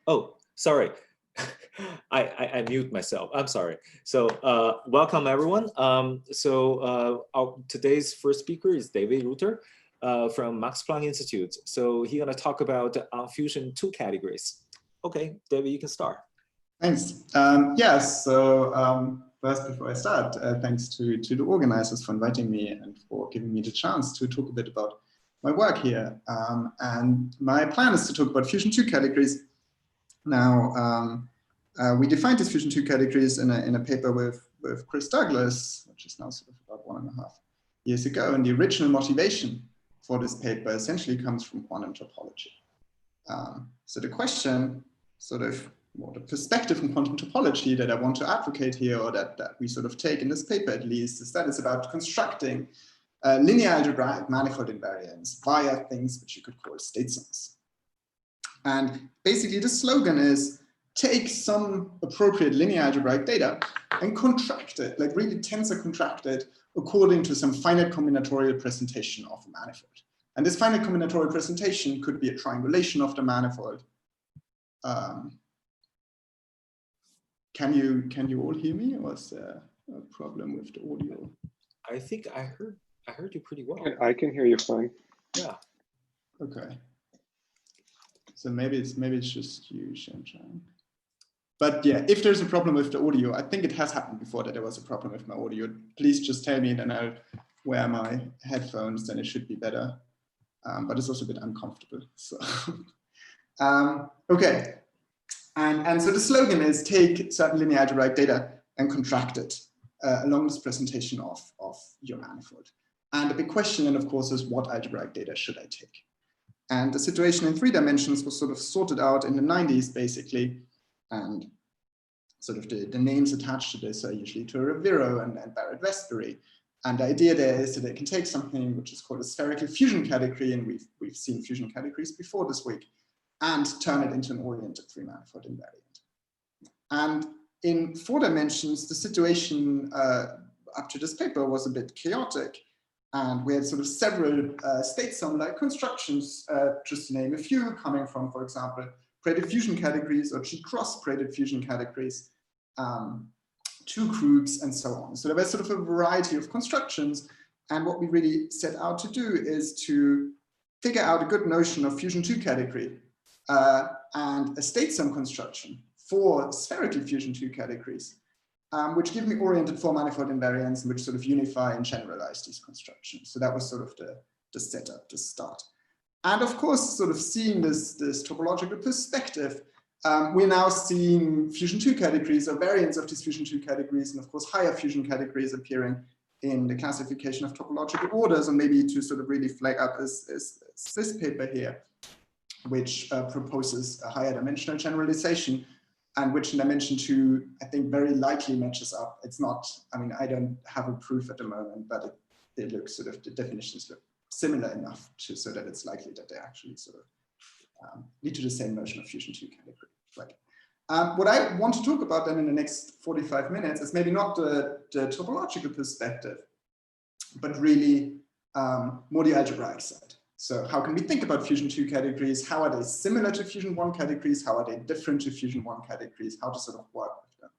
Oh, sorry. I mute myself. I'm sorry. So welcome everyone. Today's first speaker is David Reuter from Max Planck Institute. So he's going to talk about fusion two categories. Okay, David, you can start. Thanks. First, before I start, thanks to the organizers for inviting me and for giving me the chance to talk a bit about my work here. And my plan is to talk about fusion two categories. Now, we defined these fusion two categories in a paper with Chris Douglas, which is now sort of about 1.5 years ago. And the original motivation for this paper essentially comes from quantum topology. So the question, the perspective from quantum topology that I want to advocate here, or that we sort of take in this paper at least, is that it's about constructing linear algebraic manifold invariants via things which you could call state sums. And basically the slogan is, take some appropriate linear algebraic data and contract it, like really tensor contract it according to some finite combinatorial presentation of a manifold. And this finite combinatorial presentation could be a triangulation of the manifold. Can you all hear me, or is there a problem with the audio? I think I heard you pretty well. I can hear you fine. Yeah. Okay. So maybe it's just you, Shenchang. But yeah, if there's a problem with the audio, I think it has happened before that there was a problem with my audio. Please just tell me, then I'll wear my headphones, then it should be better. But it's also a bit uncomfortable. So okay. And so the slogan is, take certain linear algebraic data and contract it along this presentation of your manifold. And the big question then, of course, is what algebraic data should I take? And the situation in 3 dimensions was sort of sorted out in the 90s, basically. And sort of the names attached to this are usually to Rivero and Barrett-Westbury. And the idea there is that they can take something which is called a spherical fusion category, and we've seen fusion categories before this week, and turn it into an oriented 3-manifold invariant. And in 4 dimensions, the situation up to this paper was a bit chaotic. And we had sort of several state sum-like constructions, just to name a few, coming from, for example, braided fusion categories or G-cross braided fusion categories, 2 groups, and so on. So there was sort of a variety of constructions. And what we really set out to do is to figure out a good notion of fusion 2 category and a state sum construction for spherical fusion 2 categories, which give me oriented 4-manifold invariants, and which sort of unify and generalize these constructions. So that was sort of the setup, the start. And of course, sort of seeing this topological perspective, we're now seeing fusion 2 categories or variants of these fusion 2 categories, and of course higher fusion categories appearing in the classification of topological orders. And maybe to sort of really flag up is this paper here, which proposes a higher dimensional generalization, and which in dimension 2, I think very likely matches up. It's not, I mean, I don't have a proof at the moment, but it looks sort of, the definitions look similar enough so that it's likely that they actually sort of lead to the same notion of fusion 2 category. Right. What I want to talk about then in the next 45 minutes is maybe not the topological perspective, but really more the algebraic side. So how can we think about fusion 2 categories? How are they similar to fusion 1 categories? How are they different to fusion 1 categories? How to sort of work with them?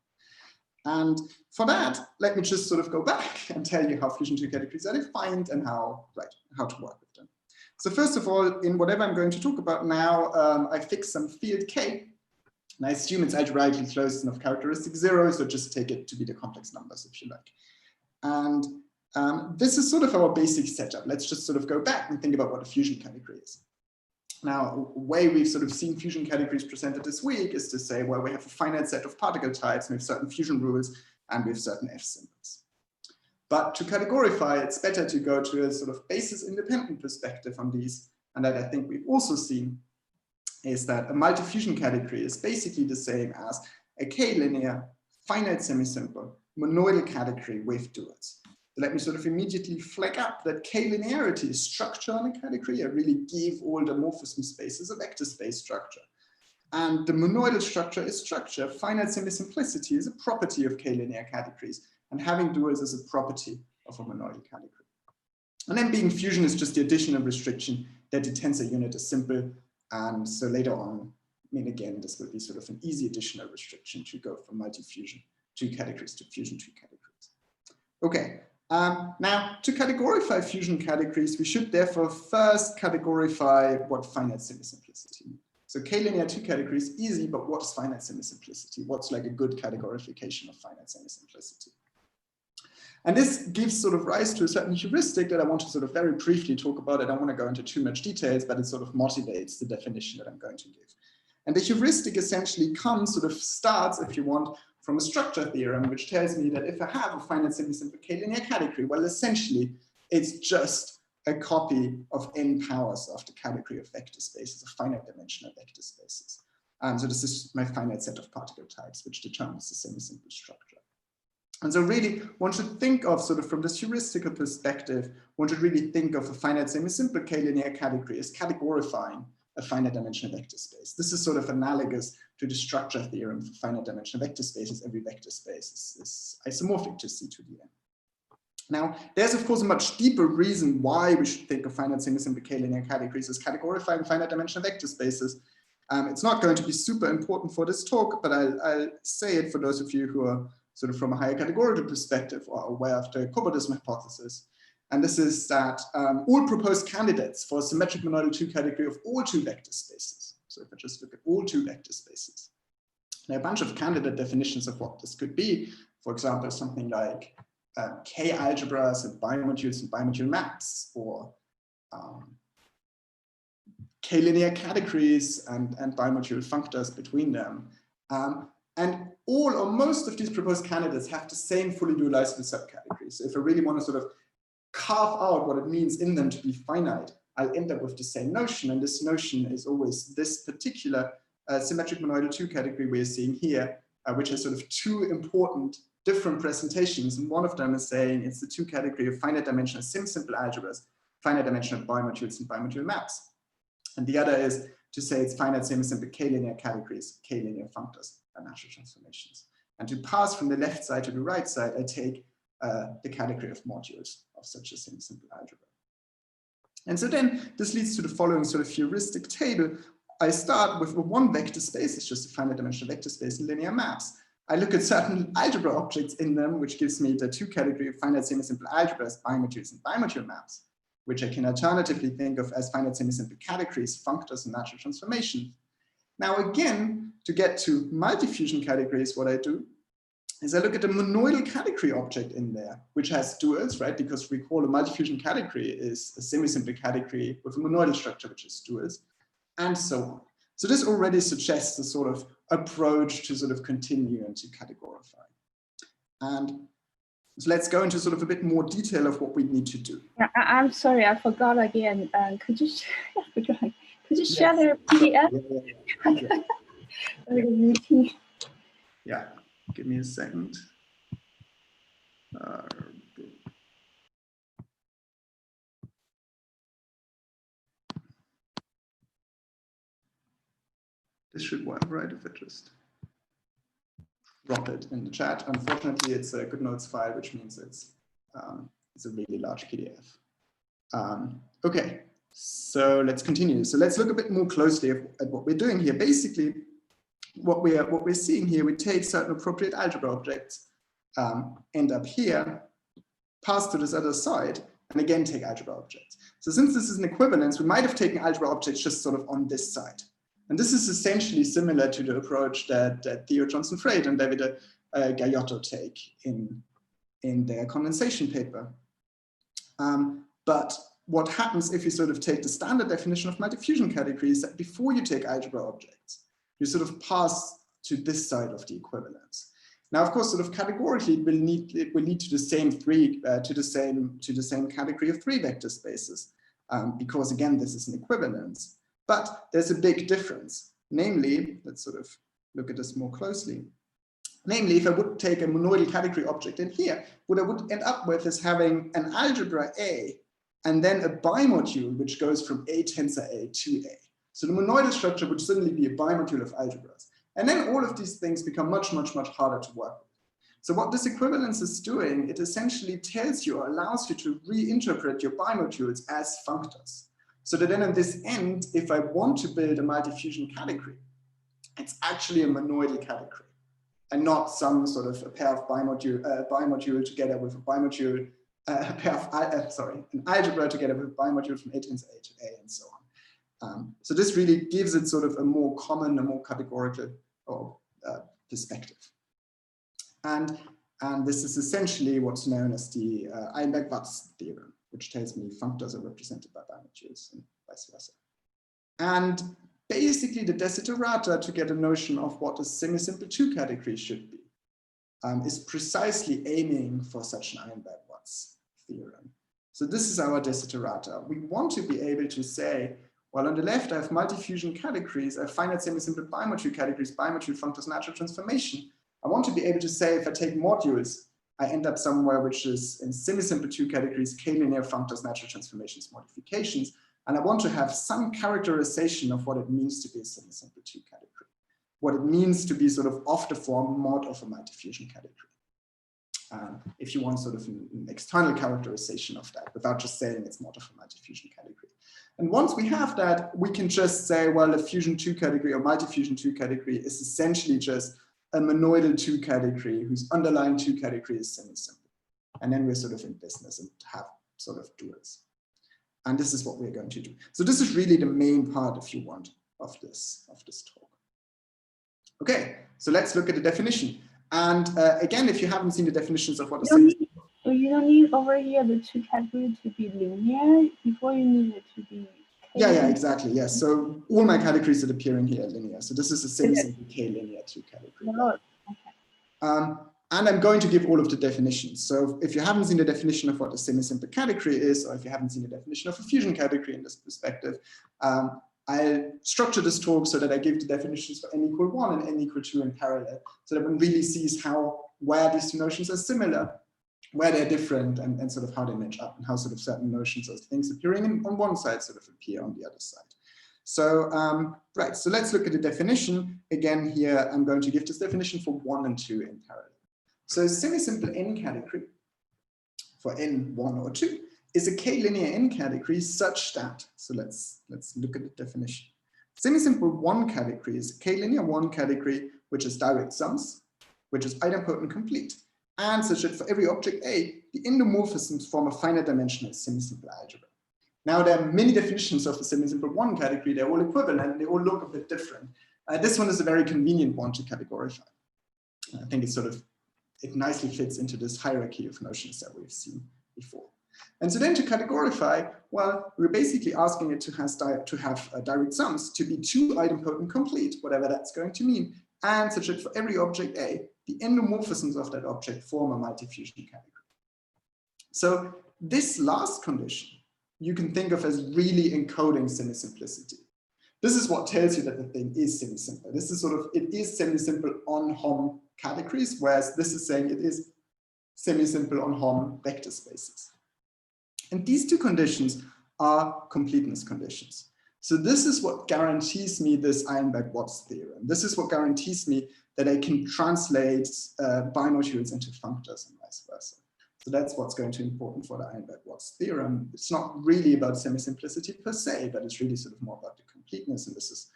And for that, let me just sort of go back and tell you how fusion 2 categories are defined and how to work with them. So first of all, in whatever I'm going to talk about now, I fix some field K, and I assume it's algebraically closed and of characteristic 0, so just take it to be the complex numbers if you like. And this is sort of our basic setup. Let's just sort of go back and think about what a fusion category is. Now, a way we've sort of seen fusion categories presented this week is to say, well, we have a finite set of particle types, and we have certain fusion rules, and we have certain F symbols. But to categorify, it's better to go to a sort of basis-independent perspective on these. And that I think we've also seen is that a multi-fusion category is basically the same as a K-linear, finite semisimple, monoidal category with duals. Let me sort of immediately flag up that K-linearity is structure on a category. I really give all the morphism spaces a vector space structure. And the monoidal structure is structure. Finite semisimplicity is a property of K-linear categories, and having duals is a property of a monoidal category. And then being fusion is just the additional restriction that the tensor unit is simple. And so later on, mean, again, this would be sort of an easy additional restriction to go from multi-fusion 2 categories to fusion 2 categories. Okay, now to categorify fusion categories, we should therefore first categorify what finite semi-simplicity means. So k-linear 2 categories, easy, but what is finite semi-simplicity? What's like a good categorification of finite semi-simplicity? And this gives sort of rise to a certain heuristic that I want to sort of very briefly talk about. I don't want to go into too much details, but it sort of motivates the definition that I'm going to give. And the heuristic essentially starts, if you want, from a structure theorem, which tells me that if I have a finite semi-simple k-linear category, well, essentially, it's just a copy of n powers of the category of vector spaces, of finite dimensional vector spaces. So this is my finite set of particle types, which determines the semi-simple structure. And so really, one should think of sort of from this heuristical perspective, one should really think of a finite semi-simple k-linear category as categorifying a finite dimensional vector space. This is sort of analogous to the structure theorem for finite dimensional vector spaces. Every vector space is isomorphic to C to the n. Now, there's of course a much deeper reason why we should think of finite semi-simple k-linear categories as categorifying finite dimensional vector spaces. It's not going to be super important for this talk, but I'll say it for those of you who are sort of from a higher categorical perspective or aware of the cobordism hypothesis. And this is that all proposed candidates for a symmetric monoidal 2 category of all 2 vector spaces. So if I just look at all 2 vector spaces, there are a bunch of candidate definitions of what this could be. For example, something like K algebras and bimodule maps, or K linear categories and bimodule functors between them. And all or most of these proposed candidates have the same fully dualizable subcategories. So if I really want to sort of carve out what it means in them to be finite, I'll end up with the same notion. And this notion is always this particular symmetric monoidal 2 category we're seeing here, which has sort of 2 important different presentations. And one of them is saying it's the 2 category of finite dimensional sim-simple algebras, finite dimensional bimodules and bimodule maps. And the other is to say it's finite semi-simple k-linear categories, k-linear functors, and natural transformations. And to pass from the left side to the right side, I take the category of modules of such a semi-simple algebra. And so then this leads to the following sort of heuristic table. I start with one vector space, it's just a finite dimensional vector space in linear maps. I look at certain algebra objects in them, which gives me the 2 category of finite semi-simple algebras, bimodules and bimodule maps, which I can alternatively think of as finite semi-simple categories, functors, and natural transformations. Now again, to get to multi-fusion categories, what I do is I look at a monoidal category object in there, which has duals, right? Because recall a multi-fusion category is a semi-simple category with a monoidal structure, which is duals, and so on. So this already suggests a sort of approach to sort of continue and to categorify. And so let's go into sort of a bit more detail of what we need to do. I'm sorry, I forgot again. Could you share the PDF? Yeah, give me a second. This should work, right? If I just drop it in the chat. Unfortunately, it's a GoodNotes file, which means it's a really large PDF. Okay, so let's continue. So let's look a bit more closely at what we're doing here. Basically, what we're seeing here, we take certain appropriate algebra objects, end up here, pass to this other side, and again take algebra objects. So since this is an equivalence, we might have taken algebra objects just sort of on this side. And this is essentially similar to the approach that Theo Johnson-Frade and David Gaiotto take in their condensation paper. But what happens if you sort of take the standard definition of multi-fusion categories, that before you take algebra objects, you sort of pass to this side of the equivalence. Now, of course, sort of categorically, it will lead to the same category of 3 vector spaces, because again, this is an equivalence. But there's a big difference. Namely, let's sort of look at this more closely. Namely, if I would take a monoidal category object in here, what I would end up with is having an algebra A and then a bimodule, which goes from A tensor A to A. So the monoidal structure would suddenly be a bimodule of algebras. And then all of these things become much, much, much harder to work with. So what this equivalence is doing, it essentially tells you or allows you to reinterpret your bimodules as functors. So that then at this end, if I want to build a multi-fusion category, It's actually a monoidal category, and not some sort of a pair of bimodule together with a bimodule, a pair of, sorry, an algebra together with a bimodule from A tends A to A, and so on. So this really gives it sort of a more common, a more categorical perspective. And this is essentially what's known as the Eilenberg-Watts theorem, which tells me functors are represented by bimodules and vice versa. And basically the desiderata to get a notion of what a semi-simple 2 category should be is precisely aiming for such an Eilenberg-Watts theorem. So this is our desiderata. We want to be able to say, well, on the left, I have multi-fusion categories, I have finite semi-simple bimodule categories, bimodule functors natural transformation. I want to be able to say, if I take modules, I end up somewhere which is in semi-simple 2 categories, k-linear functors, natural transformations, modifications. And I want to have some characterization of what it means to be a semi-simple 2 category, what it means to be sort of the form mod of a multi-fusion category. If you want sort of an external characterization of that, without just saying it's mod of a multi-fusion category. And once we have that, we can just say, well, a fusion 2 category or multi-fusion 2 category is essentially just a monoidal 2 category whose underlying 2 category is semi-simple. And then we're sort of in business and have sort of duals. And this is what we're going to do. So this is really the main part, if you want, of this talk. Okay, so let's look at the definition. And again, if you haven't seen the definitions of what a semi-simple, you don't need over here the 2 categories to be linear before you need it to be. Yeah, exactly. Yes. So all my categories that appear in here are linear. So this is a semi-simple k-linear 2 category. Okay. And I'm going to give all of the definitions. So if you haven't seen the definition of what a semi-simple category is, or if you haven't seen the definition of a fusion category in this perspective, I'll structure this talk so that I give the definitions for n equal 1 and n equal 2 in parallel, so that one really sees where these two notions are similar, where they're different, and sort of how they match up, and how sort of certain notions or things appearing on one side sort of appear on the other side. So, right, so let's look at the definition. Again, here, I'm going to give this definition for 1 and 2 in parallel. So semi-simple n category for n 1 or 2 is a k-linear n category such that, so let's look at the definition. Semi-simple 1 category is a k-linear 1 category which is direct sums, which is idempotent complete, and such that for every object A, the endomorphisms form a finite dimensional semi-simple algebra. Now, there are many definitions of the semi-simple 1 category. They're all equivalent, and they all look a bit different. This one is a very convenient one to categorify. I think it nicely fits into this hierarchy of notions that we've seen before. And so then to categorify, well, we're basically asking it to have direct sums to be 2 idempotent complete, whatever that's going to mean, and such that for every object A, the endomorphisms of that object form a multi-fusion category. So this last condition, you can think of as really encoding semi-simplicity. This is what tells you that the thing is semi-simple. This is it is semi-simple on Hom categories, whereas this is saying it is semi-simple on Hom vector spaces. And these two conditions are completeness conditions. So this is what guarantees me this Eilenberg-Watts theorem. This is what guarantees me that I can translate bimodules into functors and vice versa. So that's what's going to be important for the Eilenberg-Watts theorem. It's not really about semi-simplicity per se, but it's really sort of more about the completeness. And this is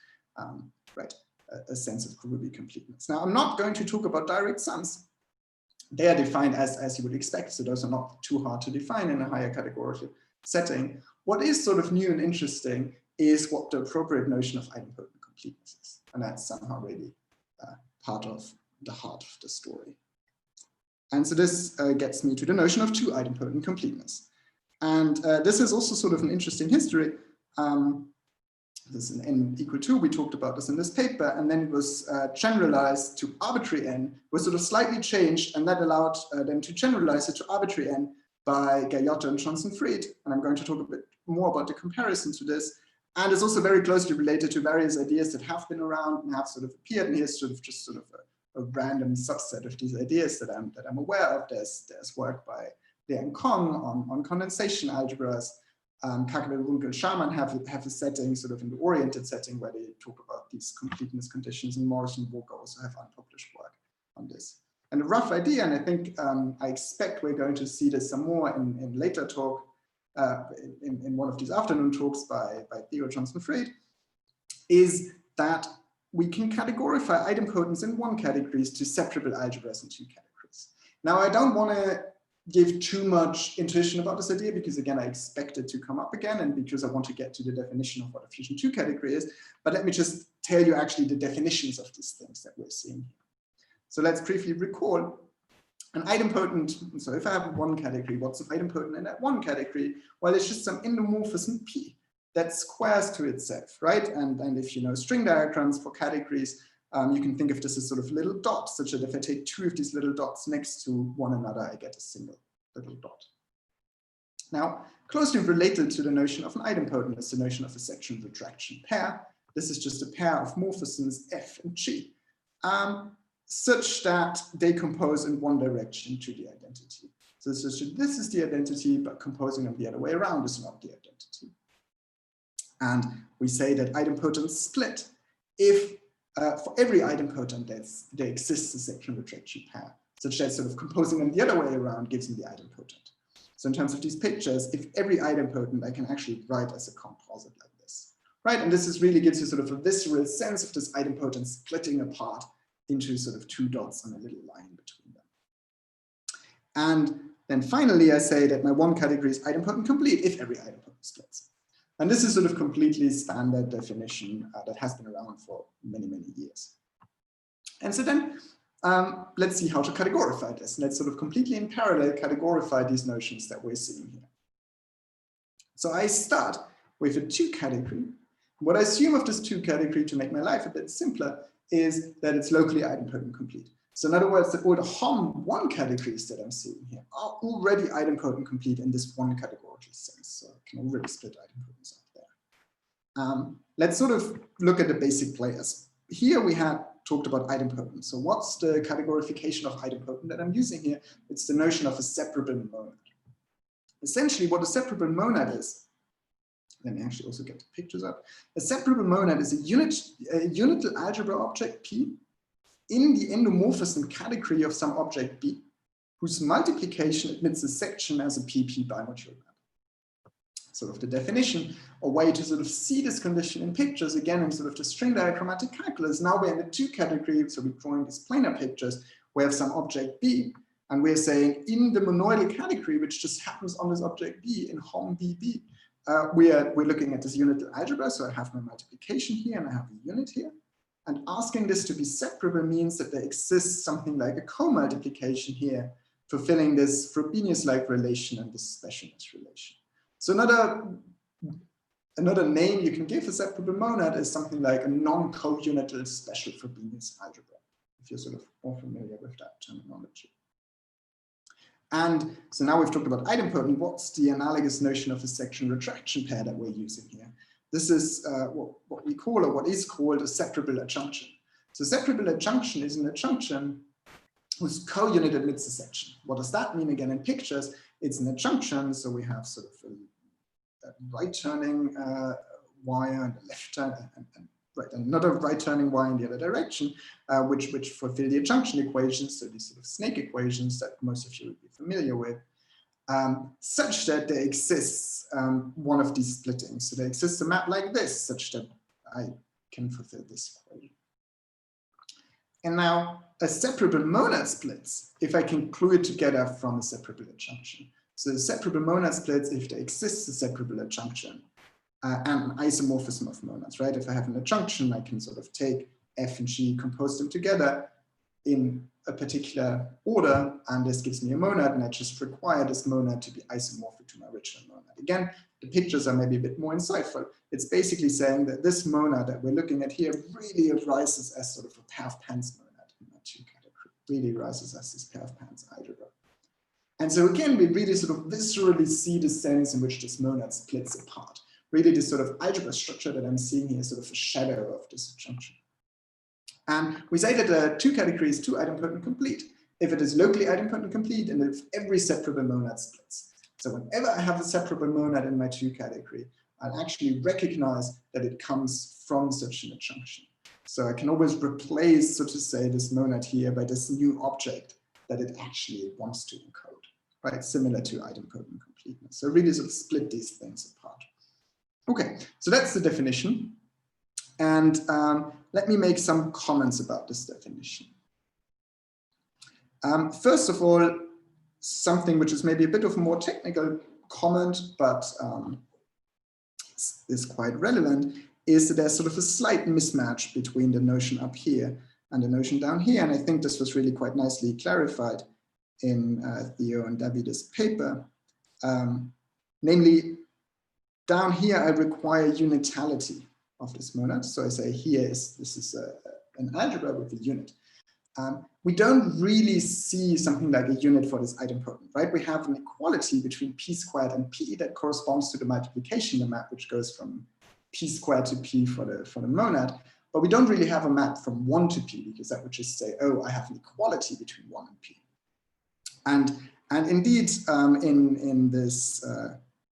a sense of Ruby completeness. Now, I'm not going to talk about direct sums. They are defined as you would expect. So those are not too hard to define in a higher categorical setting. What is sort of new and interesting is what the appropriate notion of idempotent completeness is. And that's somehow really part of the heart of the story. And so this gets me to the notion of 2 idempotent completeness. And this is also sort of an interesting history. This in n equal 2, we talked about this in this paper, and then it was generalized to arbitrary n, was sort of slightly changed, and that allowed them to generalize it to arbitrary n by Gayotto and Johnson-Fried. And I'm going to talk a bit more about the comparison to this. And it's also very closely related to various ideas that have been around and have sort of appeared, and here's sort of just sort of a random subset of these ideas that I'm aware of. There's work by Liang and Kong on condensation algebras. Kakabel, Runkel, Sharman have a setting, sort of in the oriented setting, where they talk about these completeness conditions, and Morris and Walker also have unpublished work on this. And a rough idea, and I think I expect we're going to see this some more in later talk, in one of these afternoon talks by Theo Johnson-Fried, is that we can categorify idempotents in one categories to separable algebras in two categories. Now, I don't want to give too much intuition about this idea because, again, I expect it to come up again and because I want to get to the definition of what a fusion 2 category is. But let me just tell you actually the definitions of these things that we're seeing here. So let's briefly recall an idempotent. So if I have one category, what's an idempotent in that one category? Well, it's just some endomorphism P that squares to itself, right? And if you know string diagrams for categories, you can think of this as sort of little dots, such that if I take two of these little dots next to one another, I get a single little dot. Now, closely related to the notion of an idempotent is the notion of a section retraction pair. This is just a pair of morphisms F and G, such that they compose in one direction to the identity. So this is the identity, but composing them the other way around is not the identity. And we say that idempotents split if for every idempotent there exists a section retraction pair, such that sort of composing them the other way around gives me the idempotent. So in terms of these pictures, if every idempotent I can actually write as a composite like this, right? And this is really gives you sort of a visceral sense of this idempotent splitting apart into sort of two dots on a little line between them. And then finally, I say that my one category is idempotent complete if every idempotent splits. And this is sort of completely standard definition that has been around for many, many years. And so then let's see how to categorify this. Let's sort of completely in parallel categorify these notions that we're seeing here. So I start with a 2 category. What I assume of this 2 category to make my life a bit simpler is that it's locally idempotent complete. So in other words, that all the HOM 1 categories that I'm seeing here are already idempotent complete in this one categorical sense. So I can already split idempotents up there. Let's sort of look at the basic players. Here we had talked about idempotent. So what's the categorification of idempotent that I'm using here? It's the notion of a separable monad. Essentially what a separable monad is, let me actually also get the pictures up. A separable monad is a unital algebra object P in the endomorphism category of some object B, whose multiplication admits a section as a PP bimodular map. Sort of the definition or way to sort of see this condition in pictures, again, in sort of the string diagrammatic calculus. Now we're in the 2 category, so we're drawing these planar pictures. We have some object B, and we're saying in the monoidal category, which just happens on this object B in HOM BB, we're looking at this unital algebra. So I have my multiplication here and I have a unit here. And asking this to be separable means that there exists something like a co-multiplication here, fulfilling this Frobenius-like relation and this specialness relation. So another name you can give a separable monad is something like a non-co-unital special Frobenius algebra, if you're sort of more familiar with that terminology. And so now we've talked about idempotent. What's the analogous notion of a section retraction pair that we're using here? This is what we call, or what is called, a separable adjunction. So separable adjunction is an adjunction whose co-unit admits a section. What does that mean again in pictures? It's an adjunction, so we have sort of a right-turning wire and a left-turn, and another right-turning wire in the other direction, which fulfill the adjunction equations, so these sort of snake equations that most of you will be familiar with, such that there exists one of these splittings. So there exists a map like this, such that I can fulfill this equation. And now a separable monad splits if I can glue it together from a separable adjunction. So the separable monad splits if there exists a separable adjunction and an isomorphism of monads, right? If I have an adjunction, I can sort of take F and G, compose them together in a particular order, and this gives me a monad, and I just require this monad to be isomorphic to my original monad. Again, the pictures are maybe a bit more insightful. It's basically saying that this monad that we're looking at here really arises as sort of a pair of pans monad in that 2 category, really arises as this pair of pans algebra. And so again, we really sort of viscerally see the sense in which this monad splits apart. Really this sort of algebra structure that I'm seeing here is sort of a shadow of this adjunction. And we say that the 2 category is 2 idempotent complete if it is locally idempotent complete and if every separable monad splits. So whenever I have a separable monad in my 2 category, I'll actually recognize that it comes from such an adjunction. So I can always replace, so to say, this monad here by this new object that it actually wants to encode, right? Similar to idempotent completeness. So really sort of split these things apart. Okay, so that's the definition. And let me make some comments about this definition. First of all, something which is maybe a bit of a more technical comment, but is quite relevant, is that there's sort of a slight mismatch between the notion up here and the notion down here. And I think this was really quite nicely clarified in Theo and David's paper. Namely, down here, I require unitality of this monad. So I say this is an algebra with a unit. We don't really see something like a unit for this idempotent, right? We have an equality between p squared and p that corresponds to the multiplication map, which goes from p squared to p for the monad. But we don't really have a map from 1 to p, because that would just say, oh, I have an equality between 1 and p. And indeed, in this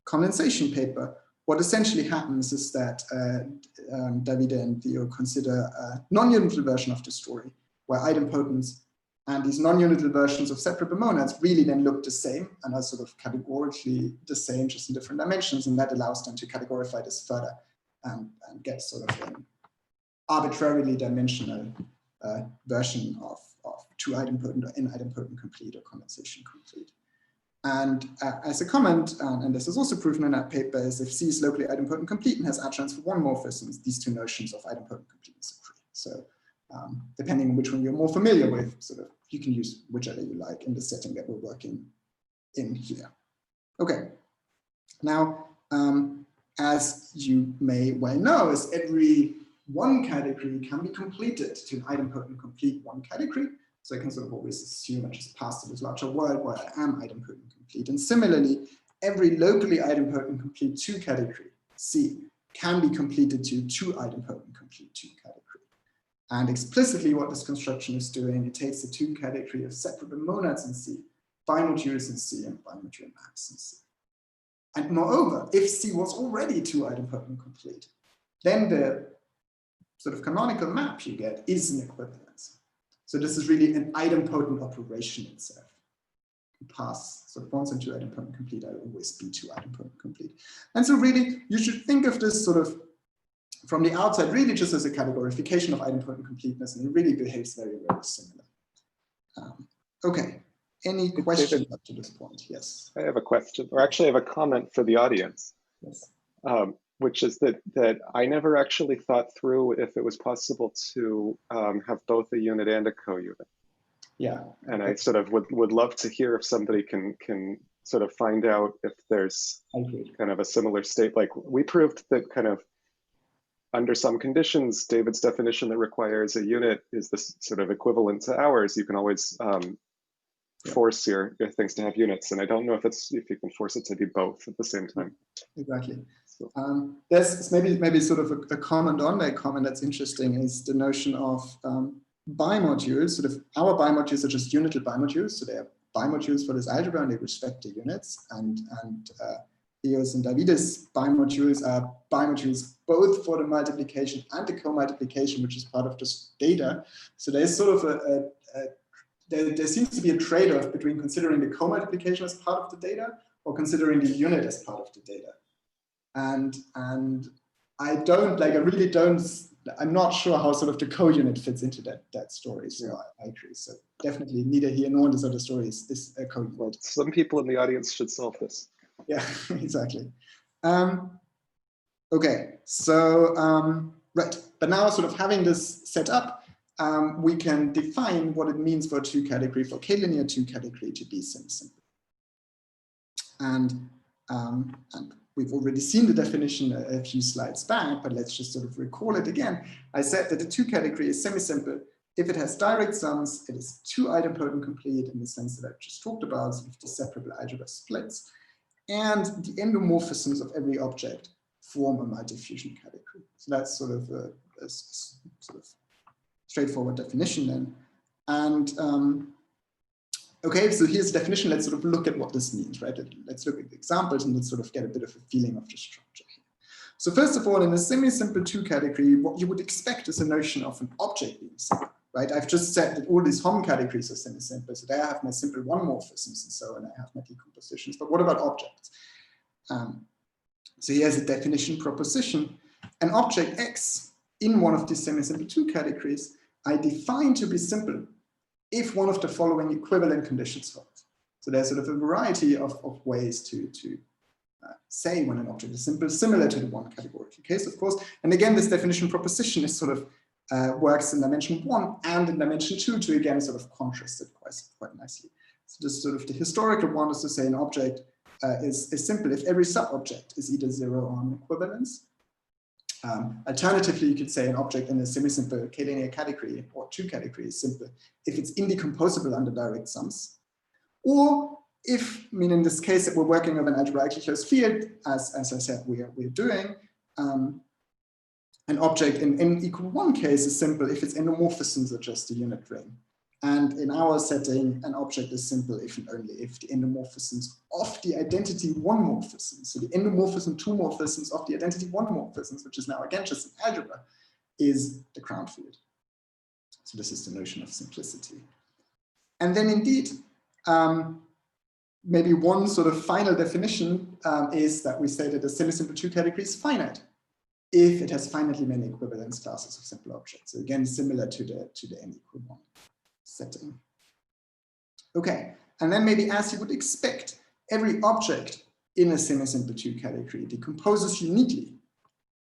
condensation paper, what essentially happens is that Davide and Theo consider a non-unital version of the story, where idempotents and these non-unital versions of separable monads really then look the same and are sort of categorically the same, just in different dimensions. And that allows them to categorify this further and get sort of an arbitrarily dimensional version of two idempotent or n-idempotent complete or condensation complete. And as a comment, and this is also proven in that paper, is if C is locally idempotent complete and has adtransfer 1 morphisms, these two notions of idempotent completeness agree. So depending on which one you're more familiar with, sort of, you can use whichever you like in the setting that we're working in here. Okay. Now, as you may well know, is every one category can be completed to an idempotent complete one category. So I can sort of always assume I just pass to this larger world where I am idempotent complete. And similarly, every locally idempotent complete 2 category, C, can be completed to 2 idempotent complete 2 category. And explicitly what this construction is doing, it takes the 2 category of separable monads in C, bimodules in C, and bimodule maps in C. And moreover, if C was already 2 idempotent complete, then the sort of canonical map you get is an equivalence. So this is really an idempotent operation itself. You pass sort of once into idempotent complete, I'll always be 2 idempotent complete. And so really, you should think of this sort of from the outside, really just as a categorification of idempotent completeness, and it really behaves very, very similar. Okay, any questions up to this point? Yes. I have a question, or actually I have a comment for the audience. Yes. Which is that I never actually thought through if it was possible to have both a unit and a co-unit. Yeah. And I sort of would love to hear if somebody can sort of find out if there's kind of a similar state. Like we proved that kind of under some conditions, David's definition that requires a unit is this sort of equivalent to ours. You can always force your things to have units. And I don't know if you can force it to be both at the same time. Exactly. There's maybe sort of a comment on that comment that's interesting is the notion of bimodules. Sort of our bimodules are just unital bimodules, so they are bimodules for this algebra and they respect the units. And Theo's and David's bimodules are bimodules both for the multiplication and the co-multiplication, which is part of this data. So there's sort of there seems to be a trade-off between considering the co-multiplication as part of the data or considering the unit as part of the data. And I really don't, I'm not sure how sort of the co-unit fits into that story. So I agree. So definitely neither here nor in this other story is a co-unit. Well, some people in the audience should solve this. Yeah, exactly. Okay, so, right. But now sort of having this set up, we can define what it means for a 2 category, for K-linear 2 category to be semi-simple. And we've already seen the definition a few slides back, but let's just sort of recall it again. I said that the 2 category is semi-simple. If it has direct sums, it is 2 idempotent complete in the sense that I've just talked about, so if the separable algebra splits. And the endomorphisms of every object form a multi-fusion category. So that's sort of a sort of straightforward definition then. And okay, so here's the definition. Let's sort of look at what this means, right? Let's look at the examples and let's sort of get a bit of a feeling of the structure here. So first of all, in a semi-simple 2 category, what you would expect is a notion of an object being simple, right? I've just said that all these Hom categories are semi-simple. So there I have my simple 1 morphisms and so on. I have my decompositions. But what about objects? So here's a definition proposition. An object X in one of these semi-simple 2 categories, I define to be simple if one of the following equivalent conditions hold. So there's sort of a variety of ways to say when an object is simple, similar to the one categorical case, of course. And again, this definition proposition is sort of works in dimension 1 and in dimension 2 to again sort of contrast it quite nicely. So this sort of the historical one is to say an object is simple if every sub-object is either 0 or an equivalence. Alternatively, you could say an object in a semi-simple k-linear category or 2 category is simple if it's indecomposable under direct sums. Or if, I mean, in this case that we're working with an algebraically closed field, as I said, we're doing, an object in n=1 case is simple if its endomorphisms are just a unit ring. And in our setting, an object is simple if and only if the endomorphisms of the identity 1 morphisms, so the endomorphism 2 morphisms of the identity 1 morphisms, which is now again just an algebra, is the ground field. So this is the notion of simplicity. And then indeed, maybe one sort of final definition is that we say that a semi-simple 2 category is finite if it has finitely many equivalence classes of simple objects. So again, similar to the n=1 setting. Okay, and then maybe as you would expect, every object in a semi-simple 2 category decomposes uniquely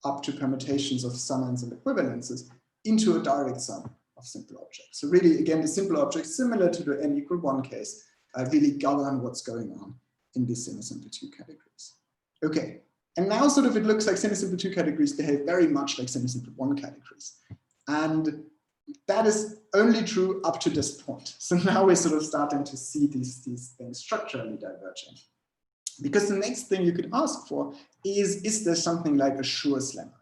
up to permutations of summands and equivalences into a direct sum of simple objects. So really, again, the simple objects, similar to the n=1 case, really govern what's going on in these semi-simple 2 categories. Okay, and now sort of it looks like semi-simple 2 categories behave very much like semi-simple 1 categories. And that is only true up to this point. So now we're sort of starting to see these things structurally diverging. Because the next thing you could ask for is there something like a Schur's lemma?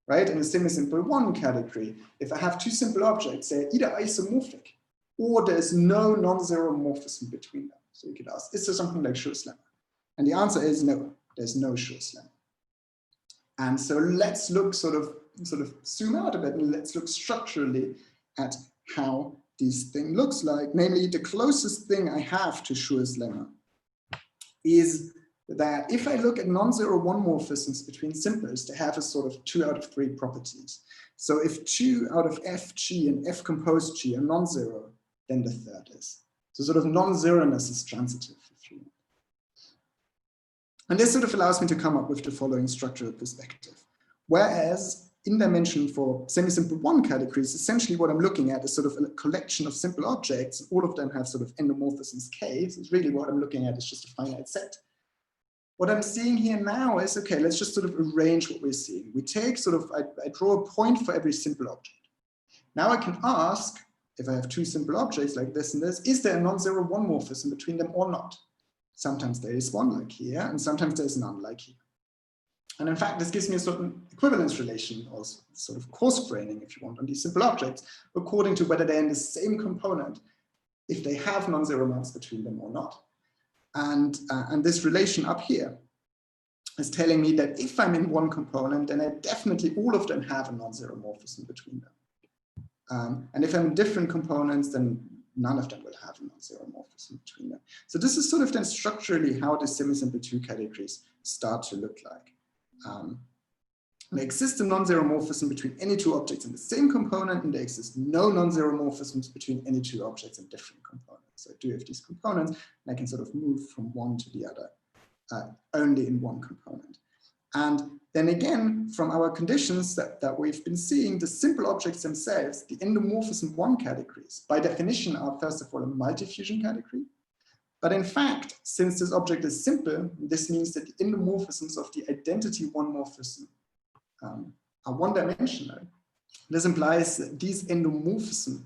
Right? In a semi-simple 1 category, if I have 2 simple objects, they're either isomorphic or there's no non-zero morphism between them. So you could ask, is there something like Schur's lemma? And the answer is no, there's no Schur's lemma. And so let's look sort of zoom out a bit and let's look structurally at how this thing looks like. Namely, the closest thing I have to Schur's lemma is that if I look at non-zero 1 morphisms between simples, they have a sort of 2 out of 3 properties. So if 2 out of fg and f composed g are non-zero, then the third is. So sort of non-zeroness is transitive, if you want. And this sort of allows me to come up with the following structural perspective. Whereas in dimension for semi-simple 1 categories, essentially what I'm looking at is sort of a collection of simple objects. All of them have sort of endomorphisms k. So it's really what I'm looking at is just a finite set. What I'm seeing here now is, okay, let's just sort of arrange what we're seeing. We take sort of, I draw a point for every simple object. Now I can ask, if I have 2 simple objects like this and this, is there a non-zero 1 morphism between them or not? Sometimes there is one like here, and sometimes there's none like here. And in fact, this gives me a certain equivalence relation, or sort of coarse graining, if you want, on these simple objects, according to whether they're in the same component, if they have non-zero maps between them or not. And this relation up here is telling me that if I'm in one component, then definitely all of them have a non-zero morphism between them. And if I'm in different components, then none of them will have a non-zero morphism between them. So this is sort of then structurally how the semi-simple 2 categories start to look like. There exists a non-zero morphism between any 2 objects in the same component, and there exists no non-zero morphisms between any 2 objects in different components. So I do have these components, and I can sort of move from one to the other only in one component. And then again, from our conditions that we've been seeing, the simple objects themselves, the endomorphism 1 categories, by definition are first of all a multi-fusion category. But in fact, since this object is simple, this means that the endomorphisms of the identity 1 morphism are one-dimensional. This implies that these endomorphism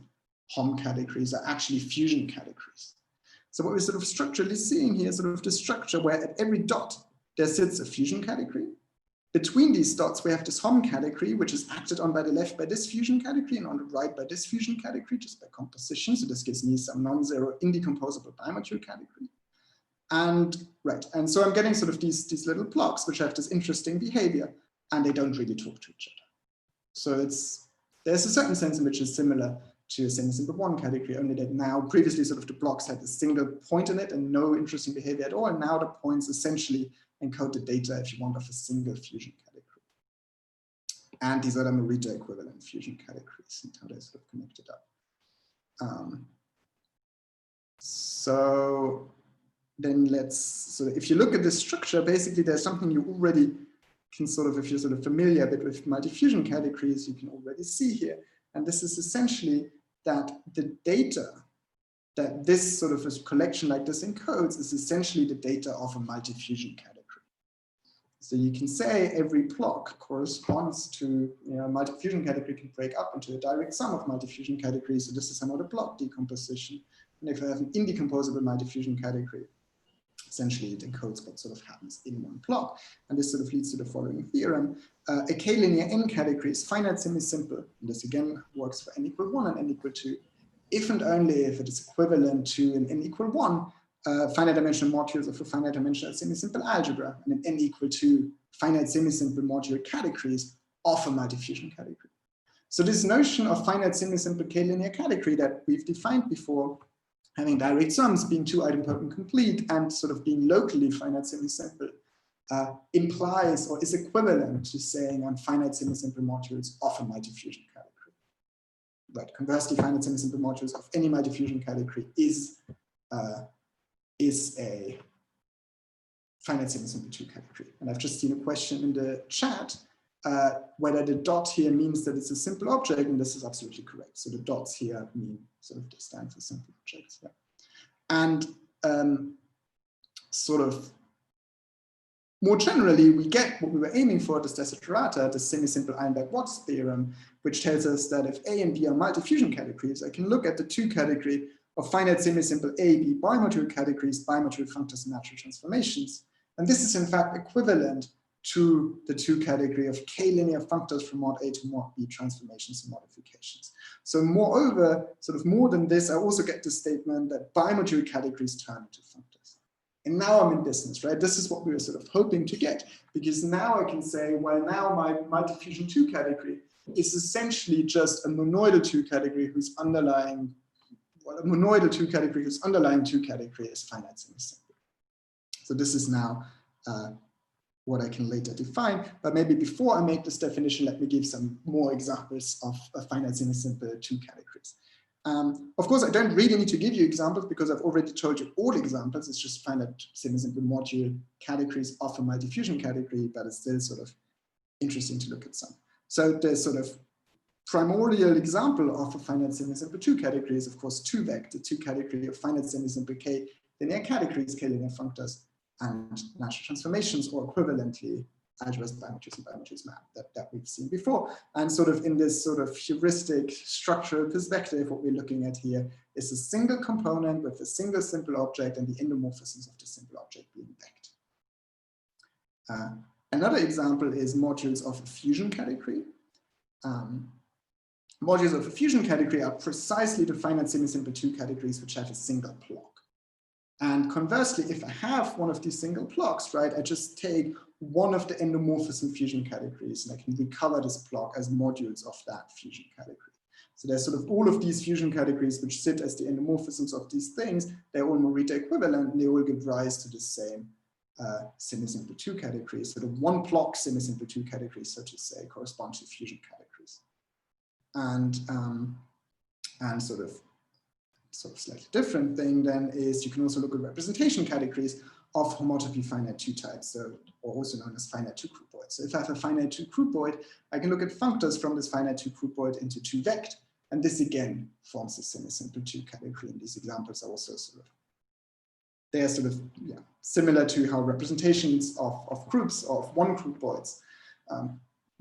Hom categories are actually fusion categories. So what we're sort of structurally seeing here is sort of the structure where at every dot there sits a fusion category. Between these dots, we have this Hom category, which is acted on by the left by this fusion category and on the right by this fusion category, just by composition. So this gives me some non-zero indecomposable bimodule category. And so I'm getting sort of these little blocks, which have this interesting behavior, and they don't really talk to each other. So there's a certain sense in which it's similar to a semi-simple 1 category, only that now previously sort of the blocks had a single point in it and no interesting behavior at all. And now the points essentially encode the data, if you want, of a single fusion category. And these are the Morita equivalent fusion categories and how they're sort of connected up. So then if you look at this structure, basically there's something you already can sort of, if you're sort of familiar a bit with multi-fusion categories, you can already see here. And this is essentially that the data that this sort of a collection like this encodes is essentially the data of a multi-fusion category. So you can say every block corresponds to, a multi-fusion category can break up into a direct sum of multi-fusion categories. So this is another block decomposition. And if I have an indecomposable multi-fusion category, essentially it encodes what sort of happens in one block. And this sort of leads to the following theorem. A k-linear n category is finite semi-simple. And this again works for n equal 1 and n equal 2. If and only if it is equivalent to an n equal 1 finite dimensional modules of a finite dimensional semi-simple algebra, and an n equal 2 finite semi-simple module categories of a multi-fusion category. So this notion of finite semi-simple k-linear category that we've defined before, having direct sums, being two idempotent complete, and sort of being locally finite semi-simple, implies or is equivalent to saying I'm finite semi-simple modules of a multi-fusion category. Right, conversely, finite semi-simple modules of any multi-fusion category is a finite semi-simple 2 category. And I've just seen a question in the chat whether the dot here means that it's a simple object, and this is absolutely correct. So the dots here mean sort of they stand for simple objects. Yeah. And sort of more generally, we get what we were aiming for, this desiderata, the semi-simple Einberg-Watts theorem, which tells us that if A and B are multi-fusion categories, I can look at the 2 category of finite semi-simple A, B bimodule categories, bimodule functors and natural transformations. And this is in fact equivalent to the 2 category of k-linear functors from mod A to mod B transformations and modifications. So moreover, sort of more than this, I also get the statement that bimodule categories turn into functors. And now I'm in business, right? This is what we were sort of hoping to get, because now I can say, well, now my multi-fusion 2 category is essentially just a monoidal 2 category whose underlying, well, a monoidal 2 category whose underlying 2 category is finite semi-simple. So this is now what I can later define, but maybe before I make this definition, let me give some more examples of finite semi-simple 2 categories. Of course, I don't really need to give you examples because I've already told you all examples. It's just finite semi-simple module categories of a multi-fusion category, but it's still sort of interesting to look at some. So the sort of primordial example of a finite semi-simple 2 category is, of course, 2vec, the 2 category of finite semi-simple k linear categories, k linear functors, and natural transformations, or equivalently, algebras, bimodules, and bimodules map that we've seen before. And sort of in this sort of heuristic structural perspective, what we're looking at here is a single component with a single simple object and the endomorphisms of the simple object being vected. Another example is modules of a fusion category. Modules of a fusion category are precisely the finite semi-simple 2 categories which have a single block. And conversely, if I have one of these single blocks, right, I just take one of the endomorphism fusion categories and I can recover this block as modules of that fusion category. So there's sort of all of these fusion categories which sit as the endomorphisms of these things. They're all Morita equivalent and they all give rise to the same semi-simple 2 categories. So the one block semi-simple 2 categories, so to say, correspond to fusion categories. And sort of slightly different thing then is you can also look at representation categories of homotopy finite 2 types, so, or also known as finite 2 groupoids. So if I have a finite 2 groupoid, I can look at functors from this finite 2 groupoid into 2vect, and this again forms a semi-simple 2 category. And these examples are also sort of, they are sort of similar to how representations of groups or of 1 groupoids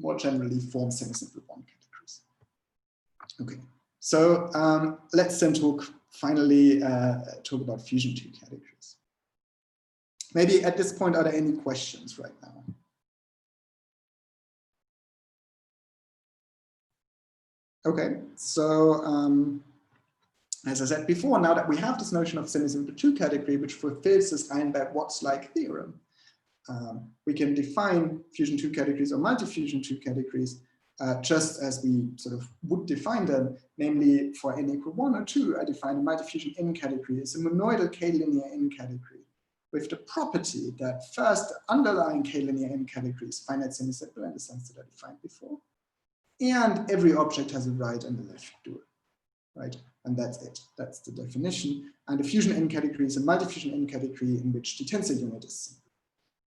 more generally form semi-simple 1 categories. Okay, so let's then finally talk about fusion 2 categories. Maybe at this point, are there any questions right now? Okay, so as I said before, now that we have this notion of semi-simple 2 category, which fulfills this Einberg-Watts-like theorem, we can define fusion 2 categories or multi-fusion 2 categories just as we sort of would define them, namely for n equal 1 or 2, I define a multi-fusion n category as a monoidal k-linear n category with the property that first the underlying k-linear n category is finite semi-simple in the sense that I defined before. and every object has a right and a left dual, right? And that's it. That's the definition. And a fusion n category is a multi-fusion n category in which the tensor unit is simple.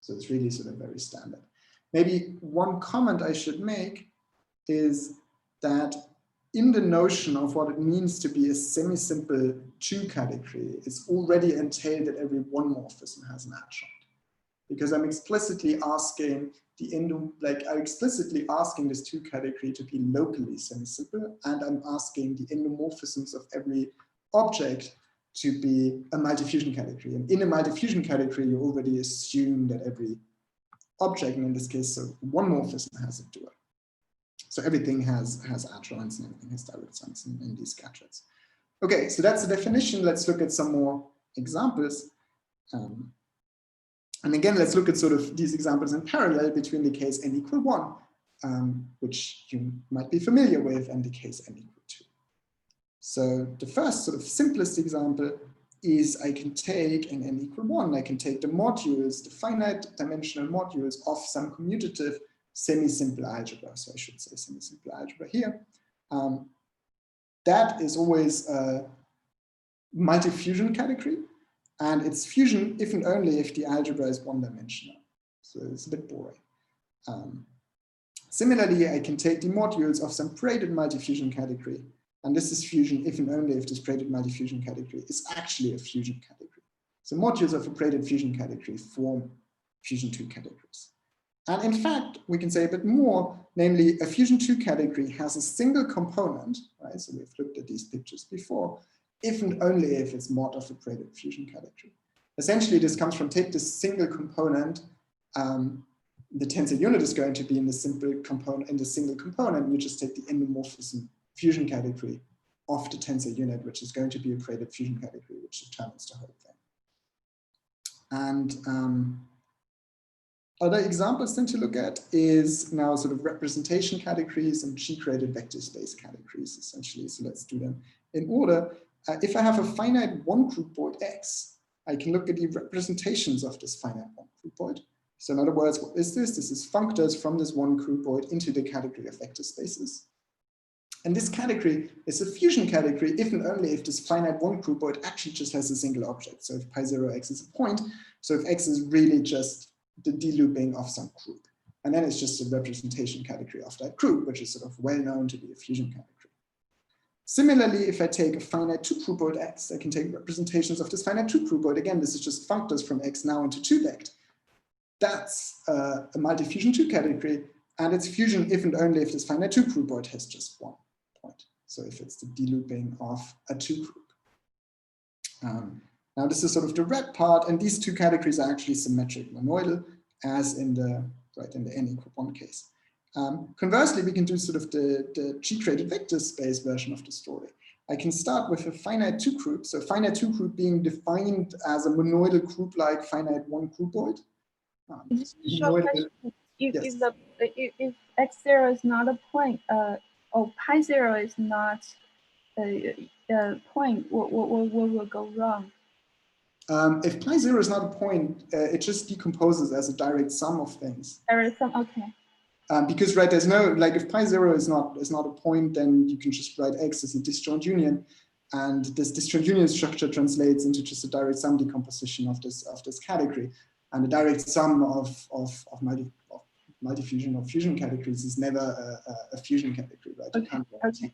So it's really sort of very standard. Maybe one comment I should make is that in the notion of what it means to be a semi-simple 2 category, it's already entailed that every one morphism has an adjoint. Because I'm explicitly asking I'm explicitly asking this 2 category to be locally semi-simple, and I'm asking the endomorphisms of every object to be a multi-fusion category. And in a multi-fusion category, you already assume that every object, and in this case, so one morphism has a dual. So everything has adjoints and everything has direct sums in these gadgets. Okay, so that's the definition. Let's look at some more examples. And again, let's look at sort of these examples in parallel between the case n equal 1, which you might be familiar with, and the case n equal 2. So the first sort of simplest example is I can take in n equal 1, I can take the modules, the finite dimensional modules of some commutative semi-simple algebra. So I should say semi-simple algebra here. That is always a multi-fusion category. And it's fusion if and only if the algebra is one-dimensional. So it's a bit boring. Similarly, I can take the modules of some braided multi-fusion category. And this is fusion if and only if this braided multi-fusion category is actually a fusion category. So modules of a braided fusion category form fusion 2 categories. And in fact, we can say a bit more, namely a fusion 2 category has a single component, right? So we've looked at these pictures before, if and only if it's mod of a braided fusion category. Essentially, this comes from take this single component, the tensor unit is going to be in the simple component, in the single component, and you just take the endomorphism fusion category of the tensor unit, which is going to be a braided fusion category, which determines the whole thing. And other examples then to look at is now sort of representation categories and G-graded vector space categories, essentially. So let's do them in order. If I have a finite one groupoid X, I can look at the representations of this finite one groupoid. So in other words, what is this? This is functors from this one groupoid into the category of vector spaces. And this category is a fusion category if and only if this finite one groupoid actually just has a single object. So if pi0x is a point, so if X is really just the delooping of some group. And then it's just a representation category of that group, which is sort of well known to be a fusion category. Similarly, if I take a finite 2 groupoid X, I can take representations of this finite 2 groupoid. Again, this is just functors from X now into 2 vect. That's a multi-fusion 2 category, and it's fusion if and only if this finite 2 groupoid has just one point. So if it's the delooping of a 2 group. Now this is sort of the red part, and these 2 categories are actually symmetric monoidal, as in the n equal 1 case. Conversely, we can do sort of the G-graded vector space version of the story. I can start with a finite 2 group, so finite 2 group being defined as a monoidal group like finite 1 groupoid. If x0 is not a point, or pi0 is not a point, what will go wrong? If pi0 is not a point, it just decomposes as a direct sum of things. Direct sum, okay. Because there's no, like if pi0 is not a point, then you can just write X as a disjoint union, and this disjoint union structure translates into just a direct sum decomposition of this category, and the direct sum of multi-fusion or fusion categories is never a fusion category, right? Okay.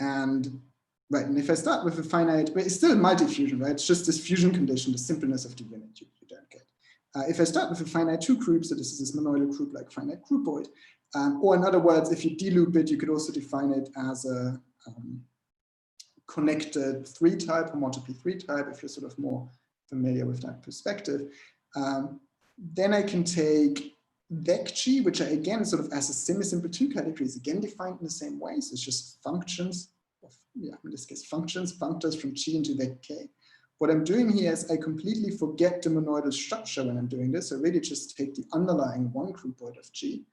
And if I start with a finite, it's still multi-fusion, right? It's just this fusion condition, the simpleness of the unit you don't get. If I start with a finite 2 group, so this is this monoidal group like finite groupoid, or in other words, if you deloop it, you could also define it as a connected 3 type, homotopy 3 type, if you're sort of more familiar with that perspective. Then I can take vec-g, which are again sort of as a semi-simple 2 categories, again defined in the same way. So it's just functions, in this case functors from g into vec k. What I'm doing here is I completely forget the monoidal structure when I'm doing this. I really just take the underlying 1 groupoid of g.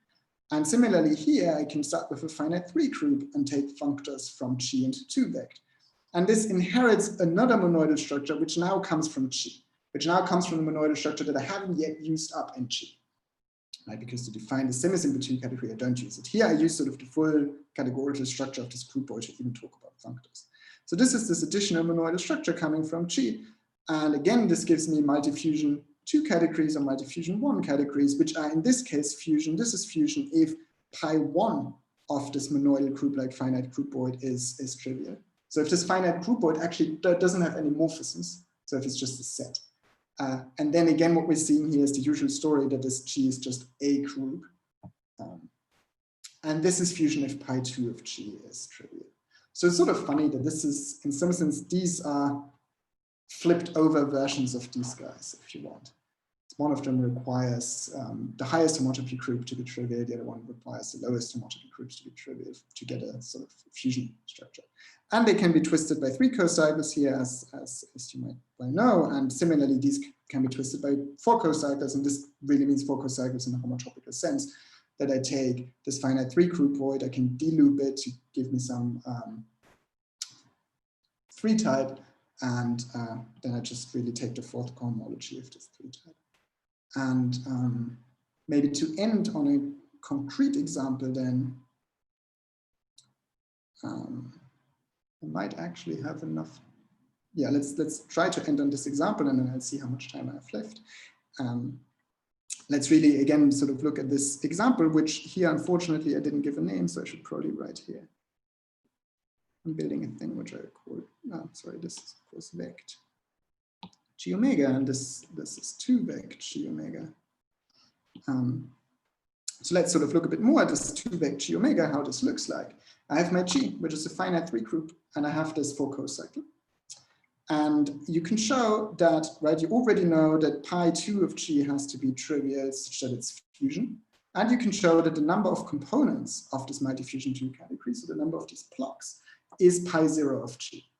And similarly here, I can start with a finite 3 group and take functors from g into 2 vect. And this inherits another monoidal structure, which now comes from g, which now comes from the monoidal structure that I haven't yet used up in g. right? Because to define the semi-simple 2 category, I don't use it. Here I use sort of the full categorical structure of this groupoid to even talk about functors. So this is this additional monoidal structure coming from G. And again, this gives me multifusion 2 categories or multifusion 1 categories, which are in this case fusion. This is fusion if pi 1 of this monoidal group like finite groupoid is trivial. So if this finite groupoid actually doesn't have any morphisms, so if it's just a set. And then again, what we're seeing here is the usual story that this G is just a group. And this is fusion if pi 2 of G is trivial. So it's sort of funny that this is, in some sense, these are flipped over versions of these guys, if you want. One of them requires the highest homotopy group to be trivial, the other one requires the lowest homotopy groups to be trivial to get a sort of fusion structure. And they can be twisted by 3 cocycles here, as you might well know, and similarly, these can be twisted by 4 cocycles, and this really means 4 cocycles in a homotopical sense, that I take this finite 3 groupoid, I can deloop it to give me some 3 type, and then I just really take the 4th cohomology of this 3 type. And maybe to end on a concrete example, then I might actually have enough. Yeah, let's try to end on this example, and then I'll see how much time I have left. Let's really again sort of look at this example, which here unfortunately I didn't give a name, so I should probably write here. I'm building a thing which I call, sorry, this is of course vect G omega, and this is 2 vect G omega. So let's sort of look a bit more at this 2 vect G omega, how this looks like. I have my G, which is a finite 3 group, and I have this 4 cocycle. And you can show that, right, you already know that pi 2 of G has to be trivial such that it's fusion. And you can show that the number of components of this multifusion 2 category, so the number of these blocks, is pi 0 of G.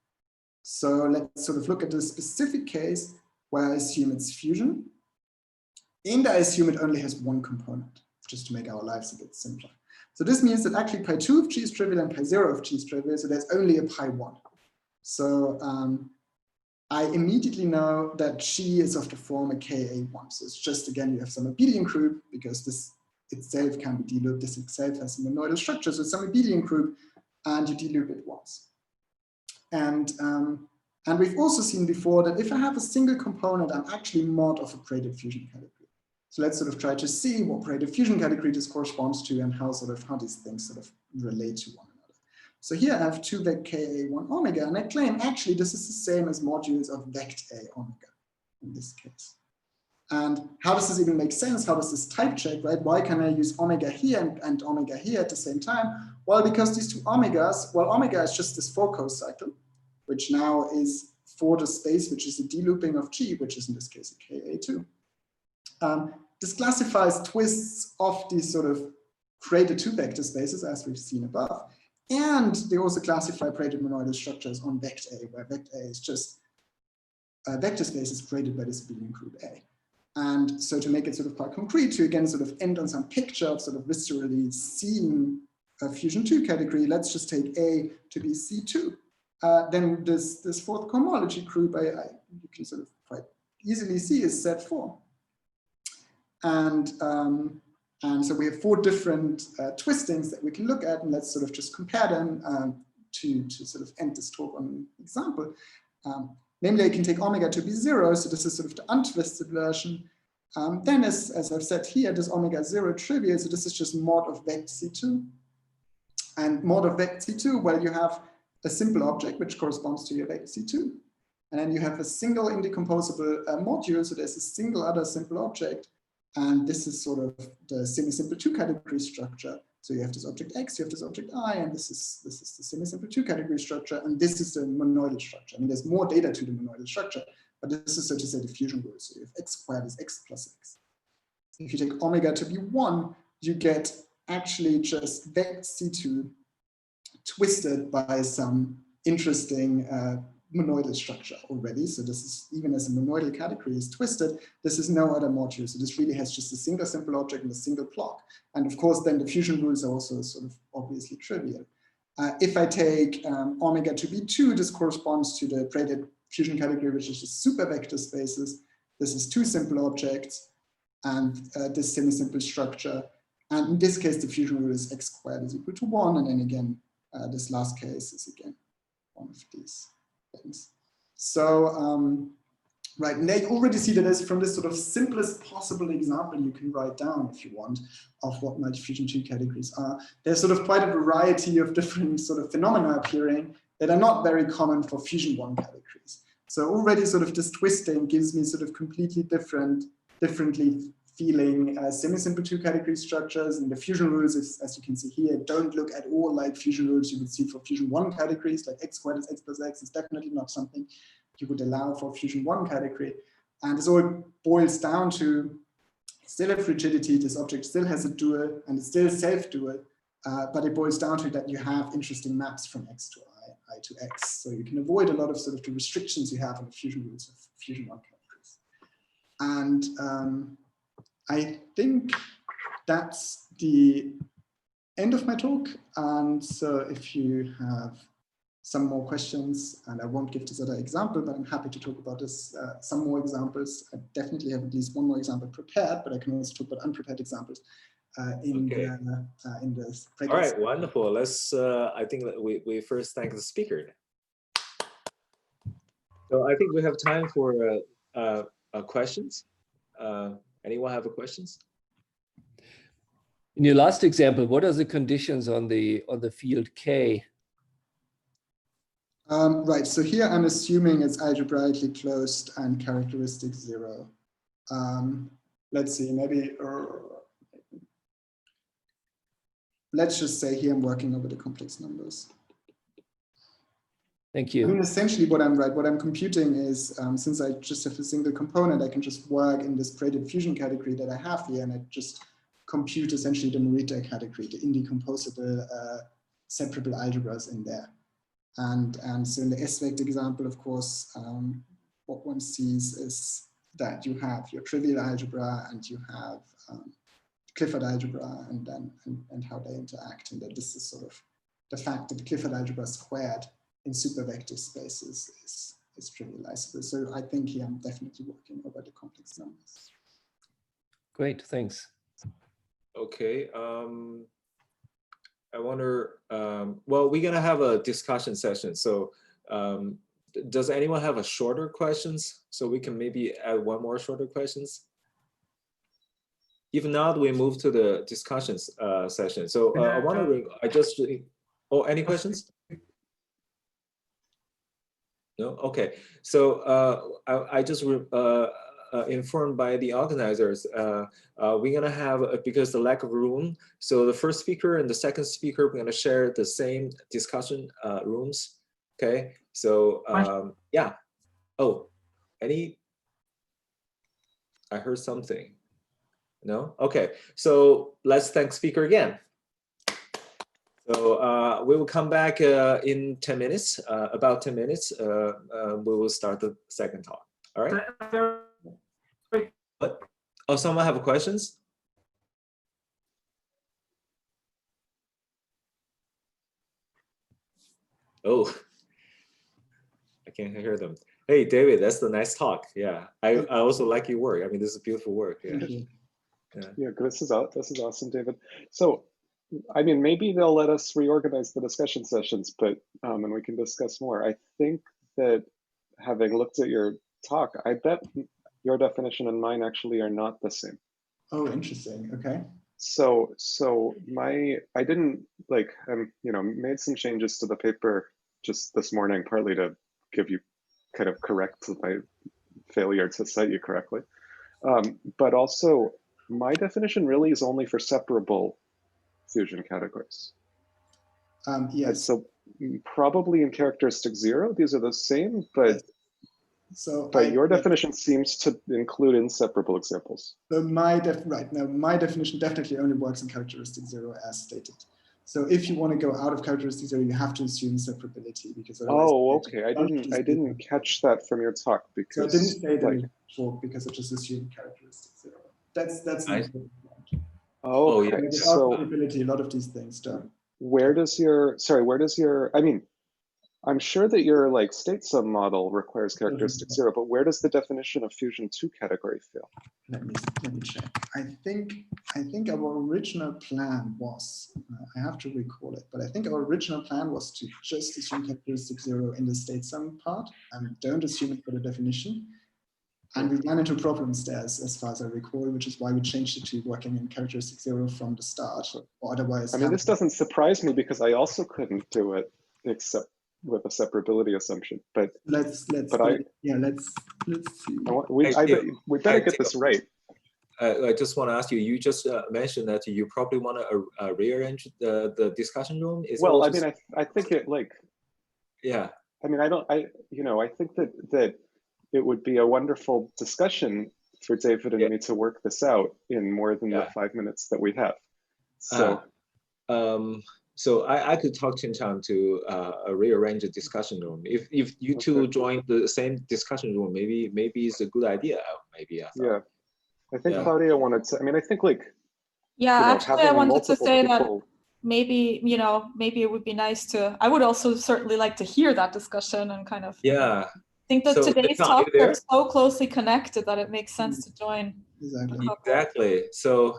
So let's sort of look at the specific case where I assume it's fusion. And I assume it only has 1 component, just to make our lives a bit simpler. So this means that actually pi 2 of G is trivial and pi 0 of G is trivial, so there's only a pi 1. So I immediately know that G is of the form a Ka1. So it's just, again, you have some abelian group, because this itself can be delooped. This itself has a monoidal structure, so it's some abelian group, and you deloop it once. And we've also seen before that if I have a single component, I'm actually mod of a braided fusion category. So let's sort of try to see what braided fusion category this corresponds to, and how these things sort of relate to one another. So here I have 2 vect Ka1 omega, and I claim actually this is the same as modules of vect A omega in this case. And how does this even make sense? How does this type check, right? Why can I use omega here and omega here at the same time? Well, because these 2 omegas, well, omega is just this 4 cocycle, which now is for the space, which is a delooping of G, which is in this case a Ka2. This classifies twists of these sort of braided 2 vector spaces, as we've seen above. And they also classify braided monoidal structures on vect A, where vect A is just a vector space is braided by this abelian group A. And so to make it sort of quite concrete, to again sort of end on some picture of sort of viscerally seeing a fusion 2 category, let's just take A to be C2. Then this 4th cohomology group, you can sort of quite easily see is Z4. And so we have 4 different twistings that we can look at, and let's sort of just compare them to sort of end this talk on an example. Namely, I can take omega to be 0, so this is sort of the untwisted version. Then as I've said here, this omega 0 trivial, so this is just mod of vect C2. And mod of vect C2, well, you have a simple object which corresponds to your vect C2. And then you have a single indecomposable module, so there's a single other simple object. And this is sort of the semi-simple 2 category structure. So you have this object X, you have this object I, and this is the semi-simple 2 category structure, and this is the monoidal structure. I mean, there's more data to the monoidal structure, but this is, so to say, the fusion rule. So you have X squared is X plus X. If you take omega to be 1, you get actually just vect C2 twisted by some interesting monoidal structure already. So this is, even as a monoidal category is twisted, this is no other module. So this really has just a single simple object and a single block. And of course, then the fusion rules are also sort of obviously trivial. If I take omega to be 2, this corresponds to the braided fusion category, which is just super vector spaces. This is 2 simple objects. and this semi-simple structure. And in this case, the fusion rule is x squared is equal to 1. And then again, this last case is again one of these things. So, right, and you already see that there's from this sort of simplest possible example you can write down if you want of what multi-fusion 2 categories are. There's sort of quite a variety of different sort of phenomena appearing that are not very common for fusion 1 categories. So already sort of this twisting gives me sort of completely differently feeling semi-simple 2 category structures, and the fusion rules, as you can see here, don't look at all like fusion rules you would see for fusion 1 categories, like x squared is x plus x is definitely not something you would allow for fusion 1 category. And this all boils down to still have rigidity, this object still has a dual and it's still self-dual, but it boils down to that you have interesting maps from x to I to x. So you can avoid a lot of sort of the restrictions you have on the fusion rules of fusion 1 categories. And I think that's the end of my talk. And so if you have some more questions, and I won't give this other example, but I'm happy to talk about this, some more examples. I definitely have at least one more example prepared, but I can also talk about unprepared examples in the All right, wonderful. Let's, I think that we first thank the speaker. So I think we have time for questions. Anyone have questions? In your last example, what are the conditions on the field K? Right, so here I'm assuming it's algebraically closed and characteristic 0. Let's see, maybe, let's just say here I'm working over the complex numbers. Thank you. I mean, essentially what I'm computing is, since I just have a single component, I can just work in this braided fusion category that I have here, and I just compute essentially the Morita category, the indecomposable separable algebras in there. And so in the S-vector example, of course, what one sees is that you have your trivial algebra and you have Clifford algebra and how they interact. And that this is sort of the fact that the Clifford algebra squared in supervector spaces is trivializable. So I think here I'm definitely working over the complex numbers. Great, thanks. Okay. I wonder, well, we're gonna have a discussion session. So does anyone have a shorter questions? So we can maybe add one more shorter questions. If not, we move to the discussions session. So I wonder, any questions? No, okay. So I just informed by the organizers, we're gonna have, because the lack of room, so the first speaker and the second speaker, we're gonna share the same discussion rooms. Okay, so yeah. Oh, I heard something. No, okay. So let's thank speaker again. So we will come back in 10 minutes, about 10 minutes. We will start the second talk. All right. What? Oh, someone have questions? Oh, I can't hear them. Hey, David, that's the nice talk. Yeah, I also like your work. I mean, this is beautiful work. Yeah, yeah, this is awesome, David. So, I mean, maybe they'll let us reorganize the discussion sessions, but and we can discuss more. I think that having looked at your talk, I bet your definition and mine actually are not the same. Oh, interesting. Okay. So I didn't made some changes to the paper just this morning, partly to give you kind of correct my failure to cite you correctly. But also my definition really is only for separable fusion categories. Yes. And so probably in characteristic 0, these are the same, but yes. So your definition seems to include inseparable examples. So my definition definitely only works in characteristic 0 as stated. So if you want to go out of characteristic 0, you have to assume separability, because otherwise. Oh, okay. I didn't catch that from your talk, because so I didn't say that in the talk because I just assumed characteristic 0. That's the important point. Oh, okay. Without so separability, a lot of these things don't. Where does your, I mean, I'm sure that your like state sum model requires characteristic 0, but where does the definition of fusion 2 category fail? Let me check. I think our original plan was, I have to recall it, but I think our original plan was to just assume characteristic 0 in the state sum part and don't assume it for the definition. And we ran into problems there, as far as I recall, which is why we changed it to working in characteristic 0 from the start. Or otherwise, I mean, this doesn't surprise me because I also couldn't do it except with a separability assumption. But let's see. We better get this right. I just want to ask you. You just mentioned that you probably want to rearrange the discussion room. Well, I mean, I think it like. Yeah. I mean, I think that it would be a wonderful discussion for David and me to work this out in more than the 5 minutes that we have. So, so I could talk Chen-Chang to rearrange the discussion room. If you two join the same discussion room, maybe it's a good idea. Maybe I thought. I think Claudia wanted to. I mean, I think like. Actually, I wanted to say that maybe maybe it would be nice to. I would also certainly like to hear that discussion and kind of. Yeah. I think that today's talks are so closely connected that it makes sense to join. Exactly. So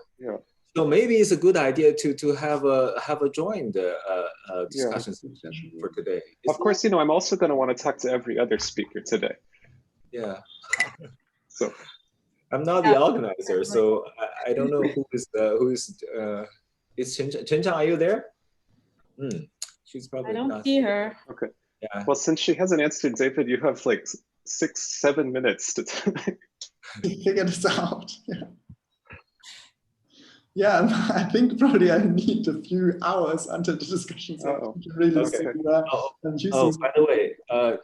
so maybe it's a good idea to have a joined discussion session for today. Of course, I'm also going to want to talk to every other speaker today. Yeah. So I'm not the organizer, so I don't know who is is Chen-Chang, are you there? She's probably not. I don't see her. Okay. Yeah. Well, since she hasn't answered, David, you have like 6-7 minutes to figure this out. Yeah, I think probably I need a few hours until the discussion to really see where I'm choosing. By the way,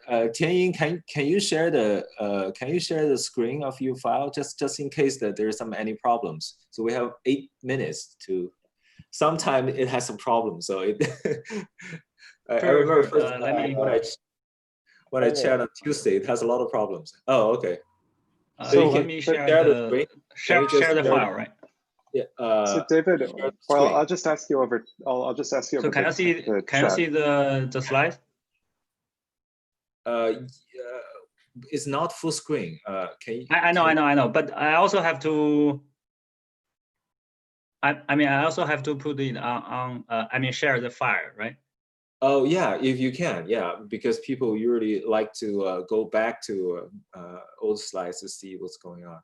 Tianyin, can you share the screen of your file just in case that there's any problems? So we have 8 minutes to. Sometimes it has some problems, so it. I remember first when I chat on Tuesday, it has a lot of problems. Oh, okay. So let me share the file, right? Yeah. So David, well, I'll just ask you over. I'll just ask you over. So can you see the slide? It's not full screen. Can you? I know. But I also have to. I mean, I also have to put it on. I mean, share the file, right? Oh yeah, if you can, because people usually like to go back to old slides to see what's going on.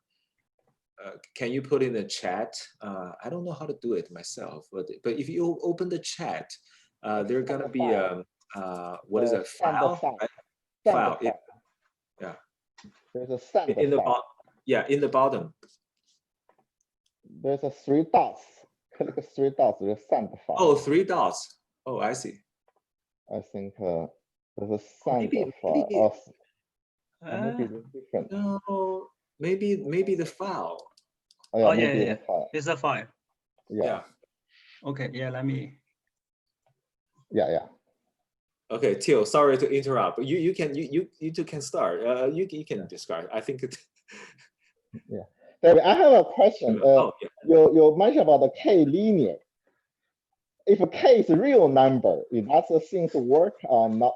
Can you put in the chat? I don't know how to do it myself, but if you open the chat, there's gonna be what is it? File, right? File. Yeah. There's a send in the file. in the bottom. There's a 3 dots. Click 3 dots. There's send file. Oh, 3 dots. Oh, I see. I think there's a send file. Maybe it's different. No, maybe the file. Oh yeah. The file. It's a file. Yeah. Okay. Yeah. Let me. Yeah. Okay, Theo, sorry to interrupt. You two can start. You can describe. I think it. Yeah. David, I have a question. You mentioned about the K linear. If a K is a real number, is that the thing to work or not?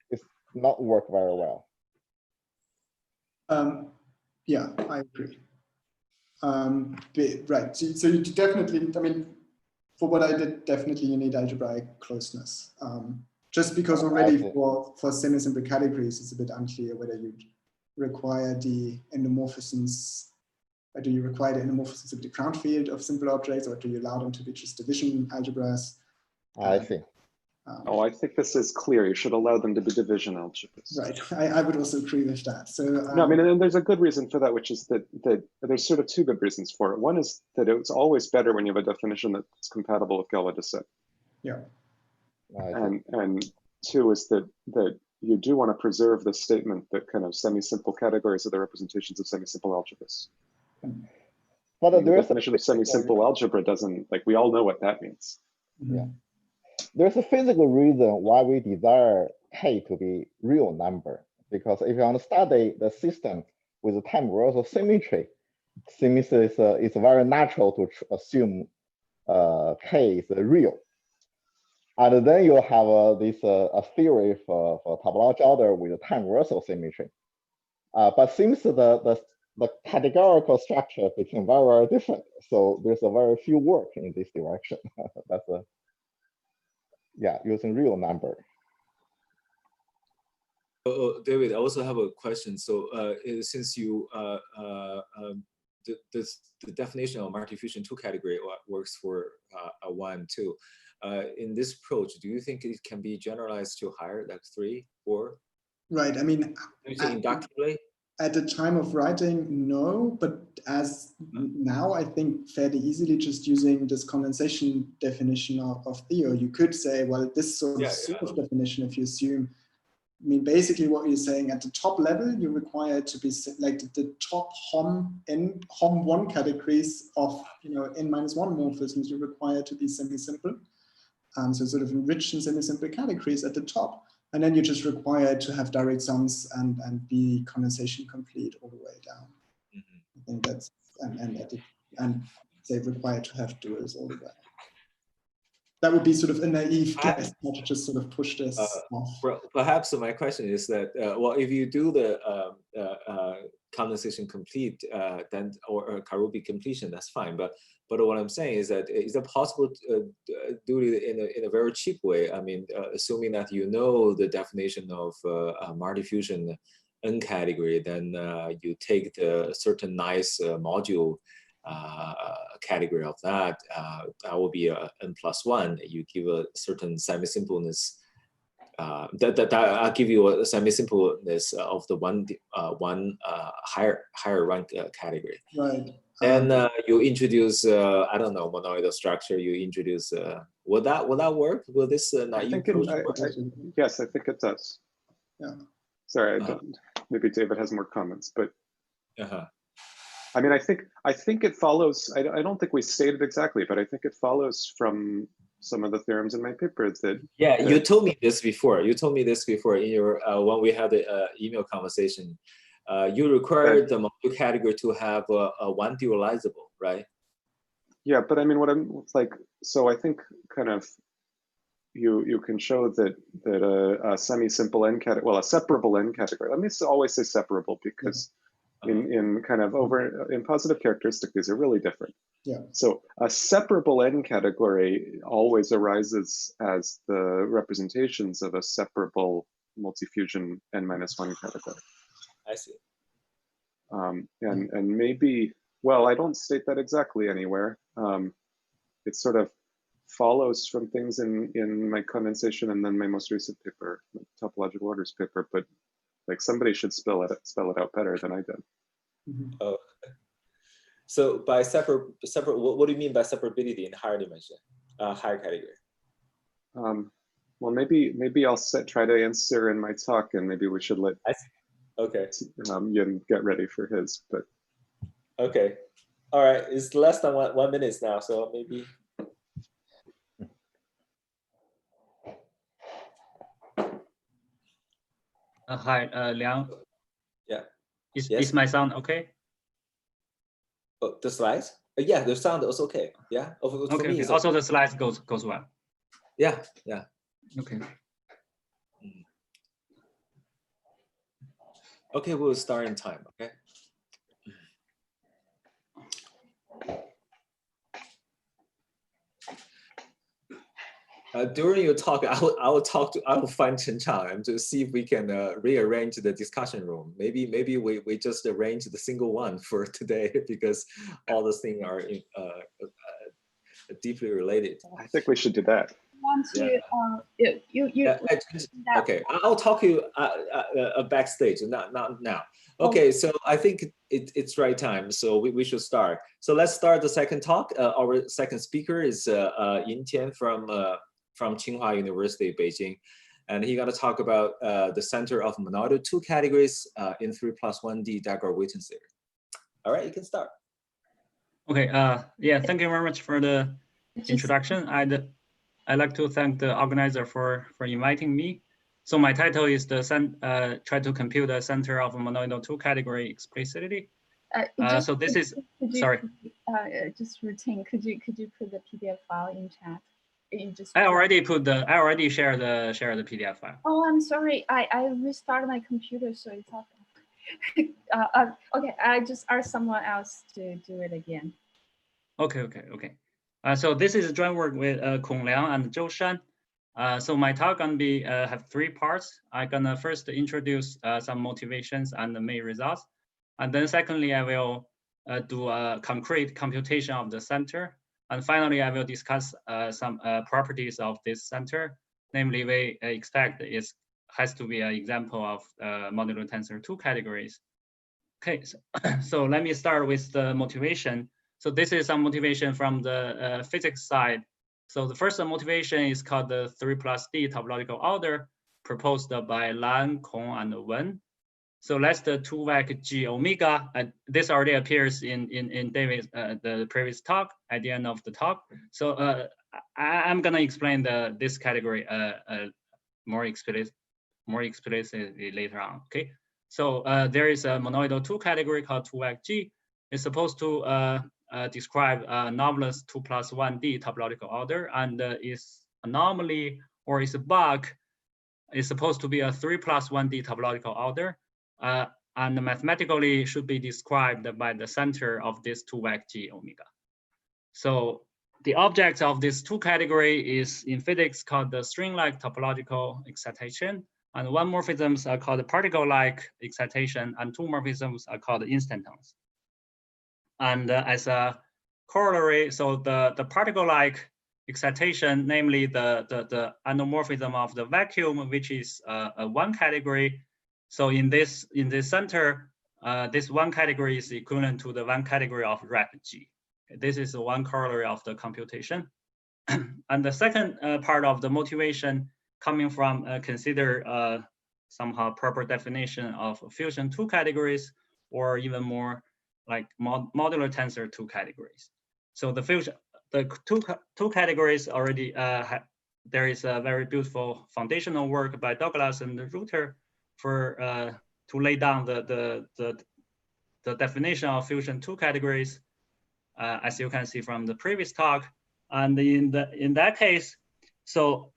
It's not work very well. Yeah, I agree. Right. So you definitely, I mean, for what I did, definitely you need algebraic closeness. Just because already for semi-simple categories, it's a bit unclear whether you require the endomorphisms. Do you require the endomorphisms of the ground field of simple objects, or do you allow them to be just division algebras? I see. I think this is clear. You should allow them to be division algebras. Right. I would also agree with that. So no, I mean, and there's a good reason for that, which is that there's sort of 2 good reasons for it. One is that it's always better when you have a definition that's compatible with Galois descent. Yeah. And 2 is that you do want to preserve the statement that kind of semi-simple categories are the representations of semi-simple algebras. But the definition of semi-simple algebra doesn't, like, we all know what that means. Yeah. There's a physical reason why we desire K to be real number, because if you want to study the system with the time reversal symmetry, it's very natural to assume K is real. And then you have this a theory for topological order with time reversal symmetry. But since the categorical structure became very, very different, so there's a very few work in this direction. That's using real number. David, I also have a question. So since you the definition of multi-fusion 2 category works for 1 and 2. In this approach, do you think it can be generalized to higher, like 3, 4? Right. I mean, inductively? At the time of writing, no, but as now, I think fairly easily, just using this condensation definition of Theo, you could say, well, this sort of definition, if you assume, I mean, basically what you're saying at the top level, you're required to be like the top HOM1 categories of, n-1 morphisms, you're required to be semi-simple. So sort of enriched and semi-simple categories at the top. And then you're just required to have direct sums and be condensation complete all the way down. I think that's, and say required to have duals all the way. That would be sort of a naive guess, not to just sort of push this off. Perhaps my question is that, well, if you do the condensation complete, then or Karoubi completion, that's fine. But what I'm saying is that is it possible to do it in a very cheap way? I mean, assuming that you know the definition of multi-fusion n category, then you take the certain nice module category of that. That will be a n+1. You give a certain semi-simpleness. I'll give you a semi-simpleness of the one higher rank category. Right. And you introduce I don't know, monoidal structure. You introduce will that work? Will this naive approach work? Yes, I think it does. Yeah. Sorry, I don't, maybe David has more comments, but I mean, I think it follows. I don't think we stated exactly, but I think it follows from some of the theorems in my paper that. Yeah, you told me this before. You told me this before in your when we had the email conversation. You require the module category to have a one dualizable, right? Yeah, but I mean, what I'm like, so I think kind of you can show that a semi-simple n category, well, a separable n category. Let me always say separable because in kind of in positive characteristic, these are really different. Yeah. So a separable n category always arises as the representations of a separable multi-fusion n-1 category. I see. And maybe, well, I don't state that exactly anywhere. It sort of follows from things in my condensation and then my most recent paper, topological orders paper, but like somebody should spell it out better than I did. Oh, so by separate, what do you mean by separability in higher dimension, higher category? Well, maybe I'll try to answer in my talk, and maybe we should let. I see. Okay. Yin get ready for his, but. Okay, all right. It's less than 1 minute now, so maybe. Hi, Liang. Yeah. Is my sound okay? Oh, the slides? Yeah, the sound is okay. Yeah. Okay. Also, the slides goes well. Yeah. Okay. Okay, we'll start in time. Okay. During your talk, I will find Chen Chang and to see if we can rearrange the discussion room. Maybe we just arrange the single one for today because all those things are deeply related. I think we should do that. Okay, I'll talk to you backstage, not now. Okay, so I think it's right time, so we should start. So let's start the second talk. Our second speaker is Yin Tian from Tsinghua University, Beijing, and he's gonna talk about the center of monoidal 2 categories in 3+1D Dagor-Witten theory. All right, you can start. Okay. Yeah. Thank you very much for the introduction. I'd like to thank the organizer for inviting me. So my title is try to compute the center of monoidal 2 category explicitly. So this is sorry. Just routine. Could you put the PDF file in chat? You just. I already shared the PDF file. Oh, I'm sorry. I restarted my computer, so it's off. Okay, I just asked someone else to do it again. Okay. So this is joint work with Kong Liang and Zhou Shan. So my talk gonna be have 3 parts. I'm gonna first introduce some motivations and the main results, and then secondly I will do a concrete computation of the center, and finally I will discuss some properties of this center. Namely, we expect it has to be an example of modular tensor 2 categories. Okay, so let me start with the motivation. So this is some motivation from the physics side. So the first motivation is called the 3+D topological order proposed by Lan, Kong, and Wen. So that's the 2-vec G omega. This already appears in David's the previous talk at the end of the talk. So I'm gonna explain this category more explicitly later on. Okay. So there is a monoidal 2 category called 2-vec G. It's supposed to describe anomalous 2+1D topological order, and its anomaly or its bug is supposed to be a 3+1D topological order, and mathematically should be described by the center of this 2-vec G omega. So the object of this 2 category is in physics called the string-like topological excitation, and 1 morphisms are called particle-like excitation, and 2 morphisms are called instantaneous. And as a corollary, so the particle-like excitation, namely the andomorphism of the vacuum, which is a 1 category. So in this center, this 1 category is equivalent to the 1 category of rep G. This is 1 corollary of the computation. And the second part of the motivation coming from consider somehow proper definition of fusion 2 categories, or even more like modular tensor 2 categories. So the two categories already there is a very beautiful foundational work by Douglas and Reuter for to lay down the definition of fusion 2 categories, as you can see from the previous talk. And in that case, so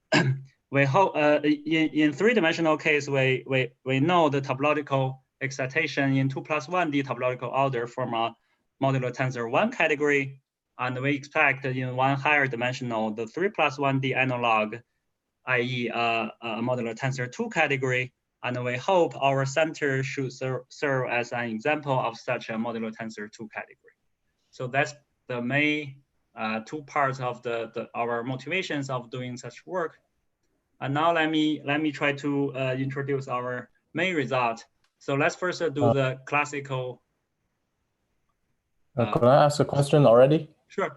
we hope in 3-dimensional case we know the topological excitation in 2+1D topological order from a modular tensor 1 category, and we expect in 1 higher dimensional the 3+1D analog, i.e. a modular tensor 2 category, and we hope our center should serve as an example of such a modular tensor 2 category. So that's the main 2 parts of our motivations of doing such work. And now let me try to introduce our main result. So let's first do the classical. Could I ask a question already? Sure.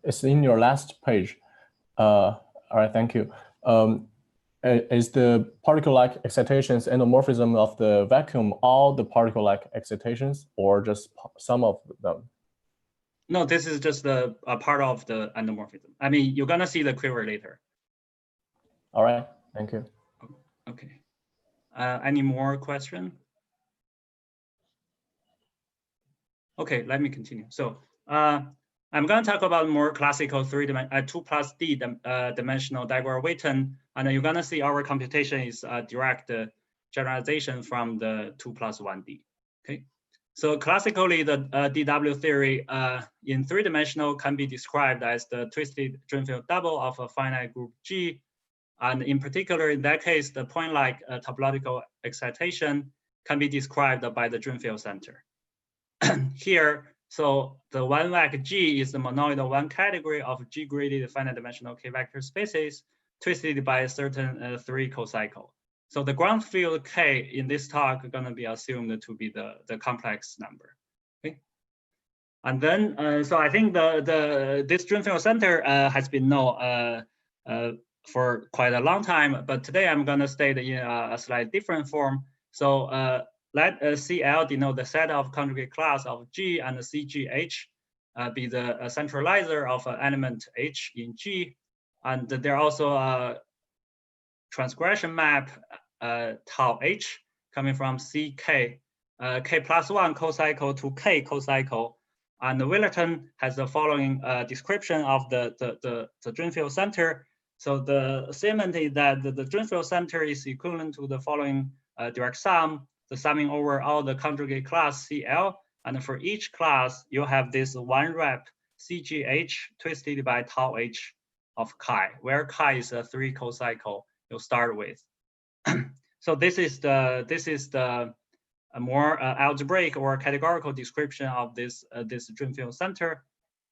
It's in your last page. All right, thank you. Is the particle-like excitations endomorphism of the vacuum all the particle-like excitations, or just some of them? No, this is just a part of the endomorphism. I mean, you're gonna see the quiver later. All right, thank you. Okay. Any more question? Okay, let me continue. So I'm going to talk about more classical 2+D dimensional Dagor-Witten, and you're going to see our computation is a direct generalization from the 2+1D. Okay, so classically the DW theory in 3-dimensional can be described as the twisted Drinfeld double of a finite group G. And in particular, in that case, the point-like topological excitation can be described by the Drinfeld center. Here, so the 1-vec G is the monoidal 1 category of G-graded finite dimensional K vector spaces twisted by a certain 3 cocycle. So the ground field K in this talk is going to be assumed to be the complex number. Okay, and then so I think this Drinfeld center has been known for quite a long time, but today I'm going to state in a slightly different form. So let CL denote the set of conjugate class of G, and CGH be the centralizer of an element H in G. And there are also a transgression map tau H coming from CK, K+1 cocycle to K cocycle And Willerton has the following description of the dream field center. So the statement is that the dream field center is equivalent to the following direct sum, the summing over all the conjugate class CL. And for each class, you have this one rep CGH twisted by tau H of chi, where chi is a 3 co-cycle you start with. So this is the a more algebraic or categorical description of this this dream field center,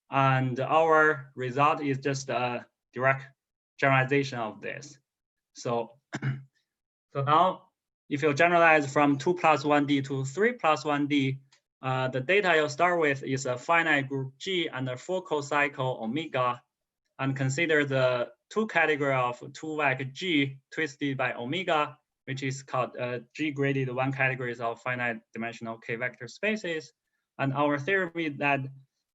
and our result is just a direct generalization of this. So, so now if you generalize from 2 plus 1D to 3 plus 1D, the data you start with is a finite group G and a 4 co-cycle omega, and consider the 2 category of 2-vec G twisted by omega, which is called G graded 1 categories of finite dimensional K vector spaces. And our theorem is that,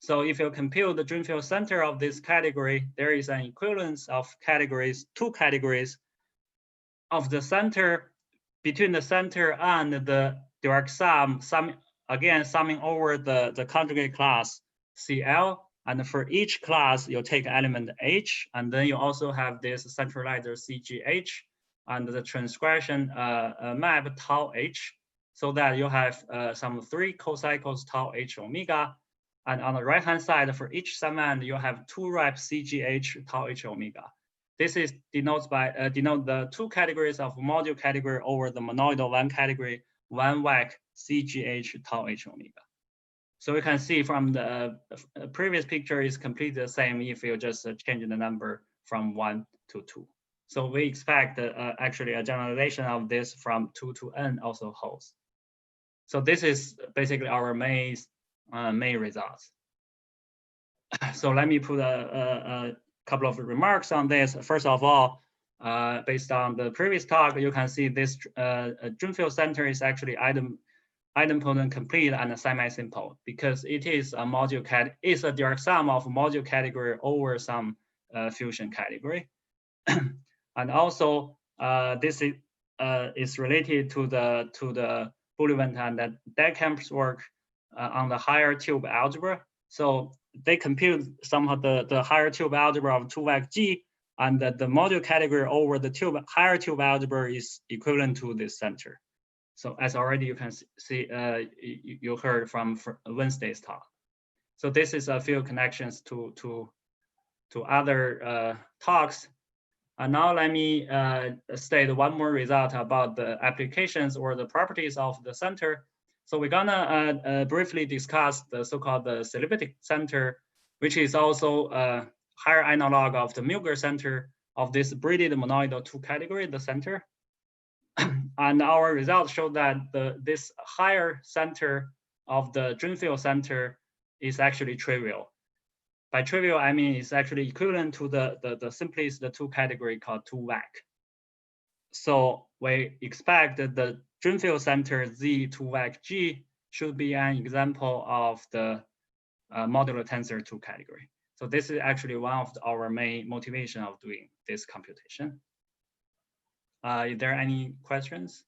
so if you compute the dream field center of this category, there is an equivalence of categories, 2 categories of the center, between the center and the direct sum, again, summing over the conjugate class CL. And for each class, you take element H, and then you also have this centralizer CGH and the transgression map tau H, so that you have some 3 co-cycles tau H omega. And on the right-hand side, for each summand, you have 2 rep CGH tau H omega. This is denote the 2 categories of module category over the monoidal 1 category, 1-vec CGH tau H omega. So we can see from the previous picture is completely the same if you just change the number from 1 to 2. So we expect actually a generalization of this from 2 to n also holds. So this is basically our main results. So let me put a couple of remarks on this. First of all, based on the previous talk, you can see this dream field center is actually idempotent complete and semi-simple, because it is a module is a direct sum of module category over some fusion category. And also this is related to the Bullivant and Decamp's work on the higher tube algebra. So they compute somehow the higher tube algebra of 2-vec G, and the module category over the higher tube algebra is equivalent to this center. So as already you can see, you heard from Wednesday's talk. So this is a few connections to other talks. And now let me state one more result about the applications or the properties of the center. So we're gonna briefly discuss the so-called the syllabic center, which is also a higher analog of the Milger center of this braided monoidal 2 category, the center. And our results show that this higher center of the dream field center is actually trivial. By trivial, I mean it's actually equivalent to the simplest 2 category called 2-vec. So we expect that the dream field center Z 2-vec G should be an example of the modular tensor 2 category. So this is actually one of our main motivation of doing this computation. Is there any questions?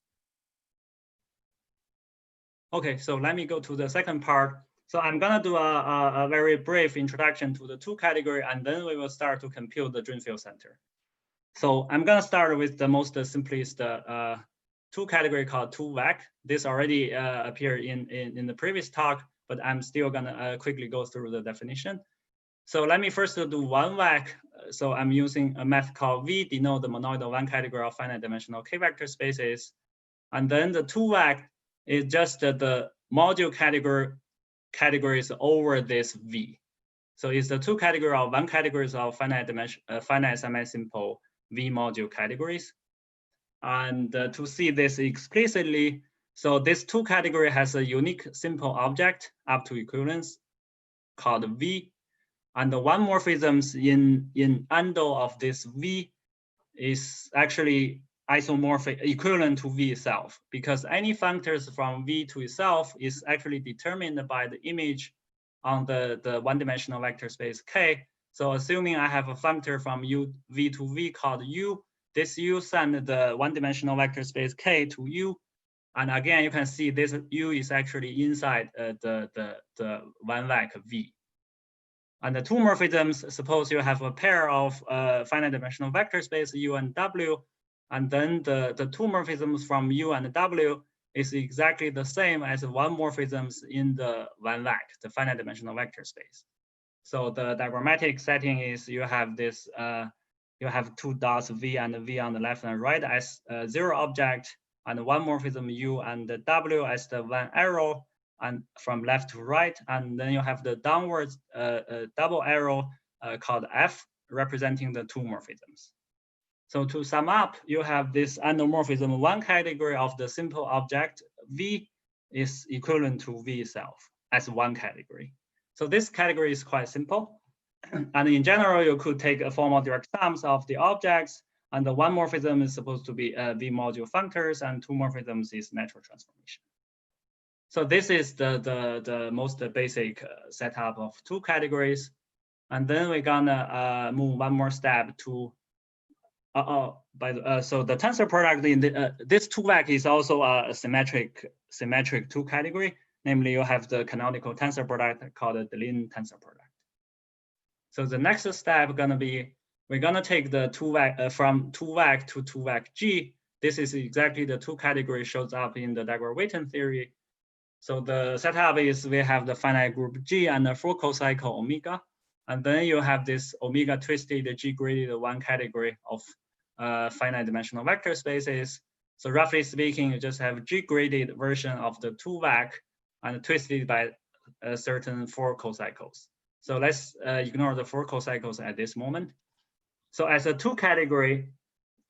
Okay, so let me go to the second part. So I'm gonna do a very brief introduction to the 2 category, and then we will start to compute the dream field center. So I'm gonna start with the most simplest 2 category called 2-vec. This already appeared in the previous talk, but I'm still gonna quickly go through the definition. So let me first do 1-vec. So I'm using a method called V, denote the monoidal 1 category of finite dimensional K vector spaces. And then the 2-vec is just the module categories over this V. So it's the 2 category of 1 categories of finite dimension, finite semi-simple V module categories. And to see this explicitly, so this 2 category has a unique simple object up to equivalence called V. And the one morphisms in handle of this V is actually isomorphic, equivalent to V itself, because any functors from V to itself is actually determined by the image on the 1-dimensional vector space K. So assuming I have a functor from V to V called U, this U send the 1-dimensional vector space K to U, And again, you can see this U is actually inside the one vec V. And the two morphisms, suppose you have a pair of finite dimensional vector space U and W, and then the two morphisms from U and W is exactly the same as one morphisms in the one vec, the finite dimensional vector space. So the diagrammatic setting is you have this, you have two dots V and V on the left and right as zero object, and one morphism U and W as the one arrow, and from left to right, and then you have the downwards double arrow called F, representing the two morphisms. So to sum up, you have this endomorphism one category of the simple object V is equivalent to V itself as one category. So this category is quite simple. And in general, you could take a formal direct sums of the objects, and the one morphism is supposed to be V module functors, and two morphisms is natural transformation. So this is the most basic setup of two categories. And then we're gonna move one more step to, so the tensor product in this two vec is also a symmetric two category. Namely, you have the canonical tensor product called the Deligne tensor product. So the next step gonna be, we're gonna take the two vec from two vec to two vec G. This is exactly the two category shows up in the Dagger-Witten theory. So the setup is we have the finite group G and the full cocycle omega. And then you have this omega twisted G graded one category of finite dimensional vector spaces. So roughly speaking, you just have G graded version of the two vec and twisted by a certain four cocycles. So let's ignore the four cocycles at this moment. So as a two category,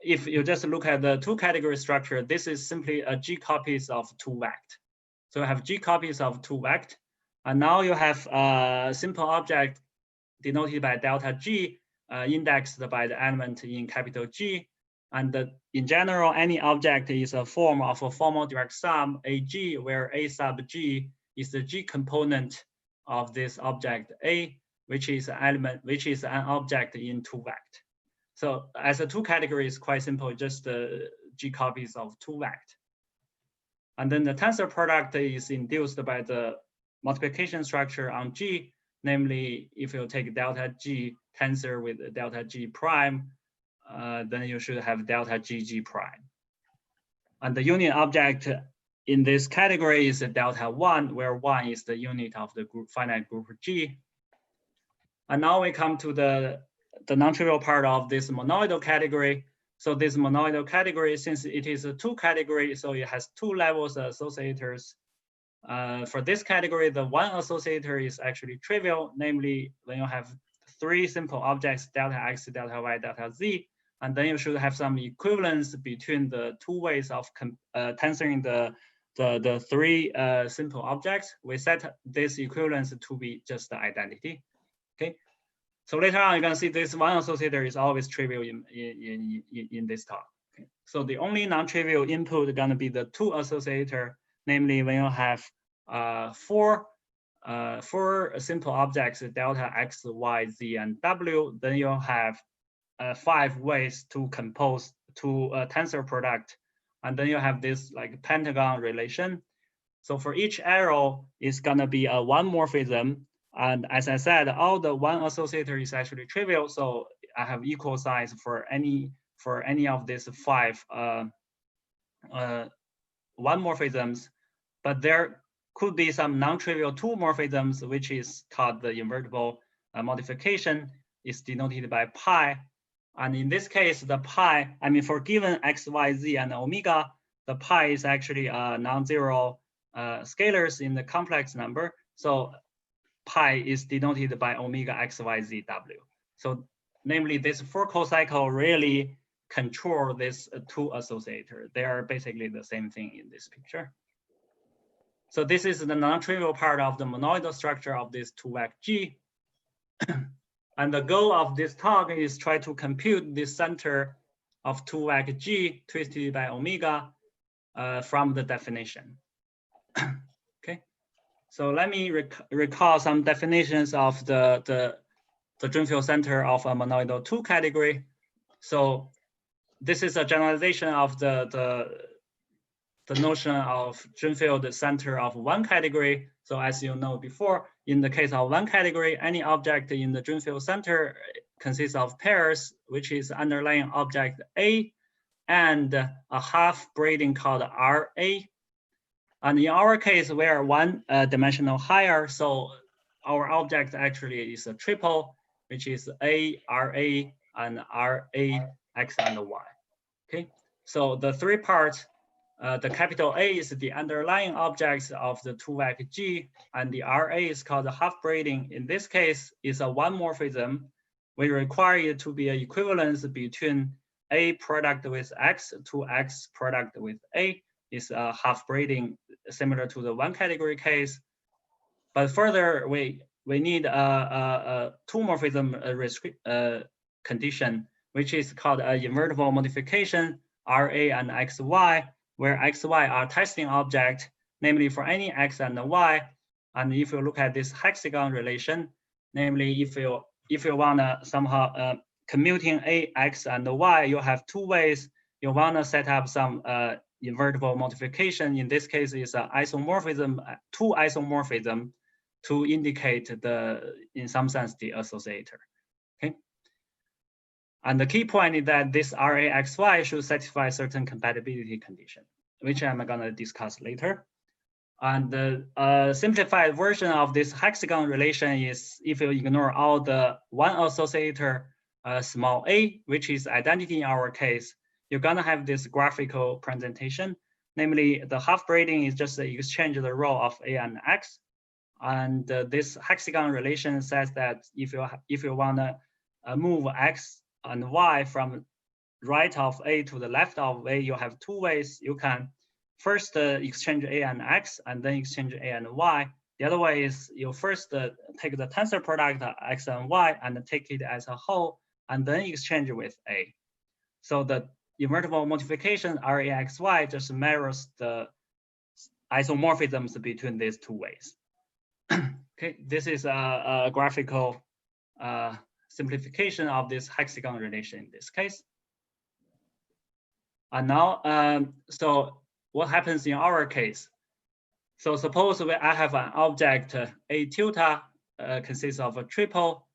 if you just look at the two category structure, this is simply a G copies of two vect. So you have G copies of two vect, and now you have a simple object denoted by delta G, indexed by the element in capital G. And in general, any object is a form of a formal direct sum AG, where A sub G is the G component of this object A, which is an element, which is an object in two vect. So as a two category is quite simple, just G copies of two vect. And then the tensor product is induced by the multiplication structure on G, namely, if you take delta G tensor with delta G prime, then you should have delta GG prime. And the unit object in this category is delta 1, where 1 is the unit of the group, finite group G. And now we come to the non-trivial part of this monoidal category. So this monoidal category, since it is a two category, so it has two levels of associators. For this category, the one associator is actually trivial, namely when you have three simple objects, delta X, delta Y, delta Z, and then you should have some equivalence between the two ways of tensoring the three simple objects. We set this equivalence to be just the identity, okay? So later on, you're gonna see this one associator is always trivial in this talk. Okay? So the only non-trivial input is gonna be the two associator, namely when you have four simple objects, delta X, Y, Z, and W, then you'll have 5 ways to compose to a tensor product. And then you have this like pentagon relation. So for each arrow is gonna be a one morphism. And as I said, all the one associator is actually trivial. So I have equal size for any of these 5 one morphisms, but there could be some non-trivial two morphisms, which is called the invertible modification, is denoted by pi. And in this case, the pi, I mean, for given X, Y, Z, and omega, the pi is actually non-zero scalars in the complex number. So pi is denoted by omega X, Y, Z, W. So namely, this 4 cocycle really control this two associator. They are basically the same thing in this picture. So this is the non-trivial part of the monoidal structure of this two vec G. And the goal of this talk is try to compute the center of two vec G twisted by omega from the definition. Okay, so let me recall some definitions of the Drinfeld center of a monoidal two category. So this is a generalization of the the notion of Drin field center of one category. So as you know before, in the case of one category, any object in the Drin field center consists of pairs, which is underlying object A and a half braiding called RA. And in our case, we are one dimensional higher. So our object actually is a triple, which is A, RA, and RA, X, and Y. Okay, so the three parts, the capital A is the underlying objects of the two-vec G, and the RA is called the half braiding. In this case, is a one morphism. We require it to be an equivalence between A product with X to X product with A is a half braiding, similar to the one category case. But further, we need a two morphism condition, which is called an invertible modification, RA and XY, where XY are testing object, namely for any X and Y. And if you look at this hexagon relation, namely if you wanna somehow commuting A, X, and Y, you have two ways. You wanna set up some invertible modification. In this case, is an isomorphism, two isomorphism to indicate in some sense, the associator. Okay. And the key point is that this RAXY should satisfy certain compatibility condition, which I'm gonna discuss later. And the simplified version of this hexagon relation is if you ignore all the one associator, small a, which is identity in our case, you're gonna have this graphical presentation. Namely, the half braiding is just the exchange of the row of A and X. And this hexagon relation says that if you wanna move X and Y from right of A to the left of A, you have two ways. You can first exchange A and X and then exchange A and Y. The other way is you first take the tensor product X and Y and take it as a whole and then exchange with A. So the invertible modification RAXY just mirrors the isomorphisms between these two ways. Okay, this is a graphical simplification of this hexagon relation in this case. And now, so what happens in our case? So suppose I have an object A tilde consists of a triple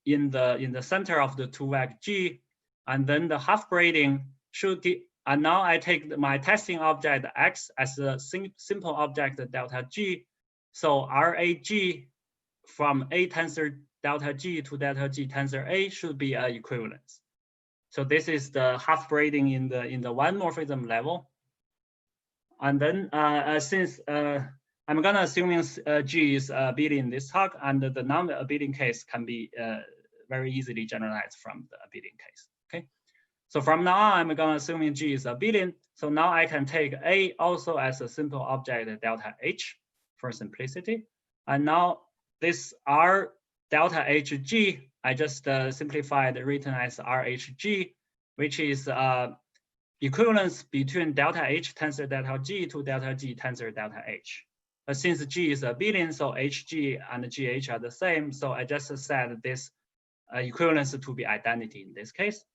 in the center of the two-vec G, and then the half braiding should give. And now I take my testing object X as a simple object delta G. So RAG from A tensor delta G to delta G tensor A should be an equivalence. So this is the half braiding in the one morphism level. And then since I'm gonna assuming G is abelian in this talk, and the non-abelian case can be very easily generalized from the abelian case. Okay. So from now on, I'm gonna assuming G is abelian. So now I can take A also as a simple object delta H for simplicity. And now this R delta HG, I just simplified written as RHG, which is equivalence between delta H tensor delta G to delta G tensor delta H. But since G is abelian, so HG and GH are the same. So I just set this equivalence to be identity in this case.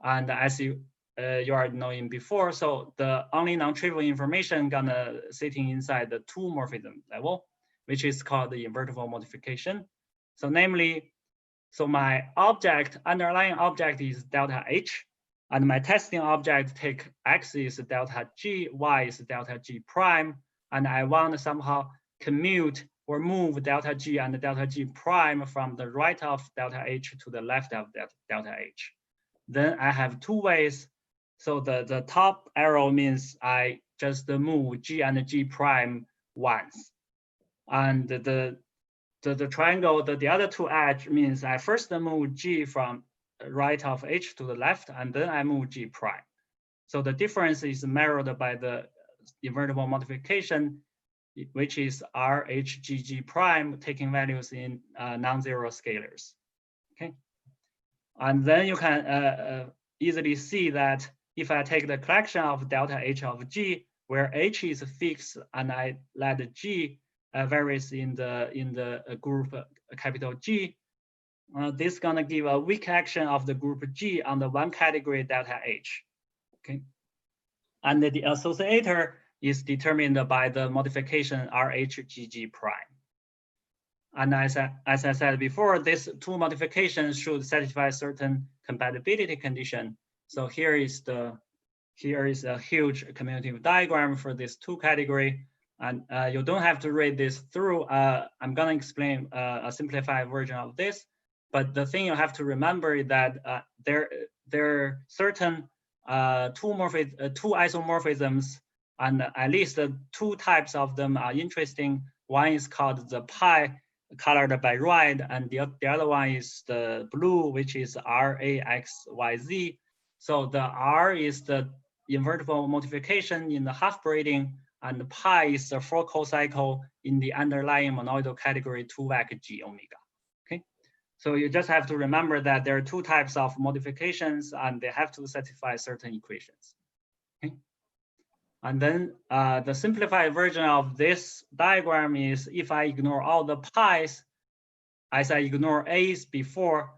And as you are knowing before, so the only non-trivial information gonna sitting inside the two morphism level, which is called the invertible modification. So namely, so my object, underlying object is delta H, and my testing object take X is delta G, Y is delta G prime, and I want to somehow commute or move delta G and delta G prime from the right of delta H to the left of delta H. Then I have two ways. So the top arrow means I just move G and G prime once. And the triangle, the other two edge means I first move G from right of H to the left, and then I move G prime. So the difference is mirrored by the invertible modification, which is RHGG prime taking values in non-zero scalars. Okay. And then you can easily see that if I take the collection of delta H of G, where H is fixed and I let G varies in the group capital G, this is gonna give a weak action of the group G on the one category delta H. Okay. And the associator is determined by the modification RHGG prime. And as I said before, these two modifications should satisfy certain compatibility condition. So here is a huge commutative diagram for this two category. And you don't have to read this through. I'm gonna explain a simplified version of this. But the thing you have to remember is that there are certain two isomorphisms, and at least two types of them are interesting. One is called the pi, colored by red, and the other one is the blue, which is RAXYZ. So the R is the invertible modification in the half braiding, and the pi is the full cocycle in the underlying monoidal category 2-vac G omega. Okay, so you just have to remember that there are two types of modifications, and they have to satisfy certain equations. Okay, and then the simplified version of this diagram is if I ignore all the pi's, as I ignore a's before,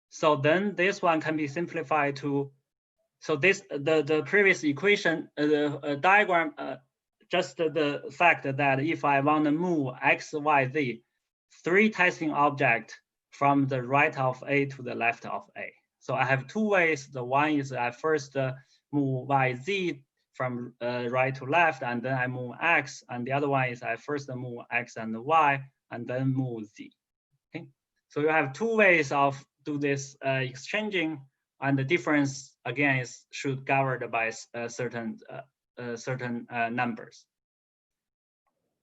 so then this one can be simplified to. So this the previous equation, the diagram. Just the fact that if I want to move X, Y, Z, 3 testing objects from the right of A to the left of A. So I have 2 ways. The one is I first move Y, Z from right to left, and then I move X. And the other one is I first move X and Y, and then move Z. Okay. So you have 2 ways of do this exchanging, and the difference again is should governed by certain numbers.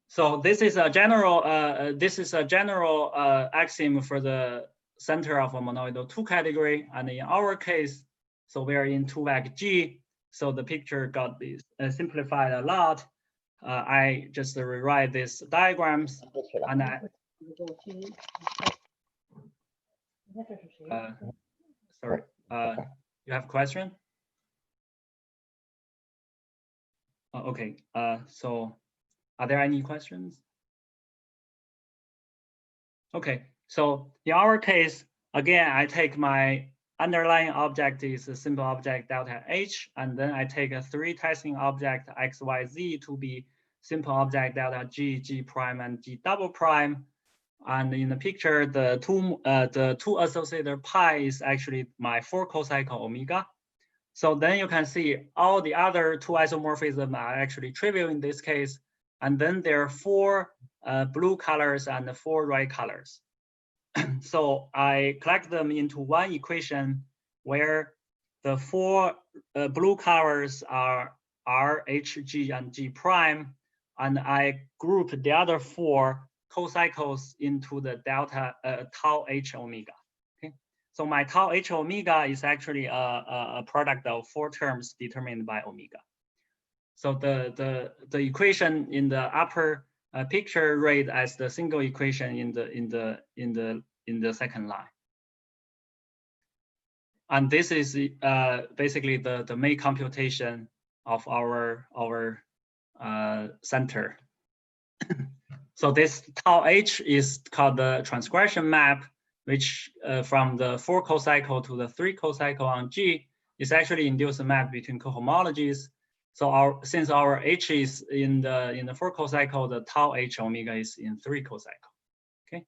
So this is a general axiom for the center of a monoidal 2 category, and in our case, so we are in 2-vac G. So the picture got this simplified a lot. I just rewrite these diagrams, and sorry, you have a question? Okay, so are there any questions? Okay, so in our case, again, I take my underlying object is a simple object delta H, and then I take a 3 testing object X, Y, Z to be simple object delta G, G prime, and G double prime. And in the picture, the two associated pi is actually my 4 cocycle omega. So then you can see all the other 2 isomorphisms are actually trivial in this case. And then there are 4 blue colors and 4 red colors. So I collect them into one equation where the 4 blue colors are R, H, G, and G prime. And I group the other 4 cocycles into the delta tau H omega. Okay, so my tau H omega is actually a product of 4 terms determined by omega. So the equation in the upper picture read as the single equation in the second line. And this is basically the main computation of our center. So this tau H is called the transgression map, which from the 4 cocycle to the 3 cocycle on G is actually induced a map between cohomologies. So since our H is in the 4 cocycle, the tau H omega is in 3 cocycle. Okay.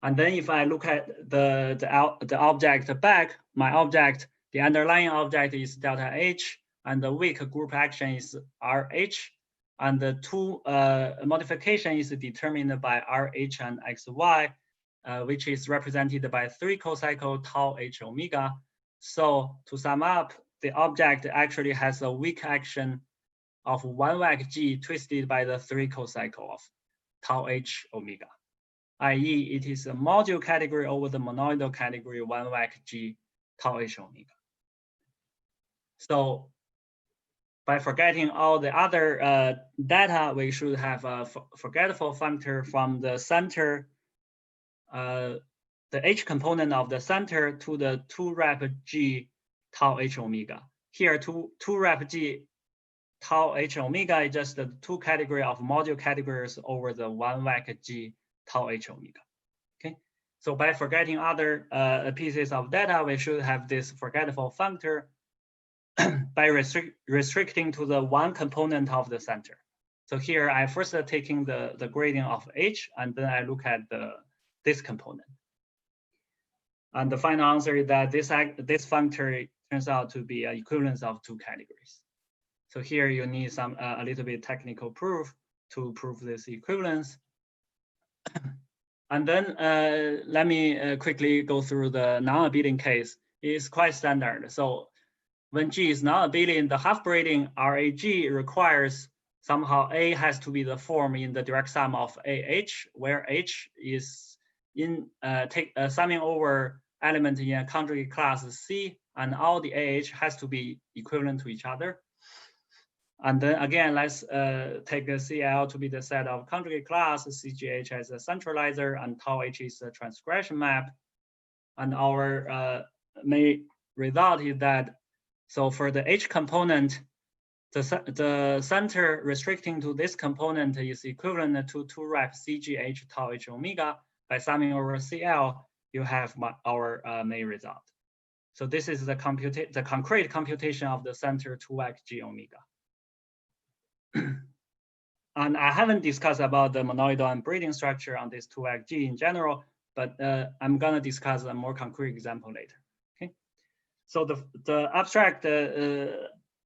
And then if I look at the object back, my object, the underlying object is delta H, and the weak group action is RH. And the 2 modification is determined by RH and XY, which is represented by 3 cocycle tau H omega. So to sum up, the object actually has a weak action of 1-vac G twisted by the 3 cocycle of tau H omega, i.e. it is a module category over the monoidal category 1-vac G tau H omega. So by forgetting all the other data, we should have a forgetful functor from the center, the H component of the center to the 2-rep G tau H omega. Here, 2-rep G tau H omega is just the 2 category of module categories over the 1-vac G tau H omega. Okay, so by forgetting other pieces of data, we should have this forgetful functor by restricting to the one component of the center. So here I first taking the gradient of H, and then I look at this component. And the final answer is that this functor turns out to be an equivalence of two categories. So here you need some a little bit technical proof to prove this equivalence. And then let me quickly go through the non-abelian case. It's quite standard. So when G is non-abelian, the half-braiding RAG requires somehow A has to be the form in the direct sum of AH, where H is in summing over element in a conjugate class C, and all the AH has to be equivalent to each other. And then again, let's take a CL to be the set of conjugate class, CGH as a centralizer, and tau H is a transgression map. And our main result is that, so for the H component, the center restricting to this component is equivalent to 2 rep CGH tau H omega. By summing over CL, you have our main result. So this is the concrete computation of the center 2x G omega. And I haven't discussed about the monoidal and braiding structure on this 2x G in general, but I'm gonna discuss a more concrete example later. Okay, so the abstract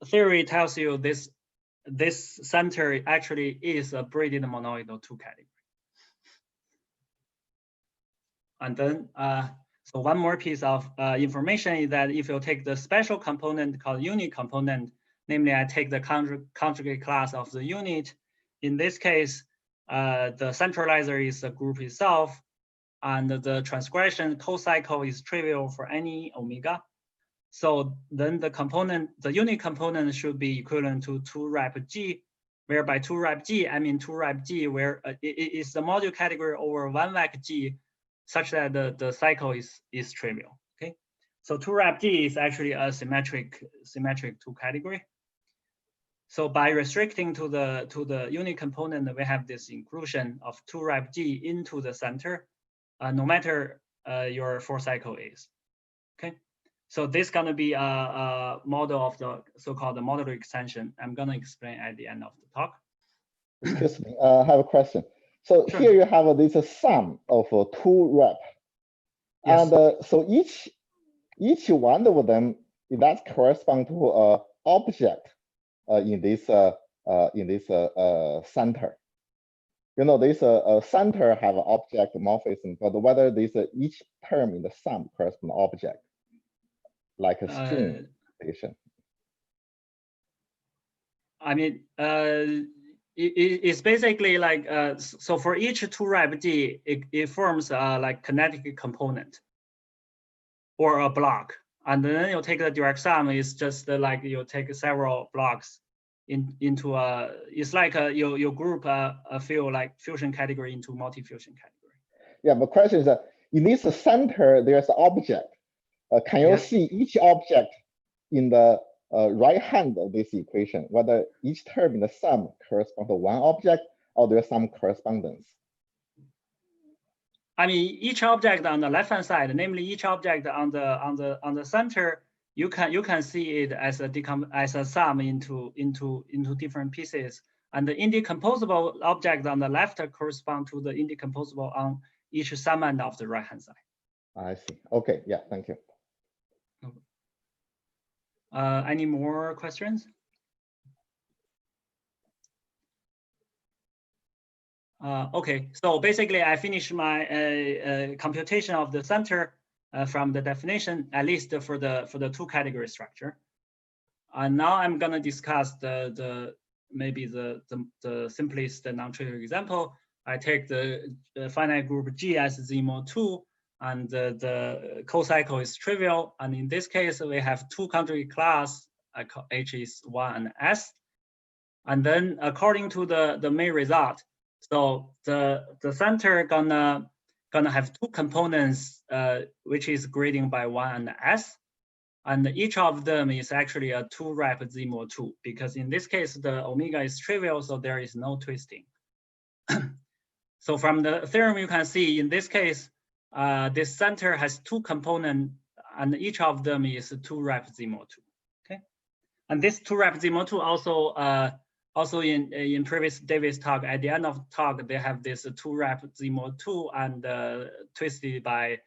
theory tells you this center actually is a braided monoidal 2 category. And then, so one more piece of information is that if you take the special component called unit component, namely I take the conjugate class of the unit, in this case, the centralizer is the group itself, and the transgression co-cycle is trivial for any omega. So then the unit component should be equivalent to 2 rep G, whereby 2 rep G, I mean 2 rep G, where it is the module category over 1 vec G, such that the cycle is trivial. Okay, so 2 rep G is actually a symmetric 2 category. So by restricting to the unit component, we have this inclusion of 2 rep G into the center, no matter your 4 cycle is. Okay, so this is gonna be a model of the so-called modular extension. I'm gonna explain at the end of the talk. Excuse me, I have a question. So sure. Here you have this sum of 2 rep, yes. And so each one of them, that corresponds to an object in this center. You know, this center have object morphism, but whether this each term in the sum corresponds to object, like a string station. I mean, it's basically like, so for each 2 rep G, it forms like kinetic component or a block. And then you take the direct sum, it's just like you take several blocks into a, it's like you group a few like fusion category into multi-fusion category. Yeah, but question is that in this center, there's an object. Can you yes. see each object in the right hand of this equation, whether each term in the sum corresponds to one object or there's some correspondence? I mean, each object on the left-hand side, namely each object on the center, you can see it as a sum into different pieces, and the indecomposable object on the left correspond to the indecomposable on each sum end of the right-hand side. I see. Okay. Yeah. Thank you. Any more questions? Okay, so basically I finished my computation of the center from the definition, at least for the 2 category structure. And now I'm gonna discuss maybe the simplest non-trivial example. I take the finite group G as Z mod 2, and the co-cycle is trivial. And in this case, we have 2 conjugate class, H is 1 and S. And then according to the main result, so the center gonna have 2 components, which is grading by 1 and S. And each of them is actually a 2 rep Z mod 2, because in this case, the omega is trivial, so there is no twisting. So from the theorem, you can see in this case, this center has 2 components, and each of them is 2 rep Z mod 2. Okay, And this 2-rep-Z-mod-2 also in previous David's talk, at the end of the talk, they have this 2-rep-Z-mod-2 and twisted by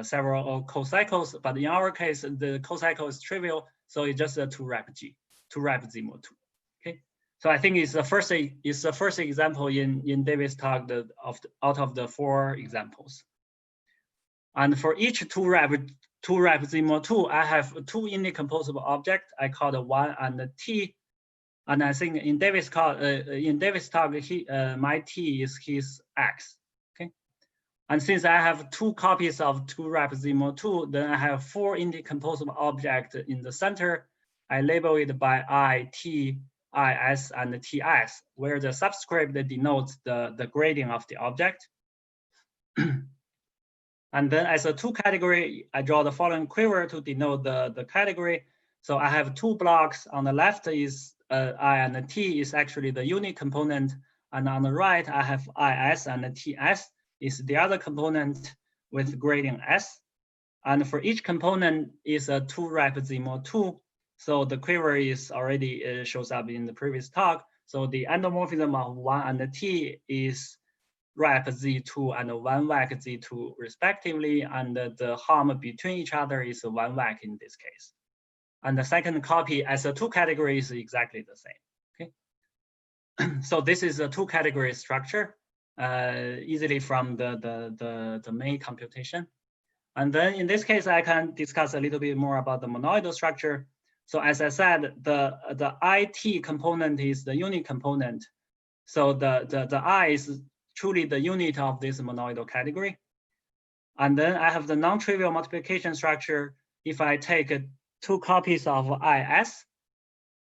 several co-cycles. But in our case, the co-cycle is trivial, so it's just a 2-rep-Z-mod-2. Okay, so I think it's the first example in David's talk out of the 4 examples. And for each 2-rep-Z-mod-2, I have 2 indecomposable objects. I call the 1 and the t. And I think in David's talk, my t is his x. Okay. And since I have 2 copies of 2-rep-Z-mod-2, then I have 4 indecomposable objects in the center. I label it by I, T, IS, and TS, where the subscript denotes the grading of the object. And then as a 2 category, I draw the following quiver to denote the category. So I have 2 blocks. On the left is I and the T is actually the unit component. And on the right, I have IS and the TS is the other component with grading S. And for each component is a 2-rep-Z-mod-2. So the quiver is already shows up in the previous talk. So the endomorphism of 1 and the T is rep Z2 and 1-vec Z2 respectively, and the harm between each other is 1-vec in this case. And the second copy as a 2 category is exactly the same. Okay, so this is a 2 category structure, easily from the main computation. And then in this case, I can discuss a little bit more about the monoidal structure. So as I said, the IT component is the unit component. So the I is truly the unit of this monoidal category. And then I have the non-trivial multiplication structure. If I take 2 copies of IS,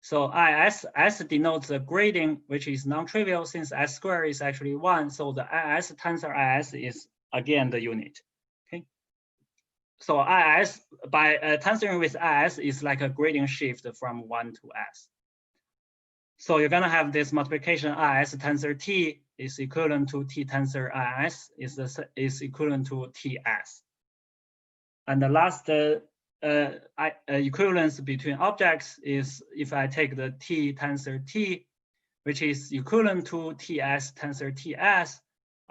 so IS, S denotes the grading, which is non-trivial since S squared is actually 1. So the IS tensor IS is again the unit. Okay. So IS by tensoring with IS is like a grading shift from 1 to S. So you're gonna have this multiplication IS tensor T is equivalent to T tensor IS is equivalent to TS. And the last equivalence between objects is if I take the T tensor T, which is equivalent to TS tensor TS,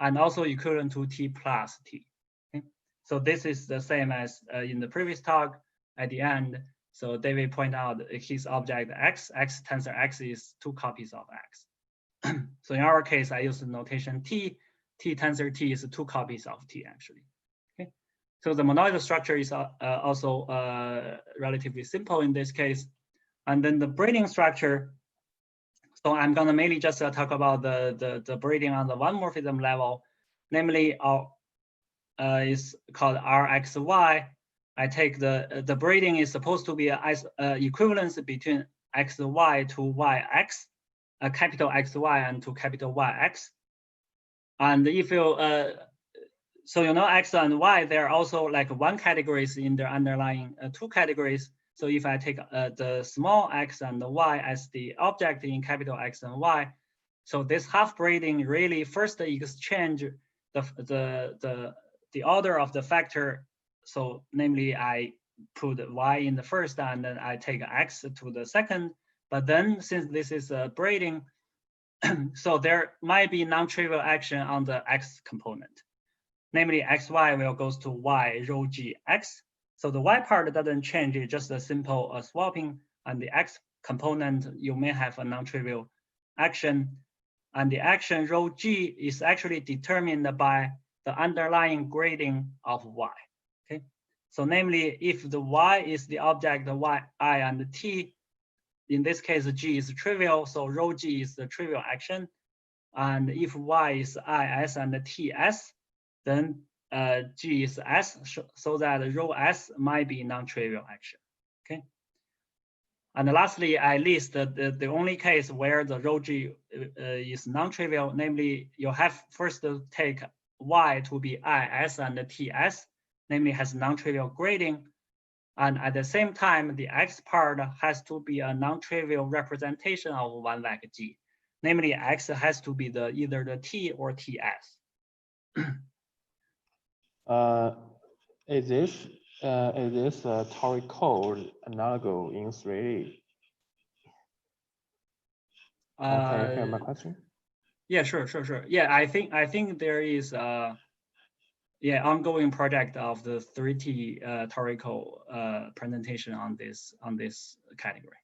and also equivalent to T plus T. Okay? So this is the same as in the previous talk at the end. So David pointed out his object X tensor X is 2 copies of X. So in our case, I use the notation T tensor T is 2 copies of T actually. Okay. So the monoidal structure is also relatively simple in this case. And then the braiding structure. So I'm gonna mainly just talk about the braiding on the 1 morphism level, namely is called RXY. I take the braiding is supposed to be an equivalence between XY to YX, a capital XY and to capital YX. And if you, so you know X and Y, they're also like 1 categories in their underlying 2 categories. So if I take the small x and the y as the object in capital X and Y, so this half braiding really first exchange the order of the factor. So namely, I put y in the first and then I take x to the second. But then since this is a braiding, so there might be non-trivial action on the x component. Namely, xy will goes to y rho g x. So the y part doesn't change, it's just a simple swapping. And the x component, you may have a non-trivial action. And the action rho g is actually determined by the underlying grading of y. Okay. So namely, if the y is the object, the y, I, and the t, in this case, g is trivial, so rho g is the trivial action. And if y is is and ts, then g is s, so that rho s might be non-trivial action. Okay. And lastly, I list the only case where the rho g is non-trivial, namely, you have first to take y to be is and ts, namely has non-trivial grading. And at the same time, the x part has to be a non-trivial representation of 1-vec g. Namely, x has to be either the t or ts. Is this It is a Topological analog in 3D. Can you hear my question? Yeah, sure. Yeah, I think there is ongoing project of the 3D Topological presentation on this category.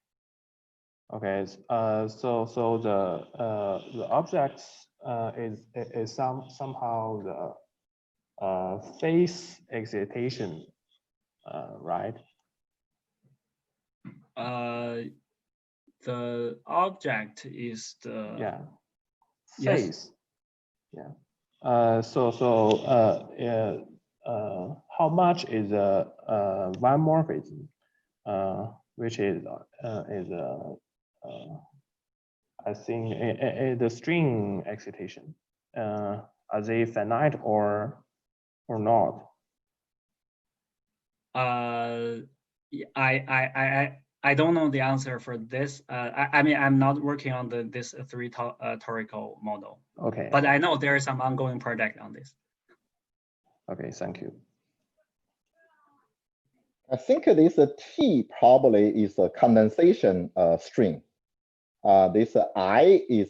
Okay, so the objects is somehow the phase excitation, right? The object is the phase. Yes. How much is one morphism, which is I think the string excitation. Are they finite or not? I don't know the answer for this. I mean, I'm not working on this Topological model. Okay. But I know there is some ongoing project on this. Okay, thank you. I think this T probably is a condensation string. This IS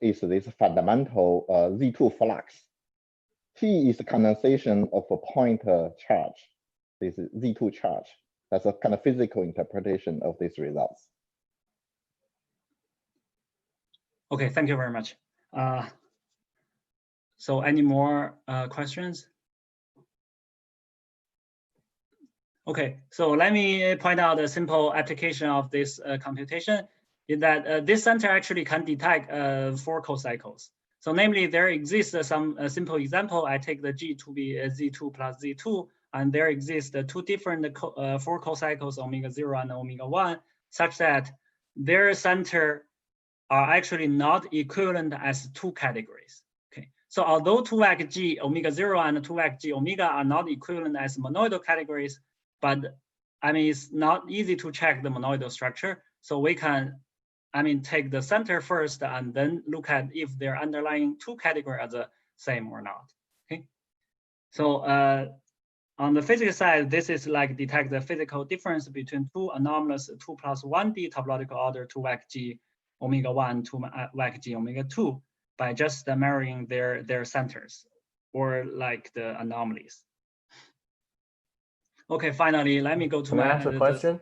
is this fundamental Z2 flux. T is condensation of a point charge, this Z2 charge. That's a kind of physical interpretation of these results. Okay, thank you very much. So any more questions? Okay, so let me point out a simple application of this computation is that this center actually can detect 4 co-cycles. So namely, there exists some simple example. I take the G to be Z2 plus Z2, and there exist 2 different 4 co-cycles, omega 0 and omega 1, such that their center are actually not equivalent as 2 categories. Okay, so although 2-vac G omega 0 and 2-vac G omega are not equivalent as monoidal categories, but I mean, it's not easy to check the monoidal structure. So we can, I mean, take the center first and then look at if their underlying 2 categories are the same or not. Okay. So on the physics side, this is like detect the physical difference between 2 anomalous 2 plus 1D topological order 2-vac G omega 1, 2-vac G omega 2 by just mirroring their centers or like the anomalies. Okay, finally, let me go to Can I ask a question?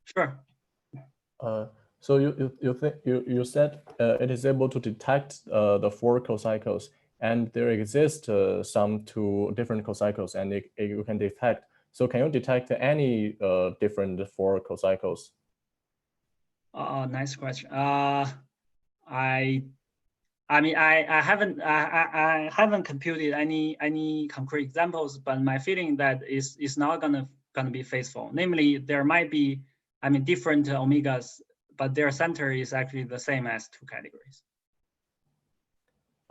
Sure. So you said it is able to detect the 4 co-cycles, and there exist some 2 different co-cycles, and you can detect. So can you detect any different 4 co-cycles? Nice question. I mean, I haven't computed any concrete examples, but my feeling that is not gonna be faithful. Namely, there might be, I mean, different omegas, but their center is actually the same as 2 categories.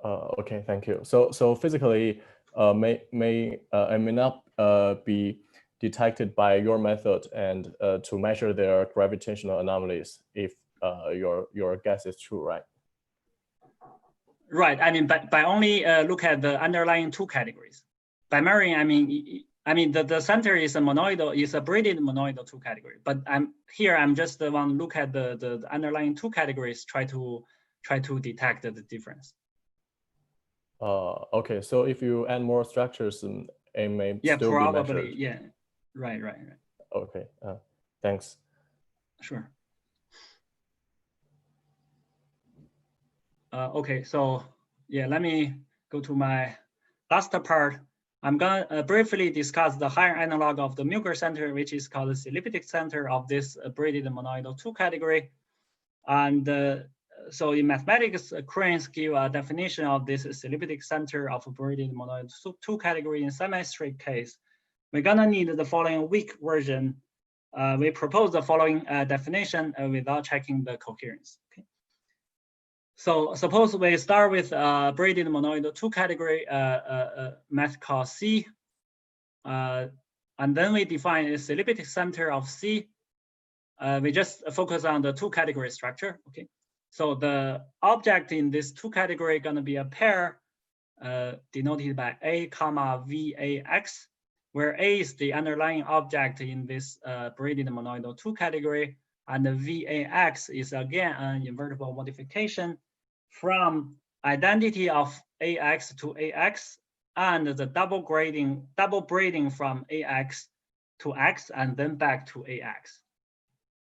Okay, thank you. So physically, may not be detected by your method and to measure their gravitational anomalies if your guess is true, right? Right. I mean, by only look at the underlying 2 categories. By mirroring, I mean the center is a monoidal, is a braided monoidal 2 category. But I'm just the one look at the underlying 2 categories, try to detect the difference. Okay. So if you add more structures, it may still probably, be measured. Yeah. Right. Okay. Thanks. Sure. Okay, so yeah, let me go to my last part. I'm gonna briefly discuss the higher analog of the Milker center, which is called the elliptic center of this braided monoidal 2 category. And so in mathematics, Cranes give a definition of this elliptic center of a braided monoidal 2 category in semi-straight case. We're gonna need the following weak version. We propose the following definition without checking the coherence. Okay. So suppose we start with braided monoidal 2 category method called C, and then we define this elliptic center of C. We just focus on the 2 category structure. Okay, so the object in this 2 category gonna be a pair denoted by A, comma VAX, where A is the underlying object in this braided monoidal 2 category, and the VAX is again an invertible modification from identity of AX to AX and the double braiding from AX to X and then back to AX.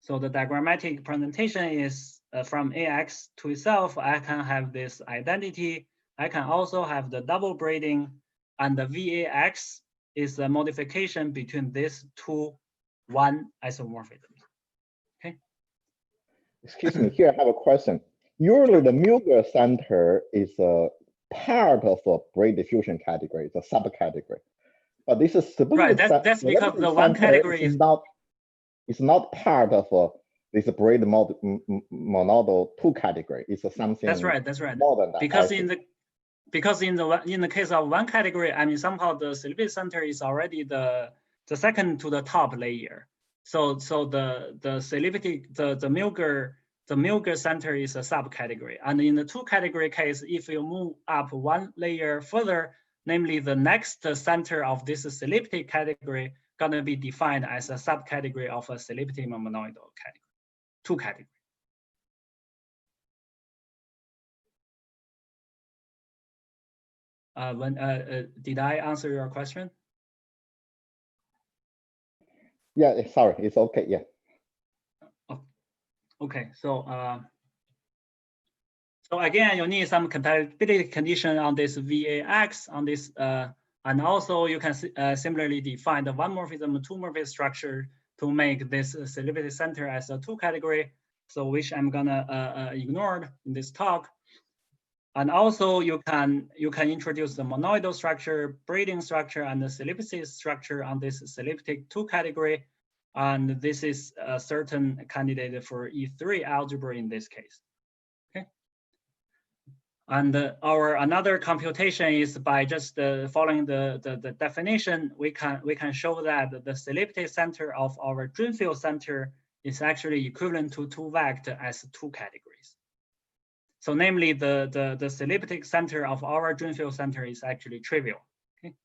So the diagrammatic presentation is from AX to itself, I can have this identity. I can also have the double braiding, and the VAX is a modification between these two one isomorphisms. Okay. Excuse me, here I have a question. Usually the Milger center is a part of a braid diffusion category, it's a subcategory. But this is right. That's because the one category is not part of this braid monoidal 2 category. It's something. That's right. That's right. More than that. Because in the case of one category, I mean somehow the syllabus center is already the second to the top layer. So the syllabic the Milger center is a subcategory, and in the 2 category case, if you move up one layer further, namely the next center of this syllabic category, gonna be defined as a subcategory of a syllabic monoidal category, 2 category. Did I answer your question? Yeah, sorry, it's okay. Yeah. Oh, okay, so again, you need some compatibility condition on this VAX on this, and also you can similarly define the one morphism, 2 morphism structure to make this syllabic center as a 2 category. So which I'm gonna ignore in this talk. And also you can introduce the monoidal structure, braiding structure, and the syllabic structure on this syllabic 2 category. And this is a certain candidate for E3 algebra in this case. Okay. And our another computation is by just following the definition, we can show that the syllabic center of our dream field center is actually equivalent to 2 vector as 2 categories. So namely, the syllabic center of our dream field center is actually trivial. Okay.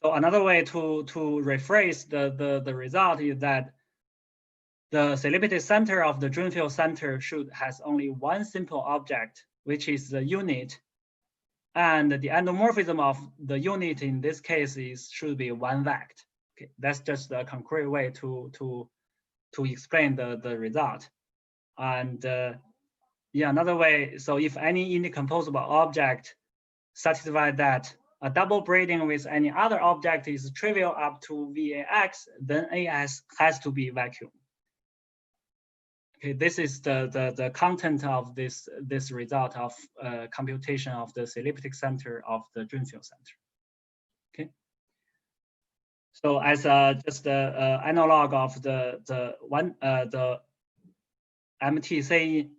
So another way to rephrase the result is that the syllabic center of the dream field center has only one simple object, which is the unit, and the endomorphism of the unit in this case should be 1 vect. Okay, that's just a concrete way to explain the result. And yeah, another way, so if any indecomposable object satisfies that a double braiding with any other object is trivial up to VAX, then AS has to be vacuum. Okay, this is the content of this result of computation of the syllabic center of the dream field center. Okay. So as just the analog of the MTC,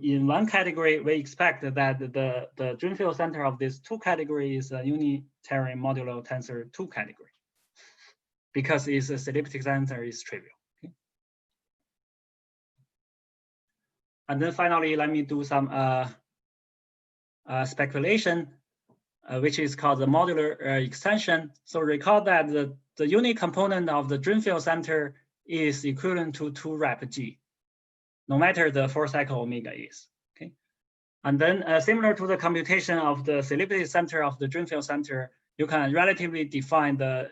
in one category, we expect that the dream field center of this 2 category is a unitary modulo tensor 2 category, because its syllabic center is trivial. Okay. And then finally, let me do some speculation, which is called the modular extension. So recall that the unit component of the dream field center is equivalent to 2 rep G, no matter the 4-cycle omega is. Okay, and then similar to the computation of the syllabic center of the dream field center, you can simply define the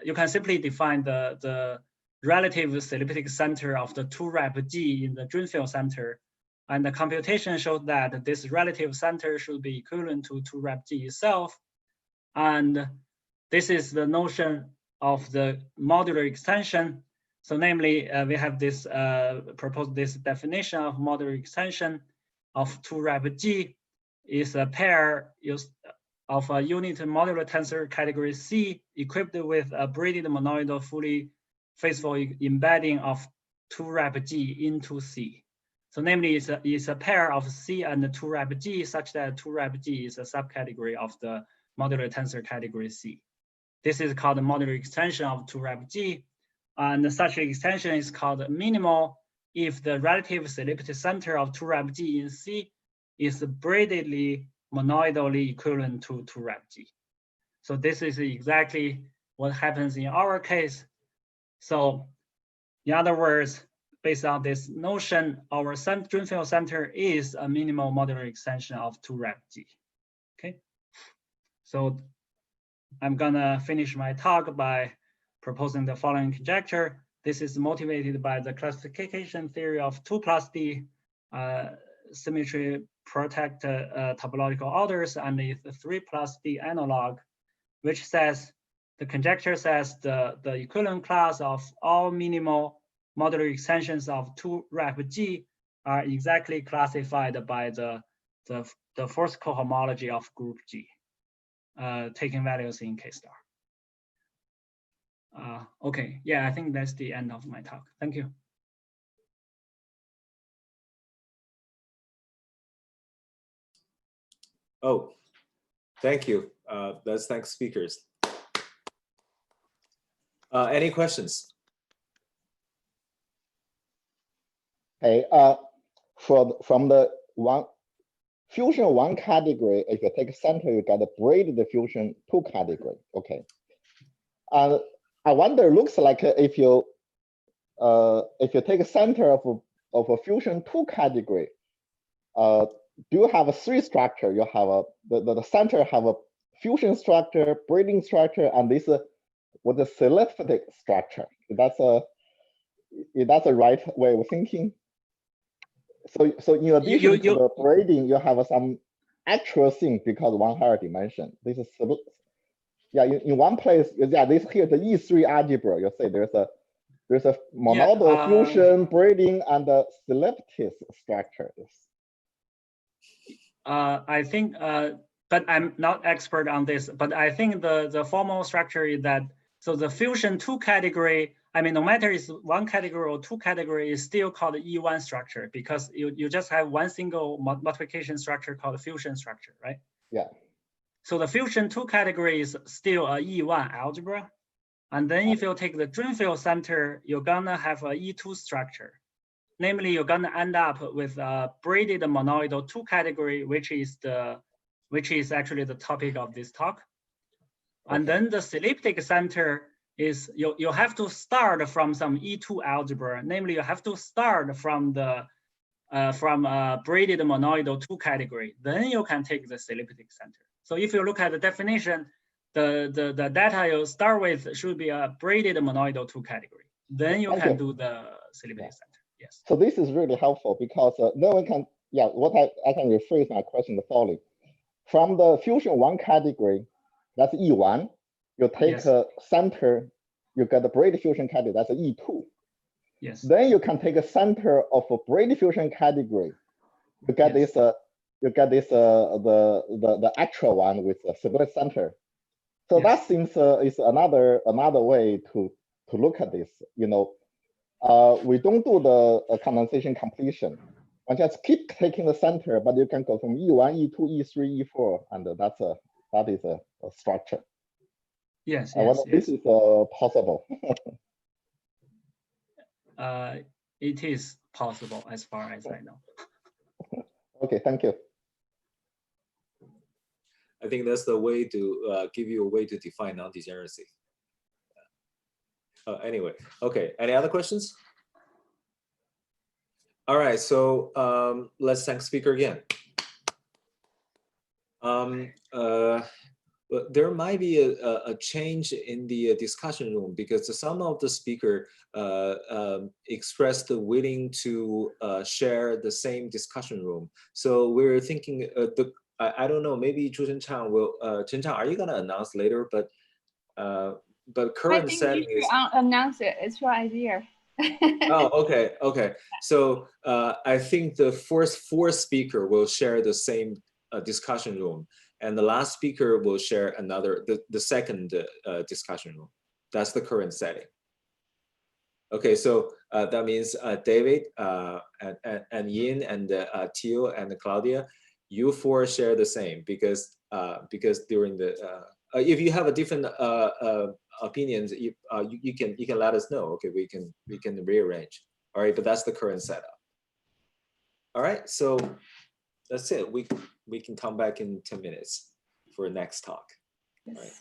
relative syllabic center of the 2 rep G in the dream field center, and the computation showed that this relative center should be equivalent to 2 rep G itself, and this is the notion of the modular extension. So namely, we have this proposed this definition of modular extension of 2 rep G is a pair of a unit modular tensor category C equipped with a braided monoidal fully faithful embedding of 2 rep G into C. So namely, it's a pair of C and 2 rep G such that 2 rep G is a subcategory of the modular tensor category C. This is called the modular extension of 2 rep G. And such an extension is called minimal if the relative syllabic center of 2 rep G in C is braidedly monoidally equivalent to 2 rep G. So this is exactly what happens in our case. So in other words, based on this notion, our dream field center is a minimal modular extension of 2RepG. Okay, so I'm gonna finish my talk by proposing the following conjecture. This is motivated by the classification theory of 2 plus D symmetry protect topological orders and the 3 plus D analog, which says, the conjecture says the equivalent class of all minimal modular extensions of 2RepG are exactly classified by the first cohomology of group G, taking values in K star. Okay, yeah, I think that's the end of my talk. Thank you. Oh, thank you. Let's thank speakers. Any questions? Hey, from the fusion 1 category, if you take center, you get a braided fusion 2 category. Okay. And I wonder, looks like if you take a center of a fusion 2 category, do you have a 3 structure? You have the center have a fusion structure, braiding structure, and this with a sylliptic structure. That's a right way of thinking. So in addition to the braiding, you have some actual thing because one higher dimension. This is in one place. Yeah, this here the E3 algebra. You say there's a monodal fusion, braiding, and the sylliptic structures. I think, but I'm not expert on this. But I think the formal structure is that, so the fusion 2 category, I mean, no matter it's 1 category or 2 category, is still called the E1 structure because you just have one single multiplication structure called a fusion structure, right? Yeah. So the fusion 2 category is still a E1 algebra. And then if you take the dream field center, you're gonna have a E2 structure. Namely, you're gonna end up with a braided monoidal 2 category, which is actually the topic of this talk. Okay. And then the sylliptic center is you have to start from some E2 algebra. Namely, you have to start from the braided monoidal 2 category. Then you can take the sylliptic center. So if you look at the definition, the data you start with should be a braided monoidal 2 category. Then you can do the sylliptic center. Yes. So this is really helpful because then we can, what I can rephrase my question the following. From the fusion 1 category, that's E1, you take a center, you get the braid fusion category, that's E2. Yes. Then you can take a center of a braid fusion category. You get this, the actual one with a split center. So that seems is another way to look at this. You know, we don't do the condensation completion. I just keep taking the center, but you can go from E1, E2, E3, E4, and that is a structure. Yes, I wonder if this is possible. It is possible as far as I know. Okay, thank you. I think that's the way to give you a way to define non-degeneracy. Anyway, okay, any other questions? All right, so let's thank speaker again. There might be a change in the discussion room because some of the speaker expressed willing to share the same discussion room. So we're thinking, I don't know, maybe Zhu Cheng will, Chen Chang, are you gonna announce later? But current setting is— announce it, it's your idea. Oh, okay, okay. So I think the first 4 speaker will share the same discussion room, and the last speaker will share another, the second discussion room. That's the current setting. Okay, so that means David and Yin and Teal and Claudia, you 4 share the same because during the if you have a different opinions, you can let us know. Okay, we can rearrange. All right, but that's the current setup. All right, so that's it. We can come back in 10 minutes for next talk. Yes. All right.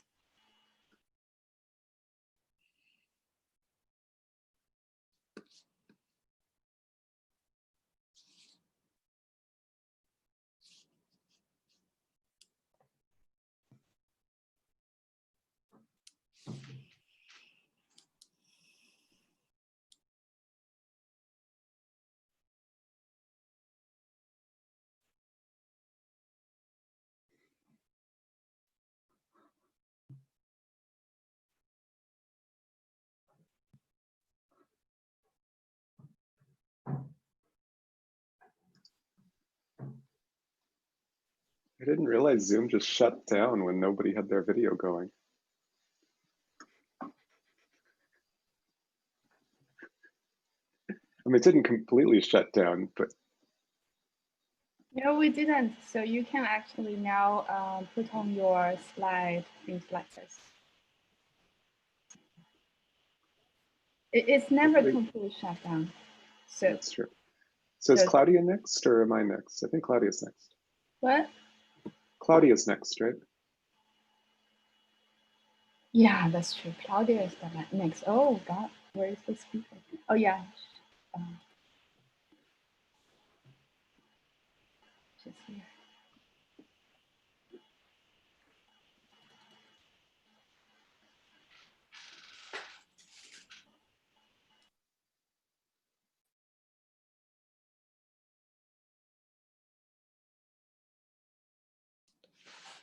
I didn't realize Zoom just shut down when nobody had their video going. I mean, it didn't completely shut down, but. No, we didn't. So you can actually now put on your slide, things like this. It's never completely shut down. So that's true. So is Claudia next or am I next? I think Claudia's next. What? Claudia's next, right? Yeah, that's true. Claudia is the next. Oh God, where is the speaker? Oh yeah. She's here.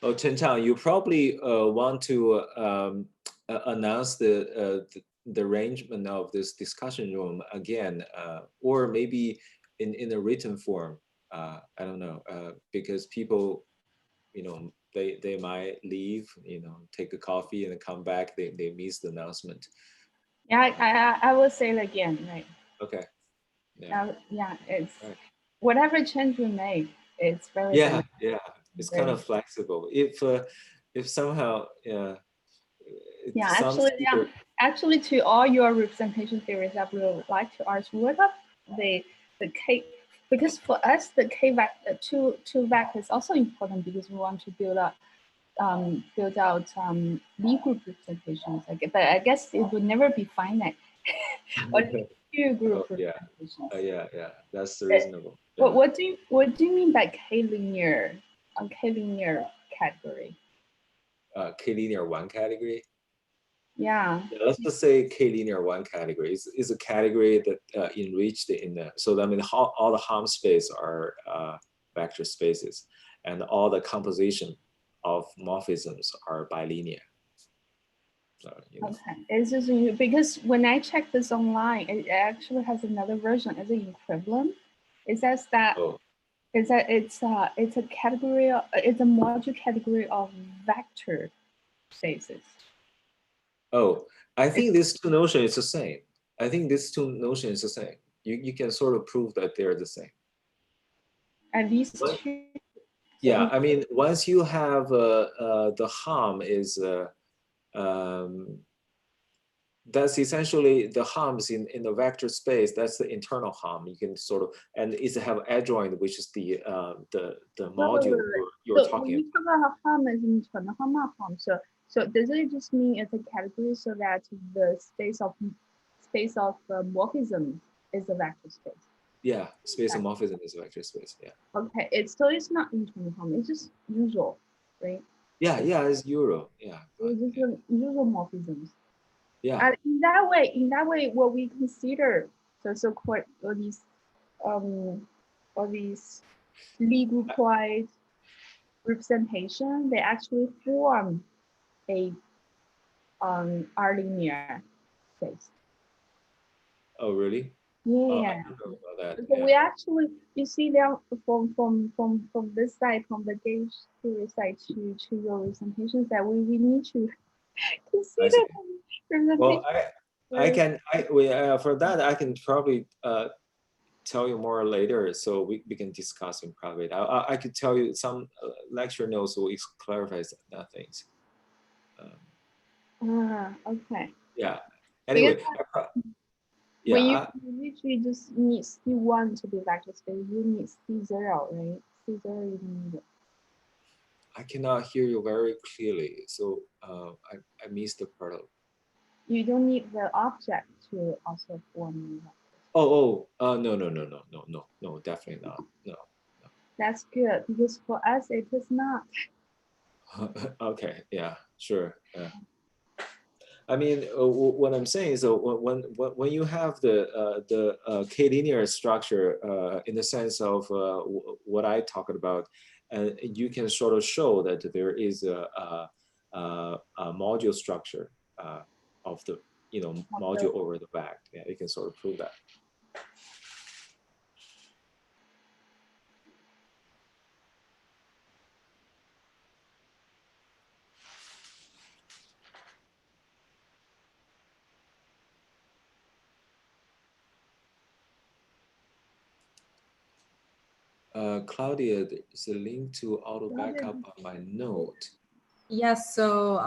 Oh, Chen Tang, you probably want to announce the arrangement of this discussion room again, or maybe in a written form. I don't know, because people, they might leave, take a coffee and come back. They miss the announcement. Yeah, I will say it again, right? Okay. Yeah, it's right. Whatever change we make, it's very yeah. It's kind of flexible. If somehow actually to all your representation theories, I would like to ask what are the K, because for us the K vector two vector is also important because we want to build out Lie group representations. But I guess it would never be finite. Or two group representations. Yeah, that's reasonable. Yeah. What do you mean by K-linear category? K-linear one category? Yeah. Let's just say K-linear one category is a category that enriched in the, so I mean all the Helm space are vector spaces, and all the composition of morphisms are bilinear. So, Okay, it's just because when I check this online, it actually has another version as an equivalent. It says that it's a category of, it's a module category of vector spaces. Oh, I think these two notions is the same. I think these two notions is the same. You can sort of prove that they're the same. And these two. Yeah, I mean, once you have the Helm is that's essentially the Helms in the vector space. That's the internal Helm. You can sort of, and it's have adjoint, which is the module you're talking about. When you talk about Helm as internal Helm, not Helm. So does it just mean it's a category so that the space of morphism is a vector space? Yeah, space of morphism is a vector space. Yeah. Okay, it's not internal Helm. It's just usual, right? Yeah, it's Euro. Yeah. It's just usual morphisms. Yeah. And in that way, what we consider so-called all these Lie group-wide representation, they actually form a R-linear space. Oh, really? Yeah. Oh, I don't know about that. So we actually, you see there from this side, from the gauge theory side to your representation side, we need to consider representation. Well, for that I can probably tell you more later, so we can discuss in private. I could tell you some lecture notes will clarify things. Okay. Yeah. Anyway. When you literally just need C1 to be vector space, you need C0, right? C0 you need it. I cannot hear you very clearly, so I missed the part of. You don't need the object to also form. No, definitely not. No. That's good, because for us it is not. Okay, yeah, sure. I mean, what I'm saying is, when you have the K-linear structure in the sense of what I talked about, you can sort of show that there is a module structure of the module over the vect. Yeah, you can sort of prove that. Claudia, there's a link to auto backup on my note. Yes, so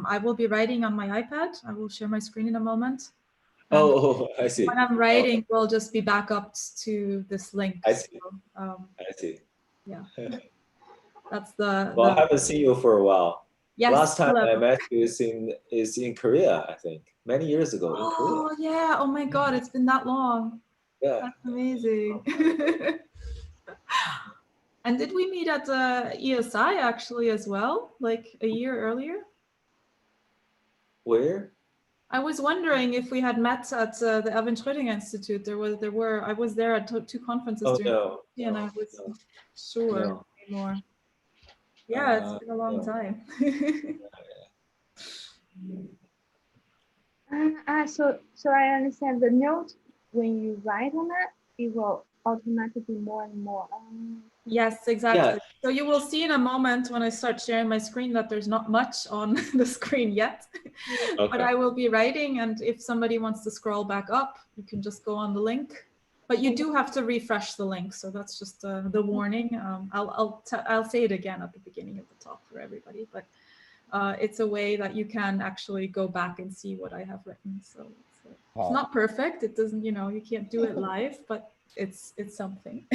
I will be writing on my iPad. I will share my screen in a moment. Oh, I see. When I'm writing, we'll just be backups to this link. I see. So, I see. Yeah, that's the. Well, I haven't seen you for a while. Yes. Last time hello. I met you is in Korea, I think, many years ago in Korea. Oh yeah! Oh my God! It's been that long. Yeah. That's amazing. And did we meet at ESI actually as well, like a year earlier? Where? I was wondering if we had met at the Erwin Schrödinger Institute. I was there at two conferences during and I was sure anymore. Yeah, it's been a long time. So I understand the note when you write on it, it will automatically more and more. Yes, exactly. Yeah. So you will see in a moment when I start sharing my screen that there's not much on the screen yet, but I will be writing, and if somebody wants to scroll back up, you can just go on the link. But you do have to refresh the link, so that's just the warning. I'll say it again at the beginning of the talk for everybody, but it's a way that you can actually go back and see what I have written. So it's not perfect. It doesn't, you can't do it live, but it's something.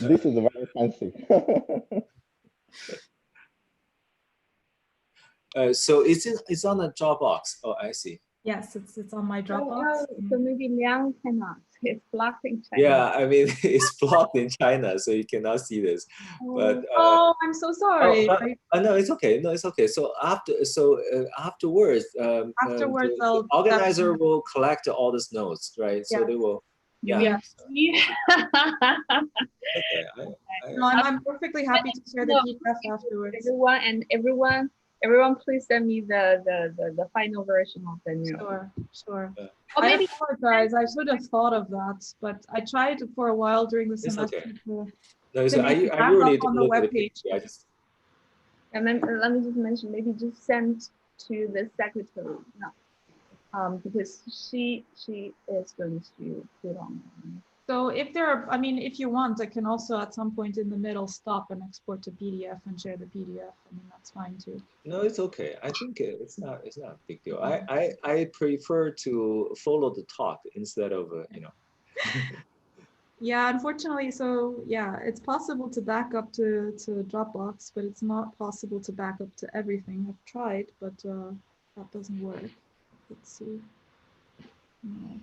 This is very fancy. So it's on a Dropbox. Oh, I see. Yes, it's on my Dropbox. So maybe Liang cannot. It's blocked in China. Yeah, I mean it's blocked in China, so you cannot see this. But I'm so sorry. No, it's okay. No, it's okay. So afterwards, the organizer will collect all these notes, right? So they will. Yeah. Okay. No, I'm perfectly happy to share the PDF afterwards. Everyone, please send me the final version of the note. Sure. I apologize. I should have thought of that, but I tried for a while during the semester to make it back up on the webpage. And then let me just mention, maybe just send to the secretary now, because she is going to put on. So if if you want, I can also at some point in the middle stop and export to PDF and share the PDF. I mean, that's fine too. No, it's okay. I think it's not a big deal. I prefer to follow the talk instead of Yeah, unfortunately, so yeah, it's possible to back up to Dropbox, but it's not possible to back up to everything. I've tried, but that doesn't work. Let's see. No.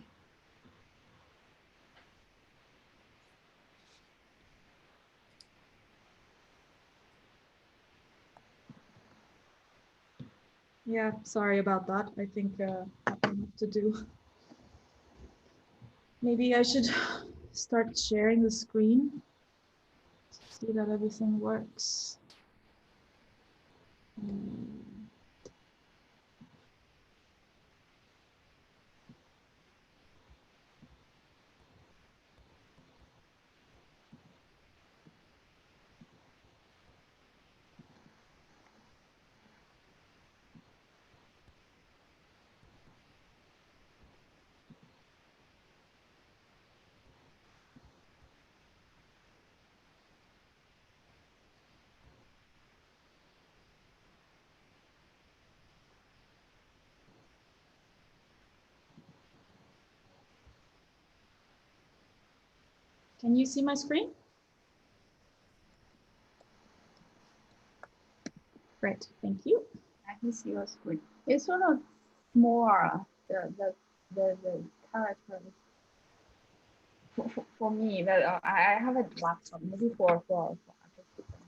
Yeah, sorry about that. I think that I have to do. Maybe I should start sharing the screen to see that everything works. Can you see my screen? Great, thank you. I can see your screen. It's sort of more the characters for me that I have a laptop maybe for other people.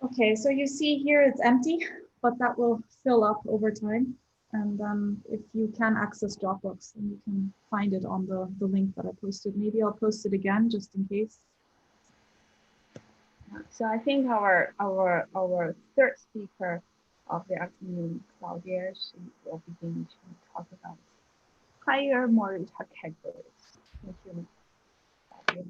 Okay, so you see here it's empty, but that will fill up over time. And if you can access Dropbox, then you can find it on the link that I posted. Maybe I'll post it again just in case. So I think our third speaker of the afternoon, Claudia, she will begin to talk about higher mortgage categories. Thank you, Claudia.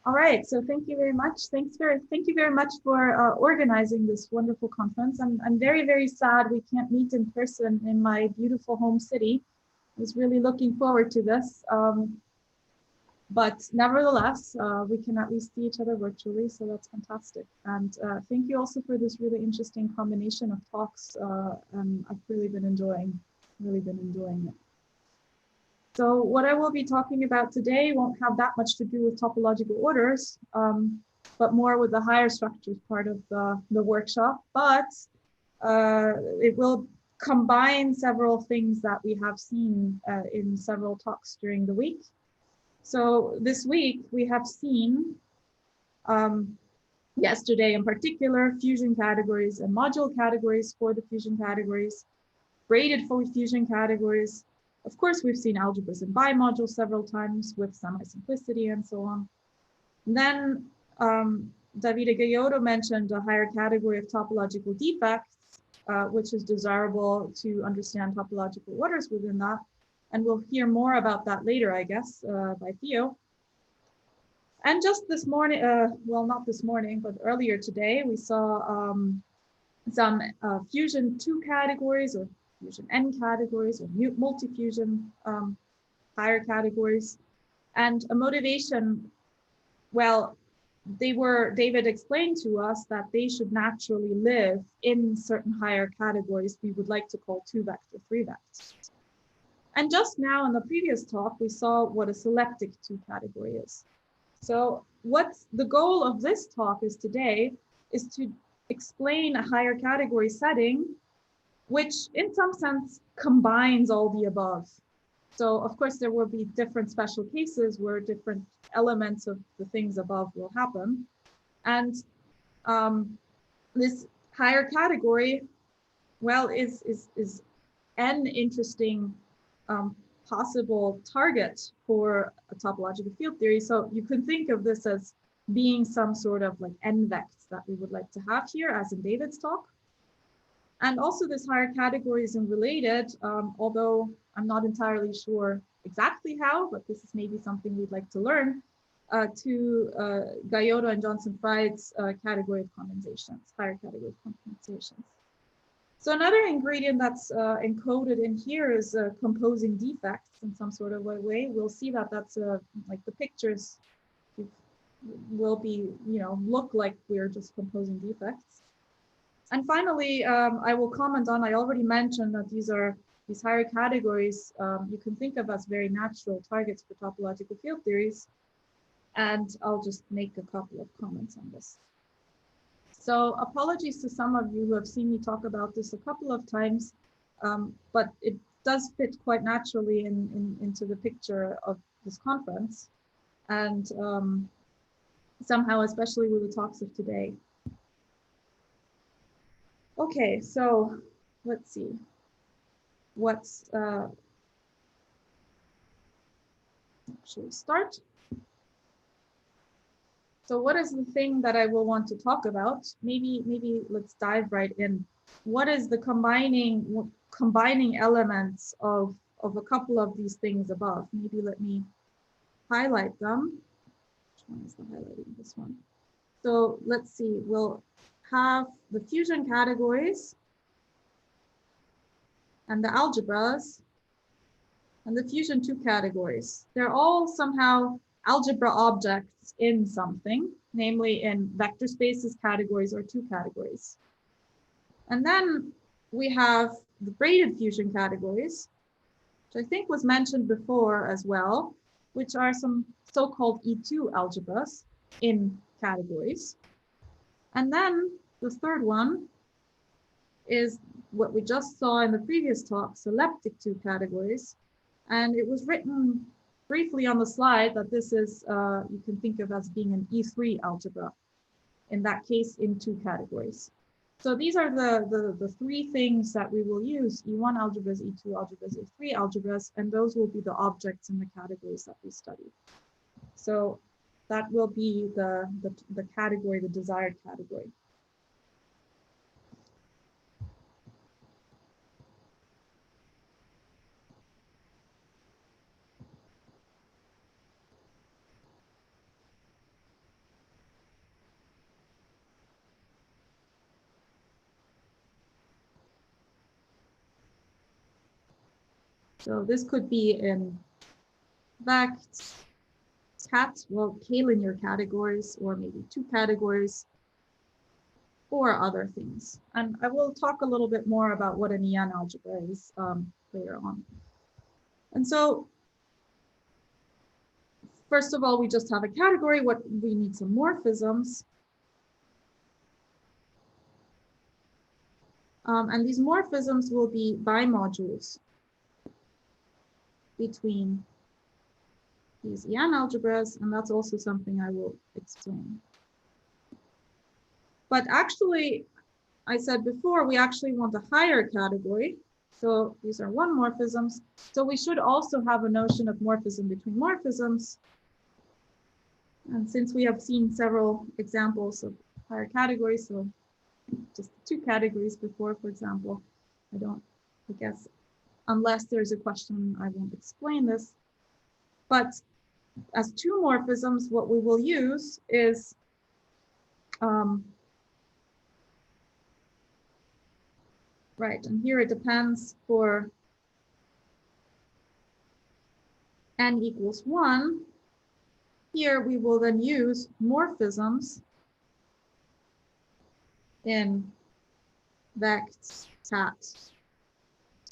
All right, so thank you very much. Thank you very much for organizing this wonderful conference. I'm very, very sad we can't meet in person in my beautiful home city. I was really looking forward to this. But nevertheless, we can at least see each other virtually, so that's fantastic. And thank you also for this really interesting combination of talks. I've really been enjoying it. So what I will be talking about today won't have that much to do with topological orders, but more with the higher structures part of the workshop. But it will combine several things that we have seen in several talks during the week. So this week we have seen, yesterday in particular, fusion categories and module categories for the fusion categories, braided for fusion categories. Of course, we've seen algebras and bimodules several times with semi-simplicity and so on. And then Davide Gaiotto mentioned a higher category of topological defects, which is desirable to understand topological orders within that. And we'll hear more about that later, I guess, by Theo. And just this morning, well, not this morning, but earlier today, we saw some fusion 2 categories or fusion n categories or multi-fusion higher categories. And a motivation, well, David explained to us that they should naturally live in certain higher categories we would like to call 2-vector, 3-vector. And just now in the previous talk, we saw what a selective 2 category is. So what's the goal of this talk is today is to explain a higher category setting, which in some sense combines all the above. So of course, there will be different special cases where different elements of the things above will happen. And this higher category, well, is an interesting possible target for a topological field theory. So you can think of this as being some sort of like n-vects that we would like to have here, as in David's talk. And also this higher category is related, although I'm not entirely sure exactly how, but this is maybe something we'd like to learn, to Gaiotto and Johnson-Fried's category of condensations, higher category of condensations. So another ingredient that's encoded in here is composing defects in some sort of a way. We'll see that that's like the pictures will be, look like we're just composing defects. And finally, I will comment on, I already mentioned that these higher categories you can think of as very natural targets for topological field theories. And I'll just make a couple of comments on this. So apologies to some of you who have seen me talk about this a couple of times, but it does fit quite naturally into the picture of this conference. And somehow, especially with the talks of today. Okay, so let's see. What's actually start? So what is the thing that I will want to talk about? Maybe let's dive right in. What is the combining elements of a couple of these things above? Maybe let me highlight them. Which one is the highlighting? This one. So let's see, we'll have the fusion categories and the algebras and the fusion 2 categories. They're all somehow algebra objects in something, namely in vector spaces categories or 2 categories. And then we have the braided fusion categories, which I think was mentioned before as well, which are some so-called E2 algebras in categories. And then the third one is what we just saw in the previous talk, selective 2 categories. And it was written briefly on the slide that this is, you can think of as being an E3 algebra, in that case in 2 categories. So these are the 3 things that we will use, E1 algebras, E2 algebras, E3 algebras, and those will be the objects in the categories that we study. So that will be the category, the desired category. So this could be in vect, cat, well, k-linear categories, or maybe 2 categories, or other things. And I will talk a little bit more about what an EN algebra is later on. And so, first of all, we just have a category. What we need some morphisms. And these morphisms will be bimodules between these EN algebras, and that's also something I will explain. But actually, I said before, we actually want a higher category. So these are 1 morphisms. So we should also have a notion of morphism between morphisms. And since we have seen several examples of higher categories, so just 2 categories before, for example, I guess, unless there's a question, I won't explain this. But as 2 morphisms, what we will use is right, and here it depends for n equals 1. Here we will then use morphisms in vect, cat,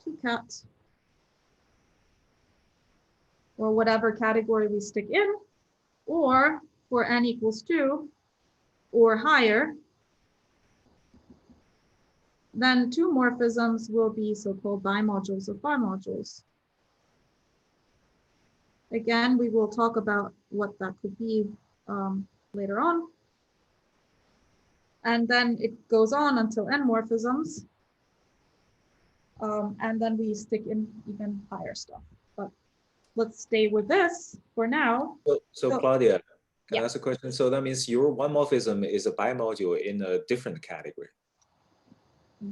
2cat, or whatever category we stick in, or for n equals 2 or higher, then 2 morphisms will be so-called bimodules of bimodules. Again, we will talk about what that could be later on. And then it goes on until n morphisms. And then we stick in even higher stuff. But let's stay with this for now. So Claudia, can I ask a question? So that means your 1 morphism is a bimodule in a different category.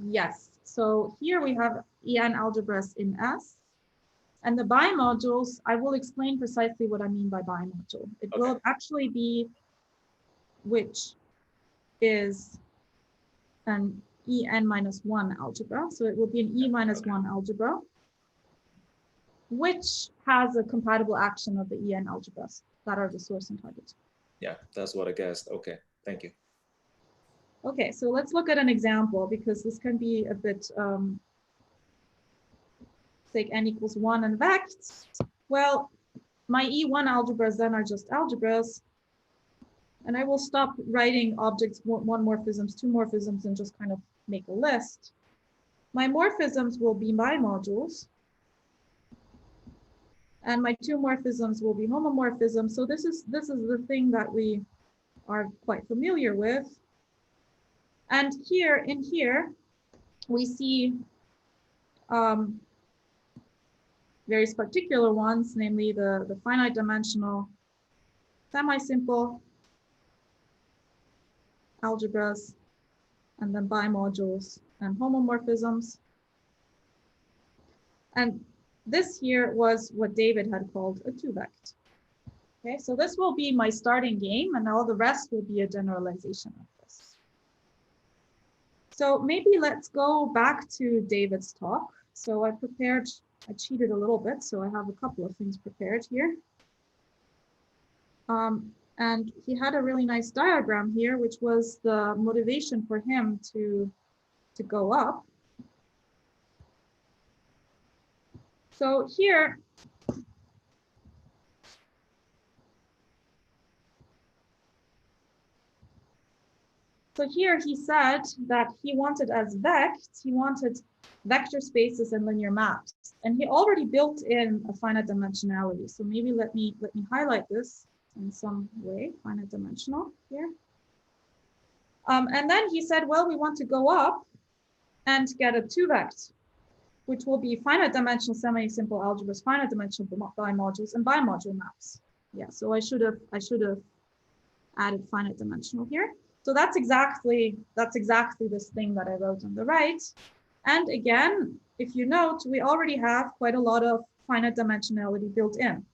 Yes. So here we have EN algebras in S. And the bimodules, I will explain precisely what I mean by bimodule. It will actually be which is an EN-1 algebra. So it will be an E-1 algebra, which has a compatible action of the EN algebras that are the source and target. Yeah, that's what I guessed. Okay, thank you. Okay, so let's look at an example because this can be a bit, take n equals 1 and vect. Well, my E1 algebras then are just algebras. And I will stop writing objects, 1 morphisms, 2 morphisms, and just kind of make a list. My morphisms will be bimodules. And my 2 morphisms will be homomorphisms. So this is the thing that we are quite familiar with. And here, we see various particular ones, namely the finite dimensional semi-simple algebras, and then bimodules and homomorphisms. And this here was what David had called a 2-vect. Okay, so this will be my starting game, and all the rest will be a generalization of this. So maybe let's go back to David's talk. So I cheated a little bit, so I have a couple of things prepared here. And he had a really nice diagram here, which was the motivation for him to go up. So here, he said that he wanted as vects, he wanted vector spaces and linear maps. And he already built in a finite dimensionality. So maybe let me highlight this in some way, finite dimensional here. And then he said, well, we want to go up and get a 2-vect, which will be finite dimensional semi-simple algebras, finite dimensional bimodules, and bimodule maps. Yeah, so I should have added finite dimensional here. So that's exactly this thing that I wrote on the right. And again, if you note, we already have quite a lot of finite dimensionality built in.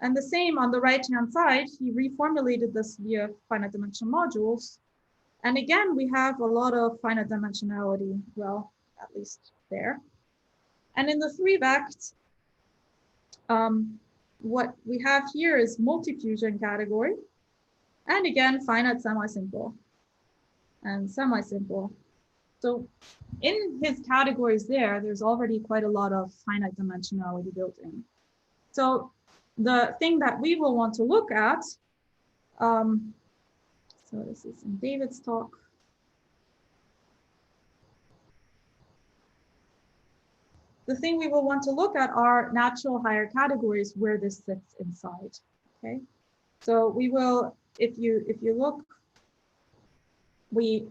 And the same on the right-hand side, he reformulated this via finite dimensional modules. And again, we have a lot of finite dimensionality, well, at least there. And in the 3-vect, what we have here is multi-fusion category. And again, finite semi-simple and semi-simple. So in his categories there's already quite a lot of finite dimensionality built in. So the thing that we will want to look at, so this is in David's talk. The thing we will want to look at are natural higher categories where this sits inside, okay? So we will, if you look, we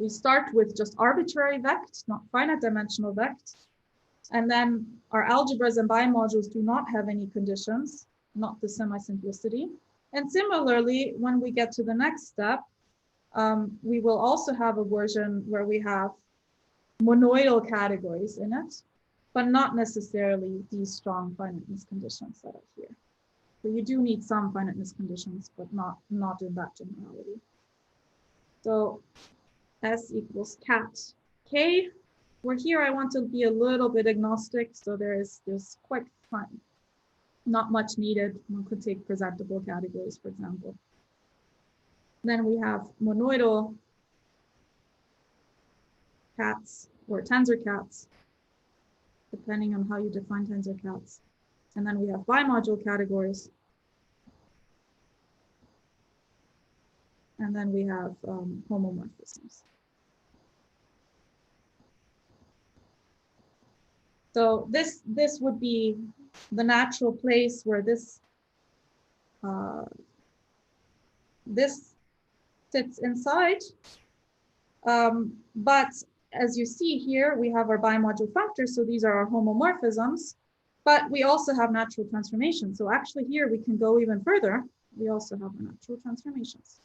start with just arbitrary vect, not finite dimensional vect. And then our algebras and bimodules do not have any conditions, not the semi-simplicity. And similarly, when we get to the next step, we will also have a version where we have monoidal categories in it, but not necessarily these strong finiteness conditions that are here. So you do need some finiteness conditions, but not in that generality. So S equals cat K. Where here I want to be a little bit agnostic, so there's quite fun, not much needed. One could take presentable categories, for example. Then we have monoidal cats or tensor cats, depending on how you define tensor cats. And then we have bimodule categories. And then we have homomorphisms. So this would be the natural place where this sits inside. But as you see here, we have our bimodule factors. So these are our homomorphisms, but we also have natural transformations. So actually here we can go even further. We also have natural transformations.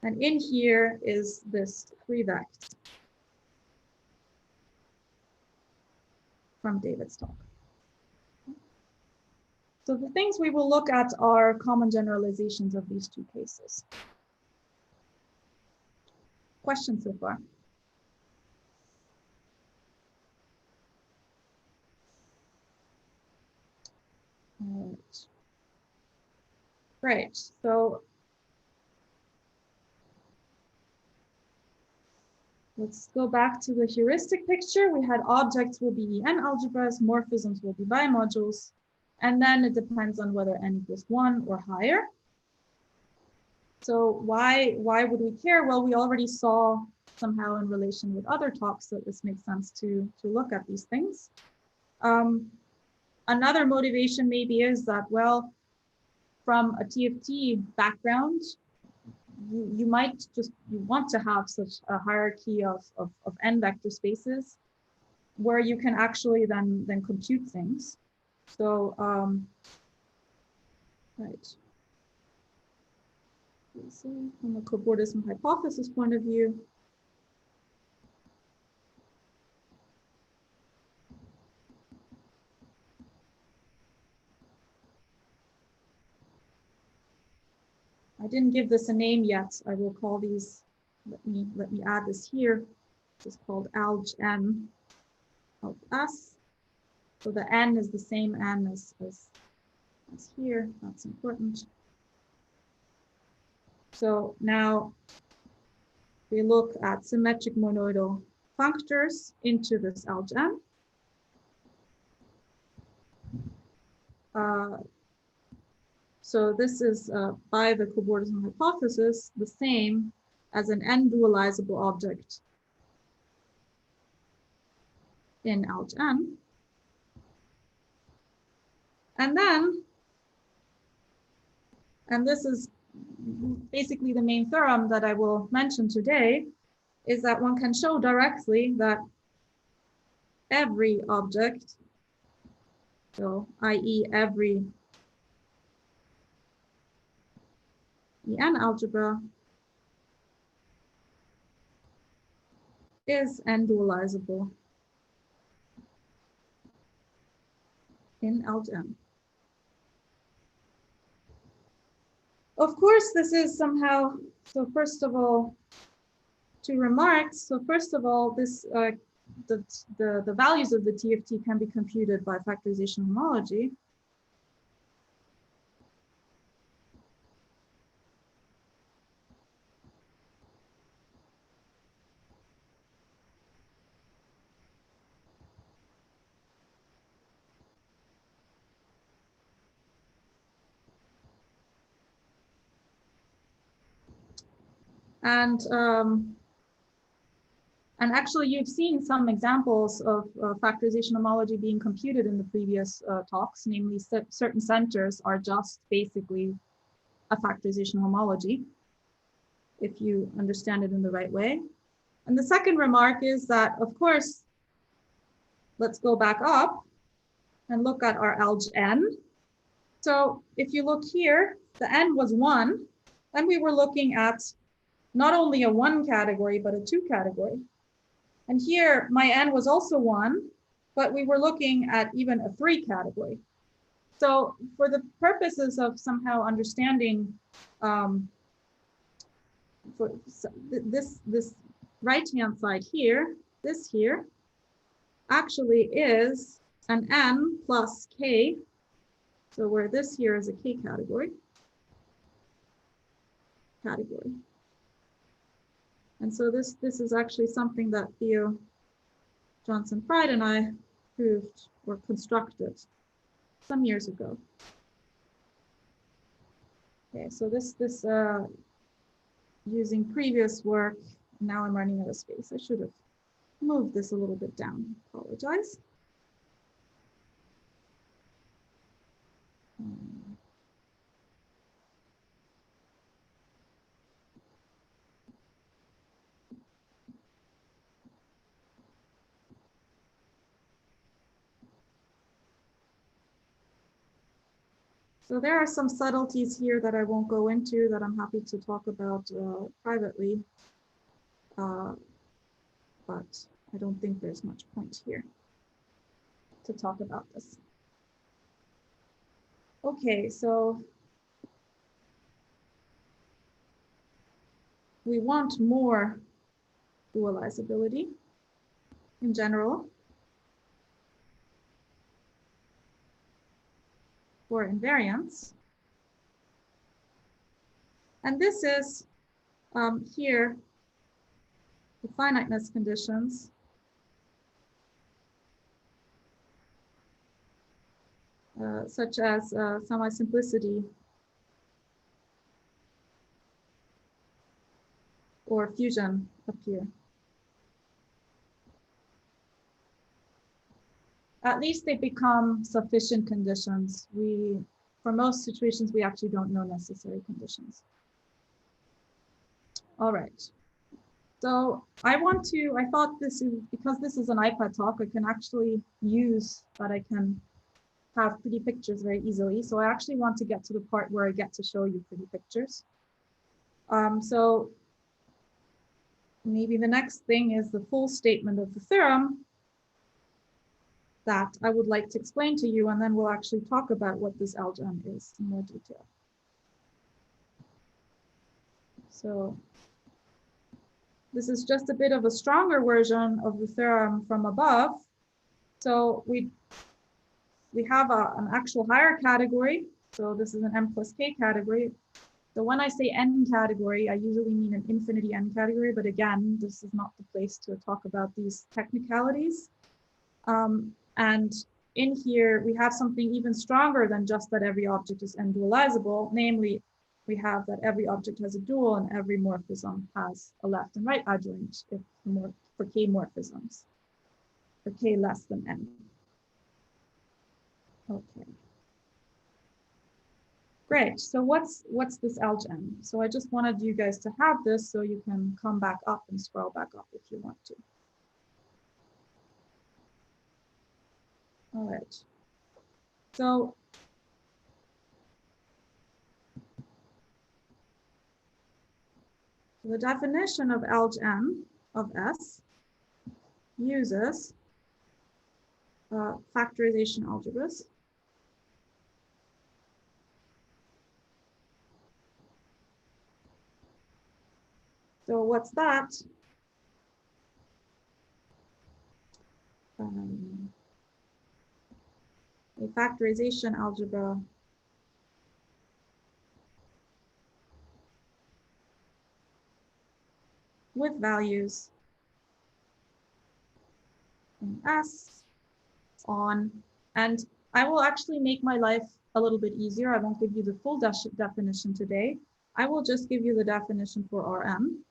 And in here is this 3-vect from David's talk. So the things we will look at are common generalizations of these two cases. Questions so far? All right. Great. So let's go back to the heuristic picture. We had objects will be En algebras, morphisms will be bimodules, and then it depends on whether n equals 1 or higher. So why would we care? Well, we already saw somehow in relation with other talks that this makes sense to look at these things. Another motivation maybe is that, well, from a TFT background, you might just want to have such a hierarchy of n vector spaces where you can actually then compute things. So right. So from a cobordism hypothesis point of view, I didn't give this a name yet. I will call these, let me add this here. It's called alg n of s. So the n is the same n as here. That's important. So now we look at symmetric monoidal functors into this alg n. So this is, by the cobordism hypothesis, the same as an n-dualizable object in alg n. And then, and this is basically the main theorem that I will mention today, is that one can show directly that every object, so i.e. every En algebra is n-dualizable in alg n. Of course, this is somehow, so first of all, two remarks. So first of all, this the values of the TFT can be computed by factorization homology. And actually, you've seen some examples of factorization homology being computed in the previous talks, namely certain centers are just basically a factorization homology, if you understand it in the right way. And the second remark is that, of course, let's go back up and look at our alg n. So if you look here, the n was 1, and we were looking at not only a 1 category, but a 2 category. And here, my n was also 1, but we were looking at even a 3 category. So for the purposes of somehow understanding for this right-hand side here, this here, actually is an n plus k. So where this here is a k category. And so this is actually something that Theo Johnson Pride and I proved or constructed some years ago. Okay, so this using previous work, now I'm running out of space. I should have moved this a little bit down, apologize. So there are some subtleties here that I won't go into that I'm happy to talk about privately, but I don't think there's much point here to talk about this. Okay, so we want more dualizability in general for invariance. And this is here, the finiteness conditions. Such as semi-simplicity or fusion up here. At least they become sufficient conditions. For most situations, we actually don't know necessary conditions. All right. So I thought this is, because this is an iPad talk, I can actually use that I can have pretty pictures very easily. So I actually want to get to the part where I get to show you pretty pictures. So maybe the next thing is the full statement of the theorem that I would like to explain to you, and then we'll actually talk about what this algebra is in more detail. So this is just a bit of a stronger version of the theorem from above. So we have an actual higher category. So this is an m plus k category. So when I say n category, I usually mean an infinity n category, but again, this is not the place to talk about these technicalities. And in here, we have something even stronger than just that every object is n-dualizable. Namely, we have that every object has a dual and every morphism has a left and right adjoint for k morphisms, for k less than n. Okay. Great. So what's this alg n? So I just wanted you guys to have this so you can come back up and scroll back up if you want to. All right. So the definition of alg n of S uses factorization algebras. So what's that? a factorization algebra with values in S on, and I will actually make my life a little bit easier. I won't give you the full definition today. I will just give you the definition for Rm.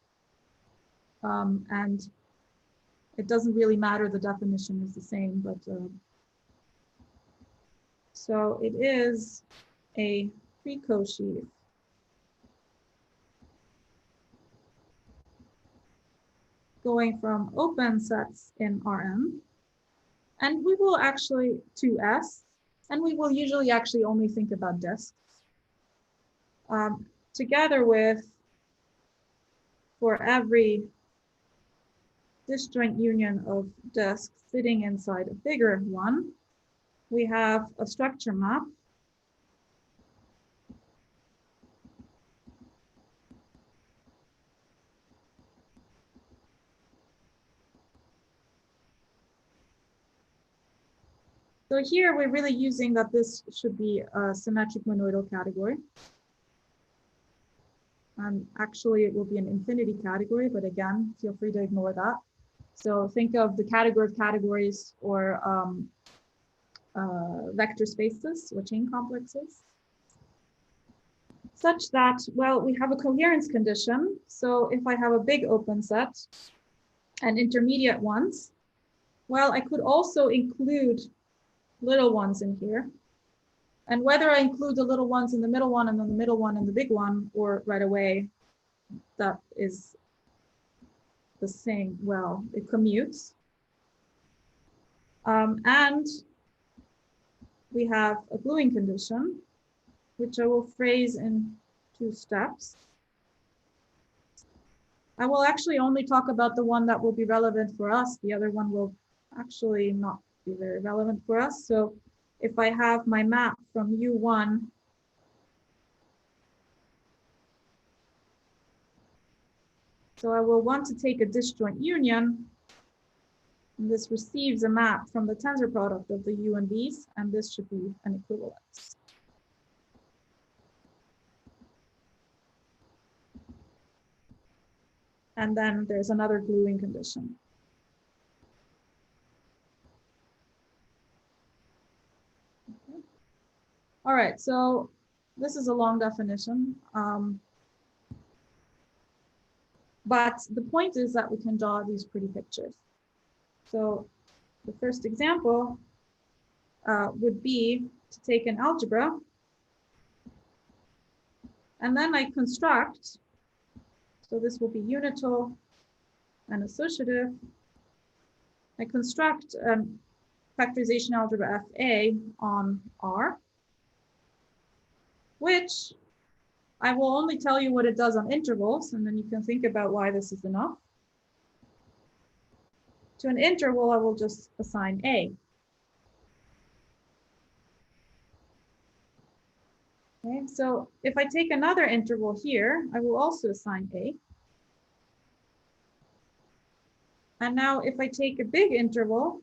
And it doesn't really matter, the definition is the same, but so it is a precocief going from open sets in Rm, and we will actually to S, and we will usually actually only think about disks, together with, for every disjoint union of disks sitting inside a bigger one, we have a structure map So here we're really using that this should be a symmetric monoidal category. Actually, it will be an infinity category, but again, feel free to ignore that. So think of the category of categories or vector spaces or chain complexes, such that, well, we have a coherence condition. So if I have a big open set and intermediate ones, well, I could also include little ones in here. And whether I include the little ones in the middle one and then the middle one and the big one, or right away, that is the same. Well, it commutes. And we have a gluing condition, which I will phrase in 2 steps. I will actually only talk about the one that will be relevant for us. The other one will actually not be very relevant for us. So if I have my map from U1 so I will want to take a disjoint union, and this receives a map from the tensor product of the U and V's, and this should be an equivalence. And then there's another gluing condition. Okay. All right, so this is a long definition. But the point is that we can draw these pretty pictures. So the first example would be to take an algebra, and then I construct, so this will be unital and associative. I construct factorization algebra FA on R, which I will only tell you what it does on intervals, and then you can think about why this is enough. To an interval, I will just assign A. Okay, so if I take another interval here, I will also assign A. And now if I take a big interval,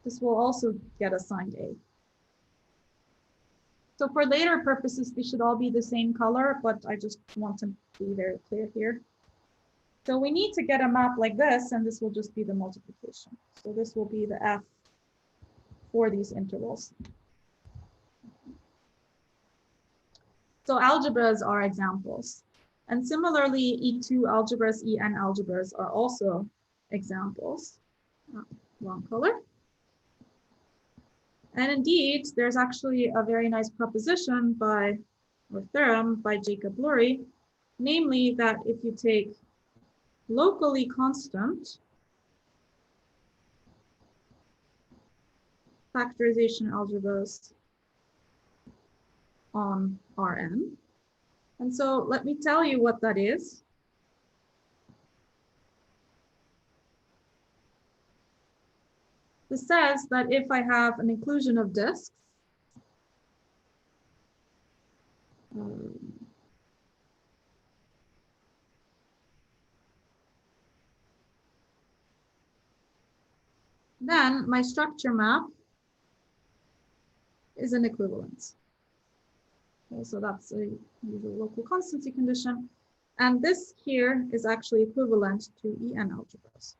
this will also get assigned A. So for later purposes, they should all be the same color, but I just want to be very clear here. So we need to get a map like this, and this will just be the multiplication. So this will be the F for these intervals. So algebras are examples. And similarly, E2 algebras, En algebras are also examples. Wrong color. And indeed, there's actually a very nice proposition by, or theorem by Jacob Lurie, namely that if you take locally constant factorization algebras on Rn, and so let me tell you what that is. This says that if I have an inclusion of disks, then my structure map is an equivalence. Okay, so that's a usual local constancy condition. And this here is actually equivalent to EN algebras.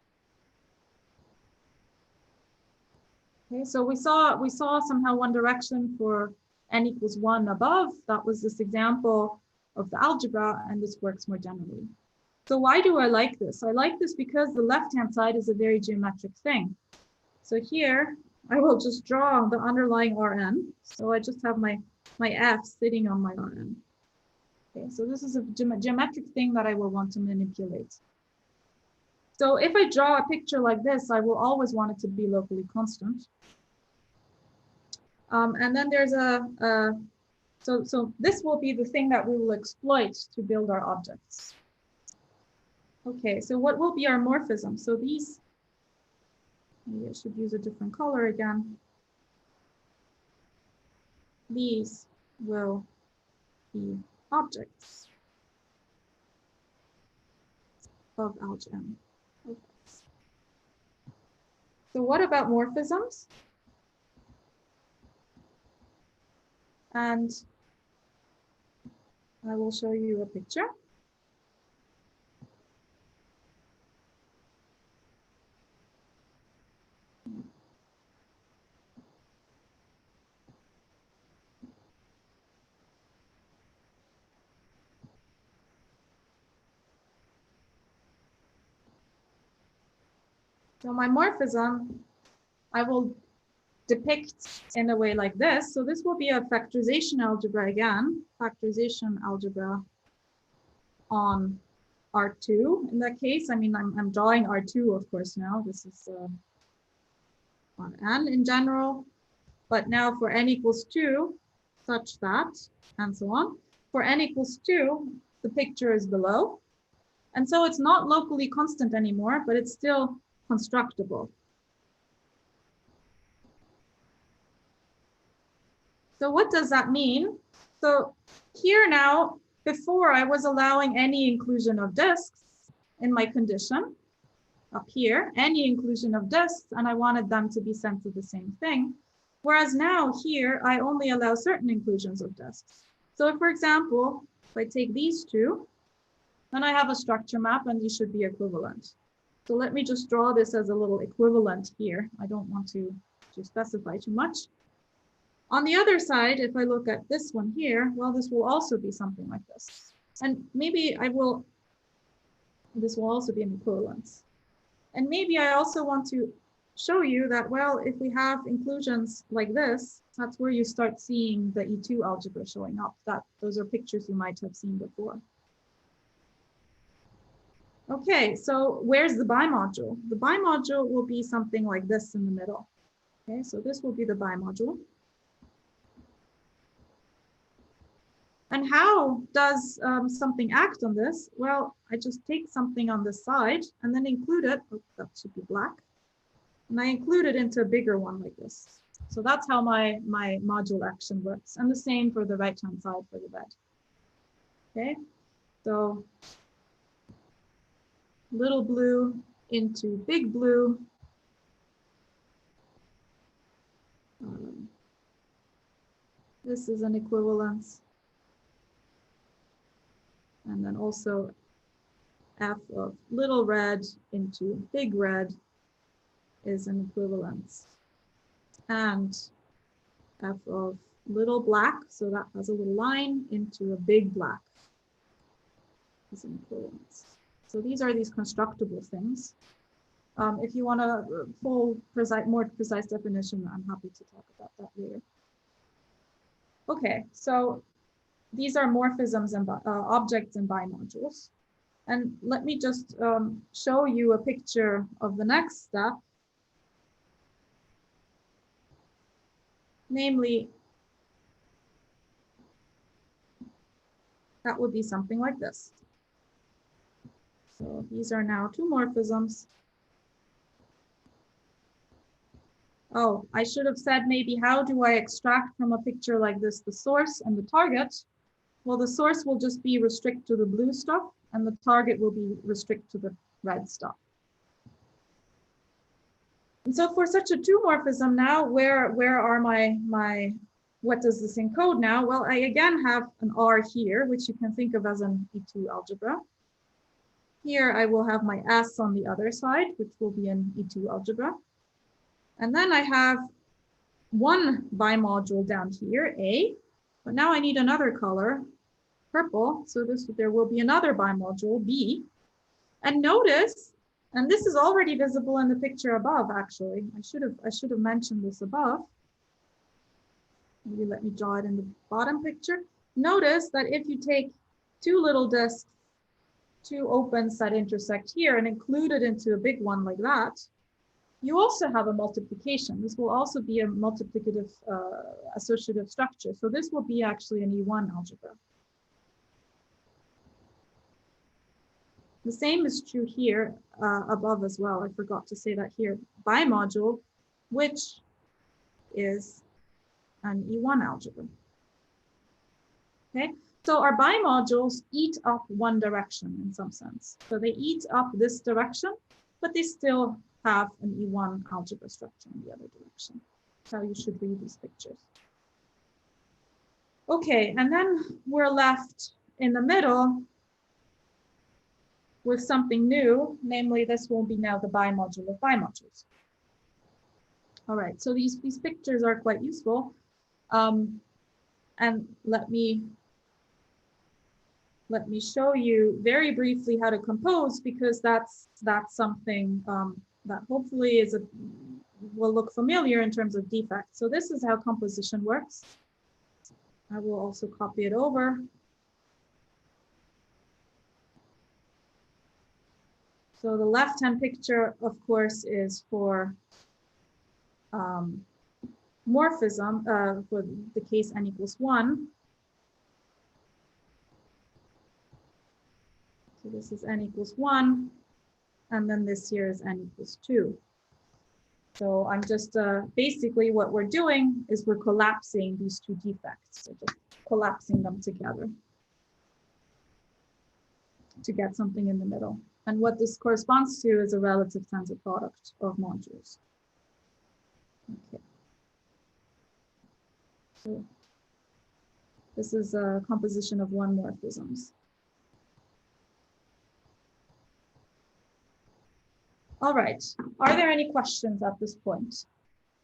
Okay, so we saw somehow one direction for n equals 1 above. That was this example of the algebra, and this works more generally. So why do I like this? I like this because the left-hand side is a very geometric thing. So here, I will just draw the underlying Rn. So I just have my f sitting on my Rn. Okay, so this is a geometric thing that I will want to manipulate. So if I draw a picture like this, I will always want it to be locally constant. And then there's so this will be the thing that we will exploit to build our objects. Okay, so what will be our morphism? So these, maybe I should use a different color again. These will be objects of algebra. Okay. So what about morphisms? And I will show you a picture. So my morphism, I will depict in a way like this. So this will be a factorization algebra again, factorization algebra on R2. In that case, I mean, I'm drawing R2, of course, now. This is on n in general. But now for n equals 2, such that, and so on. For n equals 2, the picture is below. And so it's not locally constant anymore, but it's still constructible. So what does that mean? So here now, before I was allowing any inclusion of disks in my condition, up here, any inclusion of disks, and I wanted them to be sent to the same thing. Whereas now here, I only allow certain inclusions of disks. So if, for example, if I take these two, then I have a structure map and these should be equivalent. So let me just draw this as a little equivalent here. I don't want to specify too much. On the other side, if I look at this one here, well, this will also be something like this. And maybe this will also be an equivalence. And maybe I also want to show you that, well, if we have inclusions like this, that's where you start seeing the E2 algebra showing up. Those are pictures you might have seen before. Okay, so where's the bimodule? The bimodule will be something like this in the middle. Okay, so this will be the bimodule. And how does something act on this? Well, I just take something on this side and then include it. Oh, that should be black. And I include it into a bigger one like this. So that's how my module action works. And the same for the right-hand side for the red. Okay, so little blue into big blue. This is an equivalence. And then also f of little red into big red is an equivalence. And f of little black, so that has a little line, into a big black is an equivalence. So these are these constructible things. If you want a full, more precise definition, I'm happy to talk about that later. Okay, so these are morphisms and objects and bimodules. And let me just show you a picture of the next step. Namely, that would be something like this. So these are now two morphisms. Oh, I should have said maybe how do I extract from a picture like this the source and the target? Well, the source will just be restrict to the blue stuff and the target will be restrict to the red stuff. And so for such a two morphism now, where are what does this encode now? Well, I again have an R here, which you can think of as an E2 algebra. Here I will have my S on the other side, which will be an E2 algebra. And then I have one bimodule down here, A, but now I need another color, purple. So there will be another bimodule, B. And notice, and this is already visible in the picture above, actually. I should have mentioned this above. Maybe let me draw it in the bottom picture. Notice that if you take two little disks, two opens that intersect here and include it into a big one like that, you also have a multiplication. This will also be a multiplicative associative structure. So this will be actually an E1 algebra. The same is true here above as well. I forgot to say that here. Bimodule, which is an E1 algebra. Okay, so our bimodules eat up one direction in some sense. So they eat up this direction, but they still have an E1 algebra structure in the other direction. That's how you should read these pictures. Okay, and then we're left in the middle with something new, namely this will be now the bimodule of bimodules. All right, so these pictures are quite useful. And let me show you very briefly how to compose, because that's something that hopefully will look familiar in terms of defects. So this is how composition works. I will also copy it over. So the left-hand picture, of course, is for morphism for the case n equals 1. So this is n equals 1, and then this here is n equals 2. So I'm just basically what we're doing is we're collapsing these two defects, so just collapsing them together to get something in the middle. And what this corresponds to is a relative tensor product of modules. Okay. So this is a composition of one morphisms. All right, are there any questions at this point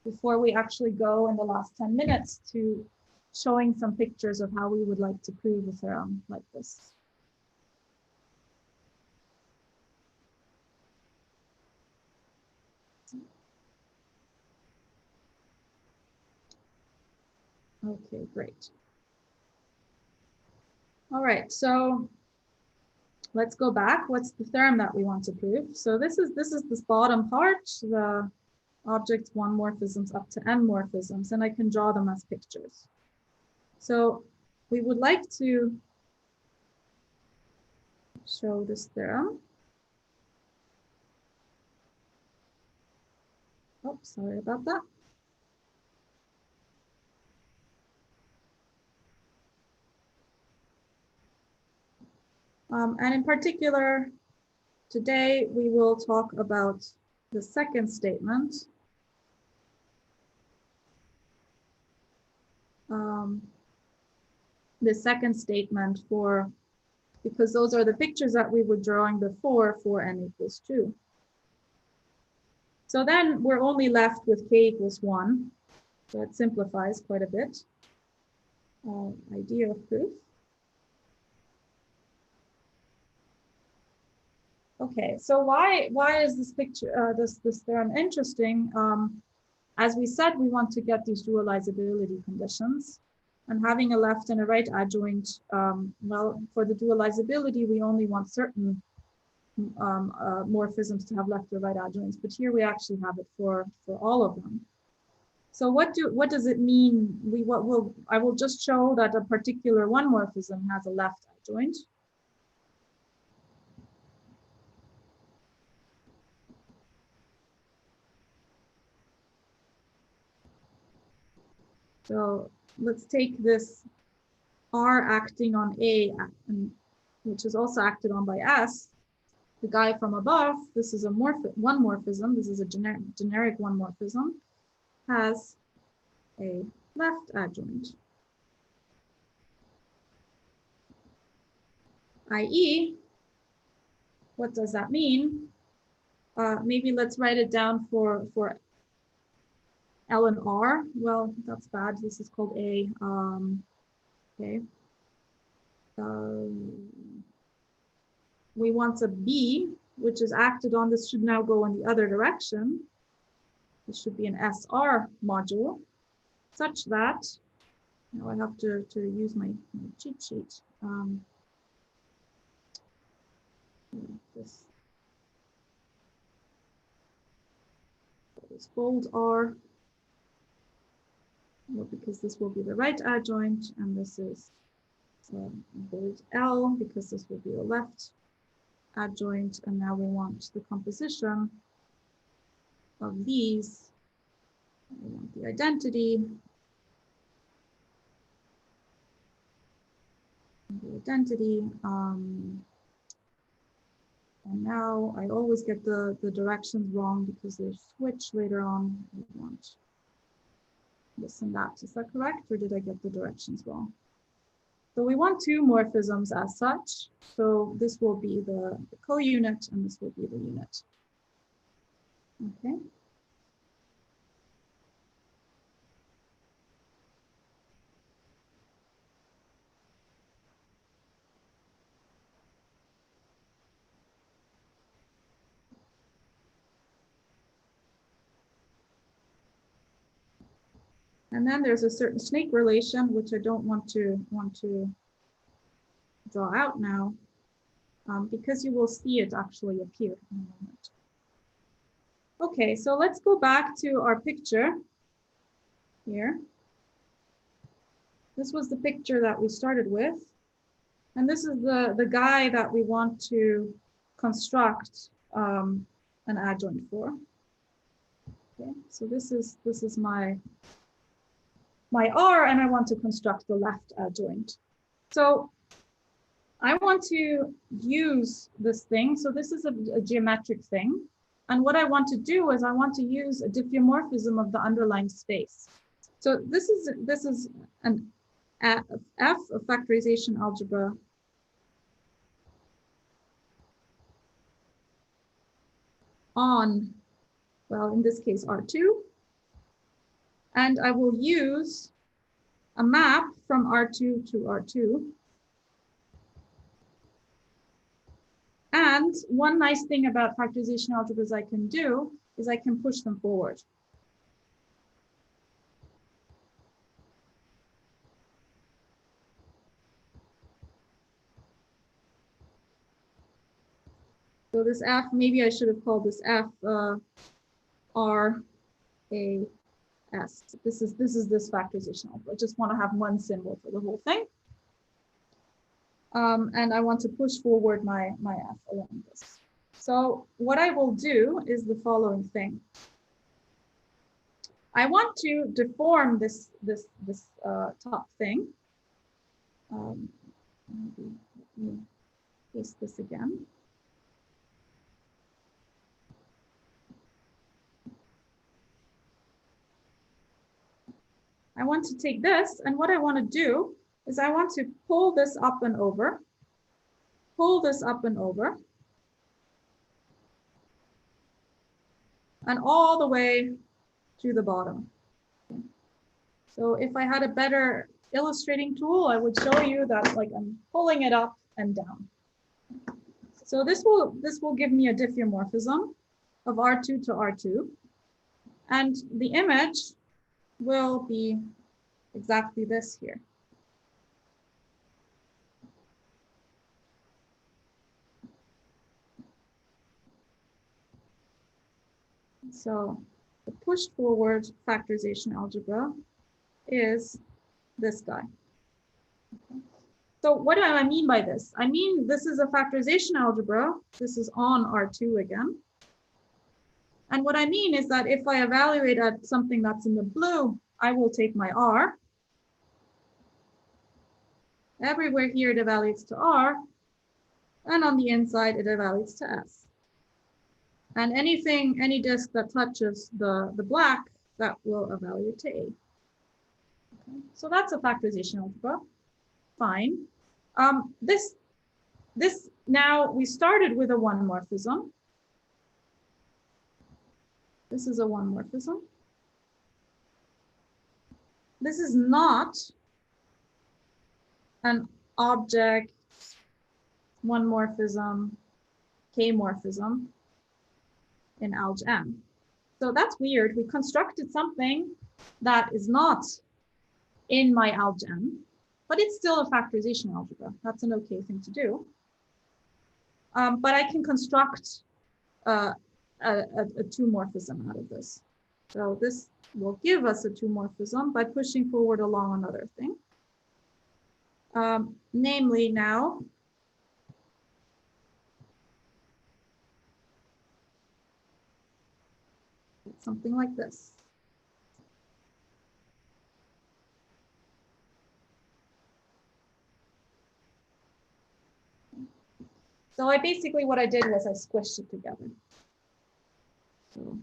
before we actually go in the last 10 minutes to showing some pictures of how we would like to prove a theorem like this? Okay, great. All right, so let's go back. What's the theorem that we want to prove? So this is this bottom part, the object one morphisms up to n morphisms, and I can draw them as pictures. So we would like to show this theorem. Oh, sorry about that. And in particular, today we will talk about the second statement. The second statement because those are the pictures that we were drawing before for n equals 2. So then we're only left with k equals 1. So it simplifies quite a bit. Idea of proof. Okay, so why is this picture, this theorem interesting? As we said, we want to get these dualizability conditions, and having a left and a right adjoint. Well, for the dualizability, we only want certain morphisms to have left or right adjoints, but here we actually have it for all of them. So what does it mean? I will just show that a particular one morphism has a left adjoint. So let's take this R acting on A, which is also acted on by S. the guy from above, this is a one morphism, this is a generic one morphism, has a left adjoint. I.e., what does that mean? Maybe let's write it down for L and R. Well, that's bad. This is called A. Okay. We want a B, which is acted on. This should now go in the other direction. This should be an SR module, such that, now I have to use my cheat sheet. This bold R, well, because this will be the right adjoint, and this is bold L, because this will be the left adjoint, and now we want the composition of these. We want the identity. And now I always get the directions wrong because they switch later on. We want this and that. Is that correct, or did I get the directions wrong? So we want two morphisms as such. So this will be the co-unit, and this will be the unit. Okay. And then there's a certain snake relation, which I don't want to draw out now, because you will see it actually appear in a moment. Okay, so let's go back to our picture here. This was the picture that we started with. And this is the guy that we want to construct an adjoint for. Okay, so this is my R, and I want to construct the left adjoint. So I want to use this thing. So this is a geometric thing. And what I want to do is I want to use a diffeomorphism of the underlying space. So this is an F, a factorization algebra on, well, in this case, R2. And I will use a map from R2 to R2. And one nice thing about factorization algebras I can do is I can push them forward. So this F, maybe I should have called this F R A S. This is this factorization algebra. I just want to have one symbol for the whole thing. And I want to push forward my F along this. So what I will do is the following thing. I want to deform this top thing. Let me paste this again. I want to take this, and what I want to do is I want to pull this up and over, and all the way to the bottom. Okay. So if I had a better illustrating tool, I would show you that, like, I'm pulling it up and down. So this will give me a diffeomorphism of R2 to R2, and the image will be exactly this here. So the pushed forward factorization algebra is this guy. Okay. So what do I mean by this? I mean, this is a factorization algebra. This is on R2 again. And what I mean is that if I evaluate at something that's in the blue, I will take my R. Everywhere here it evaluates to R. And on the inside, it evaluates to S. And any disk that touches the black, that will evaluate to A. Okay. So that's a factorization algebra. Fine. This now, we started with a one morphism. This is a one morphism. This is not an object, one morphism, K morphism in AlgM. So that's weird. We constructed something that is not in my AlgM, but it's still a factorization algebra. That's an okay thing to do. But I can construct a two morphism out of this. So this will give us a two morphism by pushing forward along another thing. Namely now, something like this. So what I did was I squished it together. So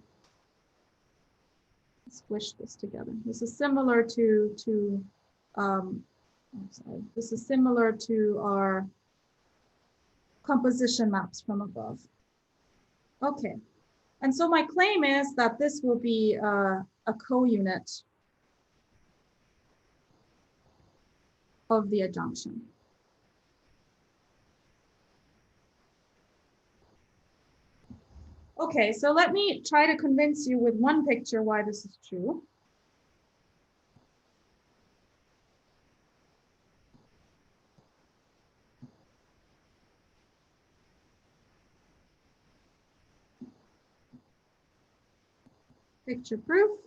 squish this together. This is similar to this is similar to our composition maps from above. Okay, and so my claim is that this will be a co-unit of the adjunction. Okay, so let me try to convince you with one picture why this is true. Picture proof.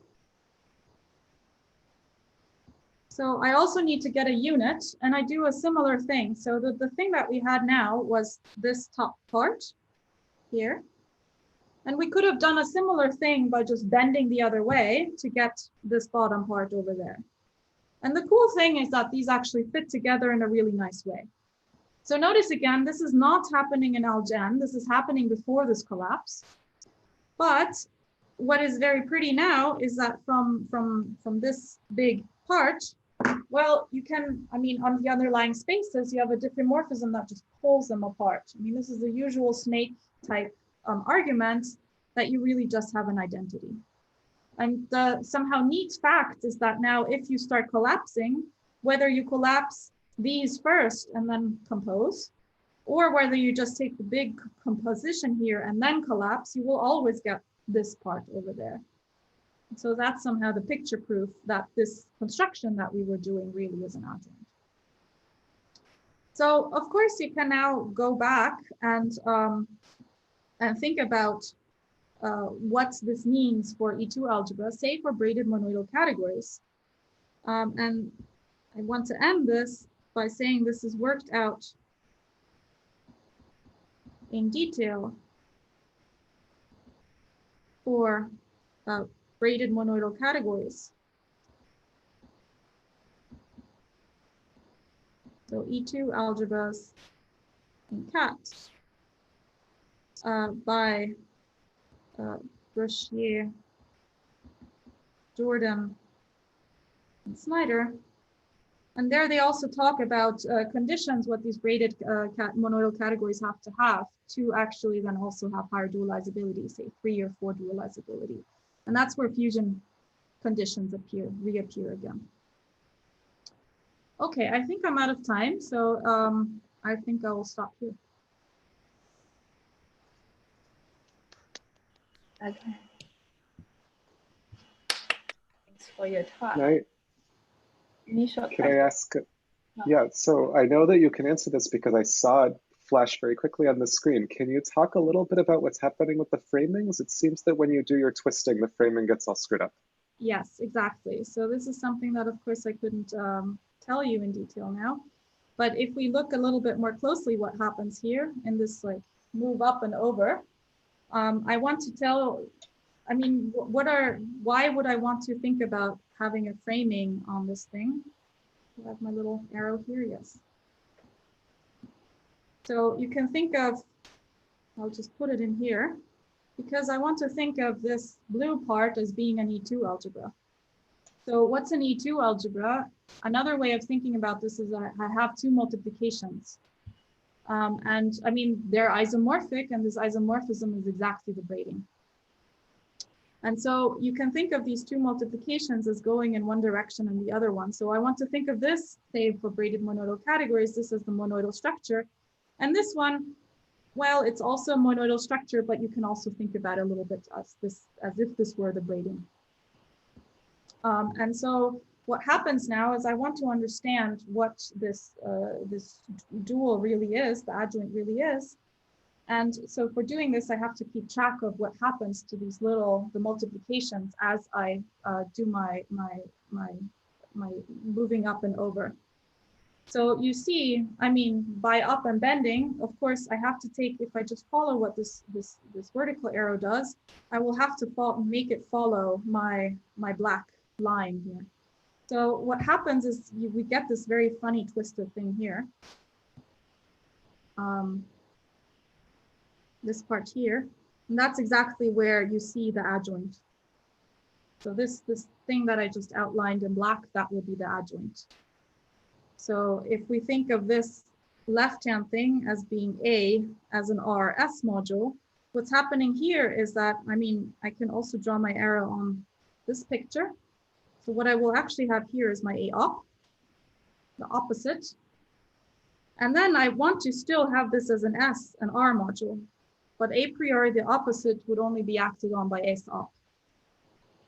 So I also need to get a unit, and I do a similar thing. So the thing that we had now was this top part here. And we could have done a similar thing by just bending the other way to get this bottom part over there. And the cool thing is that these actually fit together in a really nice way. So notice again, this is not happening in AlGen. This is happening before this collapse. But what is very pretty now is that from this big part, well, you can, I mean, on the underlying spaces, you have a diffeomorphism that just pulls them apart. I mean, this is the usual snake type argument that you really just have an identity. And the somehow neat fact is that now if you start collapsing, whether you collapse these first and then compose, or whether you just take the big composition here and then collapse, you will always get this part over there. So that's somehow the picture proof that this construction that we were doing really is an adjoint. So of course you can now go back and think about what this means for E2 algebra, say for braided monoidal categories. And I want to end this by saying this is worked out in detail for braided monoidal categories. So E2 algebras in CAT by Brashier, Jordan, and Snyder. And there they also talk about conditions, what these braided monoidal categories have to actually then also have higher dualizability, say 3 or 4 dualizability. And that's where fusion conditions reappear again. Okay, I think I'm out of time, so I think I will stop here. Okay. Thanks for your talk. Can I ask? Yeah, so I know that you can answer this because I saw it flash very quickly on the screen. Can you talk a little bit about what's happening with the framings? It seems that when you do your twisting, the framing gets all screwed up. Yes, exactly. So this is something that, of course, I couldn't tell you in detail now. But if we look a little bit more closely what happens here in this like move up and over, I want to tell, I mean, why would I want to think about having a framing on this thing? I have my little arrow here, yes. So you can think of, I'll just put it in here, because I want to think of this blue part as being an E2 algebra. So what's an E2 algebra? Another way of thinking about this is I have two multiplications. And I mean, they're isomorphic, and this isomorphism is exactly the braiding. And so you can think of these two multiplications as going in one direction and the other one. So I want to think of this, say for braided monoidal categories, this is the monoidal structure. And this one, well, it's also a monoidal structure, but you can also think about it a little bit as if this were the braiding. And so what happens now is I want to understand what this dual really is, the adjoint really is. And so for doing this, I have to keep track of what happens to these the multiplications as I do my moving up and over. So you see, I mean, by up and bending, of course, I have to take, if I just follow what this vertical arrow does, I will have to make it follow my black line here. So what happens is we get this very funny twisted thing here. This part here, and that's exactly where you see the adjoint. So this thing that I just outlined in black, that will be the adjoint. So if we think of this left-hand thing as being A as an RS module, what's happening here is that, I mean, I can also draw my arrow on this picture. So what I will actually have here is my A op, the opposite. And then I want to still have this as an S, an R module. But a priori, the opposite would only be acted on by S op.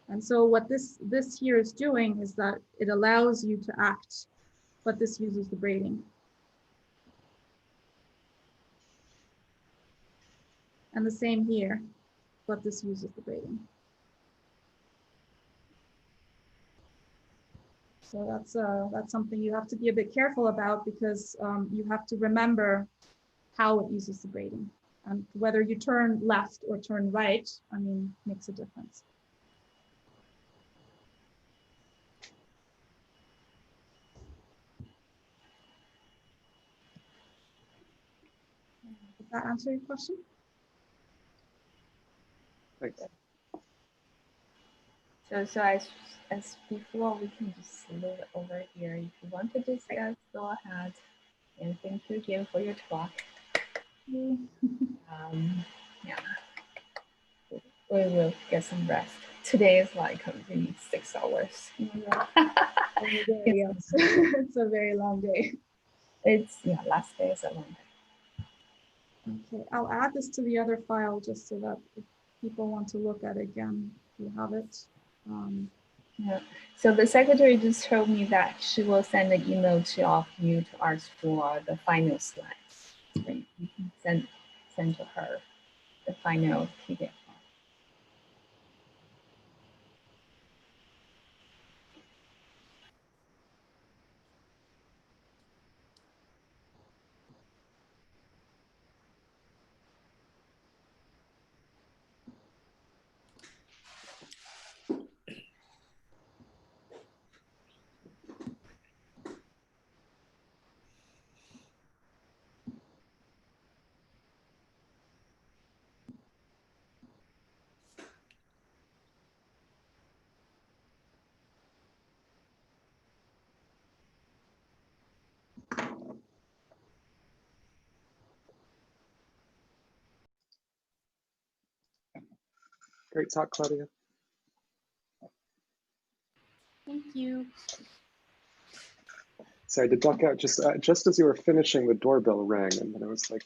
And so what this here is doing is that it allows you to act, but this uses the braiding. And the same here, but this uses the braiding. So that's something you have to be a bit careful about, because you have to remember how it uses the braiding. And whether you turn left or turn right, I mean, makes a difference. Did that answer your question? Thanks. So as before, we can just move over here. If you want to discuss, go ahead. And thank you again for your talk. Yeah, we will get some rest. Today is like really 6 hours. Yeah. Yes. It's a very long day. It's, yeah, last day is a long day. Okay, I'll add this to the other file just so that if people want to look at it again, you have it. Yeah. So the secretary just told me that she will send an email to all of you to ask for the final slides. So you can send to her the final PDF. Great talk, Claudia. Thank you. Sorry to duck out just as you were finishing, the doorbell rang, and then I was like.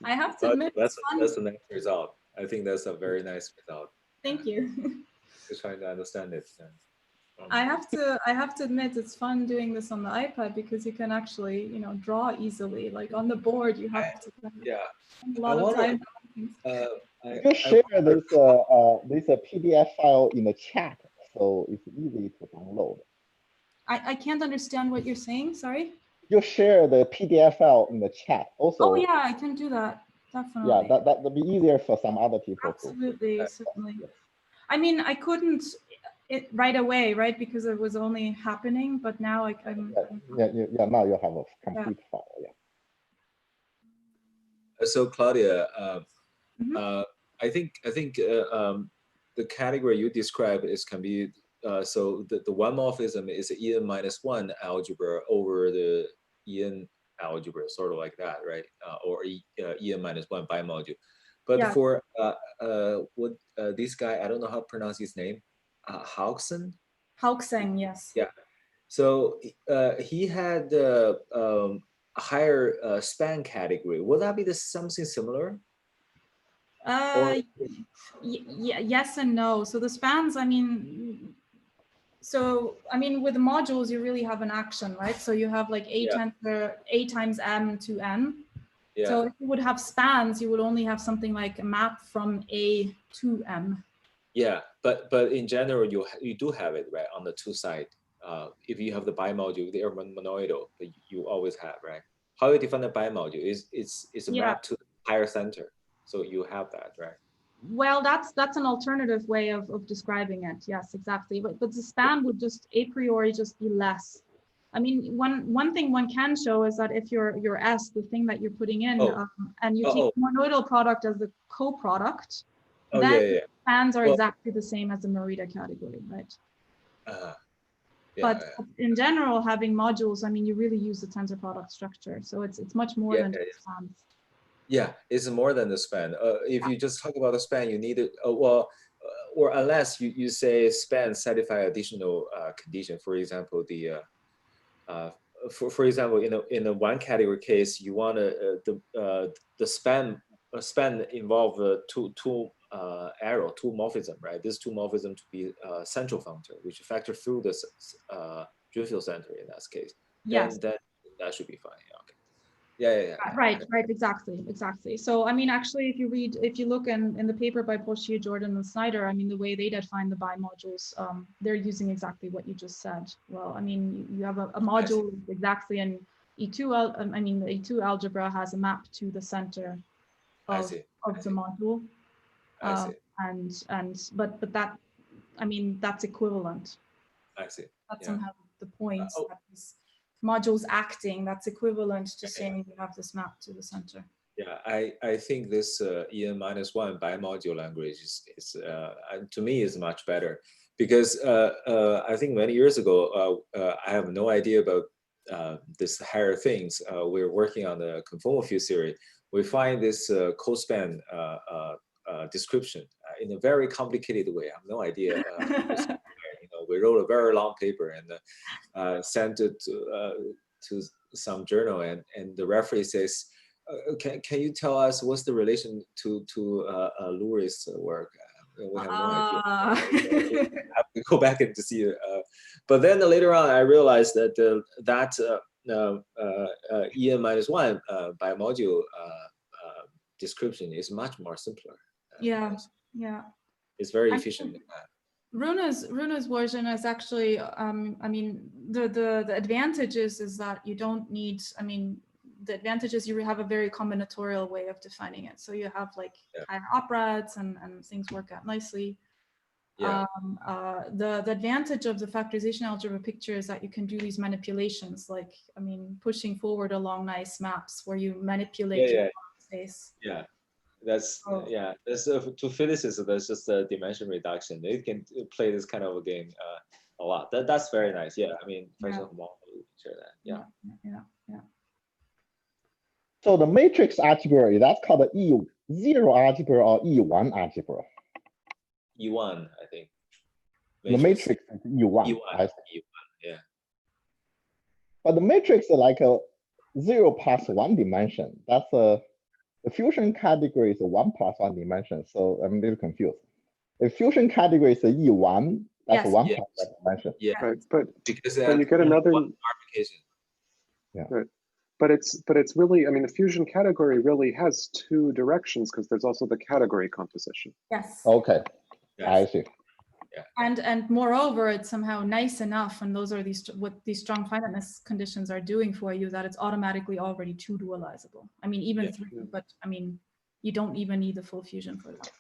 I have to admit, that's a nice result. I think that's a very nice result. Thank you. Just trying to understand it. I have to admit, it's fun doing this on the iPad, because you can actually, you know, draw easily. Like on the board, you have to spend a lot of time. You share this PDF file in the chat, so it's easy to download. I can't understand what you're saying. Sorry. You share the PDF file in the chat also. Oh yeah, I can do that. Definitely. Yeah, that would be easier for some other people. Absolutely, certainly. I mean, I couldn't. it right away, right? Because it was only happening, but now I'm now you have a complete file. Yeah. So Claudia, Mhm. I think the category you described can be so the one morphism is En-1 algebra over the En algebra, sort of like that, right? Or En-1 bimodule. But Yeah. for what this guy, I don't know how to pronounce his name, Hauxen? Hauxen, yes. Yeah. So he had a higher span category. Would that be something similar? Yes and no. So the spans, I mean, with the modules, you really have an action, right? So you have like A times M to N. Yeah. So if you would have spans, you would only have something like a map from A to M. Yeah, but in general, you do have it, right, on the two side. If you have the bimodule, they are monoidal, but you always have, right? How you define the bimodule it's a map to the higher center, so you have that, right? Well, that's an alternative way of describing it. Yes, exactly. But the span would just a priori just be less. I mean, one thing one can show is that if your S, the thing that you're putting in, and you take monoidal product as the co-product, then spans are exactly the same as the Morita category, right? But in general, having modules, I mean, you really use the tensor product structure, so it's much more than just spans. Yeah, it's more than the span. If you just talk about the span, you need it. Or unless you say span satisfy additional condition. For example, for example, in a one category case, you want the span involve two arrow, two morphism, right? This two morphism to be central functor, which factor through this Dirichlet center in that case. Yes. Then that should be fine. Yeah, okay. Yeah. Right, exactly. So, I mean, actually, if you look in the paper by Brochet, Jordan, and Snyder, I mean, the way they define the bimodules, they're using exactly what you just said. Well, I mean, you have a module exactly in E2, I mean, the E2 algebra has a map to the center of the module. I see. But that, I mean, that's equivalent. I see. That's somehow the point. That is, modules acting, that's equivalent to saying you have this map to the center. Yeah, I think this En-1 bimodule language is to me is much better because I think many years ago I have no idea about this higher things. We're working on the conformal field theory. We find this co-span description in a very complicated way. I have no idea. We wrote a very long paper and sent it to some journal, and the referee says, can you tell us what's the relation to Lewis' work? We have no idea. I have to go back and to see it. But then later on, I realized that En-1 bimodule description is much more simpler. Yeah. It's very efficient. Runa's version is actually, I mean, the advantage is that you don't need, I mean, the advantage is you have a very combinatorial way of defining it. So you have like higher operands and things work out nicely. Yeah. The advantage of the factorization algebra picture is that you can do these manipulations, like, I mean, pushing forward along nice maps where you manipulate your space. Yeah. That's to physicists, that's just a dimension reduction. They can play this kind of a game a lot. That's very nice. Yeah, I mean, first of all, share that. Yeah. So the matrix algebra, that's called the E0 algebra or E1 algebra. E1, I think. The matrix is E1. E1, yeah. But the matrix is like a 0 plus 1 dimension. That's the fusion category is a 1 plus 1 dimension. So I'm a little confused. The fusion category is a E1. That's a 1 plus 1 dimension. Yeah, right. But because you get another modification. Yeah. Right. But it's really, I mean, the fusion category really has two directions because there's also the category composition. Yes. Okay. Yes. I see. Yeah. And moreover, it's somehow nice enough, and those are what these strong finiteness conditions are doing for you, that it's automatically already 2 dualizable. I mean, even 3, but I mean, you don't even need the full fusion for that.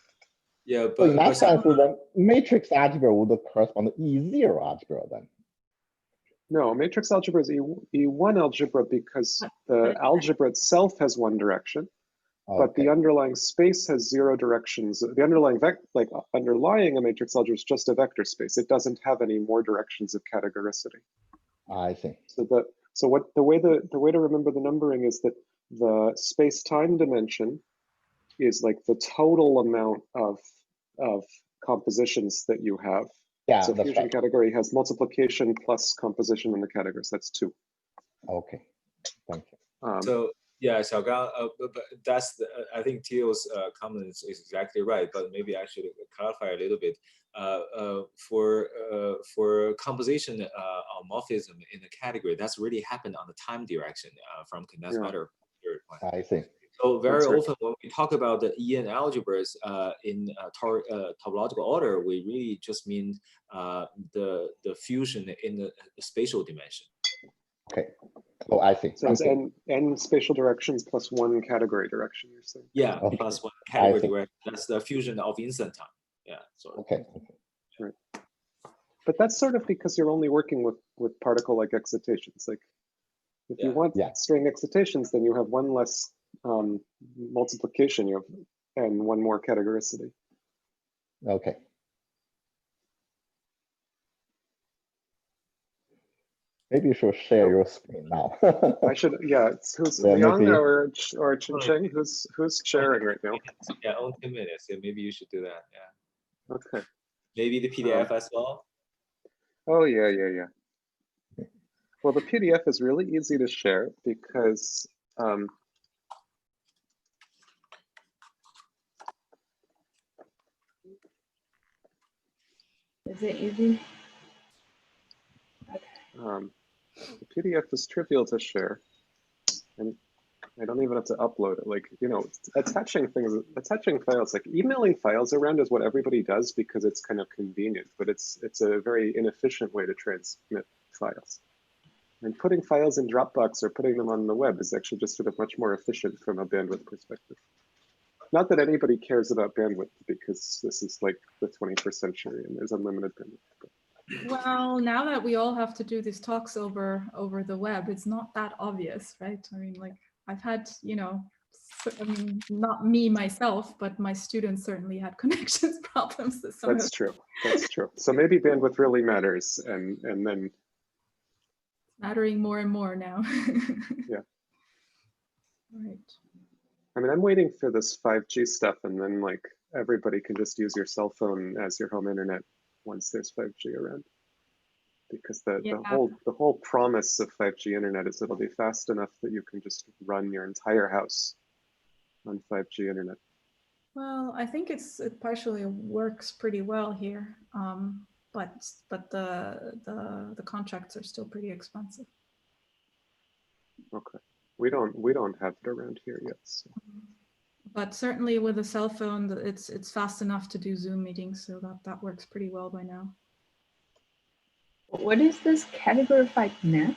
Yeah, so in that sense, the matrix algebra would correspond to E0 algebra then. No, matrix algebra is E1 algebra because the algebra itself has one direction, but the underlying space has 0 directions. The underlying underlying a matrix algebra is just a vector space. It doesn't have any more directions of categoricity. I see. So what the way to remember the numbering is that the space-time dimension is like the total amount of compositions that you have. Yeah, so that's fusion right. category has multiplication plus composition in the categories. That's 2. Okay, thank you. So yeah, Xiaogang, but that's I think Teo's comment is exactly right. But maybe I should clarify a little bit. For composition morphism in the category, that's really happened on the time direction from condensed matter. I see. So very often when we talk about the EN algebras in topological order, we really just mean the fusion in the spatial dimension. Okay. Oh, I see. So it's n spatial directions plus 1 category direction, you're saying? Yeah, plus 1 category direction. That's the fusion of instant time. Yeah. So. Okay. Right. But that's sort of because you're only working with particle-like excitations. Like, if you want string excitations, then you have 1 less multiplication, you have and 1 more categoricity. Okay. Maybe you should share your screen now. I should, yeah. Who's Liang or Chincheng? Who's sharing right now? Yeah, only 2 minutes. Yeah, maybe you should do that. Yeah. Okay. Maybe the PDF as well. Oh yeah. Well, the PDF is really easy to share because is it easy? Okay. The PDF is trivial to share, and I don't even have to upload it. Like, you know, attaching files, like emailing files around is what everybody does because it's kind of convenient, but it's a very inefficient way to transmit files. And putting files in Dropbox or putting them on the web is actually just sort of much more efficient from a bandwidth perspective. Not that anybody cares about bandwidth because this is like the 21st century and there's unlimited bandwidth. But. Well, now that we all have to do these talks over the web, it's not that obvious, right? I mean, like I've had, you know, I mean, not me myself, but my students certainly had connections problems this summer. That's true. That's true. So maybe bandwidth really matters, and then mattering more and more now. Yeah. Right. I mean, I'm waiting for this 5G stuff, and then like everybody can just use your cell phone as your home internet once there's 5G around. Because the whole promise of 5G internet is it'll be fast enough that you can just run your entire house on 5G internet. Well, I think it partially works pretty well here, but the contracts are still pretty expensive. Okay, we don't have it around here yet. So. But certainly with a cell phone, it's fast enough to do Zoom meetings, so that works pretty well by now. What is this categorified net?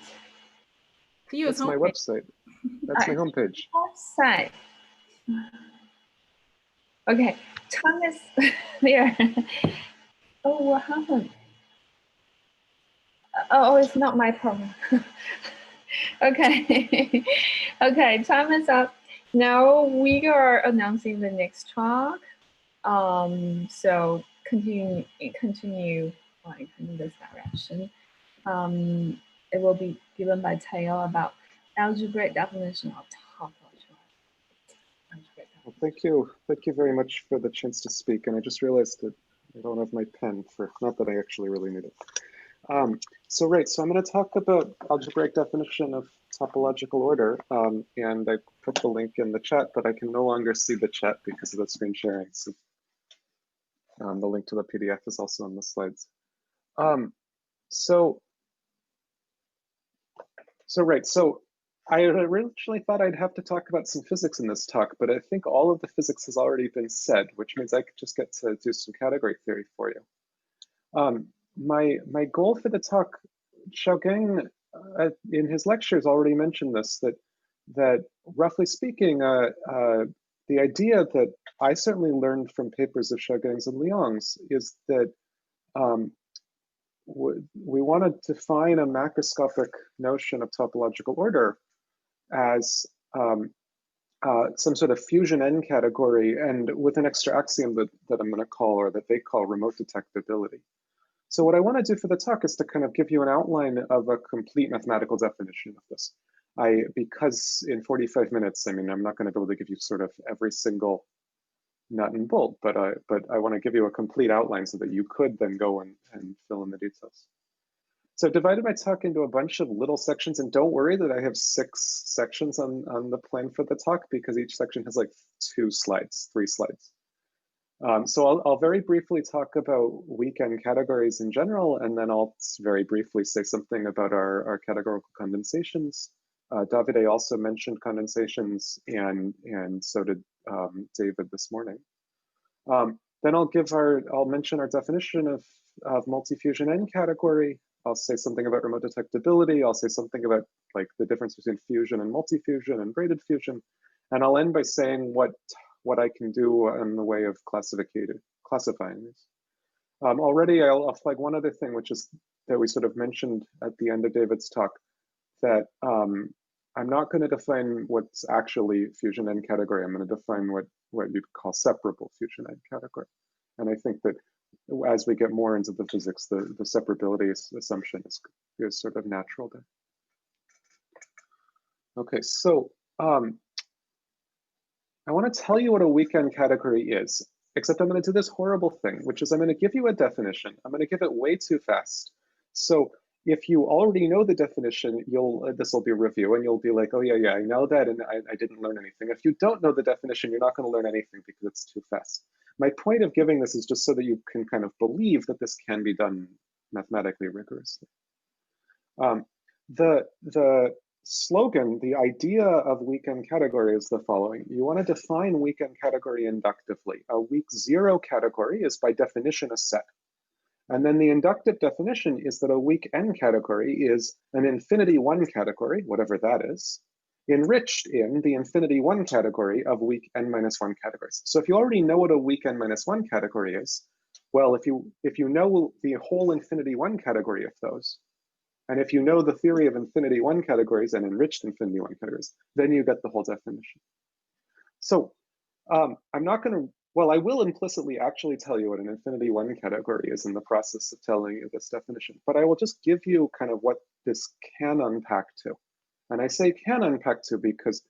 That's my website. That's my homepage. Website. Okay, Thomas, there. Oh, what happened? Oh, it's not my problem. Okay, okay, time is up. Now we are announcing the next talk. So continue like in this direction. It will be given by Teo about algebraic definition of topological. Well, thank you very much for the chance to speak. And I just realized that I don't have my pen not that I actually really need it. So I'm going to talk about algebraic definition of topological order. And I put the link in the chat, but I can no longer see the chat because of the screen sharing. So the link to the PDF is also on the slides. So I originally thought I'd have to talk about some physics in this talk, but I think all of the physics has already been said, which means I could just get to do some category theory for you. My goal for the talk, Xiaogang in his lectures already mentioned this, that roughly speaking, the idea that I certainly learned from papers of Xiaogang's and Liang's is that we want to define a macroscopic notion of topological order as some sort of fusion n category, and with an extra axiom that I'm going to call, or that they call, remote detectability. So what I want to do for the talk is to kind of give you an outline of a complete mathematical definition of this. Because in 45 minutes, I mean, I'm not going to be able to give you sort of every single nut and bolt, but I want to give you a complete outline so that you could then go and fill in the details. So I've divided my talk into a bunch of little sections, and don't worry that I have 6 sections on the plan for the talk, because each section has like 3 slides. So I'll very briefly talk about weak n categories in general, and then I'll very briefly say something about our categorical condensations. Davide also mentioned condensations, and so did David this morning. Then I'll mention our definition of multi-fusion n category. I'll say something about remote detectability. I'll say something about like the difference between fusion and multi-fusion and braided fusion. And I'll end by saying what I can do in the way of classifying these. Already I'll flag one other thing, which is that we sort of mentioned at the end of David's talk, that I'm not going to define what's actually fusion n category. I'm going to define what you'd call separable fusion n category. And I think that as we get more into the physics, the separability assumption is sort of natural there. Okay, so I want to tell you what a weak n category is, except I'm going to do this horrible thing, which is I'm going to give you a definition. I'm going to give it way too fast. So if you already know the definition, this will be a review, and you'll be like, oh yeah, I know that, and I didn't learn anything. If you don't know the definition, you're not going to learn anything because it's too fast. My point of giving this is just so that you can kind of believe that this can be done mathematically rigorously. The slogan, the idea of weak n category is the following. You want to define weak n category inductively. A weak 0 category is by definition a set. And then the inductive definition is that a weak n category is an infinity 1 category, whatever that is, enriched in the infinity 1 category of weak n-1 categories. So if you already know what a weak n-1 category is, well, if you know the whole infinity 1 category of those, and if you know the theory of infinity 1 categories and enriched infinity 1 categories, then you get the whole definition. So I'm not going to, well, I will implicitly actually tell you what an infinity 1 category is in the process of telling you this definition, but I will just give you kind of what this can unpack to. And I say can unpack to because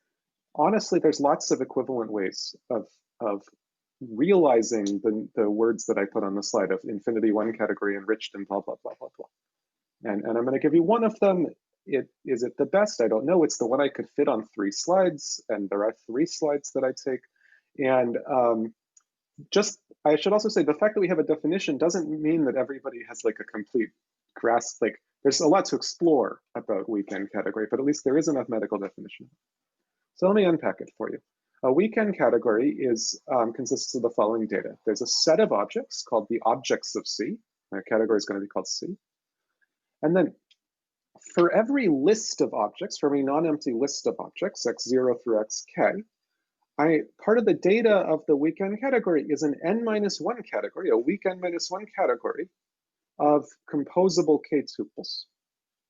honestly, there's lots of equivalent ways of realizing the words that I put on the slide of infinity 1 category enriched and blah, blah, blah, blah, blah. And I'm going to give you one of them. Is it the best? I don't know. It's the one I could fit on 3 slides, and there are 3 slides that I take. And I should also say the fact that we have a definition doesn't mean that everybody has like a complete grasp. Like there's a lot to explore about weak n category, but at least there is a mathematical definition. So let me unpack it for you. A weak n category consists of the following data. There's a set of objects called the objects of C. My category is going to be called C. And then for every list of objects, for every non-empty list of objects, x0 through xk, part of the data of the weak n category is an n-1 category, a weak n-1 category of composable k-tuples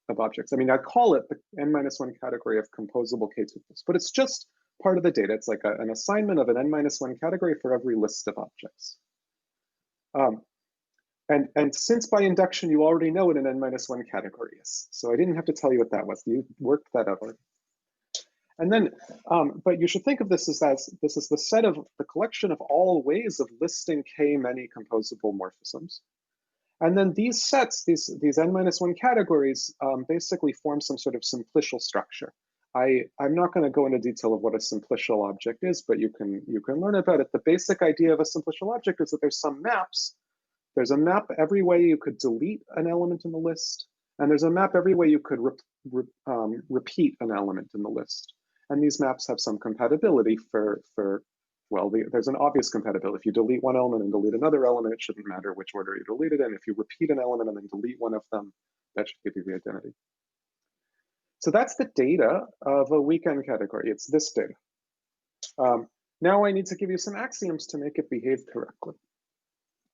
of objects. I mean, I call it the n-1 category of composable k-tuples, but it's just part of the data. It's like an assignment of an n-1 category for every list of objects. And since by induction you already know what an n-1 category is, so I didn't have to tell you what that was. You worked that out already. And then, but you should think of this as this is the collection of all ways of listing k many composable morphisms. And then these sets, these n-1 categories, basically form some sort of simplicial structure. I'm not going to go into detail of what a simplicial object is, but you can learn about it. The basic idea of a simplicial object is that there's some maps. There's a map every way you could delete an element in the list, and there's a map every way you could repeat an element in the list. And these maps have some compatibility well, there's an obvious compatibility. If you delete one element and delete another element, it shouldn't matter which order you delete it in. If you repeat an element and then delete one of them, that should give you the identity. So that's the data of a weak n category. It's this data. Now I need to give you some axioms to make it behave correctly.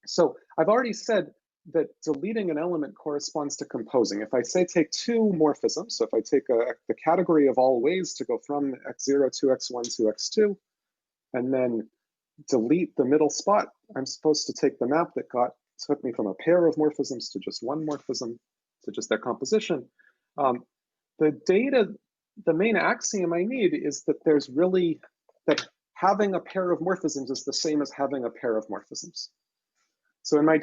So I've already said that deleting an element corresponds to composing. If I say take two morphisms, so if I take the category of all ways to go from x0 to x1 to x2, and then delete the middle spot, I'm supposed to take the map that took me from a pair of morphisms to just one morphism, to just their composition. The main axiom I need is that that having a pair of morphisms is the same as having a pair of morphisms. So in my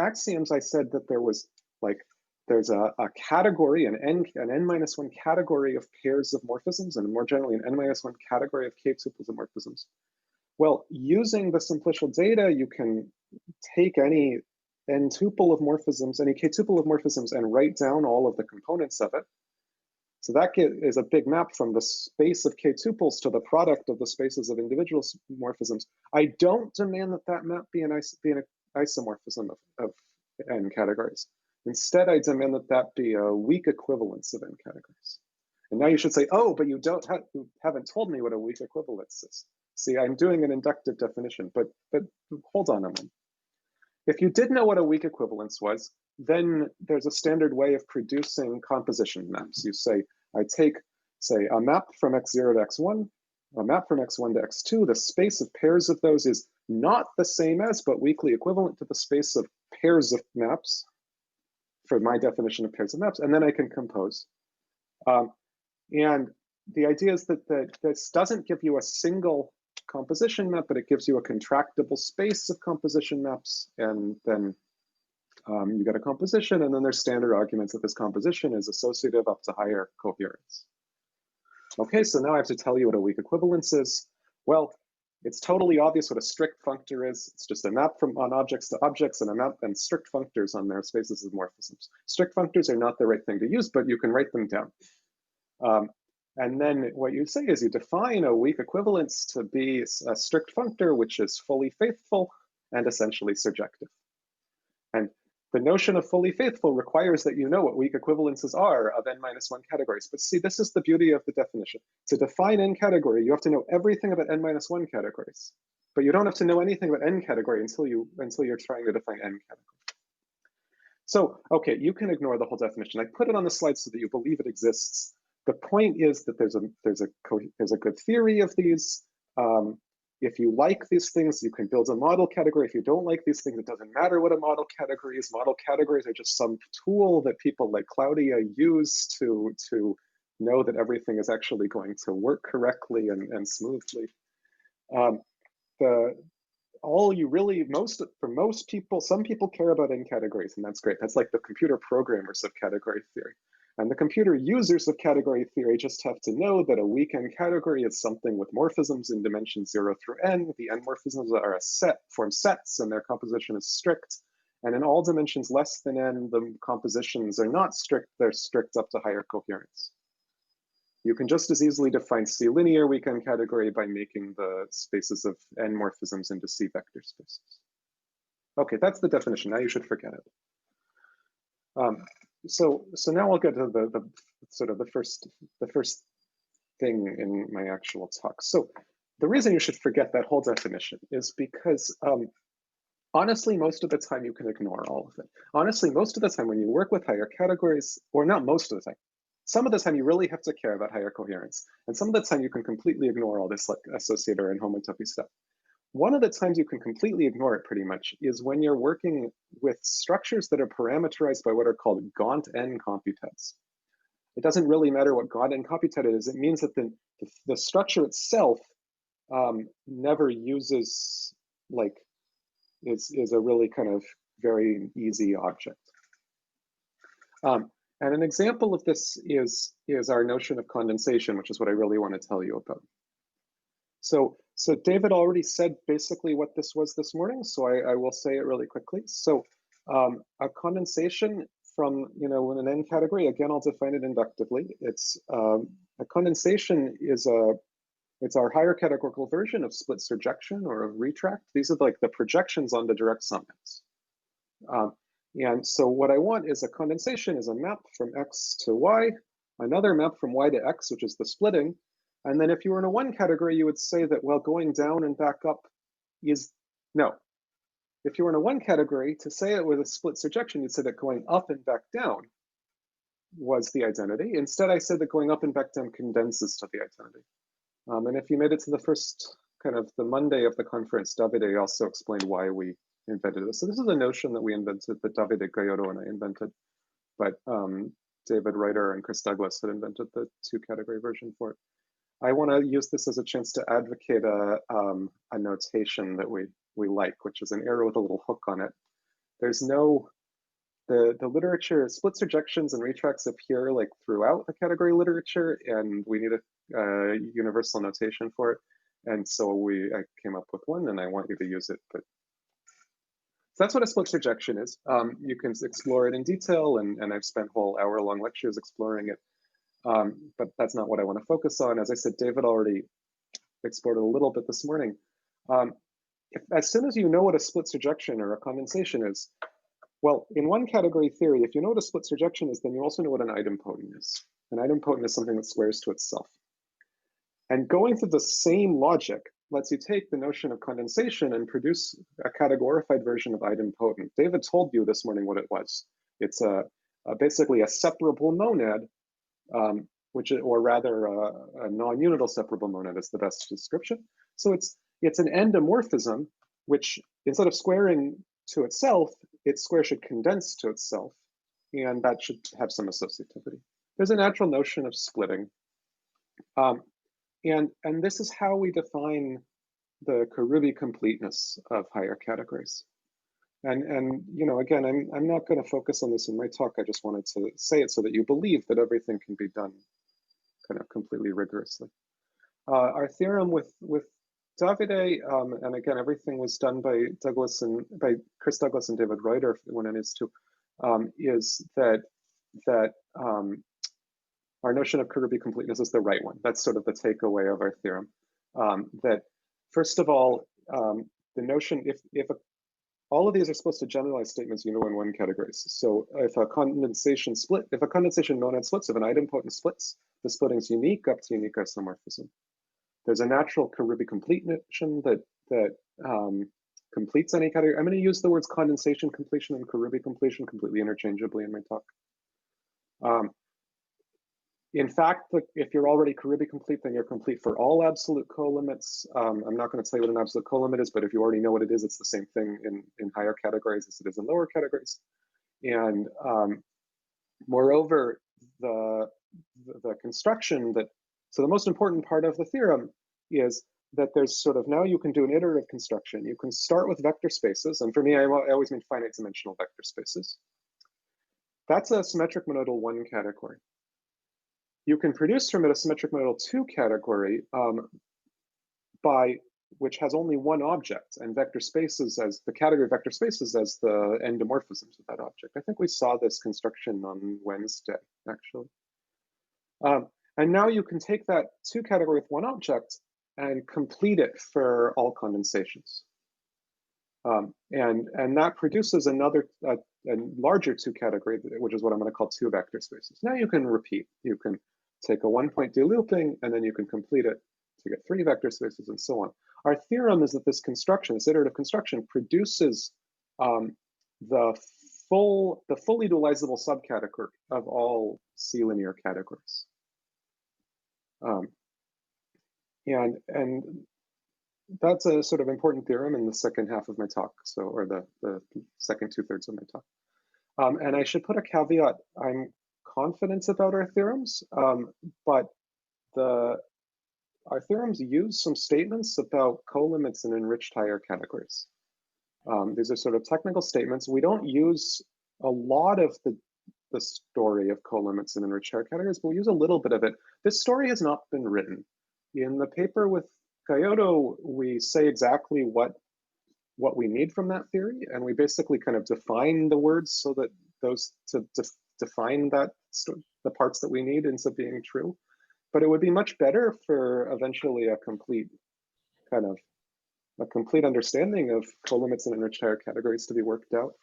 axioms, I said that there's a category, an n-1 category of pairs of morphisms, and more generally, an n-1 category of k-tuples of morphisms. Well, using the simplicial data, you can take any n-tuple of morphisms, any k-tuple of morphisms, and write down all of the components of it. So that is a big map from the space of k-tuples to the product of the spaces of individual morphisms. I don't demand that that map be an isomorphism of n categories. Instead, I demand that that be a weak equivalence of n categories. And now you should say, oh, but you haven't told me what a weak equivalence is. See, I'm doing an inductive definition, but hold on a moment. If you did know what a weak equivalence was, then there's a standard way of producing composition maps. You say, I take, say, a map from x0 to x1, a map from x1 to x2. The space of pairs of those is not the same as, but weakly equivalent to the space of pairs of maps for my definition of pairs of maps, and then I can compose. And the idea is that this doesn't give you a single composition map, but it gives you a contractible space of composition maps, and then you get a composition, and then there's standard arguments that this composition is associative up to higher coherence. Okay, so now I have to tell you what a weak equivalence is. Well, it's totally obvious what a strict functor is. It's just a map on objects to objects, and a map and strict functors on their spaces of morphisms. Strict functors are not the right thing to use, but you can write them down. And then what you say is you define a weak equivalence to be a strict functor, which is fully faithful and essentially surjective. And the notion of fully faithful requires that you know what weak equivalences are of n-1 categories. But see, this is the beauty of the definition. To define n category, you have to know everything about n-1 categories. But you don't have to know anything about n category until you're trying to define n category. So, okay, you can ignore the whole definition. I put it on the slide so that you believe it exists. The point is that there's a good theory of these. If you like these things, you can build a model category. If you don't like these things, it doesn't matter what a model category is. Model categories are just some tool that people like Claudia use to know that everything is actually going to work correctly and smoothly. For most people, some people care about n categories, and that's great. That's like the computer programmers of category theory. And the computer users of category theory just have to know that a weak n category is something with morphisms in dimensions 0 through n. The n morphisms are form sets, and their composition is strict. And in all dimensions less than n, the compositions are not strict. They're strict up to higher coherence. You can just as easily define C linear weak n category by making the spaces of n morphisms into C vector spaces. Okay, that's the definition. Now you should forget it. So now I'll get to the first thing in my actual talk. So the reason you should forget that whole definition is because honestly, most of the time you can ignore all of it. Honestly, most of the time when you work with higher categories, or not most of the time, some of the time you really have to care about higher coherence. And some of the time you can completely ignore all this like associator and homotopy stuff. One of the times you can completely ignore it pretty much is when you're working with structures that are parameterized by what are called Gaunt n computets. It doesn't really matter what Gaunt n computet is. It means that the structure itself never uses is a really kind of very easy object. And an example of this is our notion of condensation, which is what I really want to tell you about. So David already said basically what this was this morning, so I will say it really quickly. So a condensation from, in an n category, again, I'll define it inductively. It's a condensation is it's our higher categorical version of split surjection or of retract. These are like the projections onto direct summits. And so what I want is a condensation is a map from x to y, another map from y to x, which is the splitting, And then if you were in a 1 category, you would say that, well, going down and back up is no. If you were in a 1 category, to say it with a split surjection, you'd say that going up and back down was the identity. Instead, I said that going up and back down condenses to the identity. And if you made it to the first kind of the Monday of the conference, Davide also explained why we invented this. So this is a notion that we invented, that Davide Gallardo and I invented, but David Reiter and Chris Douglas had invented the 2-category version for it. I want to use this as a chance to advocate a notation that we like, which is an arrow with a little hook on it. There's no, the literature, split surjections and retracts appear like throughout the category literature, and we need a universal notation for it. And so I came up with one, and I want you to use it. But so that's what a split surjection is. You can explore it in detail, and I've spent whole hour-long lectures exploring it. But that's not what I want to focus on. As I said, David already explored it a little bit this morning. As soon as you know what a split surjection or a condensation is, well, in 1 category theory, if you know what a split surjection is, then you also know what an idempotent is. An idempotent is something that squares to itself. And going through the same logic lets you take the notion of condensation and produce a categorified version of idempotent. David told you this morning what it was. It's basically a separable monad, or rather a non-unital separable monad is the best description. So it's an endomorphism, which instead of squaring to itself, its square should condense to itself, and that should have some associativity. There's a natural notion of splitting. And this is how we define the Karoubi completeness of higher categories. And you know, again, I'm not going to focus on this in my talk. I just wanted to say it so that you believe that everything can be done kind of completely rigorously. Our theorem with Davide, and again, everything was done by Chris Douglas and David Reiter when it is to, is that our notion of Karoubi completeness is the right one. That's sort of the takeaway of our theorem. That first of all, the notion, if all of these are supposed to generalize statements, you know, in 1 categories. So if a condensation monad splits, if an idempotent splits, the splitting is unique up to unique isomorphism. There's a natural Karoubi completion that completes any category. I'm going to use the words condensation completion and Karoubi completion completely interchangeably in my talk. In fact, if you're already Karoubi complete, then you're complete for all absolute colimits. I'm not going to tell you what an absolute colimit is, but if you already know what it is, it's the same thing in higher categories as it is in lower categories. And moreover, the construction so the most important part of the theorem is that there's sort of, now you can do an iterative construction. You can start with vector spaces. And for me, I always mean finite dimensional vector spaces. That's a symmetric monodal 1 category. You can produce from it a symmetric monodal 2 category which has only one object, and vector spaces as the category of vector spaces as the endomorphisms of that object. I think we saw this construction on Wednesday, actually. And now you can take that 2 category with one object and complete it for all condensations. And that produces another, a larger 2 category, which is what I'm going to call 2 vector spaces. Now you can repeat. You can take a 1-point delooping, and then you can complete it to get 3 vector spaces and so on. Our theorem is that this construction, this iterative construction, produces the fully dualizable subcategory of all C-linear categories. And that's a sort of important theorem in the second half of my talk, or the second 2/3 of my talk. And I should put a caveat. I'm confident about our theorems, but our theorems use some statements about colimits in enriched higher categories. These are sort of technical statements. We don't use a lot of the story of colimits in enriched higher categories, but we use a little bit of it. This story has not been written. In the paper with Gallardo, we say exactly what we need from that theory, and we basically kind of define the words so that those to define the parts that we need ends up being true. But it would be much better for eventually a complete understanding of colimits in enriched higher categories to be worked out.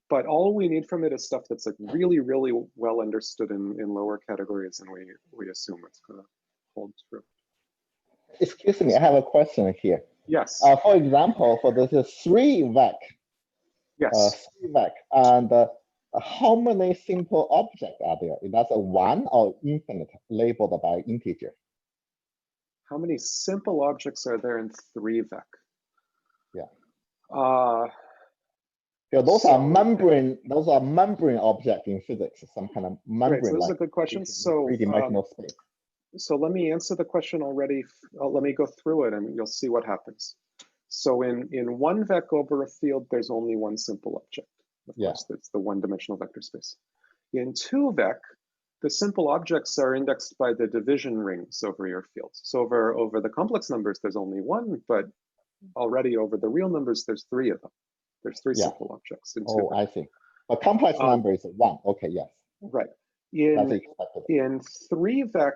But all we need from it is stuff that's like really, really well understood in lower categories, and we assume it's gonna hold true. Excuse me, I have a question here. Yes. For example, for the 3-vec. Yes. 3-vec, and how many simple objects are there? Is that a 1 or infinite labeled by integer? How many simple objects are there in 3-vec? Yeah. Yeah, those are membrane objects in physics, some kind of membrane. Right, so this is a good question. So, three-dimensional space. So let me answer the question already. Let me go through it and you'll see what happens. So in 1-vec over a field, there's only one simple object. Of course, that's the one-dimensional vector space. In 2-vec, the simple objects are indexed by the division rings over your fields. So over the complex numbers, there's only one, but already over the real numbers, there's 3 of them. There's 3 simple objects in 2-vec. I see. A complex number is 1. Okay, yes. Right. In 3-vec,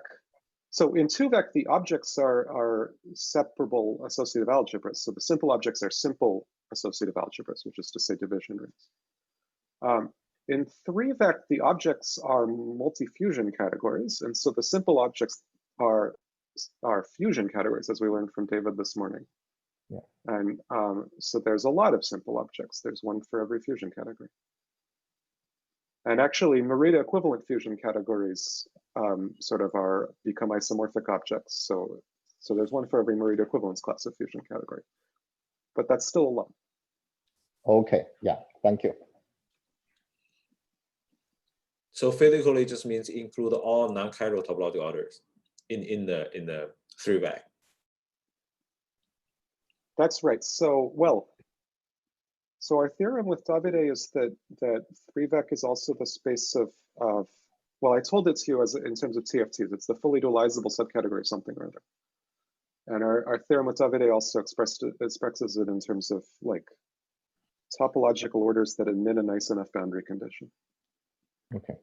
so in 2-vec, the objects are separable associative algebras. So the simple objects are simple associative algebras, which is to say division rings. In 3-vec, the objects are multi-fusion categories. And so the simple objects are fusion categories, as we learned from David this morning. Yeah. And so there's a lot of simple objects. There's one for every fusion category. And actually, Morita equivalent fusion categories sort of become isomorphic objects. So there's one for every Morita equivalence class of fusion category. But that's still a lot. Okay, yeah, thank you. So physically just means include all non-chiral topological orders in the 3-vec. That's right. So so our theorem with Davide is that 3-vec is also the space of well, I told it to you in terms of TFTs. It's the fully dualizable subcategory of something or other. And our theorem with Davide also expresses it in terms of like topological orders that admit a nice enough boundary condition. Okay.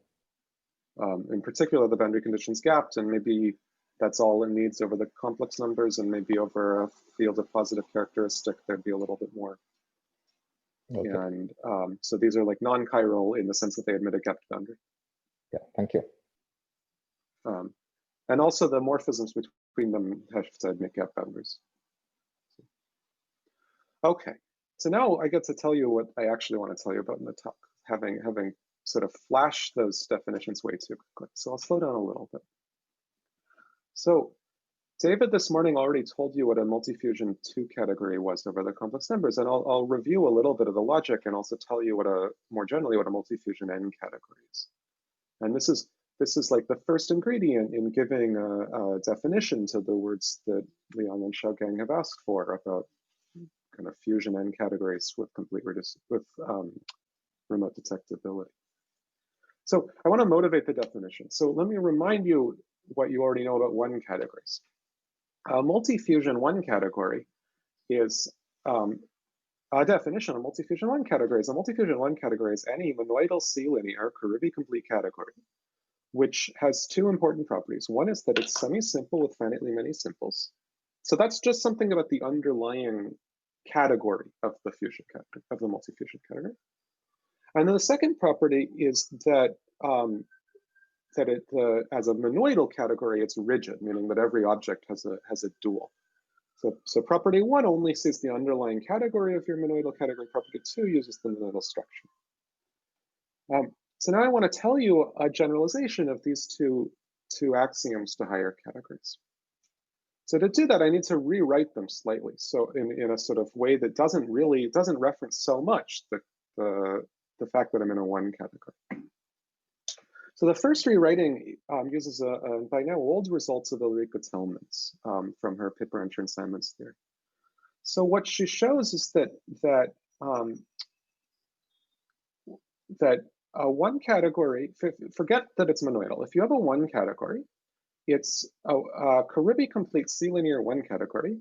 In particular, the boundary condition's gapped, and maybe that's all it needs over the complex numbers, and maybe over a field of positive characteristic, there'd be a little bit more. Okay. And so these are like non-chiral in the sense that they admit a gapped boundary. Yeah, thank you. And also the morphisms between them have to admit gap boundaries. Okay, so now I get to tell you what I actually want to tell you about in the talk, having sort of flashed those definitions way too quickly. So I'll slow down a little bit. So David this morning already told you what a multi-fusion 2 category was over the complex numbers, and I'll review a little bit of the logic and also tell you more generally what a multi-fusion n category is. And this is like the first ingredient in giving a definition to the words that Liang and Xiaogang have asked for about kind of fusion n categories with remote detectability. So I want to motivate the definition. So let me remind you what you already know about 1 categories. A multi-fusion 1 category is a definition of multi-fusion 1 categories. A multi-fusion 1 category is any monoidal C-linear Caribi complete category, which has 2 important properties. One is that it's semi-simple with finitely many simples. So that's just something about the underlying category of the fusion category, of the multi-fusion category. And then the second property is that as a monoidal category, it's rigid, meaning that every object has a dual. So property 1 only sees the underlying category of your monoidal category. Property 2 uses the monoidal structure. So now I want to tell you a generalization of these two axioms to higher categories. So to do that, I need to rewrite them slightly. So in a sort of way that doesn't reference so much the fact that I'm in a 1 category. So the first rewriting uses by now old results of Ulrike Tillmans from her paper on Chern-Simons theory. So what she shows is that a 1 category, forget that it's monoidal. If you have a 1 category, it's a Caribi complete C-linear 1 category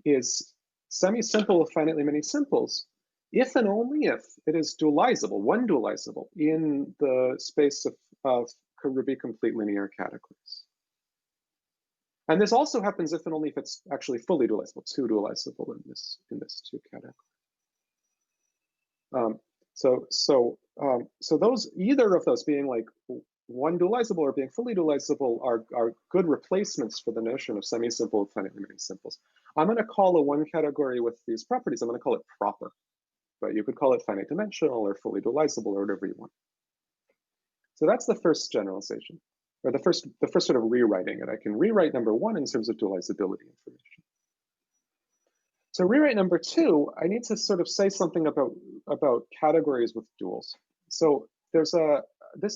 is semi-simple with finitely many simples, if and only if it is dualizable, 1 dualizable in the space of Caribi complete linear categories. And this also happens if and only if it's actually fully dualizable, 2 dualizable in this 2 category. So those, either of those being like one dualizable or being fully dualizable are good replacements for the notion of semi-simple finite limiting simples. I'm going to call a one category with these properties, I'm going to call it proper, but you could call it finite dimensional or fully dualizable or whatever you want. So that's the first generalization, or the first sort of rewriting. And I can rewrite number one in terms of dualizability information. To rewrite number two, I need to sort of say something about categories with duals. So this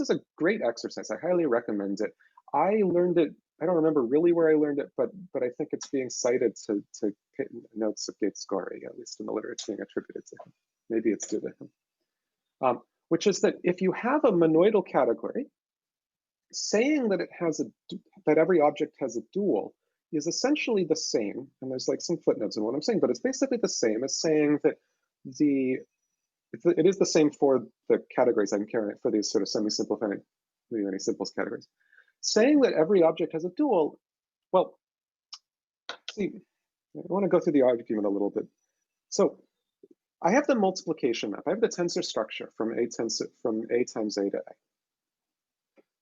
is a great exercise. I highly recommend it. I learned it, I don't remember really where I learned it, but I think it's being cited to notes of Gates-Gorey, at least in the literature being attributed to him. Maybe it's due to him. Which is that if you have a monoidal category, saying that that every object has a dual is essentially the same, and there's like some footnotes in what I'm saying, but it's basically the same as saying that it is the same for the categories I'm carrying for these sort of semi-simple finite many simples categories. Saying that every object has a dual, well, see, I want to go through the argument a little bit. So I have the multiplication map. I have the tensor structure from A times A to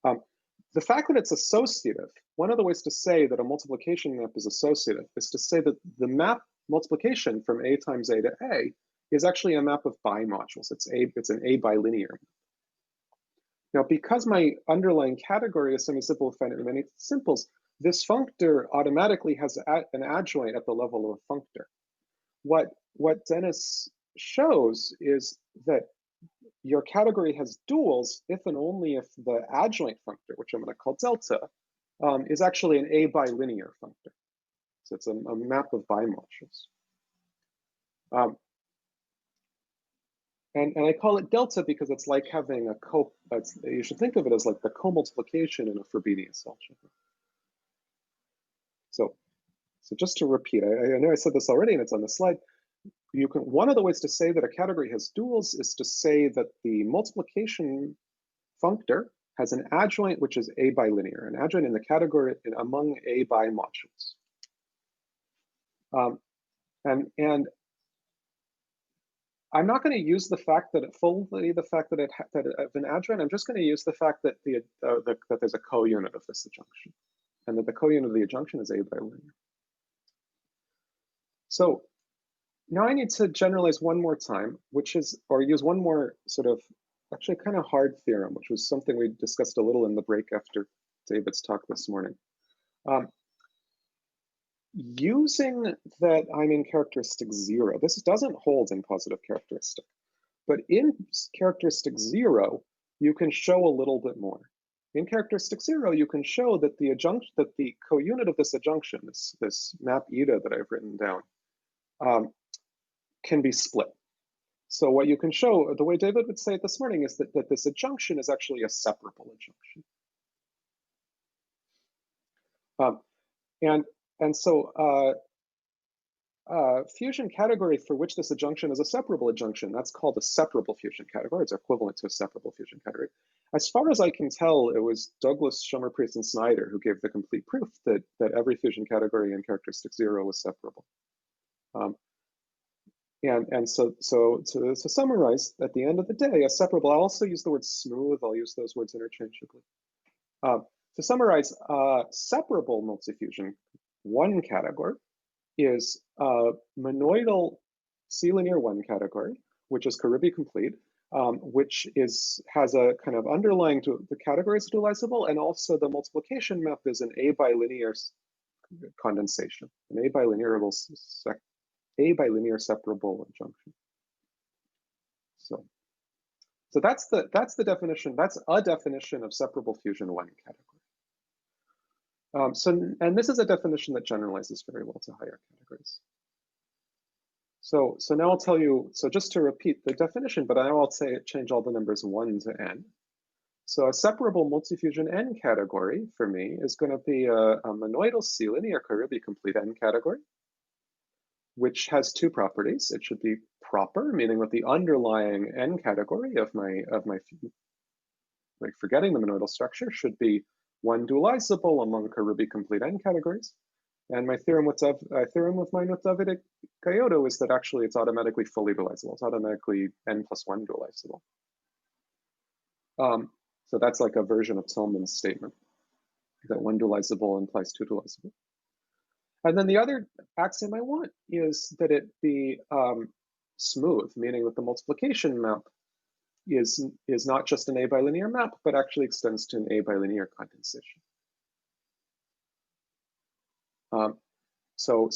A. The fact that it's associative, one of the ways to say that a multiplication map is associative is to say that the map multiplication from A times A to A is actually a map of bimodules. It's an A bilinear. Now, because my underlying category is semi-simple finite many simples, this functor automatically has an adjoint at the level of a functor. What Dennis shows is that your category has duals if and only if the adjoint functor, which I'm going to call delta, is actually an A bilinear functor. So it's a map of bimodules. And I call it delta because it's like having a you should think of it as like the co-multiplication in a Frobenius algebra. So just to repeat, I know I said this already and it's on the slide. One of the ways to say that a category has duals is to say that the multiplication functor has an adjoint which is A bilinear, an adjoint in the category among A bimodules. And I'm not going to use the fact that it an adjoint. I'm just going to use the fact that that there's a co-unit of this adjunction, and that the co-unit of the adjunction is A bilinear. So now I need to generalize one more time, or use one more sort of actually kind of hard theorem, which was something we discussed a little in the break after David's talk this morning. Using that I'm in characteristic 0, this doesn't hold in positive characteristic, but in characteristic 0, you can show a little bit more. In characteristic 0, you can show that the co-unit of this adjunction, this map eta that I've written down, can be split. So what you can show, the way David would say it this morning, is that this adjunction is actually a separable adjunction. And so fusion category for which this adjunction is a separable adjunction, that's called a separable fusion category. It's equivalent to a separable fusion category. As far as I can tell, it was Douglas, Schomer, Priest, and Snyder who gave the complete proof that every fusion category in characteristic 0 was separable. And so to summarize, at the end of the day, a separable, I'll also use the word smooth, I'll use those words interchangeably. To summarize, separable multifusion, one category, is a monoidal C-linear 1 category, which is Caribe complete, which has a kind of underlying the category is dualizable, and also the multiplication map is an A bilinear condensation, an A bilinear separable adjunction. So that's the definition. That's a definition of separable fusion 1 category. And this is a definition that generalizes very well to higher categories. So now I'll tell you, so just to repeat the definition, but now I'll change all the numbers 1 to n. So a separable multifusion n category for me is going to be a monoidal C-linear Caribe complete n category, which has two properties. It should be proper, meaning that the underlying n category of my like forgetting the monoidal structure should be one dualizable among Caribe complete n categories. And my theorem with mine with David Kyoto is that actually it's automatically fully dualizable. It's automatically n+1 dualizable. So So that's like a version of Tillman's statement that one dualizable implies two dualizable. And then the other axiom I want is that it be smooth, meaning that the multiplication map is not just an A bilinear map, but actually extends to an A bilinear condensation. So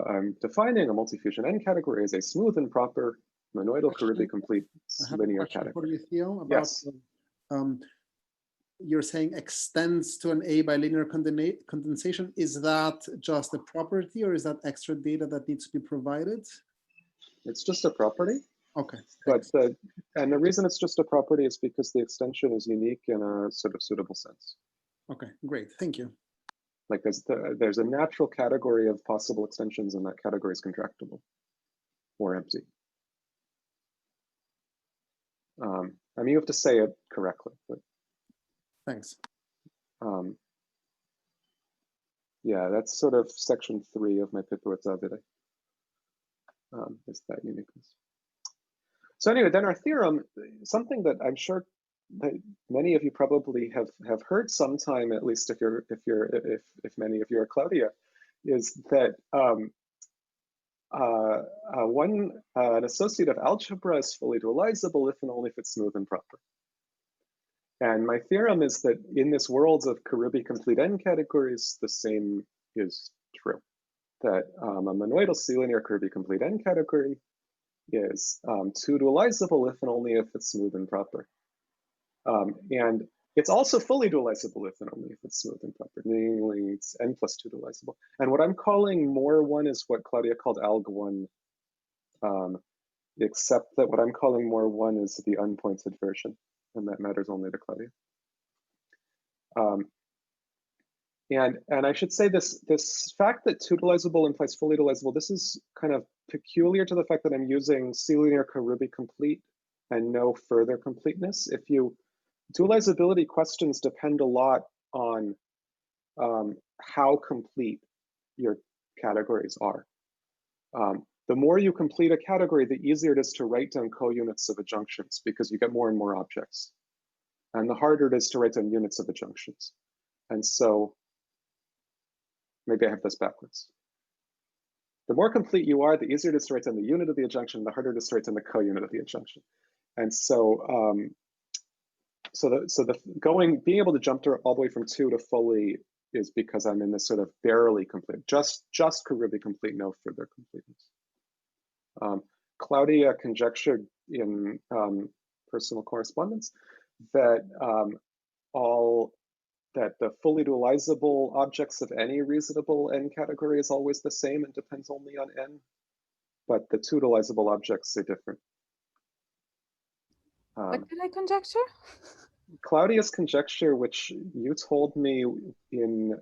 I'm defining a multifusion N category as a smooth and proper monoidal Caribe complete linear category. For you, Theo, about yes. You're saying extends to an A bilinear condensation. Is that just a property, or is that extra data that needs to be provided? It's just a property. Okay. But and the reason it's just a property is because the extension is unique in a sort of suitable sense. Okay, great. Thank you. Like there's a natural category of possible extensions, and that category is contractible or empty. I mean, you have to say it correctly, but thanks. Yeah, that's sort of section 3 of my paper with Davide. Is that uniqueness. So anyway, then our theorem, something that I'm sure that many of you probably have heard sometime, at least if many of you are Claudia, is that an associative algebra is fully dualizable if and only if it's smooth and proper. And my theorem is that in this world of Caribe complete N categories, the same is true. That a monoidal C-linear Caribe complete N category is two dualizable if and only if it's smooth and proper. And it's also fully dualizable if and only if it's smooth and proper, namely it's N plus 2 dualizable. And what I'm calling more 1 is what Claudia called alg1, except that what I'm calling more 1 is the unpointed version, and that matters only to Claudia. And I should say this fact that two dualizable implies fully dualizable, this is kind of peculiar to the fact that I'm using C-linear Caribe complete and no further completeness. If you dualizability questions depend a lot on how complete your categories are. The more you complete a category, the easier it is to write down co-units of adjunctions because you get more and more objects. And the harder it is to write down units of adjunctions. And so, maybe I have this backwards. The more complete you are, the easier it is to write down the unit of the adjunction, the harder it is to write down the co-unit of the adjunction. And so, being able to jump all the way from 2 to fully is because I'm in this sort of barely complete, just Caribe complete, no further completeness. Claudia conjectured in personal correspondence that that the fully dualizable objects of any reasonable N category is always the same and depends only on N, but the two dualizable objects are different. What did I conjecture? Claudia's conjecture, which you told me in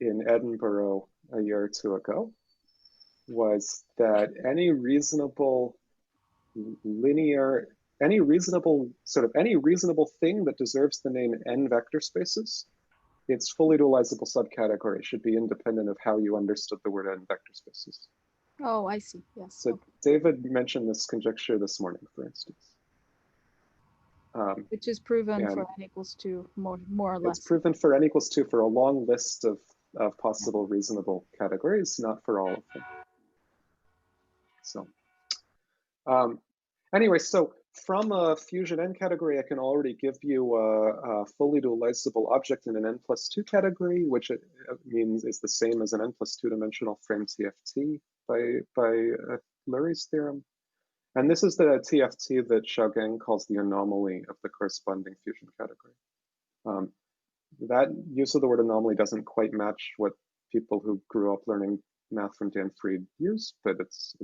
Edinburgh a year or 2 ago, was that any reasonable thing that deserves the name N vector spaces, its fully dualizable subcategory should be independent of how you understood the word N vector spaces. Oh, I see. Yes. So okay. David mentioned this conjecture this morning, for instance. Which is proven for N equals 2, more or less. It's proven for N equals 2 for a long list of possible reasonable categories, not for all of them. So anyway, so from a fusion N category, I can already give you a fully dualizable object in an N plus 2 category, which it means is the same as an N plus 2 dimensional frame TFT by Lurie's theorem. And this is the TFT that Xiaogang calls the anomaly of the corresponding fusion category. That use of the word anomaly doesn't quite match what people who grew up learning math from Dan Fried use, but it's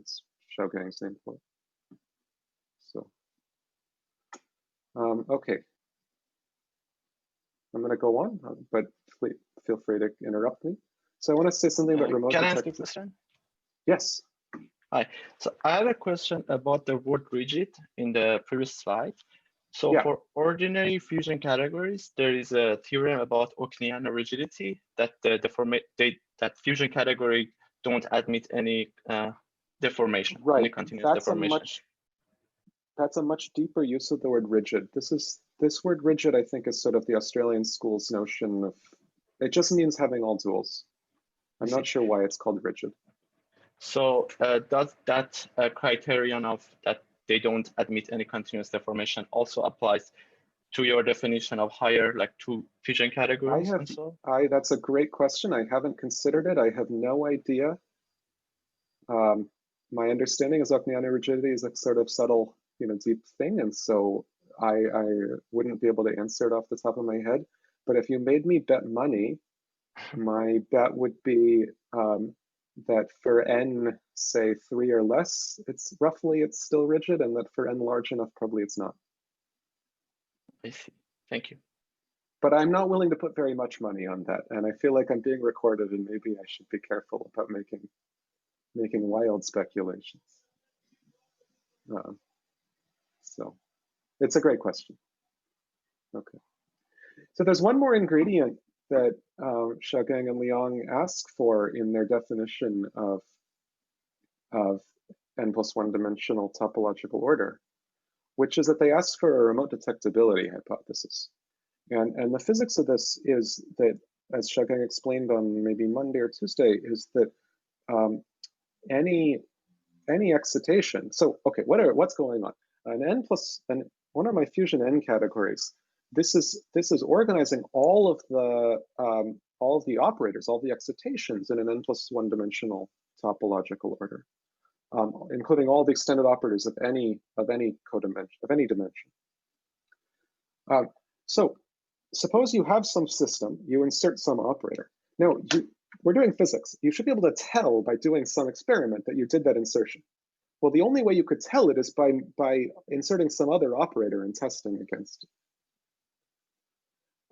Xiaogang's name for it. So, okay. I'm going to go on, but feel free to interrupt me. So I want to say something about remote detectors. Can I ask a question? Yes. Hi. So I have a question about the word rigid in the previous slide. So yeah. For ordinary fusion categories, there is a theorem about Oaknian rigidity that that fusion category don't admit any deformation, right. any continuous deformation. that's a much deeper use of the word rigid. This word rigid, I think, is sort of the Australian school's notion of, it just means having all duals. I'm not sure why it's called rigid. So does that criterion of that they don't admit any continuous deformation also applies to your definition of higher, like two fusion categories? That's a great question. I haven't considered it. I have no idea. My understanding is Ockniana rigidity is a sort of subtle, deep thing, and so I wouldn't be able to answer it off the top of my head. But if you made me bet money, my bet would be that for n, say 3 or less, it's still rigid, and that for n large enough, probably it's not. I see. Thank you. But I'm not willing to put very much money on that, and I feel like I'm being recorded, and maybe I should be careful about making wild speculations. So it's a great question. Okay. So there's one more ingredient that Xiaogang and Liang ask for in their definition of n+1 dimensional topological order, which is that they ask for a remote detectability hypothesis. And the physics of this is that, as Xiaogang explained on maybe Monday or Tuesday, is that any excitation. So okay, what's going on? One of my fusion n categories. This is organizing all of the operators, all the excitations in an n+1 dimensional topological order, including all the extended operators of any dimension. So suppose you have some system, you insert some operator. Now we're doing physics. You should be able to tell by doing some experiment that you did that insertion. Well, the only way you could tell it is by inserting some other operator and testing against it.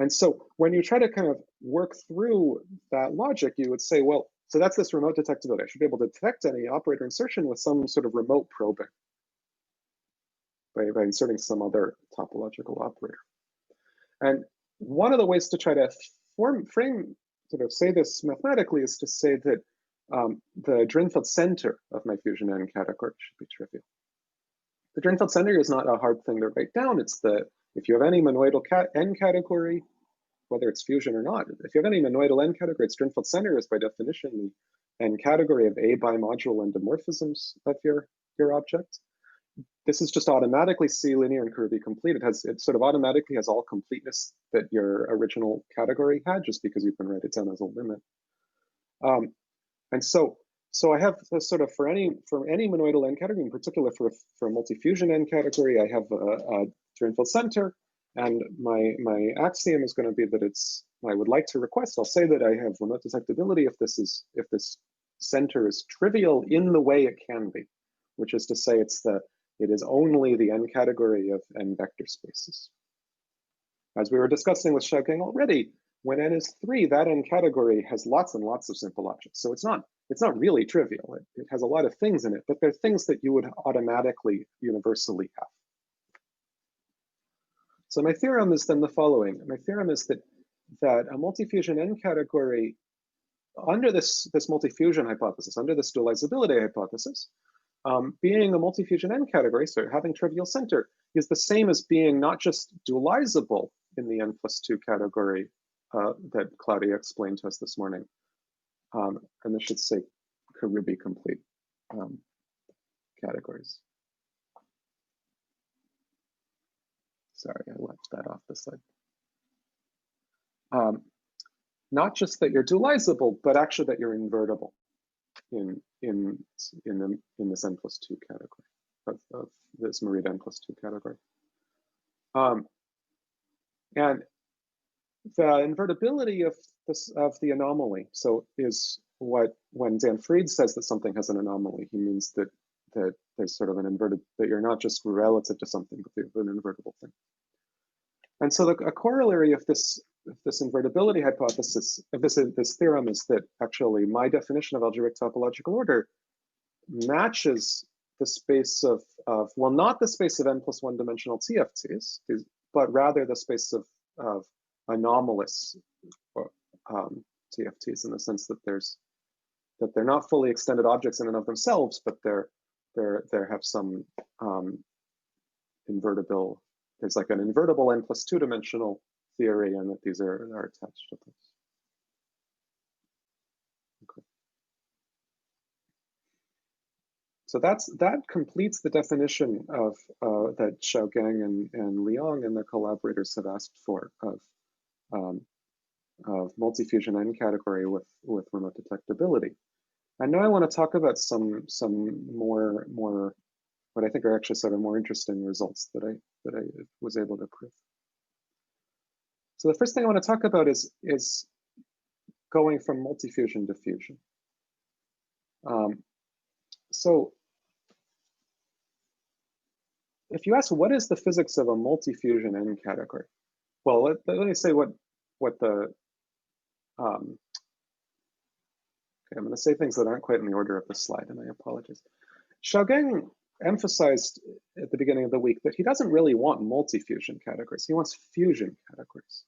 And so when you try to kind of work through that logic, you would say, well, so that's this remote detectability. I should be able to detect any operator insertion with some sort of remote probing by inserting some other topological operator. And one of the ways to try to say this mathematically is to say that the Drinfeld center of my fusion n category should be trivial. The Drinfeld center is not a hard thing to write down. It's if you have any monoidal n category, whether it's fusion or not, if you have any monoidal n category, its Drinfeld center is by definition the n category of a bimodule endomorphisms of your object. This is just automatically C linear and Kurubi complete. It sort of automatically has all completeness that your original category had, just because you can write it down as a limit. And so I have this sort of for any monoidal n category, in particular for a multi-fusion n category, I have a Drinfeld center, and my axiom is going to be that I would like to request. I'll say that I have remote detectability if this center is trivial in the way it can be, which is to say it is only the n category of n vector spaces. As we were discussing with Xiaogang already, when n is 3, that n category has lots and lots of simple objects. So it's not really trivial. It has a lot of things in it, but they're things that you would automatically universally have. So my theorem is then the following. My theorem is that a multi-fusion n category, under this multi-fusion hypothesis, under this dualizability hypothesis, being a multi-fusion n category, so having trivial center, is the same as being not just dualizable in the n+2 category that Claudia explained to us this morning. And this should say Kurubi complete categories. Sorry, I left that off the slide. Not just that you're dualizable, but actually that you're invertible in this n+2 category of this Merida n+2 category. And the invertibility of the anomaly, so is what when Dan Fried says that something has an anomaly, he means that there's sort of an inverted, that you're not just relative to something, but you have an invertible thing. And so a corollary of this invertibility hypothesis, of this theorem, is that actually my definition of algebraic topological order matches the space of well, not the space of n+1 dimensional TFTs, but rather the space of anomalous TFTs, in the sense that they're not fully extended objects in and of themselves, but they have some invertible, there's like an invertible n plus 2-dimensional theory, and that these are attached to this. Okay. So that completes the definition of that Xiaogang and Liang and their collaborators have asked for of multi-fusion n category with remote detectability. And now I want to talk about some more what I think are actually sort of more interesting results that I was able to prove. So the first thing I want to talk about is going from multi-fusion to fusion. So if you ask what is the physics of a multi-fusion n category, well, let me say what the okay, I'm going to say things that aren't quite in the order of the slide, and I apologize. Xiaogang emphasized at the beginning of the week that he doesn't really want multi-fusion categories. He wants fusion categories.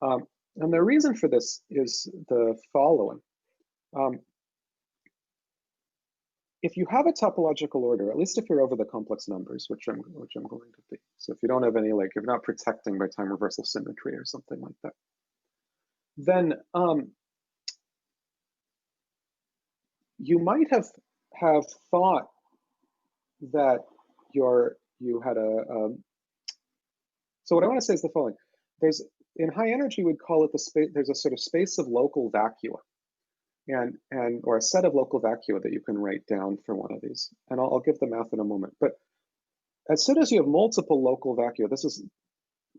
And the reason for this is the following. If you have a topological order, at least if you're over the complex numbers, which I'm going to be. So if you don't have any, like, you're not protecting by time reversal symmetry or something like that, then you might have thought that you had a. So what I want to say is the following: there's in high energy we'd call it the space. There's a sort of space of local vacua, or a set of local vacua that you can write down for one of these. And I'll give the math in a moment. But as soon as you have multiple local vacua, this is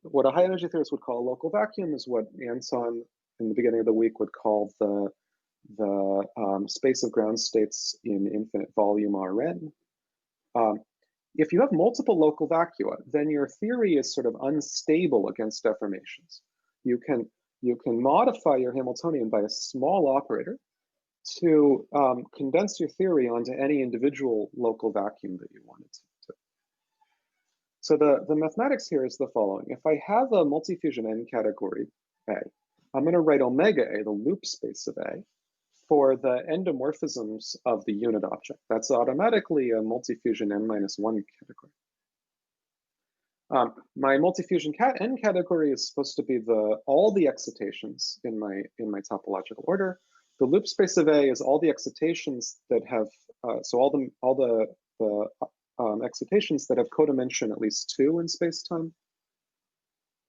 what a high energy theorist would call a local vacuum, is what Anton in the beginning of the week would call the space of ground states in infinite volume Rn. If you have multiple local vacua, then your theory is sort of unstable against deformations. You can modify your Hamiltonian by a small operator to condense your theory onto any individual local vacuum that you wanted to. So the mathematics here is the following. If I have a multi-fusion n category A, I'm going to write omega A, the loop space of A, for the endomorphisms of the unit object. That's automatically a multi-fusion n-1 category. My multi-fusion n category is supposed to be all the excitations in my topological order. The loop space of A is all the excitations that have all the excitations that have codimension at least 2 in space-time.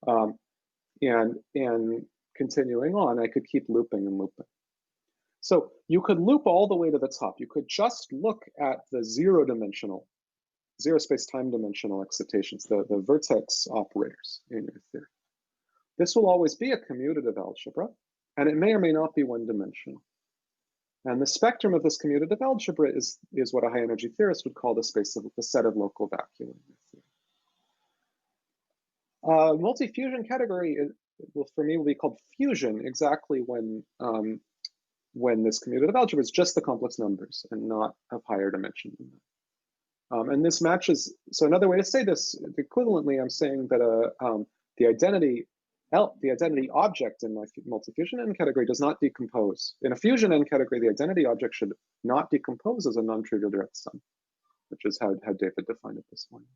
And continuing on, I could keep looping and looping. So you could loop all the way to the top. You could just look at the zero space-time dimensional excitations, the vertex operators in your theory. This will always be a commutative algebra, and it may or may not be one-dimensional. And the spectrum of this commutative algebra is what a high-energy theorist would call the set of local vacua in your theory. Multi-fusion category, for me, will be called fusion exactly when this commutative algebra is just the complex numbers and not of higher dimension than that. And this matches, so another way to say this, equivalently, I'm saying that the identity object in my multi-fusion n category does not decompose. In a fusion n category, the identity object should not decompose as a non-trivial direct sum, which is how David defined it this morning.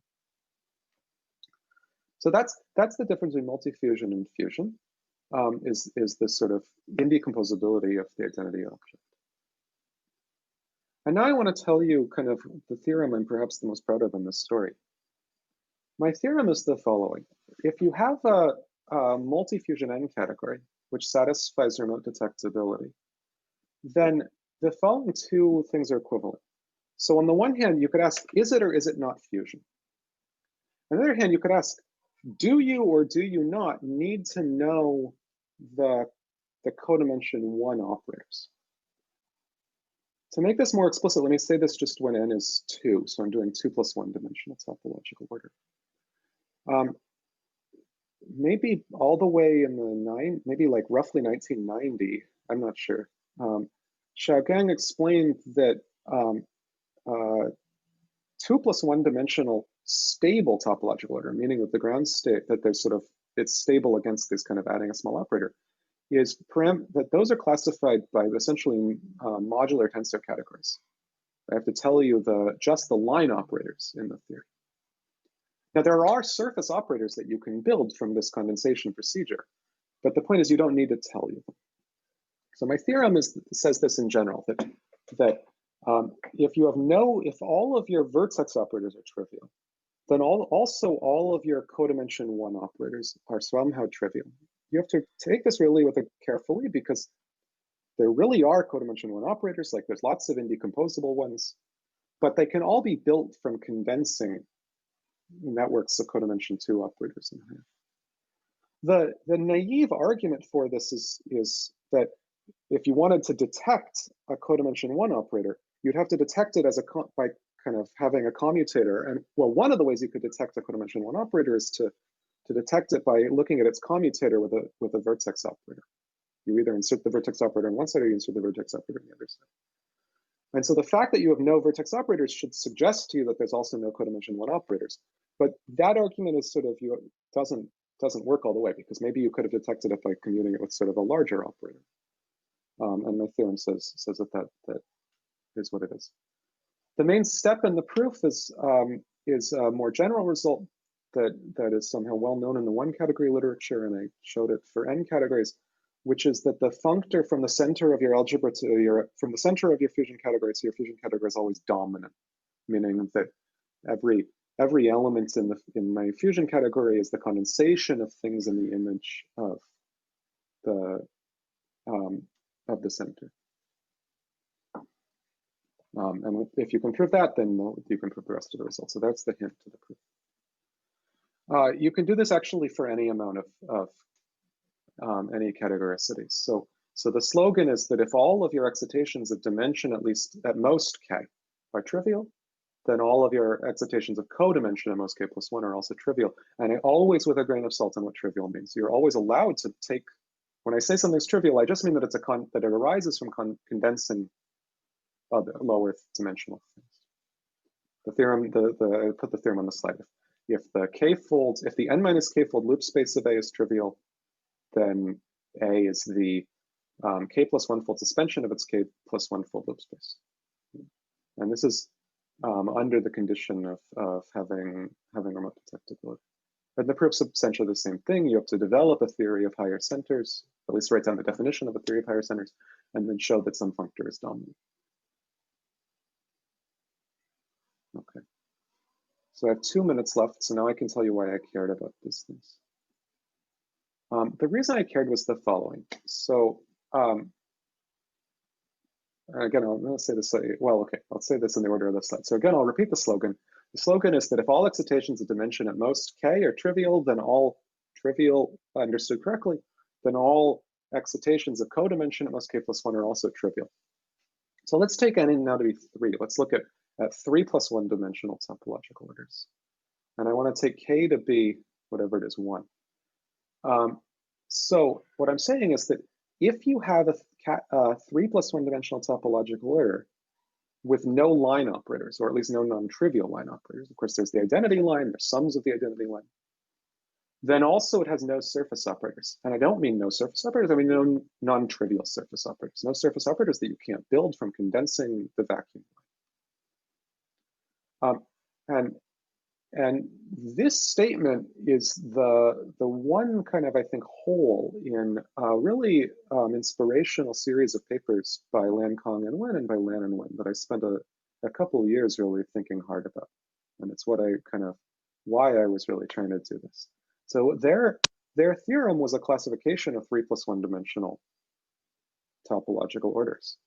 So that's the difference between multi-fusion and fusion, is this sort of indecomposability of the identity object. And now I want to tell you kind of the theorem I'm perhaps the most proud of in this story. My theorem is the following. If you have a multi-fusion n category, which satisfies remote detectability, then the following two things are equivalent. So on the one hand, you could ask, is it or is it not fusion? On the other hand, you could ask, do you or do you not need to know the codimension 1 operators? To make this more explicit, let me say this just when n is 2. So I'm doing 2 plus 1 dimensional topological order. Maybe all the way in the maybe like roughly 1990, I'm not sure. Xiaogang explained that 2 plus 1 dimensional stable topological order, meaning that the ground state, that there's it's stable against this kind of adding a small operator, is that those are classified by essentially modular tensor categories. I have to tell you just the line operators in the theory. Now, there are surface operators that you can build from this condensation procedure, but the point is you don't need to tell you them. So my theorem says this in general, that if all of your vertex operators are trivial, then also all of your codimension 1 operators are somehow trivial. You have to take this really carefully, because there really are codimension 1 operators, like there's lots of indecomposable ones, but they can all be built from condensing networks of codimension 2 operators in higher. The naive argument for this is that if you wanted to detect a codimension 1 operator, you'd have to detect it by kind of having a commutator. And well, one of the ways you could detect a codimension 1 operator is to detect it by looking at its commutator with a vertex operator. You either insert the vertex operator on one side or you insert the vertex operator on the other side. And so the fact that you have no vertex operators should suggest to you that there's also no codimension 1 operators. But that argument is doesn't work all the way, because maybe you could have detected it by commuting it with sort of a larger operator. And my theorem says that is what it is. The main step in the proof is a more general result that is somehow well known in the 1 category literature, and I showed it for n categories, which is that the functor from the center of your algebra from the center of your fusion category to your fusion category is always dominant, meaning that every element in my fusion category is the condensation of things in the image of the center. And if you can prove that, then you can prove the rest of the results. So that's the hint to the proof. You can do this actually for any amount of any categoricities. So the slogan is that if all of your excitations of dimension at most k are trivial, then all of your excitations of codimension at most k plus 1 are also trivial. And always with a grain of salt on what trivial means. You're always allowed to take, when I say something's trivial, I just mean that that it arises from condensing other lower dimensional things. The theorem, I put the theorem on the slide. If the n minus k fold loop space of A is trivial, then A is the k plus 1 fold suspension of its k plus 1 fold loop space. And this is under the condition of having remote detectability. And the proof's essentially the same thing. You have to develop a theory of higher centers, at least write down the definition of a theory of higher centers, and then show that some functor is dominant. Okay. So I have 2 minutes left, so now I can tell you why I cared about these things. The reason I cared was the following. So again, I'm going to say this, well, okay, I'll say this in the order of the slide. So again, I'll repeat the slogan. The slogan is that if all excitations of dimension at most k are trivial, then all trivial, understood correctly, then all excitations of codimension at most k plus 1 are also trivial. So let's take n now to be 3. Let's look at 3 plus 1 dimensional topological orders. And I want to take k to be whatever it is, 1. So what I'm saying is that if you have a 3 plus 1 dimensional topological order with no line operators, or at least no non-trivial line operators, of course there's the identity line, there's sums of the identity line, then also it has no surface operators. And I don't mean no surface operators, I mean no non-trivial surface operators. No surface operators that you can't build from condensing the vacuum line. And this statement is the one kind of, I think, hole in a really inspirational series of papers by Lan Kong and Wen and by Lan and Wen that I spent a couple of years really thinking hard about. And it's what why I was really trying to do this. So their theorem was a classification of 3 plus 1 dimensional topological orders.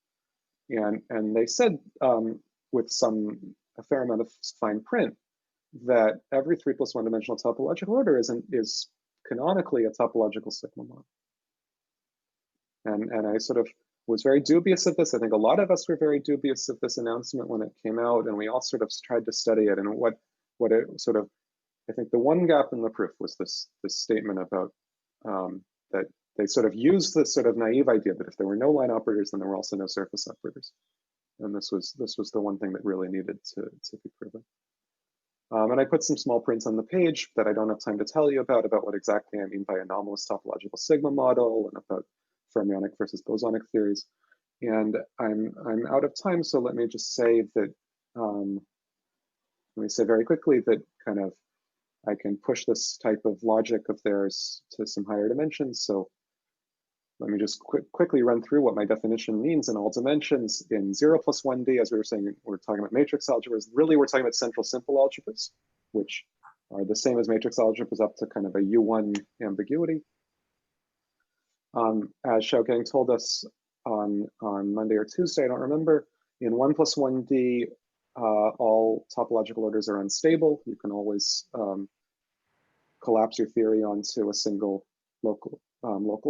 And they said with a fair amount of fine print that every 3 plus 1 dimensional topological order is canonically a topological sigma model. And I sort of was very dubious of this. I think a lot of us were very dubious of this announcement when it came out, and we all sort of tried to study it. And what it sort of, I think the one gap in the proof was this statement about that they sort of used this sort of naive idea that if there were no line operators, then there were also no surface operators. And this was the one thing that really needed to be proven. And I put some small prints on the page that I don't have time to tell you about what exactly I mean by anomalous topological sigma model and about fermionic versus bosonic theories. And I'm out of time, so let me just say that, let me say very quickly that kind of I can push this type of logic of theirs to some higher dimensions. So let me just quickly run through what my definition means in all dimensions. In 0 plus 1D, as we were saying, we're talking about matrix algebras. Really, we're talking about central simple algebras, which are the same as matrix algebras up to kind of a U1 ambiguity. As Xiaogang told us on Monday or Tuesday, I don't remember, in 1 plus 1D, all topological orders are unstable. You can always collapse your theory onto a single local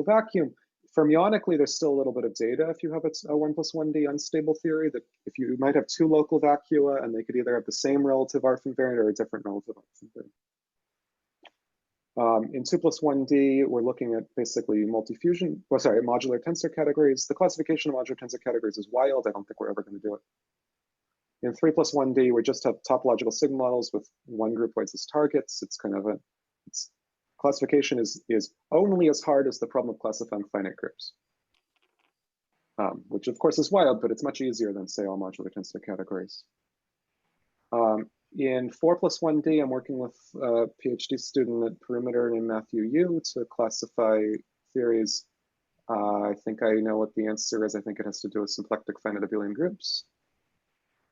vacuum. Fermionically, there's still a little bit of data if you have a 1 plus 1D unstable theory, that if you might have two local vacua and they could either have the same relative Arf invariant or a different relative Arf invariant. In 2 plus 1D, we're looking at basically multi-fusion, modular tensor categories. The classification of modular tensor categories is wild. I don't think we're ever going to do it. In 3 plus 1D, we just have topological sigma models with one groupoids as targets. It's kind of classification is only as hard as the problem of classifying finite groups, which of course is wild, but it's much easier than say all modular tensor categories. In 4 plus 1D, I'm working with a PhD student at Perimeter named Matthew Yu to classify theories. I think I know what the answer is. I think it has to do with symplectic finite abelian groups.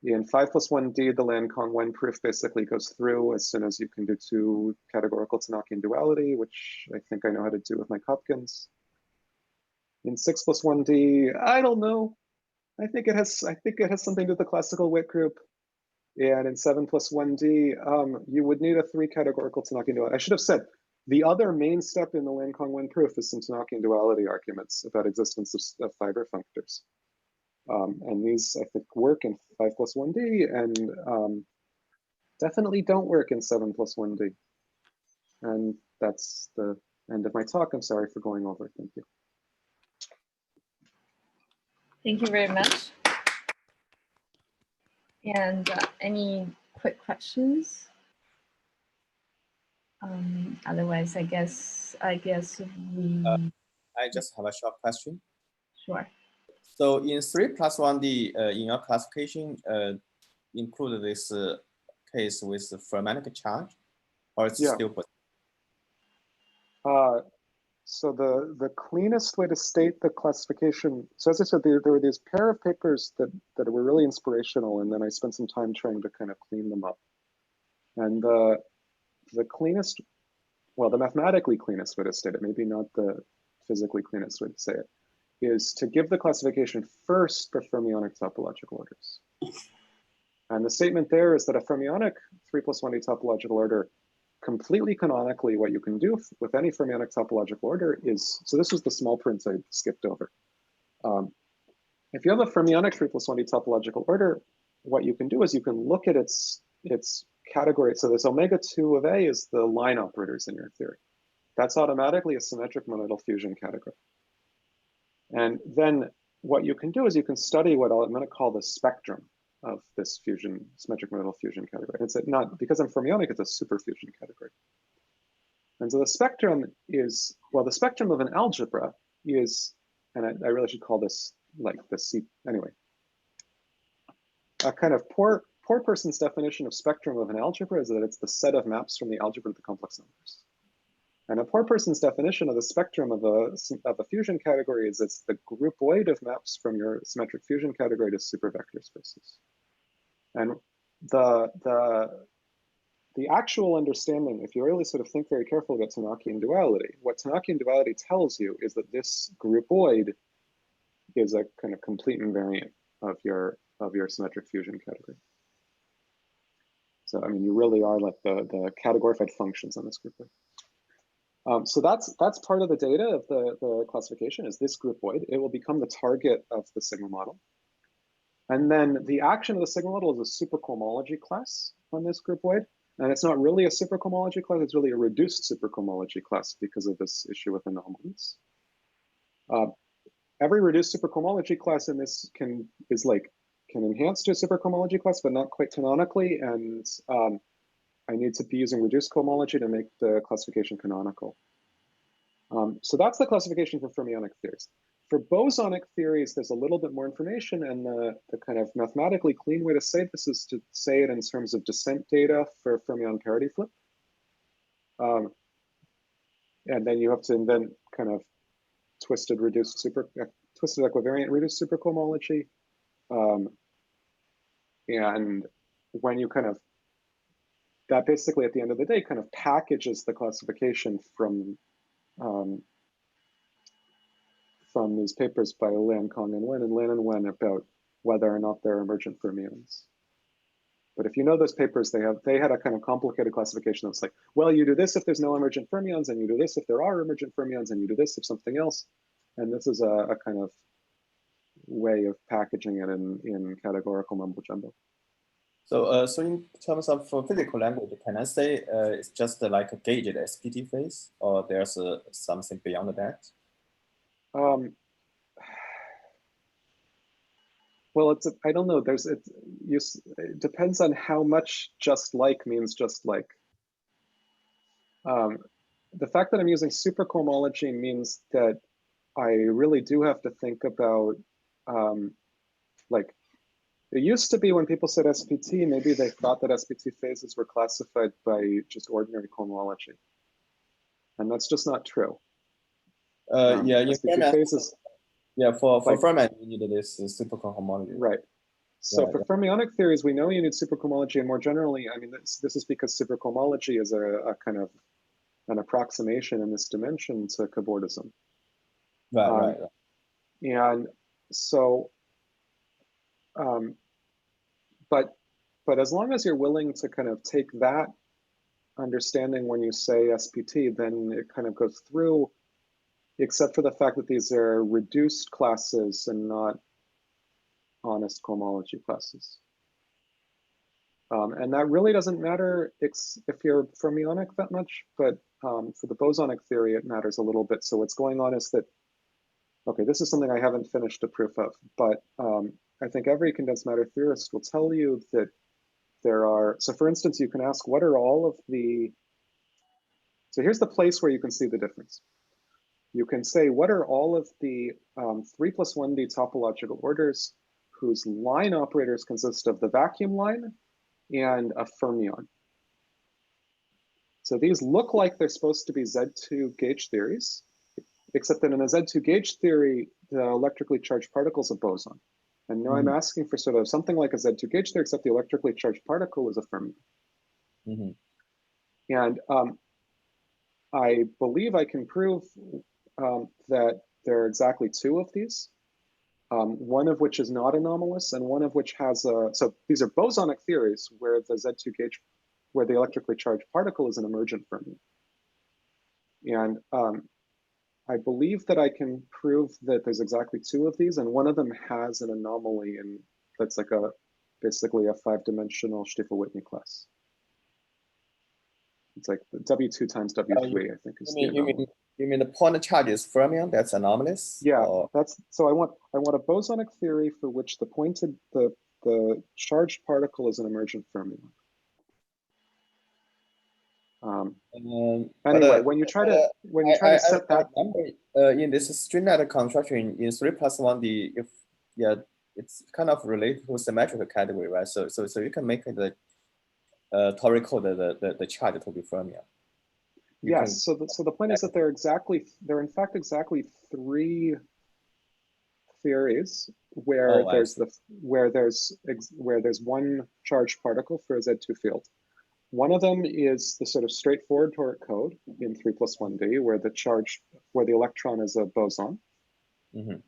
In 5 plus 1D, the Lancong-Wen proof basically goes through as soon as you can do two categorical Tanakian duality, which I think I know how to do with my Kopkins. In 6 plus 1D, I don't know. I think it has something to do with the classical Witt group. And in 7 plus 1D, you would need a three categorical Tanakian duality. I should have said, the other main step in the Lancong-Wen proof is some Tanakian duality arguments about existence of fiber functors. And these, I think, work in 5 plus 1D and definitely don't work in 7 plus 1D. And that's the end of my talk. I'm sorry for going over. Thank you. Thank you very much. And any quick questions? Otherwise, I guess we. I just have a short question. Sure. So in 3 plus 1D, in your classification, include this case with the fermionic charge, or it's still possible? So the cleanest way to state the classification, so as I said, there were these pair of papers that were really inspirational, and then I spent some time trying to kind of clean them up. And the cleanest, well, the mathematically cleanest way to state it, maybe not the physically cleanest way to say it, is to give the classification first for fermionic topological orders. And the statement there is that a fermionic 3 plus 1D topological order, completely canonically, what you can do with any fermionic topological order is, so this was the small print I skipped over. If you have a fermionic 3 plus 1D topological order, what you can do is you can look at its category. So this omega 2 of A is the line operators in your theory. That's automatically a symmetric monadal fusion category. And then what you can do is you can study what I'm going to call the spectrum of this fusion, symmetric monadal fusion category. It's not, because I'm fermionic, it's a superfusion category. And so the spectrum is, well, the spectrum of an algebra is, and I really should call this like the C, anyway. A kind of poor person's definition of spectrum of an algebra is that it's the set of maps from the algebra to the complex numbers. And a poor person's definition of the spectrum of a fusion category is it's the groupoid of maps from your symmetric fusion category to supervector spaces. And the actual understanding, if you really sort of think very carefully about Tanakian duality, what Tanakian duality tells you is that this groupoid is a kind of complete invariant of your symmetric fusion category. So I mean, you really are like the categorified functions on this groupoid. So that's part of the data of the classification is this groupoid. It will become the target of the sigma model. And then the action of the sigma model is a supercohomology class on this groupoid. And it's not really a supercohomology class, it's really a reduced supercohomology class because of this issue with anomalies. Every reduced supercohomology class in this can enhance to a supercohomology class, but not quite canonically. And I need to be using reduced cohomology to make the classification canonical. So that's the classification for fermionic theories. For bosonic theories, there's a little bit more information, and the kind of mathematically clean way to say this is to say it in terms of descent data for fermion parity flip. And then you have to invent kind of twisted equivariant reduced supercohomology. And when you kind of, that basically at the end of the day kind of packages the classification from these papers by Lan, Kong, and Wen about whether or not they're emergent fermions. But if you know those papers, they had a kind of complicated classification that's like, well, you do this if there's no emergent fermions, and you do this if there are emergent fermions, and you do this if something else. And this is a kind of way of packaging it in categorical mumbo jumbo. So, so in terms of physical language, can I say it's just like a gauged SPT phase, or there's something beyond that? Well, I don't know. It depends on how much just like means just like. The fact that I'm using supercohomology means that I really do have to think about, like, it used to be when people said SPT, maybe they thought that SPT phases were classified by just ordinary cohomology. And that's just not true. Yeah, SPT phases. Yeah, for Fermat, you need this supercohomology. Right. So for fermionic theories, we know you need supercohomology, and more generally, I mean, this is because supercohomology is a kind of an approximation in this dimension to cobordism. Right. And so, but as long as you're willing to kind of take that understanding when you say SPT, then it kind of goes through, except for the fact that these are reduced classes and not honest cohomology classes. And that really doesn't matter if you're fermionic that much, but for the bosonic theory, it matters a little bit. So what's going on is that, okay, this is something I haven't finished a proof of, but I think every condensed matter theorist will tell you that there are, so for instance, you can ask, what are all of the, so here's the place where you can see the difference. You can say, what are all of the 3+1D topological orders whose line operators consist of the vacuum line and a fermion? So these look like they're supposed to be Z2 gauge theories, except that in a Z2 gauge theory, the electrically charged particle is a boson. And now I'm asking for sort of something like a Z2 gauge theory, except the electrically charged particle is a fermion. And I believe I can prove that there are exactly two of these, one of which is not anomalous and one of which has a, so these are bosonic theories where the Z2 gauge, where the electrically charged particle is an emergent fermion. And I believe that I can prove that there's exactly two of these, and one of them has an anomaly, and that's like basically a 5-dimensional Stiefel-Whitney class. It's like W2 times W3, I think is the anomaly. You mean the point charge is fermion? That's anomalous? Yeah, that's so. I want a bosonic theory for which the charged particle is an emergent fermion. Anyway, when you try to set that number in this string-net construction in 3+1D, it's kind of related to symmetrical category, right? So you can make the torical the charge to be fermion. Yes. So the point is that there are in fact exactly 3 theories where there's one charged particle for a Z2 field. One of them is the sort of straightforward toric code in 3+1D, where the electron is a boson.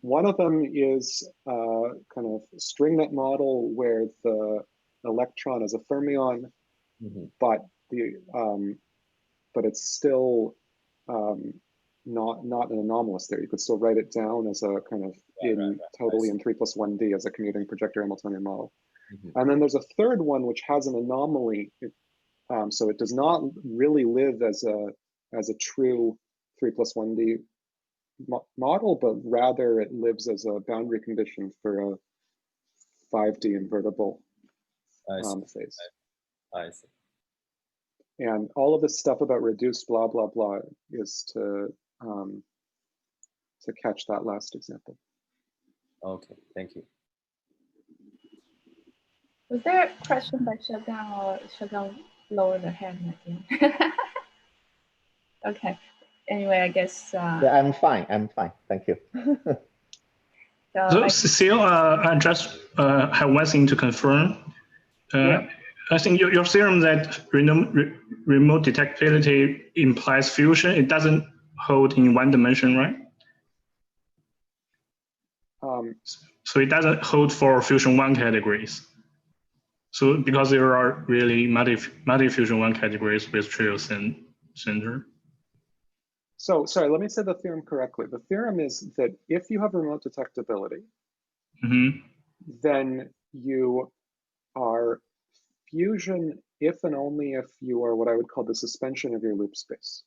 One of them is kind of string-net model where the electron is a fermion, but it's still not an anomalous theory. You could still write it down as a kind of totally in 3+1D as a commuting projector Hamiltonian model. And then there's a third one which has an anomaly. So it does not really live as a true 3+1D model, but rather it lives as a boundary condition for a 5D invertible phase. I see. And all of this stuff about reduced blah blah blah is to catch that last example. Okay, thank you. Was there a question by Shutdown or Shutdown lower the hand again? Okay. Anyway, I guess. Yeah, I'm fine. I'm fine. Thank you. So Cecile, I just have one thing to confirm. Yeah. I think your theorem that remote detectability implies fusion, it doesn't hold in one dimension, right? So it doesn't hold for fusion one categories. So because there are really multi-fusion one categories with trivial center. So sorry, let me say the theorem correctly. The theorem is that if you have remote detectability, then you are fusion if and only if you are what I would call the suspension of your loop space.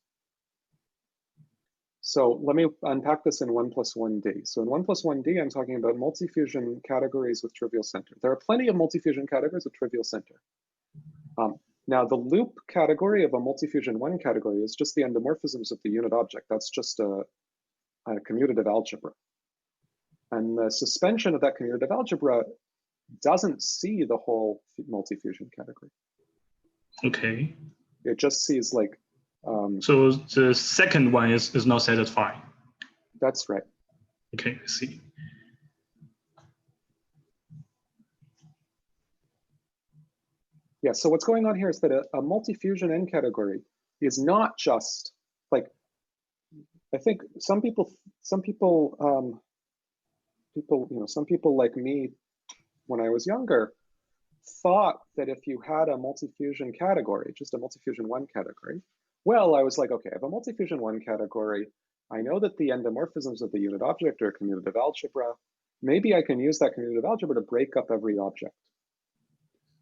So let me unpack this in 1+1D. So in 1+1D, I'm talking about multi-fusion categories with trivial center. There are plenty of multi-fusion categories with trivial center. Now the loop category of a multi-fusion one category is just the endomorphisms of the unit object. That's just a commutative algebra. And the suspension of that commutative algebra doesn't see the whole multi-fusion category. Okay. It just sees like. So the second one is not satisfying. That's right. Okay, I see. Yeah, so what's going on here is that a multi-fusion N category is not just like, I think some people like me when I was younger thought that if you had a multi-fusion category, just a multi-fusion one category, well, I was like, okay, I have a multi-fusion one category. I know that the endomorphisms of the unit object are commutative algebra. Maybe I can use that commutative algebra to break up every object.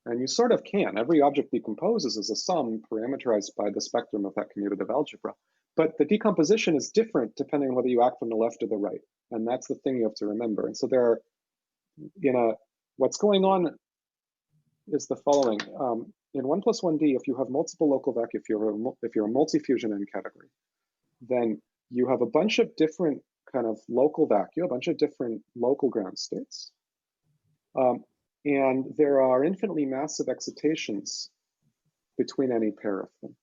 And you sort of can. Every object decomposes as a sum parameterized by the spectrum of that commutative algebra. But the decomposition is different depending on whether you act from the left or the right. And that's the thing you have to remember. And so there are, what's going on is the following. In 1+1D, if you have multiple local vacuum, if you're a multi-fusion N category, then you have a bunch of different kind of local vacuum, a bunch of different local ground states. And there are infinitely massive excitations between any pair of them.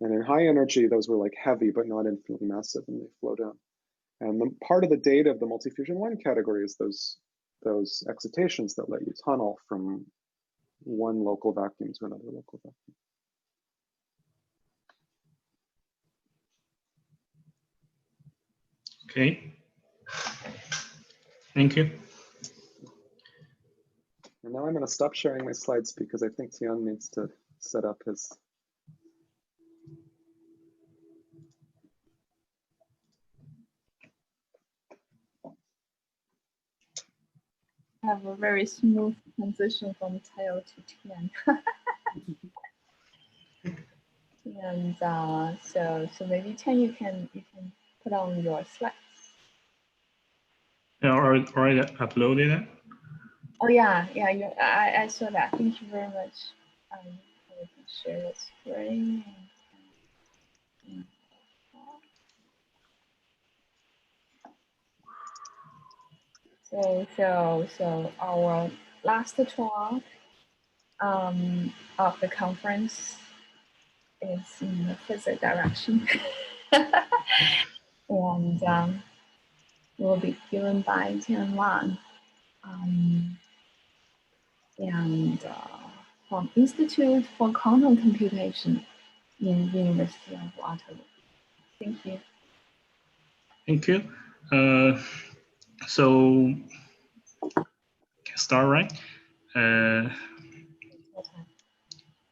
And in high energy, those were like heavy, but not infinitely massive, and they flow down. And the part of the data of the multi-fusion one category is those excitations that let you tunnel from one local vacuum to another local vacuum. Okay. Thank you. And now I'm going to stop sharing my slides because I think Tian needs to set up his. I have a very smooth transition from Tail to Tian. And so maybe Tian, you can put on your slides. Yeah, already uploaded it. Oh yeah, I saw that. Thank you very much. I can share the screen. So our last talk of the conference is in the physics direction, and will be given by Tian Wang, and from Institute for Quantum Computation in University of Waterloo. Thank you. Thank you. So can start, right?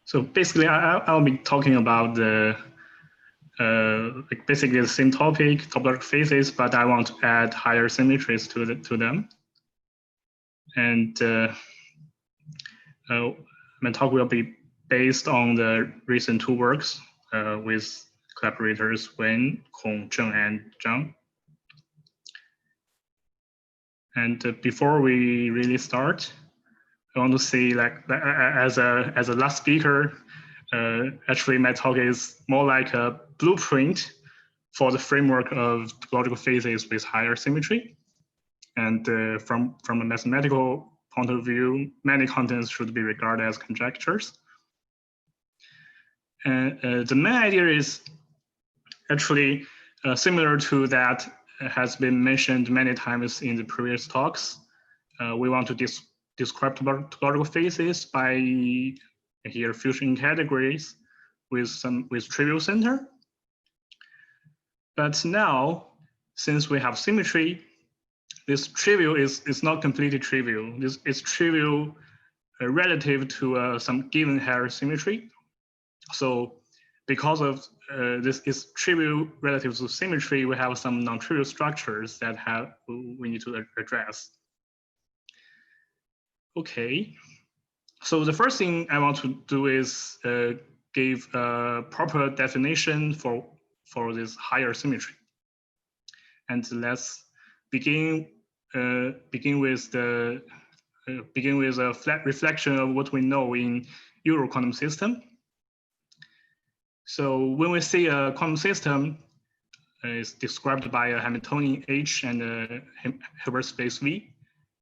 So basically, I'll be talking about the basically the same topic, topological phases, but I want to add higher symmetries to them. And my talk will be based on the recent two works with collaborators Wen, Kong, Zheng, and Zhang. And before we really start, I want to say, like, as a last speaker, actually my talk is more like a blueprint for the framework of topological phases with higher symmetry. And from a mathematical point of view, many contents should be regarded as conjectures. And the main idea is actually similar to that has been mentioned many times in the previous talks. We want to describe topological phases by here fusion categories with trivial center. But now, since we have symmetry, this trivial is not completely trivial. This is trivial relative to some given higher symmetry. So because of this is trivial relative to symmetry, we have some non-trivial structures that we need to address. Okay, so the first thing I want to do is give a proper definition for this higher symmetry. And let's begin with a flat reflection of what we know in Euro quantum system. So when we see a quantum system is described by a Hamiltonian H and a Hilbert space V,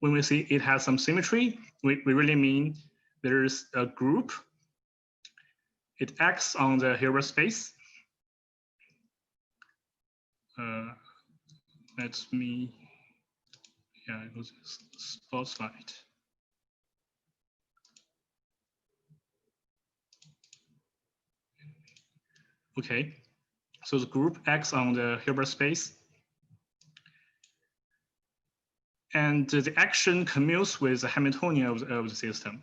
when we see it has some symmetry, we really mean there's a group. It acts on the Hilbert space. Let me, yeah, it was a spotlight. Okay, so the group acts on the Hilbert space. And the action commutes with the Hamiltonian of the system.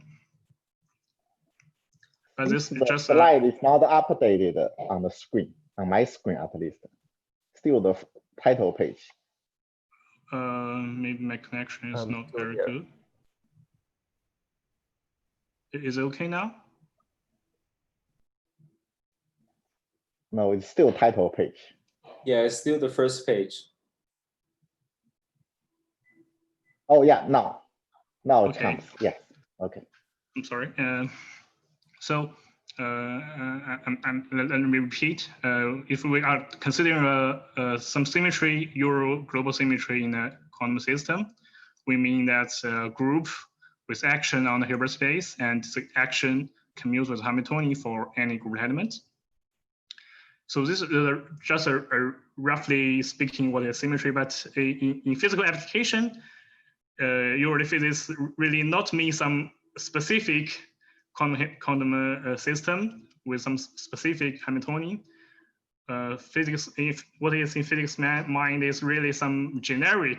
But this is just slide is not updated on the screen, on my screen at least. Still the title page. Maybe my connection is not very good. Is it okay now? No, it's still title page. Yeah, it's still the first page. Oh yeah, now it Okay. comes. Yes. Okay. I'm sorry. So let me repeat. If we are considering some symmetry, Euro global symmetry in a quantum system, we mean that's a group with action on the Hilbert space, and the action commutes with Hamiltonian for any group element. So this is just a roughly speaking what is symmetry, but in physical application, Euro physics really not mean some specific quantum system with some specific Hamiltonian. Physics, what is in physics mind is really some generic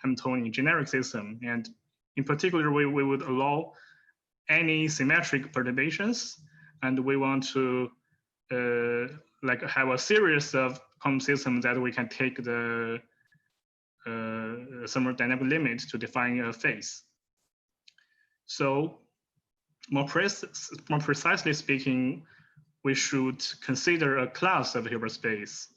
Hamiltonian, generic system. And in particular, we would allow any symmetric perturbations, and we want to like have a series of quantum systems that we can take the thermodynamic limit to define a phase. So more precisely speaking, we should consider a class of Hilbert space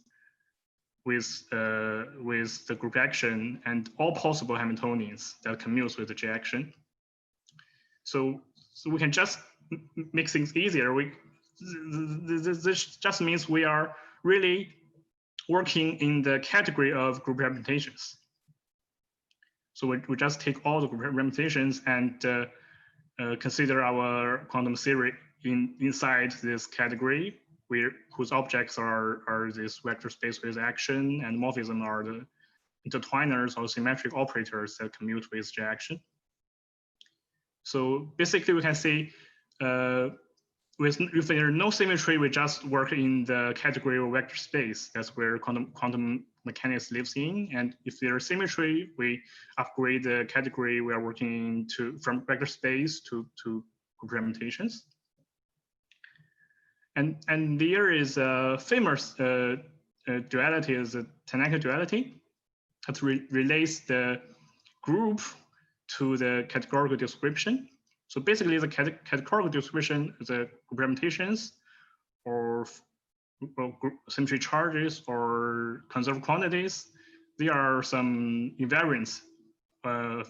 with the group action and all possible Hamiltonians that commutes with the J action. So we can just make things easier. This just means we are really working in the category of group representations. So we just take all the group representations and consider our quantum theory inside this category, whose objects are this vector space with action, and morphism are the intertwiners or symmetric operators that commute with J action. So basically, we can see if there is no symmetry, we just work in the category of vector space. That's where quantum mechanics lives in. And if there is symmetry, we upgrade the category we are working from vector space to group representations. And there is a famous duality, is a Tanaka duality, that relates the group to the categorical description. So basically, the categorical description is the group representations or symmetry charges or conserved quantities. There are some invariants,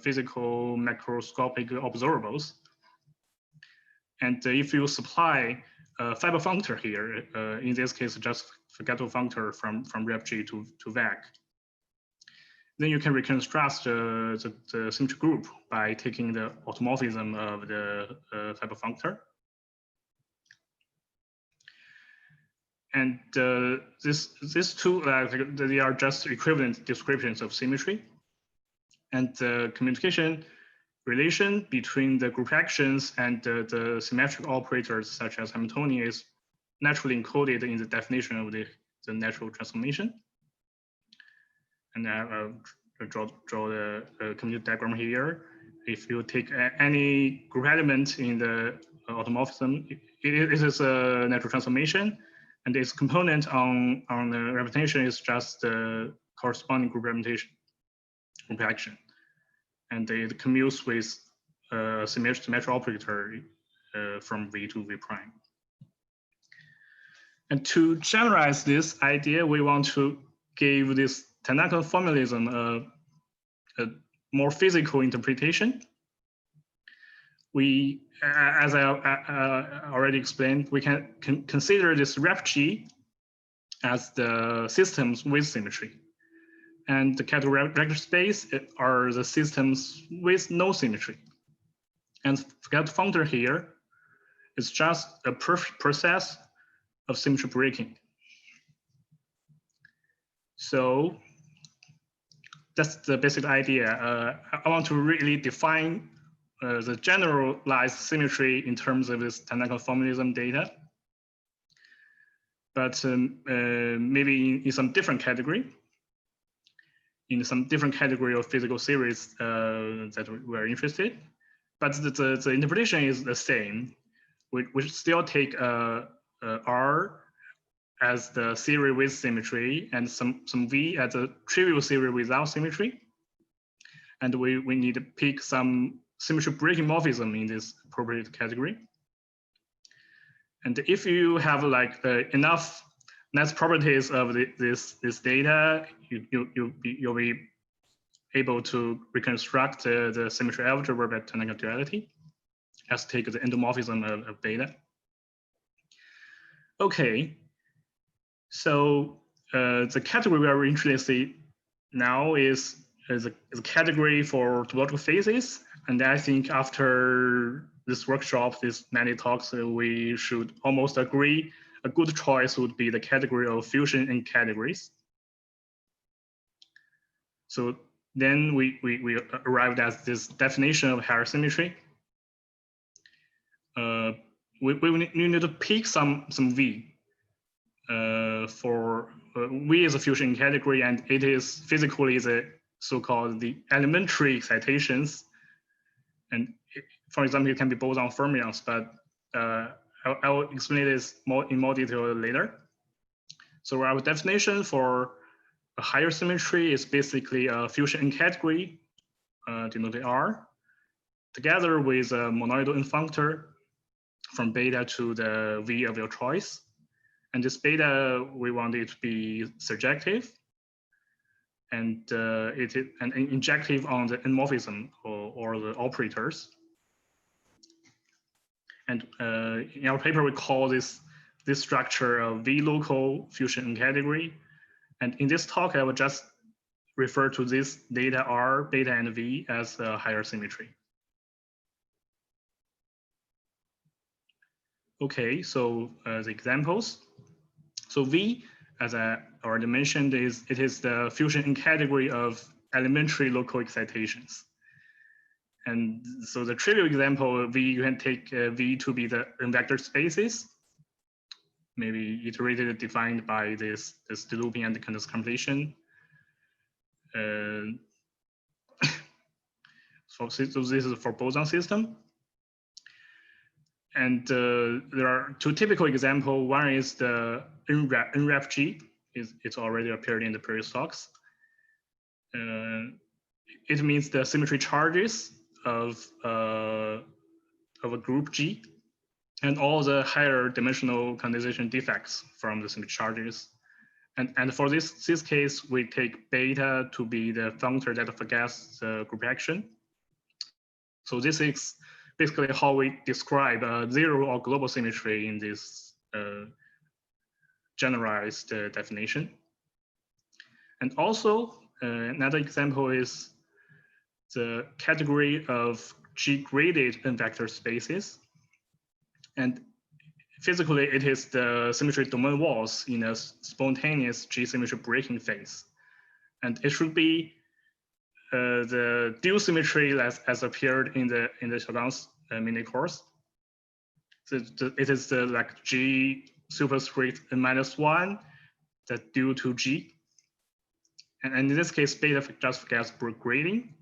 physical macroscopic observables. And if you supply a fiber functor here, in this case, just Gato functor from RepG to VAC, then you can reconstruct the symmetry group by taking the automorphism of the fiber functor. And these two, they are just equivalent descriptions of symmetry. And the communication relation between the group actions and the symmetric operators, such as Hamiltonian, is naturally encoded in the definition of the natural transformation. And I'll draw the community diagram here. If you take any group element in the automorphism, it is a natural transformation, and its component on the representation is just the corresponding group representation, group action, and it commutes with a symmetric operator from V to V prime. And to generalize this idea, we want to give this technical formalism a more physical interpretation. We, as I already explained, we can consider this rep G as the systems with symmetry, and the category vector space are the systems with no symmetry. And forget functor here is just a process of symmetry breaking. So that's the basic idea. I want to really define the generalized symmetry in terms of this technical formalism data, but maybe in some different category, in some different category of physical series that we're interested. But the interpretation is the same. We still take R as the series with symmetry and some V as a trivial series without symmetry. And we need to pick some symmetry breaking morphism in this appropriate category. And if you have like enough nice properties of this data, you'll be able to reconstruct the symmetry algebra by technical duality. Let's take the endomorphism of data. Okay, so the category we are interested in now is a category for topological phases. And I think after this workshop, this many talks, we should almost agree a good choice would be the category of fusion in categories. So then we arrived at this definition of higher symmetry. We need to pick some V for V is a fusion category, and it is physically the so-called the elementary excitations. And for example, it can be boson fermions, but I will explain this in more detail later. So our definition for a higher symmetry is basically a fusion in category, denoted R, together with a monoidal functor from beta to the V of your choice. And this beta, we want it to be surjective, and it is an injective on the endomorphism or the operators. And in our paper, we call this structure a V local fusion in category. And in this talk, I will just refer to this data R, beta, and V as a higher symmetry. Okay, so the examples. So V, as I already mentioned, it is the fusion in category of elementary local excitations. And so the trivial example of V, you can take V to be the vector spaces, maybe iterated defined by this de looping and continuous completion. So this is for boson system. And there are two typical examples. One is the nref G. It's already appeared in the previous talks. It means the symmetry charges of a group G and all the higher dimensional condensation defects from the symmetry charges. And for this case, we take beta to be the functor that forgets the group action. So this is basically how we describe zero or global symmetry in this generalized definition. And also another example is the category of G-graded vector spaces. And physically, it is the symmetry domain walls in a spontaneous G-symmetry breaking phase. And it should be the dual symmetry as appeared in the Xiaogang's mini course. So it is the like G superscript n-1 that due to G. And in this case, beta just gets grading.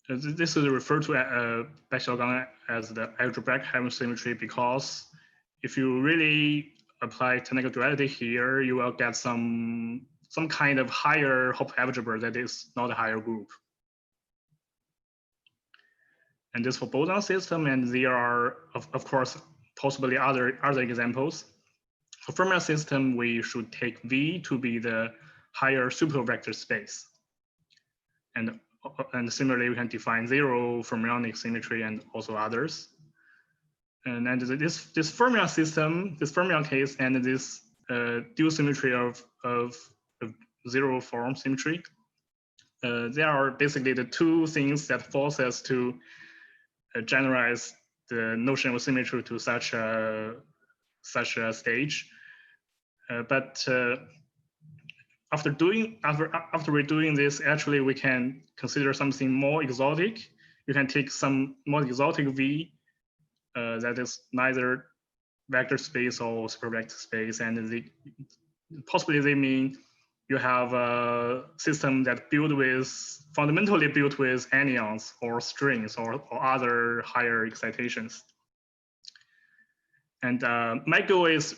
This is referred to by Xiaogang as the algebraic Hamming symmetry, because if you really apply technical duality here, you will get some kind of higher Hopf algebra that is not a higher group. And this for boson system, and there are of course possibly other examples. For fermion system, we should take V to be the higher supervector space. And similarly, we can define zero fermionic symmetry and also others. And this fermion system, this fermion case, and this dual symmetry of zero form symmetry, they are basically the two things that force us to generalize the notion of symmetry to such a stage. But after we're doing this, actually we can consider something more exotic. You can take some more exotic V that is neither vector space or supervector space, and possibly they mean you have a system that fundamentally built with anyons or strings or other higher excitations. And my goal is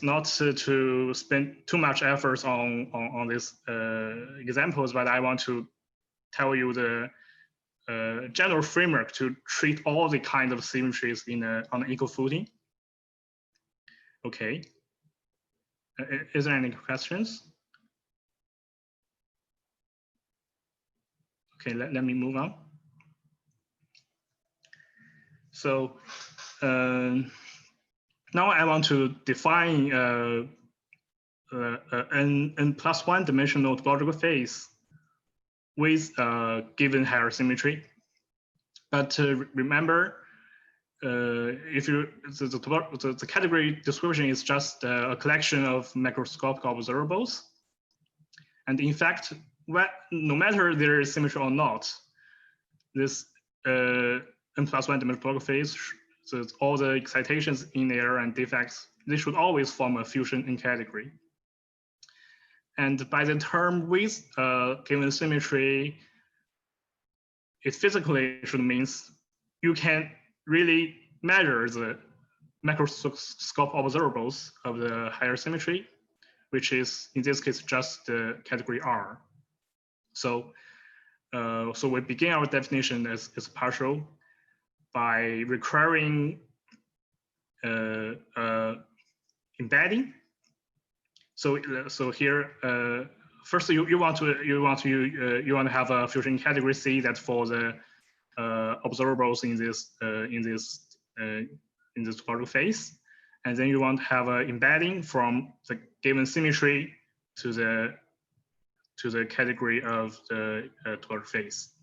not to spend too much effort on these examples, but I want to tell you the general framework to treat all the kind of symmetries on an equal footing. Okay. Is there any questions? Okay, let me move on. So now I want to define n+1 dimensional topological phase with given higher symmetry. But remember, the category description is just a collection of macroscopic observables. And in fact, no matter there is symmetry or not, this n+1 dimensional topological phase, so all the excitations in there and defects, they should always form a fusion in category. And by the term with given symmetry, it physically should means you can really measure the macroscope observables of the higher symmetry, which is in this case just the category R. So we begin our definition as partial by requiring embedding. So here, first you want to have a fusion category C that for the observables in this topological phase, and then you want to have an embedding from the given symmetry to the category of the topological phase.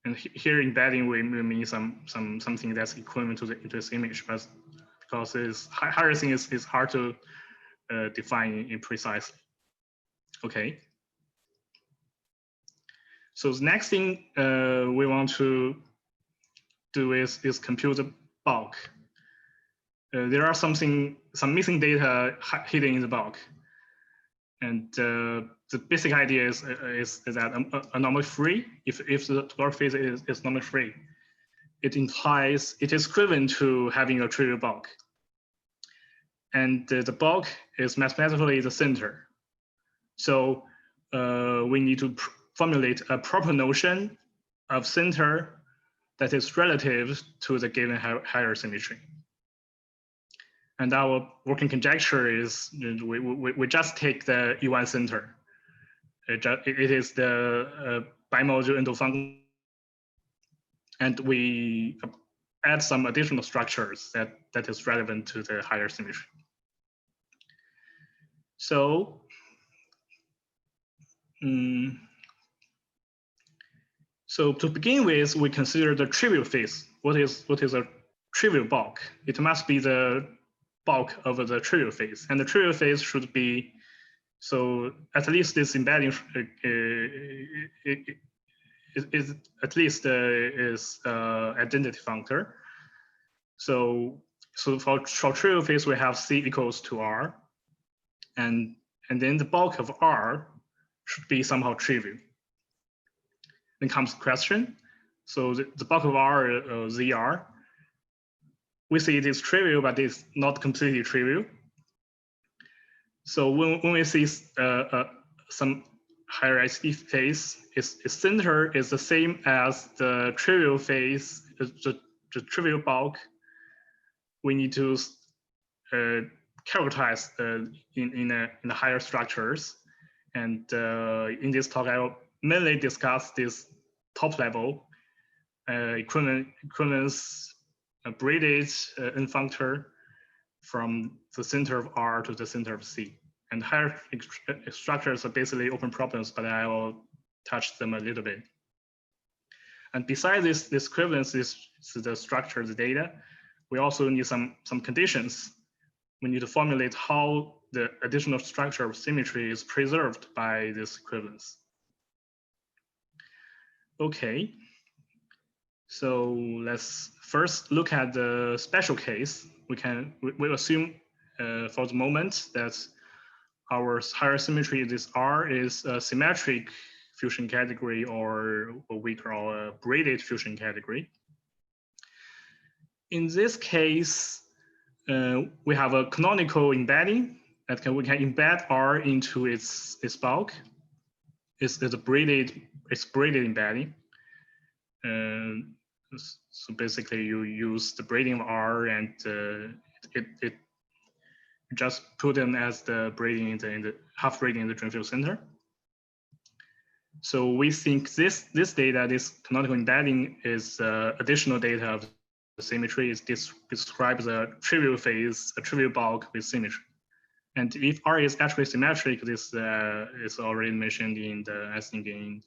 And here embedding we mean something that's equivalent to this image, but because higher thing is hard to define in precisely. Okay. So the next thing we want to do is compute the bulk. There are some missing data hidden in the bulk, and the basic idea is that anomaly free. If the topological phase is anomaly free, it implies it is equivalent to having a trivial bulk, and the bulk is mathematically the center. So we need to formulate a proper notion of center that is relative to the given higher symmetry. And our working conjecture is we just take the E1 center. It is the bimodule endofunction, and we add some additional structures that is relevant to the higher symmetry. So, So to begin with, we consider the trivial phase. What is a trivial bulk? It must be the bulk of the trivial phase, and the trivial phase should be, so at least this embedding is at least is identity functor. So for trivial phase, we have C equals to R, and then the bulk of R should be somehow trivial. Then comes the question. So the bulk of R, ZR, we see it is trivial, but it's not completely trivial. So when we see some higher SD phase, its center is the same as the trivial phase, the trivial bulk, we need to characterize in the higher structures. And in this talk, I will mainly discuss this top level equivalence braided n functor from the center of R to the center of C. And higher structures are basically open problems, but I will touch them a little bit. And besides this equivalence, the structure, the data, we also need some conditions. We need to formulate how the additional structure of symmetry is preserved by this equivalence. Okay, so let's first look at the special case. We assume for the moment that our higher symmetry, this R, is a symmetric fusion category, or what we call a braided fusion category. In this case, we have a canonical embedding that we can embed R into its bulk. It's braided embedding. So basically, you use the braiding of R, and it just put them as the braiding in the half braiding in the dream field center. So we think this data, this canonical embedding, is additional data of the symmetry. It describes a trivial phase, a trivial bulk with symmetry. And if R is actually symmetric, this is already mentioned in the, I think, in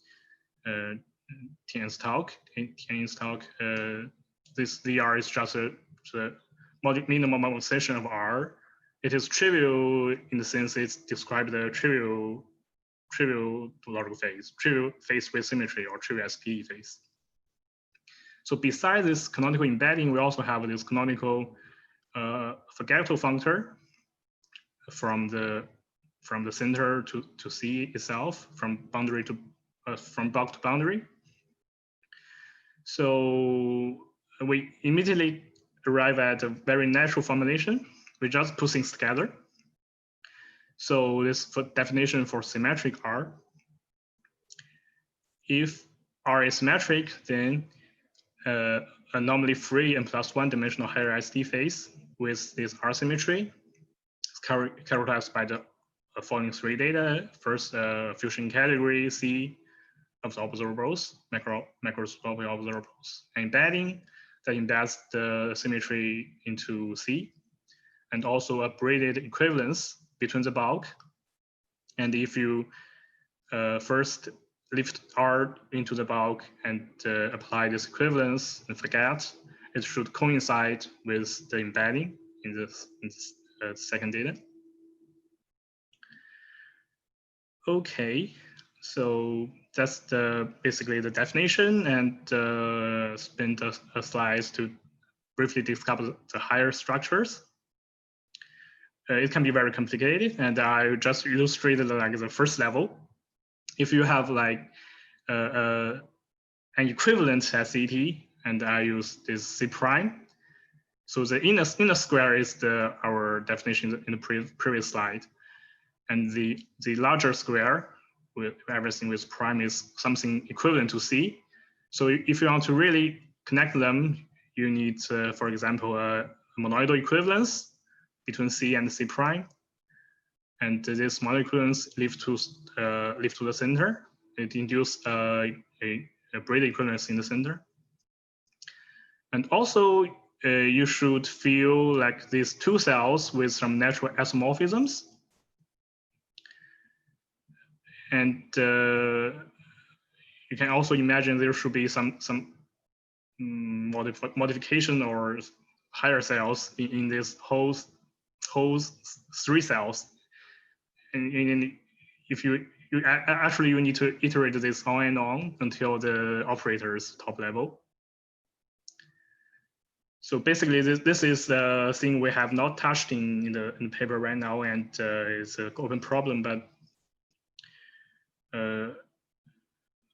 Tian's talk. This VR is just a minimum optimization of R. It is trivial in the sense it's described the trivial topological phase, trivial phase with symmetry, or trivial SPE phase. So besides this canonical embedding, we also have this canonical Fagactal functor from the center to C itself, from boundary to from bulk to boundary. So we immediately arrive at a very natural formulation. We just put things together. So this definition for symmetric R. If R is symmetric, then a normally free and plus one dimensional higher SD phase with this R symmetry is characterized by the following three data. First, fusion category C of the observables, macroscopic observables, embedding that embeds the symmetry into C, and also a braided equivalence between the bulk. And if you first lift R into the bulk and apply this equivalence and forget, it should coincide with the embedding in this second data. Okay, so that's basically the definition, and spent a slides to briefly discuss the higher structures. It can be very complicated, and I just illustrated like the first level. If you have like an equivalent SET, and I use this C prime, so the inner square is our definition in the previous slide, and the larger square with everything with prime is something equivalent to C. So if you want to really connect them, you need, for example, a monoidal equivalence between C and C prime, and this monoidal equivalence lift to the center. It induces a braided equivalence in the center. And also, you should feel like these two cells with some natural isomorphisms. And you can also imagine there should be some modification or higher cells in this whole 3 cells. And if you actually you need to iterate this on and on until the operator's top level. So basically, this is the thing we have not touched in the paper right now, and it's an open problem.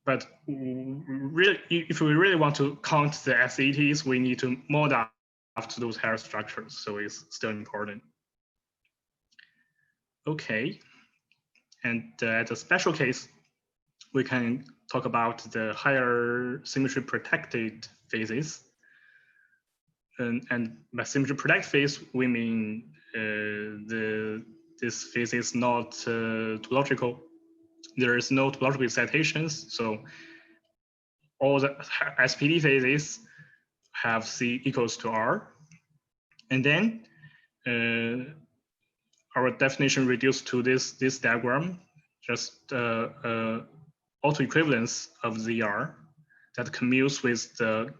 But really, if we really want to count the SETs, we need to mod up to those higher structures. So it's still important. Okay, and as a special case, we can talk about the higher symmetry protected phases. And by symmetry protected phase, we mean this phase is not topological. There is no topological excitations, so all the SPD phases have C equals to R. And then our definition reduced to this diagram, just autoequivalence of ZR that commutes with the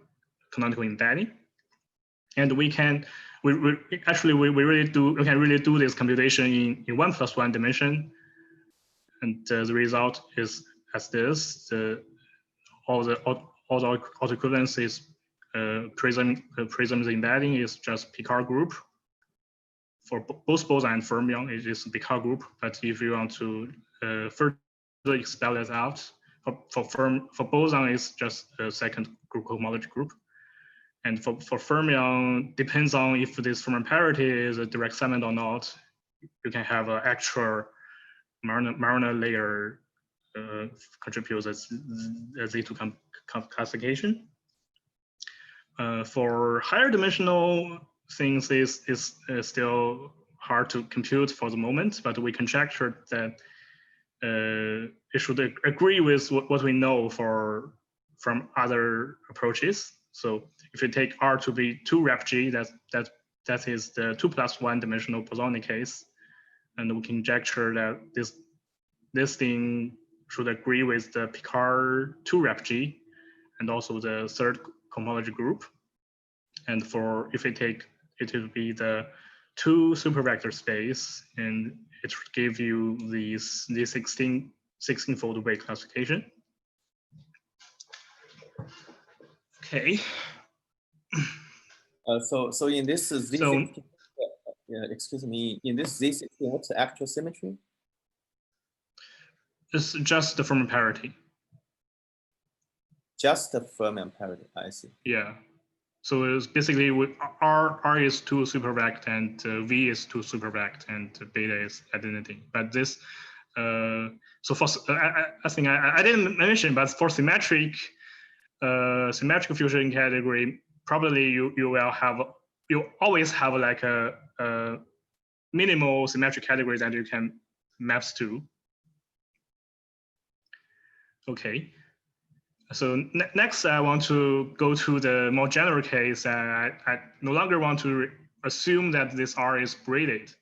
canonical embedding. And we can really do this computation in 1+1 dimension, and the result is as this: all the autoequivalence is prism's embedding is just Picard group. For both boson and fermion, it is Picard group. But if you want to further expel it out, for boson, it's just a second group homology group. And for fermion, depends on if this fermion parity is a direct segment or not. You can have an actual Mariner layer contributes as Z2 classification. For higher dimensional things is still hard to compute for the moment, but we conjectured that it should agree with what we know from other approaches. So if you take R to be 2 rep G, that is the 2+1 dimensional bosonic case, and we can conjecture that this thing should agree with the Picard 2 rep G, and also the third cohomology group. And if we take it will be the 2 supervector space, and it should give you this 16-fold weight classification. Okay. So in this Z16, excuse me, in this Z16, what's the actual symmetry? It's just the fermion parity. Just the fermion parity, I see. Yeah. So it's basically R is 2 supervect and V is 2 supervect and beta is identity. But this, so for I think I didn't mention, but for symmetric fusion category, probably you always have like a minimal symmetric category that you can maps to. Okay. So next, I want to go to the more general case. I no longer want to assume that this R is braided.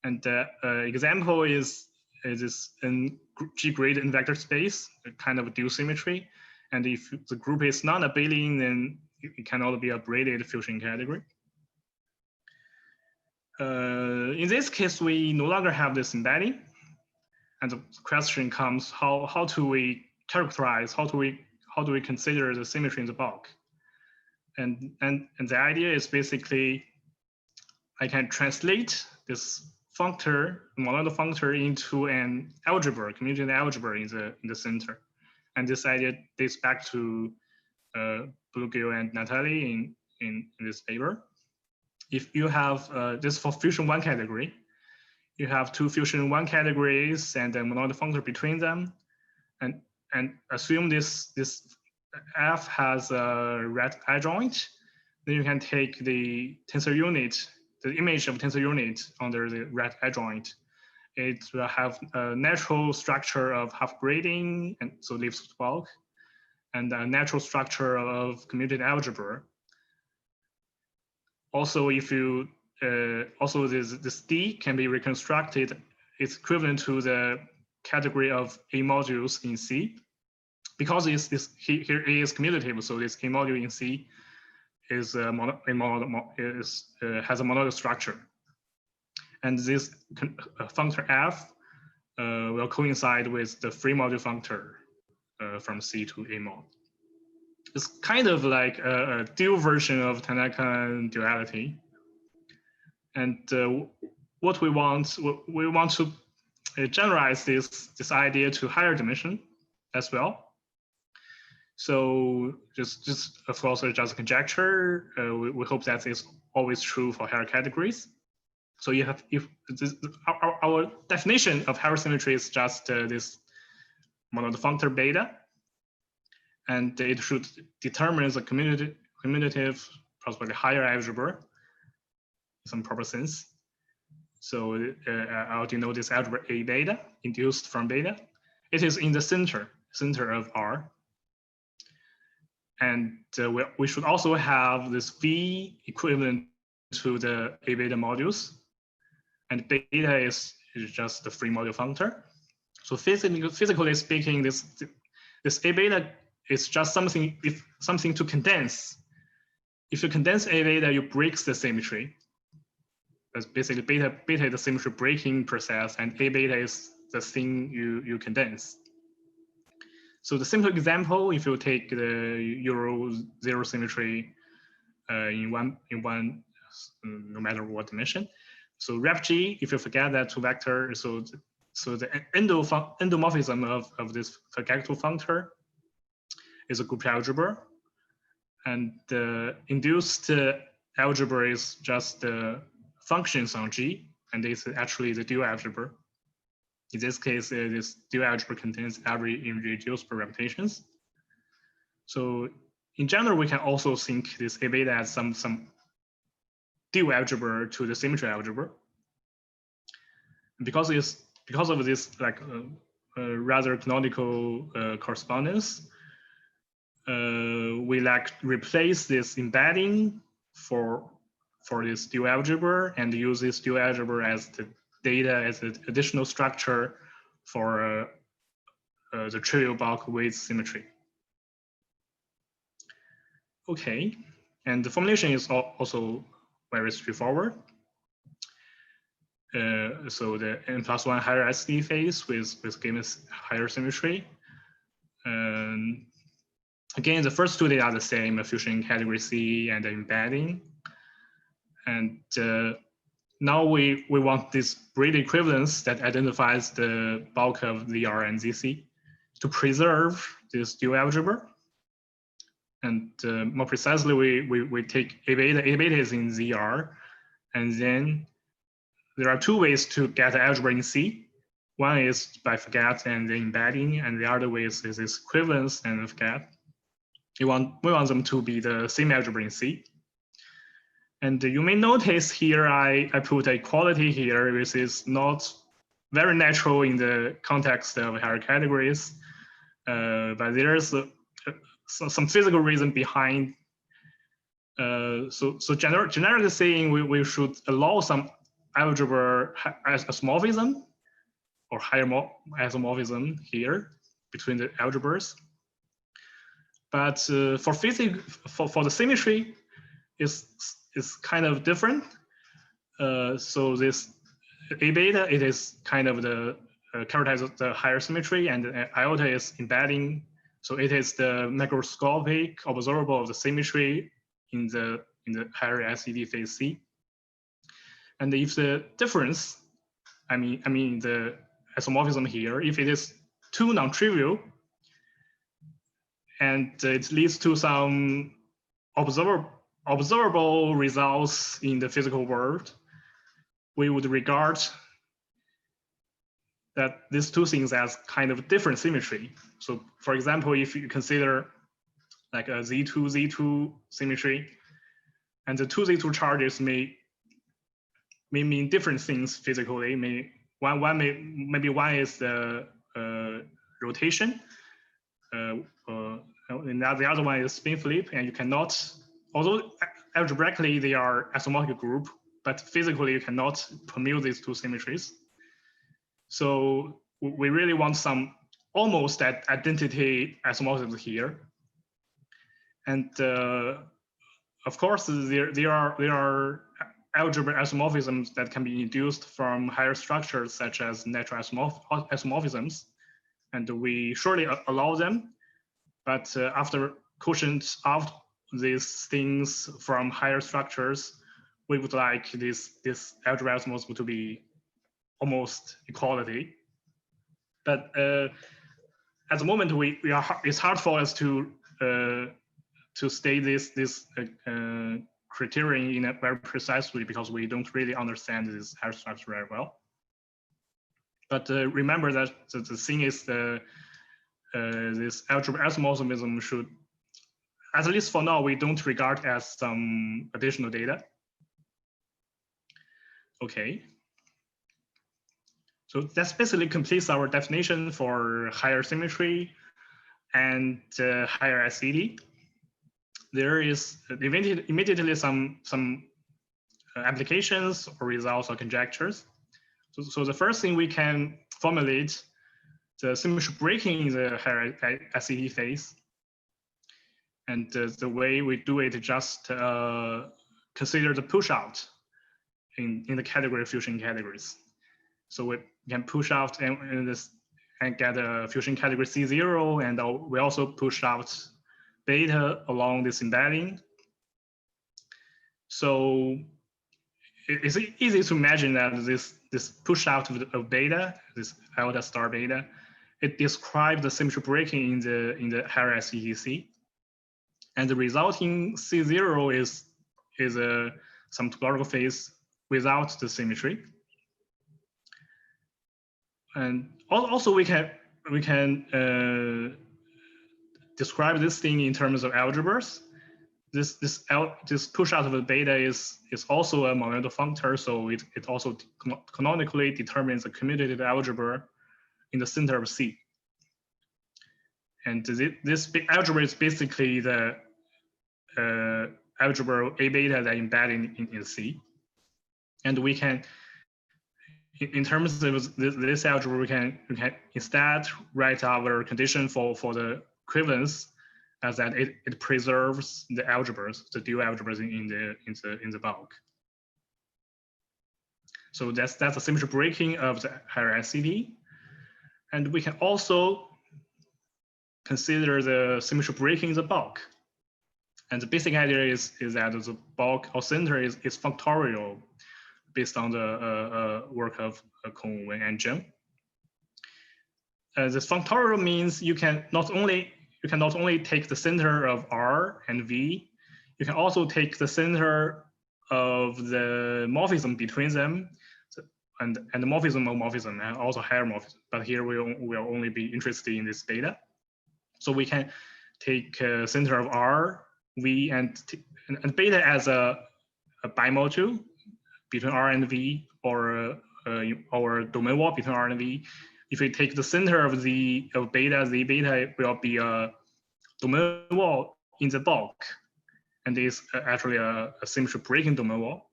And the example is this in G-graded in vector space, a kind of dual symmetry. And if the group is non-abelian, then it cannot be a braided fusion category. In this case, we no longer have this embedding. And the question comes, how do we characterize, how do we consider the symmetry in the bulk? And the idea is basically, I can translate this functor, monoidal functor, into an algebra, commutative algebra in the center. And this idea dates back to Blugill and Natalie in this paper. If you have this for fusion 1 category, you have 2 fusion 1 categories and a monoidal functor between them, and assume this F has a red adjoint, then you can take the tensor unit, the image of tensor unit under the red adjoint. It will have a natural structure of half grading, and so leaves the bulk, and a natural structure of commutative algebra. Also, if you also this D can be reconstructed, it's equivalent to the category of A modules in C. because here A is commutative, so this A module in C is has a monodic structure, and this functor F will coincide with the free module functor from C to A mod. It's kind of like a dual version of Tanaka duality. And what we want to generalize this idea to higher dimension as well. So just of course, just a conjecture. We hope that is always true for higher categories. So you have, if this, our definition of higher symmetry is just this monodic functor beta, and it should determine the commutative, possibly higher algebra in some proper sense. So I'll denote this algebra A beta induced from beta. It is in the center of R. And we should also have this V equivalent to the A beta modules. And beta is just the free module functor. So physically speaking, this A beta is just something to condense. If you condense A beta, you break the symmetry. That's basically beta is the symmetry breaking process, and A beta is the thing you condense. So the simple example, if you take the Euro zero symmetry in one no matter what dimension. So rep G, if you forget that two vector, so the endomorphism of this projectile functor is a group algebra, and the induced algebra is just the functions on G, and it's actually the dual algebra. In this case, this dual algebra contains every irreducible reputations. So in general, we can also think this A beta as some dual algebra to the symmetry algebra. Because of this like rather canonical correspondence, we like replace this embedding for this dual algebra and use this dual algebra as the data as an additional structure for the trivial bulk with symmetry. Okay, and the formulation is also very straightforward. So the n+1 higher SD phase with given higher symmetry. Again, the first two data are the same, fusion category C and embedding. And now we want this Brady equivalence that identifies the bulk of ZR and ZC to preserve this dual algebra. And more precisely, we take A beta. A beta is in ZR, and then there are two ways to get the algebra in C. One is by forget and then embedding, and the other way is this equivalence and forget. We want them to be the same algebra in C. And you may notice here I put a quality here, which is not very natural in the context of higher categories, but there's some physical reason behind. So generally saying, we should allow some algebra isomorphism or higher isomorphism here between the algebras. But for the symmetry is kind of different. So this A beta, it is kind of the characterizes the higher symmetry, and iota is embedding. So it is the macroscopic observable of the symmetry in the higher SED phase C. And if the difference, I mean the isomorphism here, if it is too non-trivial, and it leads to some observable results in the physical world, we would regard that these two things as kind of different symmetry. So for example, if you consider like a Z2 symmetry, and the two Z2 charges may mean different things physically. Maybe one is the rotation, and the other one is spin flip, and you cannot, although algebraically they are isomorphic group, but physically you cannot permute these two symmetries. So we really want some almost at identity isomorphisms here. And of course, there are algebra isomorphisms that can be induced from higher structures such as natural isomorphisms, and we surely allow them. But after quotient out these things from higher structures, we would like this algebra isomorphism to be almost equality. But at the moment, it's hard for us to state this criterion in a very precisely, because we don't really understand this higher structure very well. But remember that the thing is this algebra isomorphism should, at least for now, we don't regard as some additional data. Okay. So that basically completes our definition for higher symmetry and higher SED. There is immediately some applications or results or conjectures. So the first thing we can formulate the symmetry breaking in the higher SED phase. And the way we do it, just consider the push out in the category fusion categories. So we can push out and get a fusion category C0, and we also push out beta along this embedding. So it's easy to imagine that this push out of beta, this delta star beta, it describes the symmetry breaking in the higher SEDC. And the resulting C0 is some topological phase without the symmetry. And also we can describe this thing in terms of algebras. This push out of the beta is also a monoidal functor, so it also canonically determines a commutative algebra in the center of C. And this algebra is basically the algebra A beta that embedded in C. And we can, in terms of this algebra, we can instead write our condition for the equivalence as that it preserves the algebras, the dual algebras in the bulk. So that's a symmetry breaking of the higher SED. And we can also consider the symmetry breaking in the bulk. And the basic idea is that the bulk or center is functorial based on the work of Kong, Wen, and Zheng. This functorial means you can not only take the center of R and V, you can also take the center of the morphism between them, and the morphism of morphism, and also higher morphism. But here we will only be interested in this beta. So we can take center of R, V, and beta as a bimodule between R and V, or domain wall between R and V. If we take the center of beta, the beta will be a domain wall in the bulk, and is actually a symmetry breaking domain wall.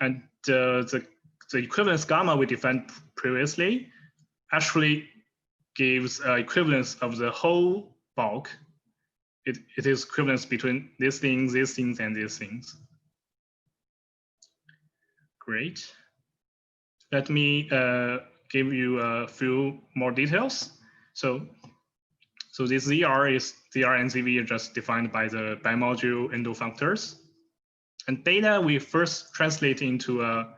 And the equivalence gamma we defined previously actually gives equivalence of the whole bulk. It is equivalence between these things, and these things. Great. Let me give you a few more details. So this ZR and ZV are just defined by the bimodule endo functors. And beta we first translate into a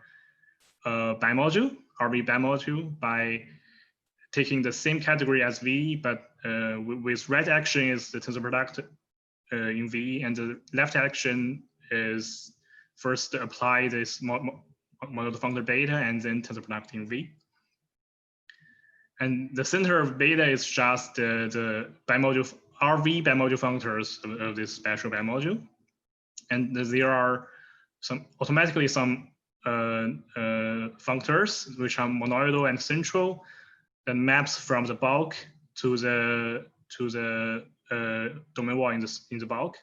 bimodule, RV bimodule, by taking the same category as V, but with right action is the tensor product in V, and the left action is first apply this monoidal functor beta and then tensor product in V. And the center of beta is just the bimodule RV bimodule functors of this special bimodule. And there are automatically some functors which are monoidal and central that maps from the bulk to the domain wall in the bulk.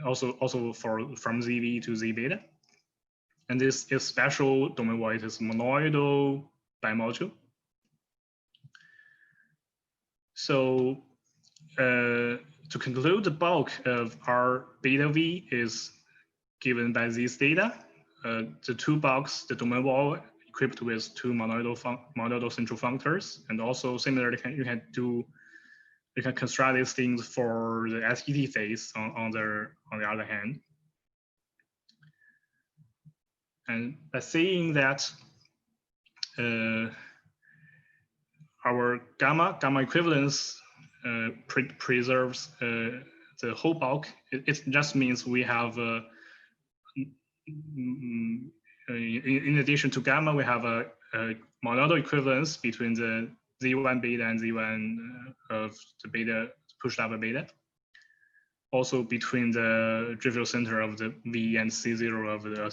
Also from ZV to Z beta. And this is special domain wall. It is monoidal bimodule. So to conclude, the bulk of our beta V is given by these data. The two bulks, the domain wall equipped with two monoidal central functors, and also similarly, you can construct these things for the SET phase on the other hand. And by saying that our gamma equivalence preserves the whole bulk, it just means we have in addition to gamma, we have a monodal equivalence between the Z1 beta and Z1 of the beta pushed up beta. Also between the trivial center of the V and C0 of the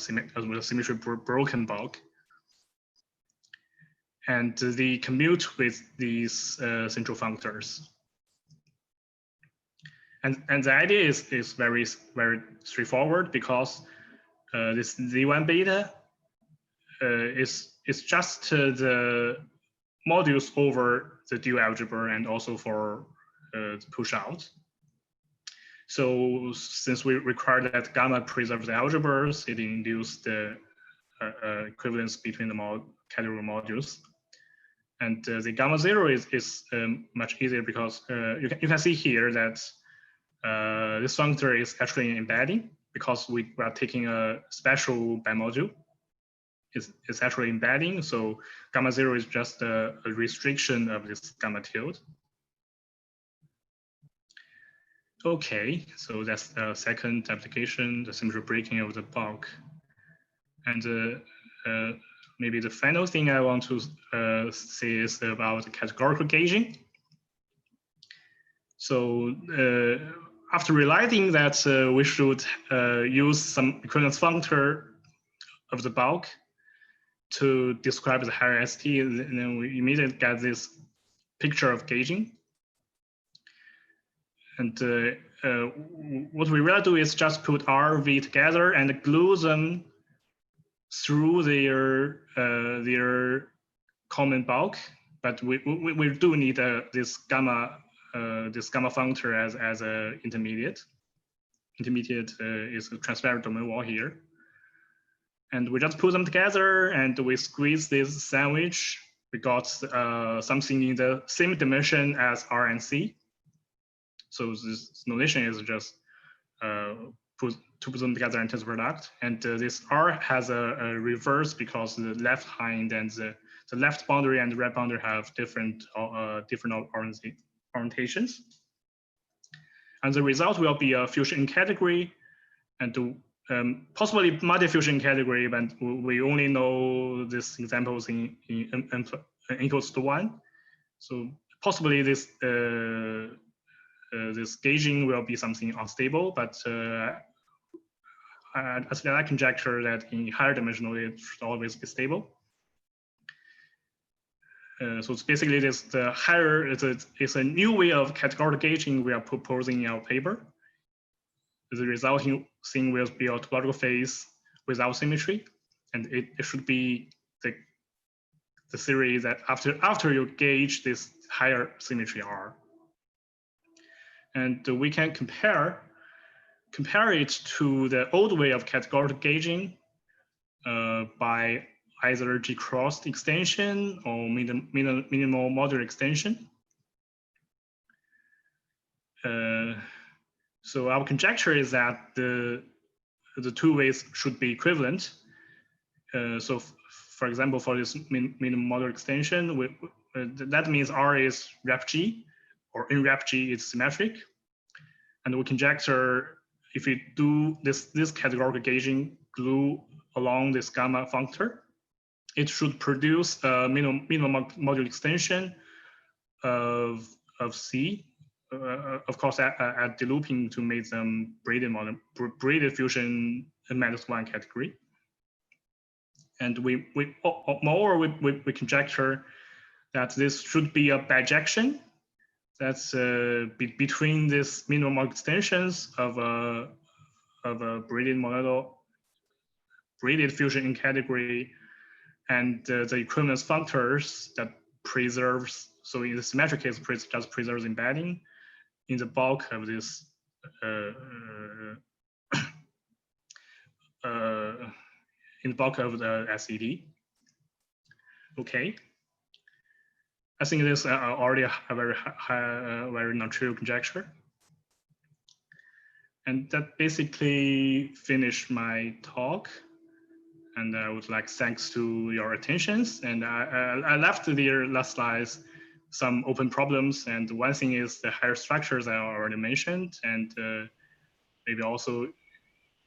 symmetry broken bulk. And they commute with these central functors. And the idea is very straightforward, because this Z1 beta is just the modules over the dual algebra and also for the push out. So since we require that gamma preserves the algebras, it induces the equivalence between the category modules. And the gamma 0 is much easier, because you can see here that this functor is actually an embedding, because we are taking a special bimodule. It's actually embedding, so gamma 0 is just a restriction of this gamma tilde. Okay, so that's the second application, the symmetry breaking of the bulk. And maybe the final thing I want to say is about categorical gauging. So after realizing that we should use some equivalence functor of the bulk to describe the higher ST, and then we immediately get this picture of gauging. And what we will do is just put R, V together and glue them through their common bulk. But we do need this gamma functor as an intermediate. Intermediate is a transparent domain wall here. And we just put them together and we squeeze this sandwich. We got something in the same dimension as R and C. So this notation is just put them together in terms of product. And this R has a reverse, because the left hind and the left boundary and the right boundary have different orientations. And the result will be a fusion in category, and possibly multi-fusion category, but we only know these examples in n equals to 1. So possibly this this gauging will be something unstable, but I conjecture that in higher dimensional it should always be stable. So it's basically it's a new way of categorical gauging we are proposing in our paper. The resulting thing will be a topological phase without symmetry, and it should be the theory that after you gauge this higher symmetry R. And we can compare it to the old way of categorical gauging by either G-crossed extension or minimal modular extension. So our conjecture is that the two ways should be equivalent. So for example, for this minimal modular extension, that means R is rep G, or in rep G it's symmetric. And we conjecture if we do this categorical gauging glue along this gamma functor, it should produce a minimal modular extension of C. Of course, at delooping to make them braided fusion -1 category. And moreover, we conjecture that this should be a bijection that's between these minimal extensions of a braided fusion in category and the equivalence functors that preserves so in the symmetric case, just preserves embedding in the bulk of this in the bulk of the SED. Okay. I think this already a very high, very non-trivial conjecture. And that basically finished my talk. And I would like thanks to your attentions. And I left there last slides some open problems. And one thing is the higher structures I already mentioned. And maybe also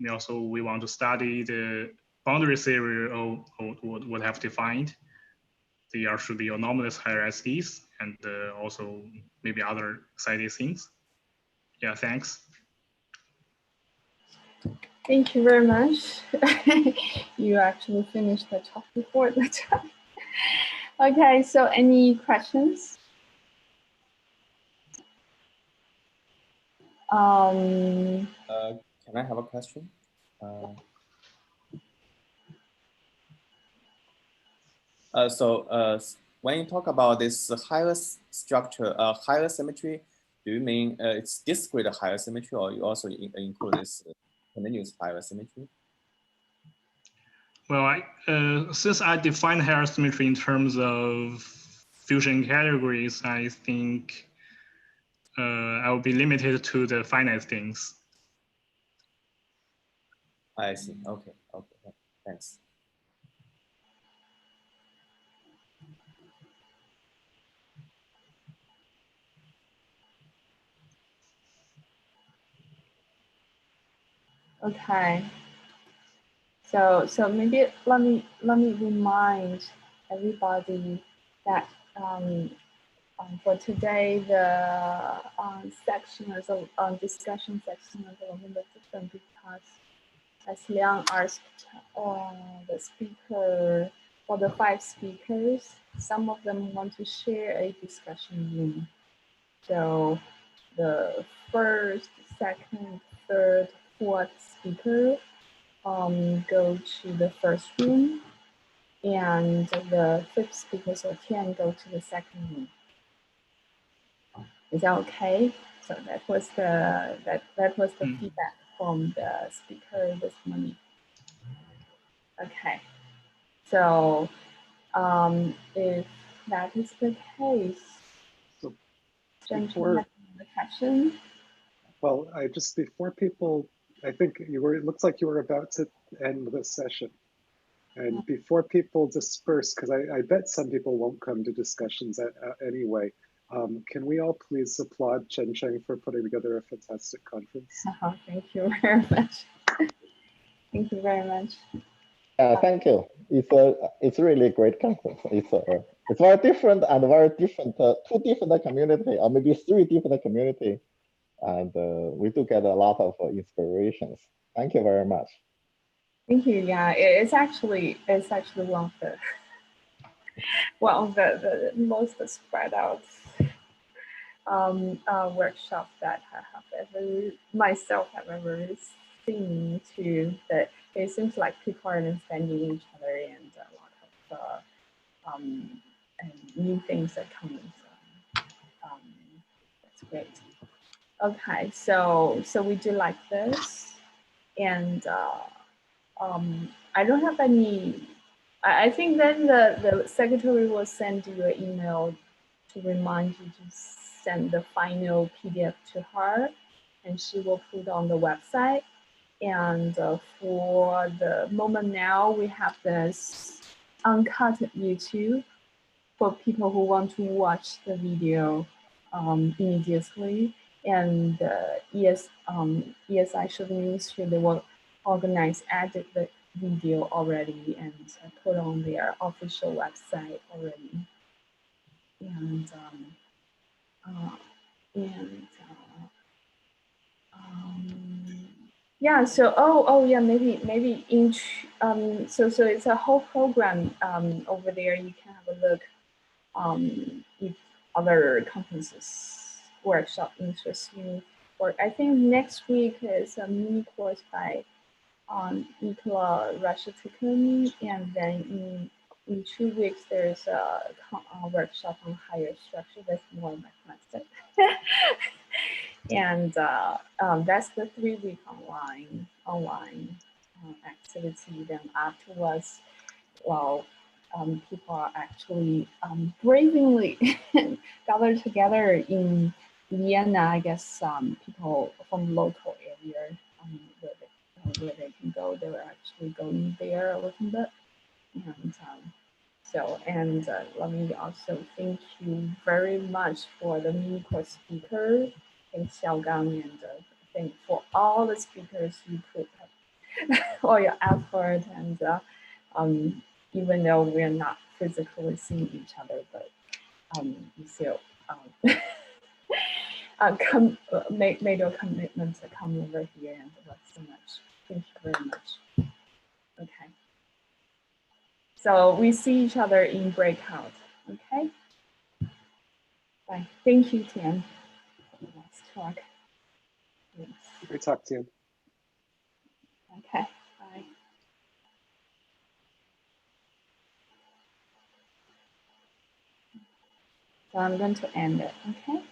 we want to study the boundary theory of what have defined. There should be anomalous higher SDs and also maybe other exciting things. Yeah, thanks. Thank you very much. You actually finished the talk before the time. Okay, so any questions? Can I have a question? When you talk about this higher structure, higher symmetry, do you mean it's discrete higher symmetry, or you also include this continuous higher symmetry? Well, since I define higher symmetry in terms of fusion categories, I think I will be limited to the finite things. I see. Okay. Okay. Thanks. Okay. So maybe let me remind everybody that for today the section is a discussion section is a little bit different because as Liang asked the speaker, for the 5 speakers, some of them want to share a discussion room. So the first, second, third, fourth speaker go to the first room, and the 5th speaker, so 10, go to the second room. Is that okay? So that was the feedback from the speaker this morning. Okay. So if that is the case, so before, the question. Well, before people, I think it looks like you were about to end the session. And before people disperse, because I bet some people won't come to discussions anyway, can we all please applaud Chen Cheng for putting together a fantastic conference? Thank you very much. Thank you very much. Thank you. It's really a great conference. It's very different and very different, 2 different community, or maybe 3 different community, and we do get a lot of inspirations. Thank you very much. Thank you. Yeah, it's actually one of the most spread out workshop that I have myself ever seen too. That it seems like people are understanding each other, and a lot of and new things are coming. So that's great. Okay, so we do like this, and I don't have any. I think then the secretary will send you an email to remind you to send the final PDF to her, and she will put it on the website. And for the moment now, we have this uncut YouTube for people who want to watch the video immediately. And ESI Should Ministry, they will edit the video already and put on their official website already. And yeah, so yeah, maybe so it's a whole program over there. You can have a look if other conferences workshop interests you. Or I think next week is a mini course by Nikola Rashetikun, and then in 2 weeks, there's a workshop on higher structure that's more mathematical. And that's the 3-week online activity. Then afterwards, well, people are actually bravely gathered together in Vienna. I guess people from local area where they can go, they were actually going there a little bit. And let me also thank you very much for the musical speaker. Thank Xiaogang, and thank for all the speakers you put all your effort, and even though we're not physically seeing each other, but you still made your commitment to come over here, and love so much. Thank you very much. Okay. So we see each other in breakout. Okay. Bye. Thank you, Tian. Let's talk. Yes. Great talk, Tian. Okay. Bye. So I'm going to end it. Okay.